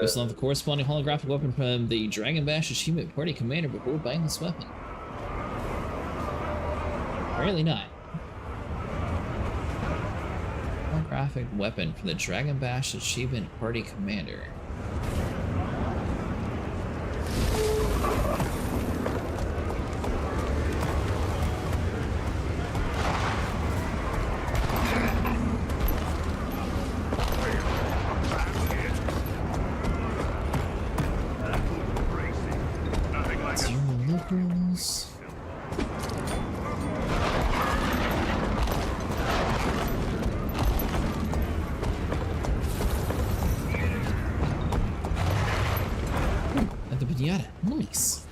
Speaker 1: We still have the corresponding holographic weapon from the Dragon Bash Achievement Party Commander before buying this weapon. Apparently not. Holographic weapon from the Dragon Bash Achievement Party Commander. Nice.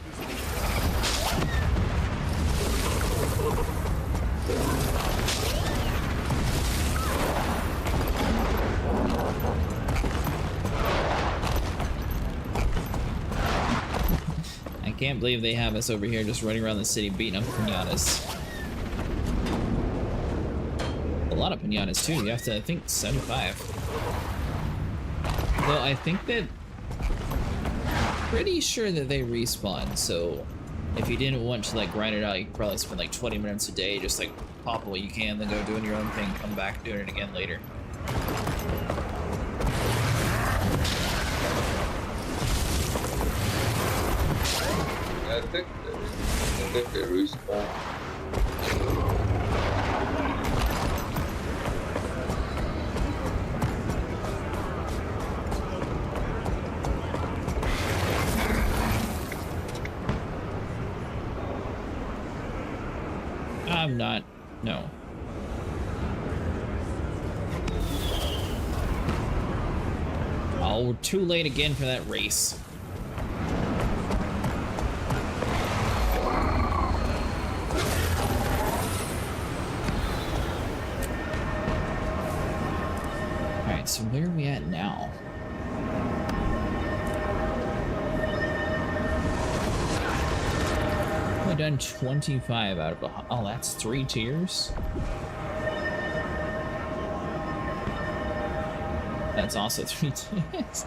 Speaker 1: I can't believe they have us over here just running around the city beating up pinatas. A lot of pinatas too. You have to, I think, 75. Though I think that pretty sure that they respawn, so if you didn't want to like grind it out, you could probably spend like 20 minutes a day just like pop what you can, then go doing your own thing, come back doing it again later.
Speaker 8: I think they respawn.
Speaker 1: I'm not. No. Oh, we're too late again for that race. Alright, so where are we at now? I've done 25 out of oh, that's 3 tiers. That's also 3 tiers.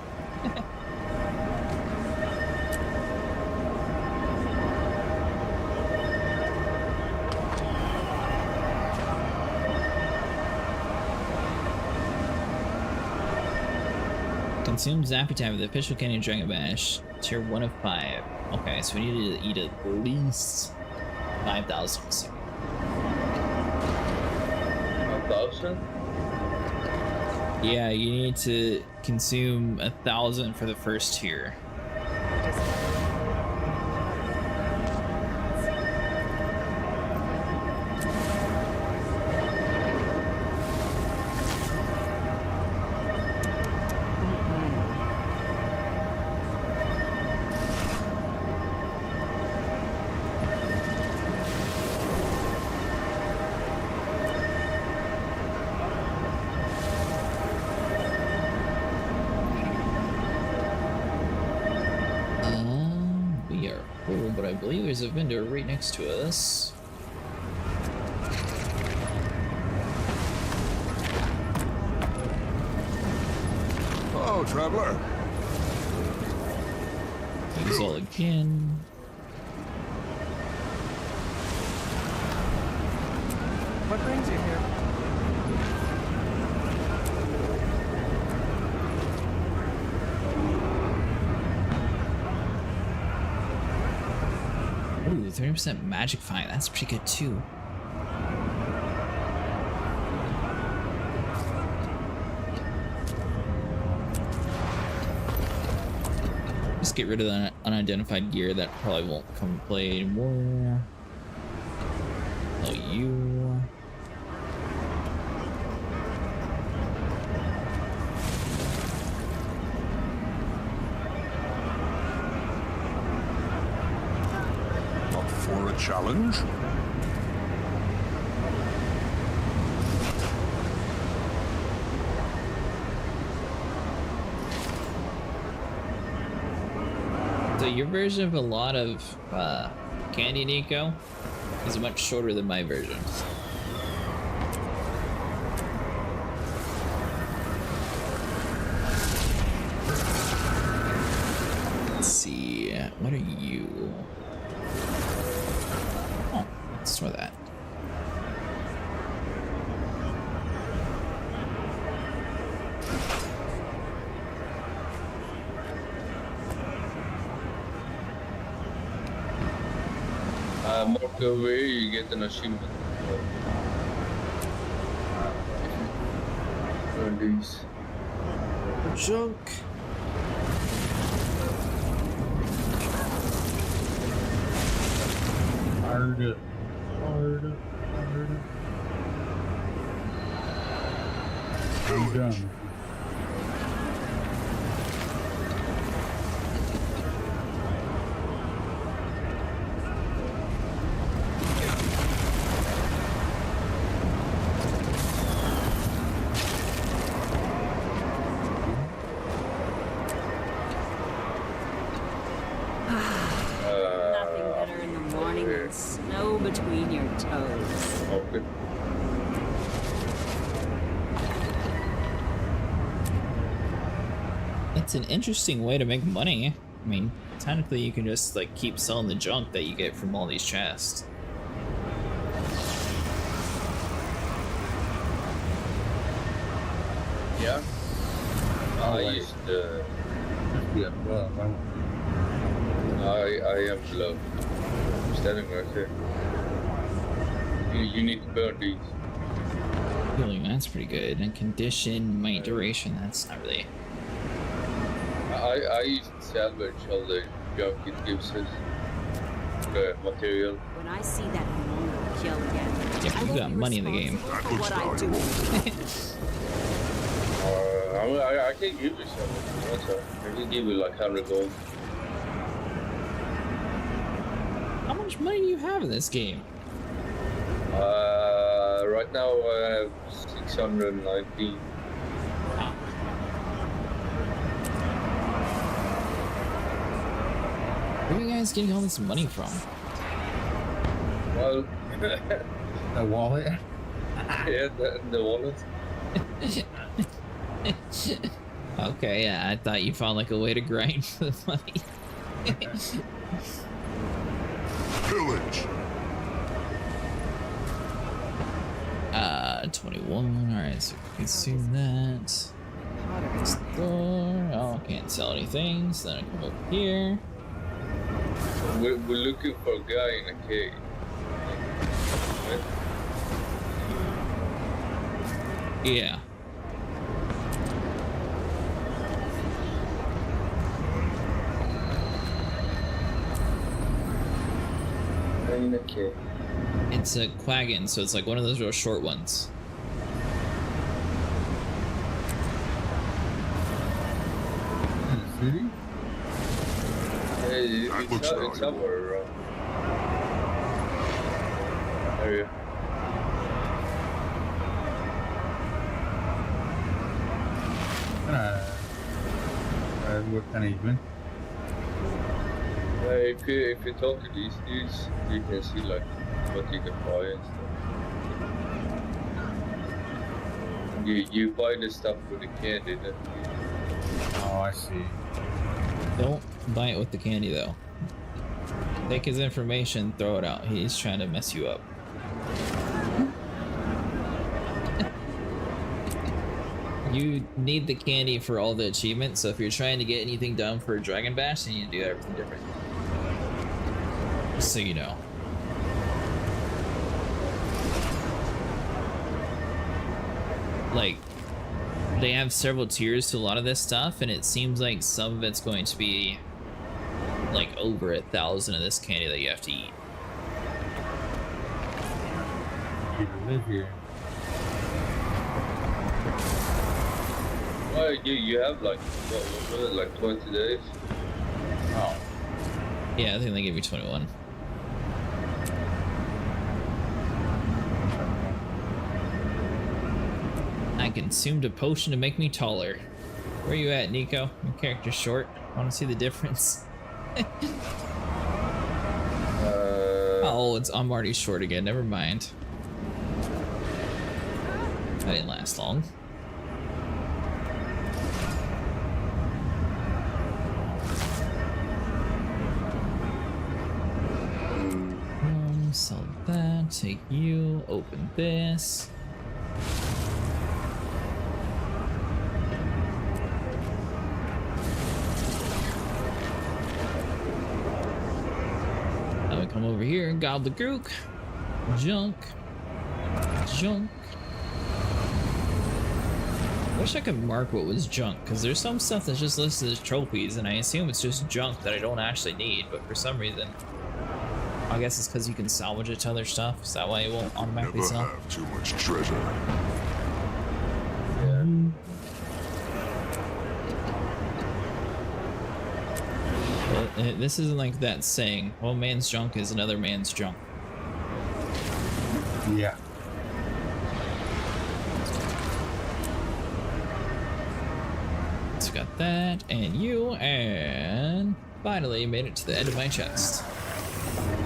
Speaker 1: Consume Zappy Time with the official Canyon Dragon Bash. Tier 1 of 5. Okay, so we need to eat at least 5,000.
Speaker 8: 5,000?
Speaker 1: Yeah, you need to consume 1,000 for the first tier. But I believe there's a vendor right next to us.
Speaker 9: Hello, traveler.
Speaker 1: Use all again.
Speaker 13: what brings you here?
Speaker 1: Ooh, 30% magic find. That's pretty good too. Just get rid of the unidentified gear that probably won't come and play anymore. Oh, you.
Speaker 9: Up for a challenge?
Speaker 1: So your version of a lot of candy, Nico, is much shorter than my version. Let's see, what are you? Oh, let's store that.
Speaker 8: Mark where you get an achievement. These.
Speaker 1: Junk.
Speaker 8: Hard. I'm done.
Speaker 18: Between your toes.
Speaker 8: Okay.
Speaker 1: It's an interesting way to make money. I mean, technically you can just like keep selling the junk that you get from all these chests.
Speaker 8: Yeah. I used yeah, well, I am below. I'm standing right there. You need to burn these.
Speaker 1: Healing, that's pretty good. And condition, might duration, that's not really.
Speaker 8: I used to salvage all the junk it gives us. The material.
Speaker 18: When I see that mono kill again,
Speaker 1: yeah, you got money in the game.
Speaker 18: What I do.
Speaker 8: I can give you something. I can give you like 100 gold.
Speaker 1: How much money do you have in this game?
Speaker 8: Right now I have 690.
Speaker 1: Where are you guys getting all this money from?
Speaker 8: Well,
Speaker 15: the wallet.
Speaker 8: Yeah, the wallet.
Speaker 1: Okay, yeah, I thought you found like a way to grind for the money.
Speaker 9: Pillage.
Speaker 1: 21. Alright, so consume that. Store. Oh, can't sell anything, so then I come over here.
Speaker 8: We're looking for a guy in a cave.
Speaker 1: Yeah.
Speaker 8: In a cave.
Speaker 1: It's a quaggin, so it's like one of those real short ones.
Speaker 8: City? Yeah, it's somewhere around. Area.
Speaker 15: What kind of event?
Speaker 8: If you talk to these dudes, you can see like what you can buy and stuff. You buy the stuff with the candy. Then
Speaker 15: oh, I see.
Speaker 1: Don't buy it with the candy though. Take his information, throw it out. He's trying to mess you up. You need the candy for all the achievements, so if you're trying to get anything done for Dragon Bash, you need to do everything different. Just so you know. Like, they have several tiers to a lot of this stuff, and it seems like some of it's going to be like over 1,000 of this candy that you have to eat.
Speaker 15: You live here.
Speaker 8: Well, you have like, what was it, like 20 days?
Speaker 15: Oh.
Speaker 1: Yeah, I think they give you 21. I consumed a potion to make me taller. Where you at, Nico? Your character's short. I want to see the difference. Oh, I'm already short again. Never mind. That didn't last long. Sell that. Take you. Open this. Now we come over here and gobble the gook. Junk. Junk. Wish I could mark what was junk, because there's some stuff that's just listed as trophies, and I assume it's just junk that I don't actually need, but for some reason, I guess it's because you can salvage it to other stuff. Is that why it won't automatically
Speaker 9: Never
Speaker 1: sell?
Speaker 9: have too much treasure.
Speaker 8: Yeah.
Speaker 1: Well, this isn't like that saying, one man's junk is another man's junk.
Speaker 15: Yeah.
Speaker 1: So got that, and you, and finally made it to the end of my chest.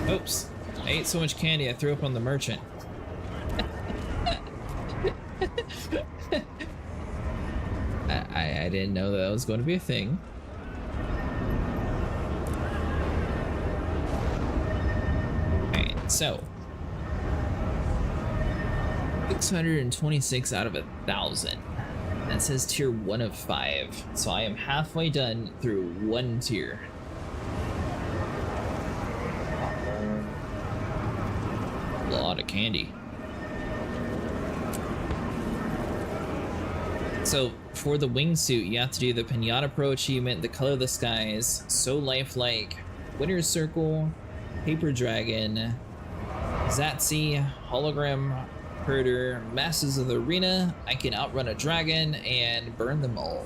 Speaker 1: Oops, I ate so much candy I threw up on the merchant. I didn't know that was going to be a thing. Alright, so 626 out of 1,000. That says tier 1 of 5, so I am halfway done through one tier. A lot of candy. So for the wingsuit, you have to do the Pinata Pro achievement, the Color of the Skies, So Lifelike, Winner's Circle, Paper Dragon, Zatsy, Hologram Herder, Masters of the Arena, I Can Outrun a Dragon, and Burn Them All.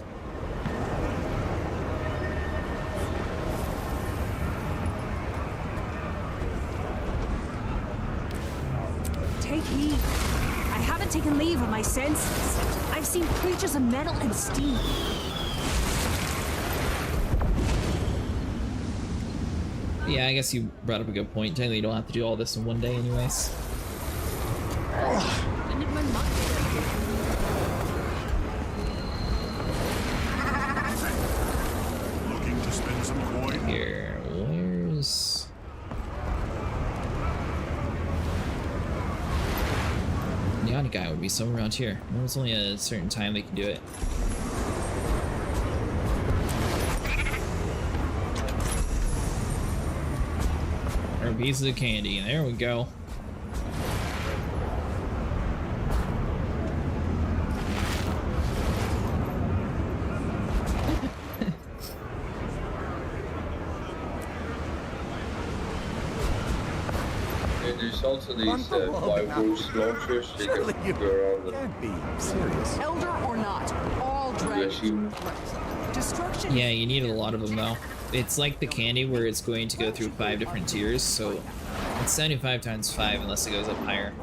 Speaker 10: Take heed. I haven't taken leave of my senses. I've seen creatures of metal and steel.
Speaker 1: Yeah, I guess you brought up a good point. Technically, you don't have to do all this in one day anyways.
Speaker 9: Looking to spend some coin?
Speaker 1: Here, where's... Neon guy would be somewhere around here. Well, it's only a certain time they can do it. Or pieces of candy, and there we go.
Speaker 8: There's also these fireworks launchers you can go around and
Speaker 20: serious.
Speaker 5: Elder or not, all dragons. Destruction.
Speaker 1: Yeah, you need a lot of them though. It's like the candy where it's going to go through 5 different tiers, so it's 75 times 5 unless it goes up higher.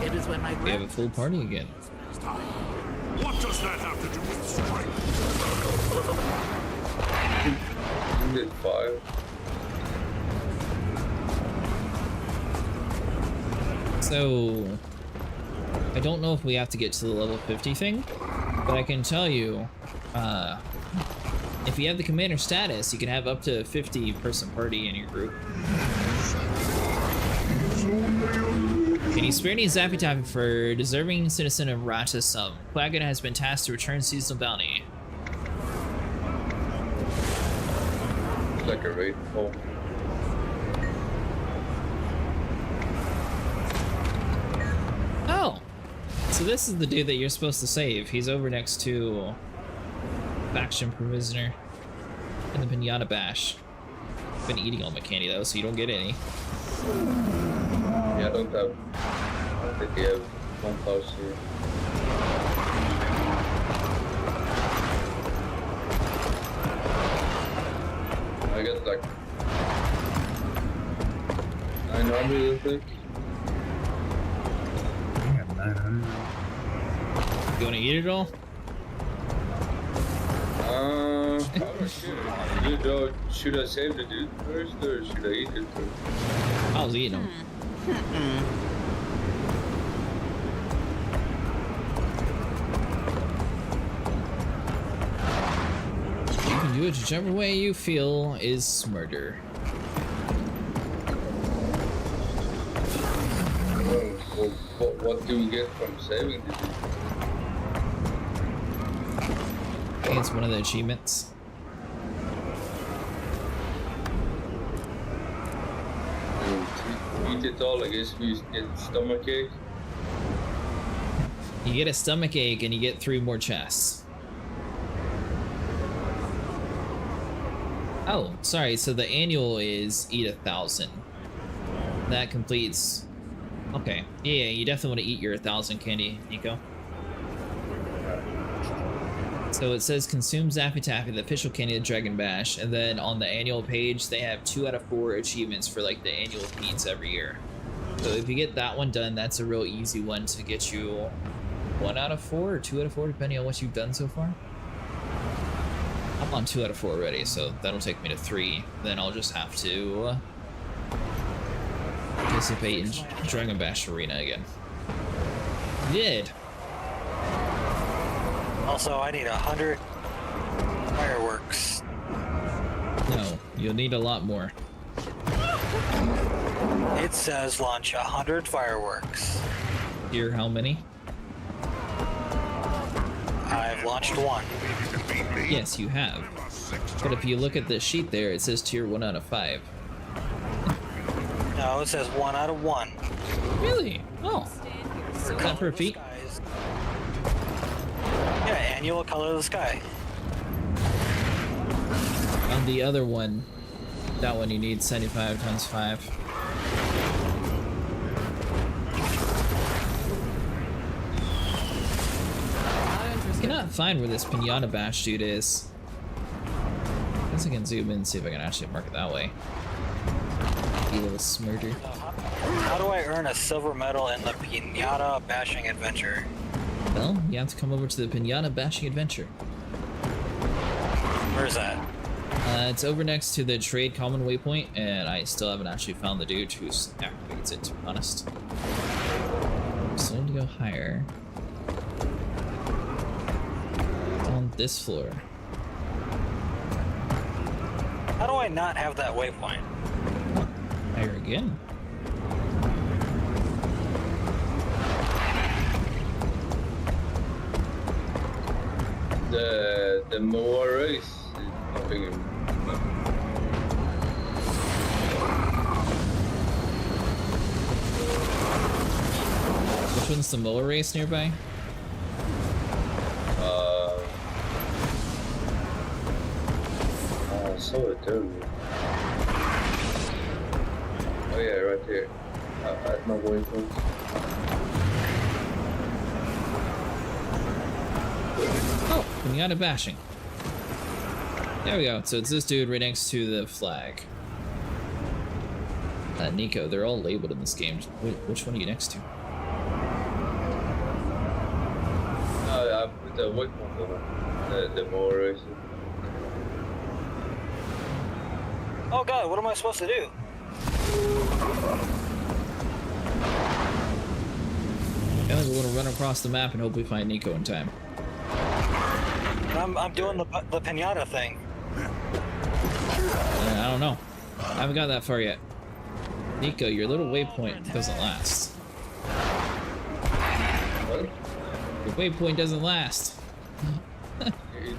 Speaker 20: It is when my
Speaker 1: We have a full party again.
Speaker 9: What does that have to do with strength?
Speaker 8: you did 5.
Speaker 1: So, I don't know if we have to get to the level 50 thing, but I can tell you, If you have the commander status, you can have up to a 50-person party in your group. Can you spare any Zappy Tappy for deserving citizen of Ratisum? Quagon has been tasked to return seasonal bounty.
Speaker 8: It's like a raid call.
Speaker 1: Oh! So this is the dude that you're supposed to save. He's over next to Faction Prisoner in the Pinata Bash. I've been eating all my candy though, so you don't get any.
Speaker 8: Yeah, I don't think they have one house here. I got like 900, I think.
Speaker 15: I got 900.
Speaker 1: You wanna eat it all?
Speaker 8: I'm not sure. Should I save the dude first or should I eat it first?
Speaker 1: I was eating them. You can do it whichever way you feel is smarter.
Speaker 8: Well, what do we get from saving the dude?
Speaker 1: I think it's one of the achievements.
Speaker 8: Eat it all, I guess we get stomachache.
Speaker 1: You get a stomach ache and you get 3 more chests. Oh, sorry, so the annual is eat 1,000. That completes... Okay, yeah, you definitely want to eat your 1,000 candy, Nico. So it says consume Zappy Tappy, the official candy of Dragon Bash, and then on the annual page they have 2 out of 4 achievements for like the annual feats every year. So if you get that one done, that's a real easy one to get you 1 out of 4 or 2 out of 4, depending on what you've done so far. I'm on 2 out of 4 already, so that'll take me to 3. Then I'll just have to participate in Dragon Bash Arena again. Did.
Speaker 2: Also, I need 100 fireworks.
Speaker 1: No, you'll need a lot more.
Speaker 2: It says launch 100 fireworks.
Speaker 1: Here, how many?
Speaker 2: I've launched 1.
Speaker 1: Yes, you have. But if you look at the sheet there, it says tier 1 out of 5.
Speaker 2: No, it says 1 out of 1.
Speaker 1: Really? Oh. Is that per feet?
Speaker 2: Yeah, annual color of the sky.
Speaker 1: On the other one, that one you need 75 times 5. I cannot find where this Pinata Bash dude is. I guess I can zoom in and see if I can actually mark it that way. Be a little smarter.
Speaker 2: How do I earn a silver medal in the Pinata Bashing Adventure?
Speaker 1: Well, you have to come over to the Pinata Bashing Adventure.
Speaker 2: Where's that?
Speaker 1: It's over next to the Trade Common Waypoint, and I still haven't actually found the dude who activates it, to be honest. So I need to go higher. It's on this floor.
Speaker 2: How do I not have that waypoint?
Speaker 1: Higher again.
Speaker 8: The Moa race is nothing in.
Speaker 1: Which one's the Moa race nearby?
Speaker 8: I saw it earlier. Oh yeah, right here. At my waypoint.
Speaker 1: Oh, Pinata Bashing. There we go. So it's this dude right next to the flag. Nico, they're all labeled in this game. Which one are you next to?
Speaker 8: I put the waypoint on the Moa race.
Speaker 2: Oh god, what am I supposed to do?
Speaker 1: I think we're gonna run across the map and hopefully find Nico in time.
Speaker 2: I'm doing the pinata thing.
Speaker 1: I don't know. I haven't got that far yet. Nico, your little waypoint doesn't last.
Speaker 8: What?
Speaker 1: Your waypoint doesn't last.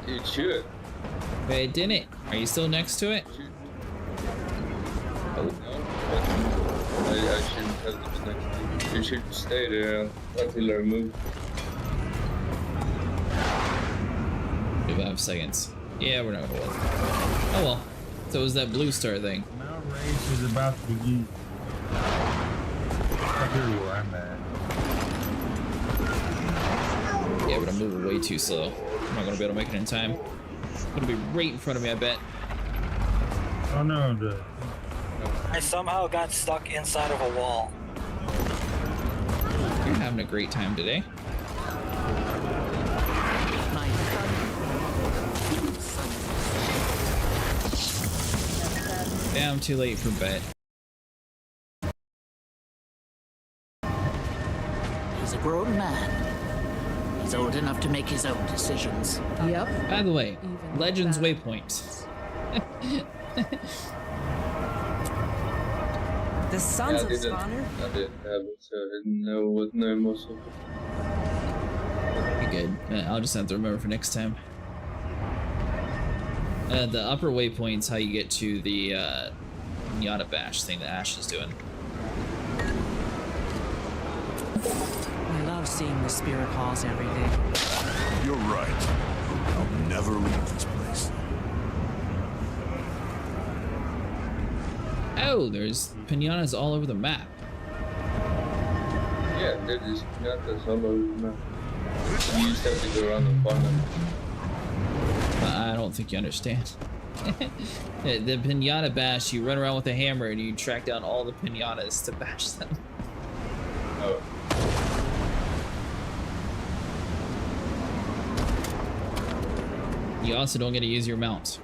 Speaker 8: It should.
Speaker 1: But it didn't. Are you still next to it?
Speaker 8: Oh, no. I shouldn't have this next to you. You should stay there until I move.
Speaker 1: 5 seconds. Yeah, we're not gonna win. Oh well. So it was that blue star thing.
Speaker 15: Mount race is about to begin. I hear where I'm at.
Speaker 1: Yeah, but I'm moving way too slow. I'm not gonna be able to make it in time. It's gonna be right in front of me, I bet.
Speaker 15: Oh no,
Speaker 2: I somehow got stuck inside of a wall.
Speaker 1: You're having a great time today. Yeah, I'm too late for bed.
Speaker 14: He's a grown man. He's old enough to make his own decisions.
Speaker 7: Yep.
Speaker 1: By the way, Legends Waypoint.
Speaker 10: The sons of
Speaker 8: I
Speaker 10: Spawner?
Speaker 8: didn't have it, so I didn't know what name was of it.
Speaker 1: You're good. I'll just have to remember for next time. The upper waypoint's how you get to the Pinata Bash thing that Ash is doing.
Speaker 10: I love seeing the spirit halls every day.
Speaker 9: You're right. I'll never leave this place.
Speaker 1: Oh, there's pinatas all over the map.
Speaker 8: Yeah, there is pinatas all over the map. You just have to go around and find them.
Speaker 1: I don't think you understand. The pinata bash, you run around with a hammer and you track down all the pinatas to bash them.
Speaker 8: Oh.
Speaker 1: You also don't get to use your mount.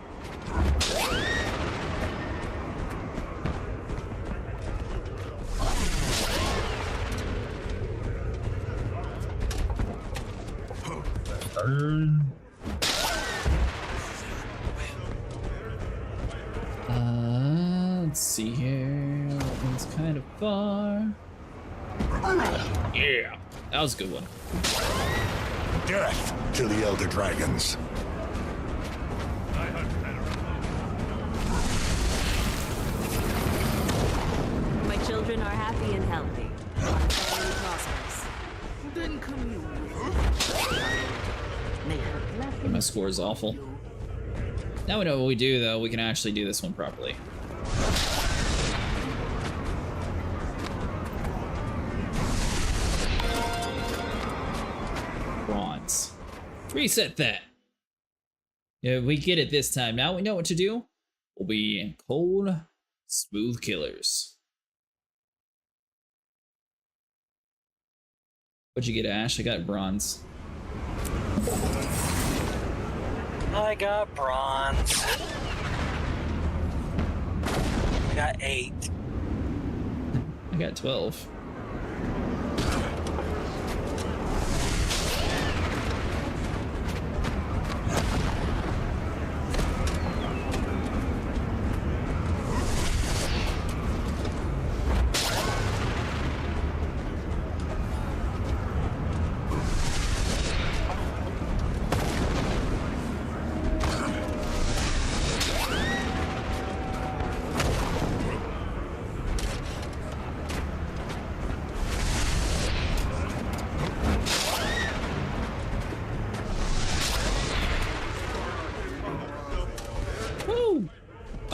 Speaker 1: Let's see here. That one's kind of far. Yeah, that was a good one.
Speaker 9: Death to the Elder Dragons.
Speaker 18: My children are happy and healthy. Our family prospers.
Speaker 10: Then come you.
Speaker 1: My score is awful. Now we know what we do, though. We can actually do this one properly. Bronze. Reset that. Yeah, we get it this time. Now we know what to do. We'll be cold, smooth killers. What'd you get, Ash? I got bronze.
Speaker 2: I got bronze. I got 8.
Speaker 1: I got 12.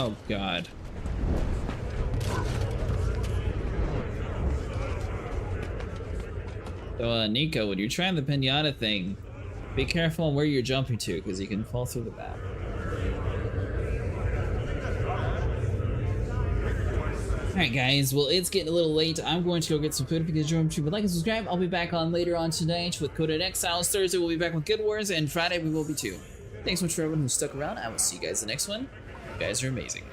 Speaker 1: Oh God. So Nico, when you're trying the pinata thing, be careful on where you're jumping to, because you can fall through the map. Alright guys, well it's getting a little late. I'm going to go get some food. If you guys enjoyed, like and subscribe. I'll be back on later on tonight with Coded Exiles. Thursday we'll be back with Guild Wars, and Friday we will be too. Thanks so much for everyone who stuck around. I will see you guys in the next one. You guys are amazing.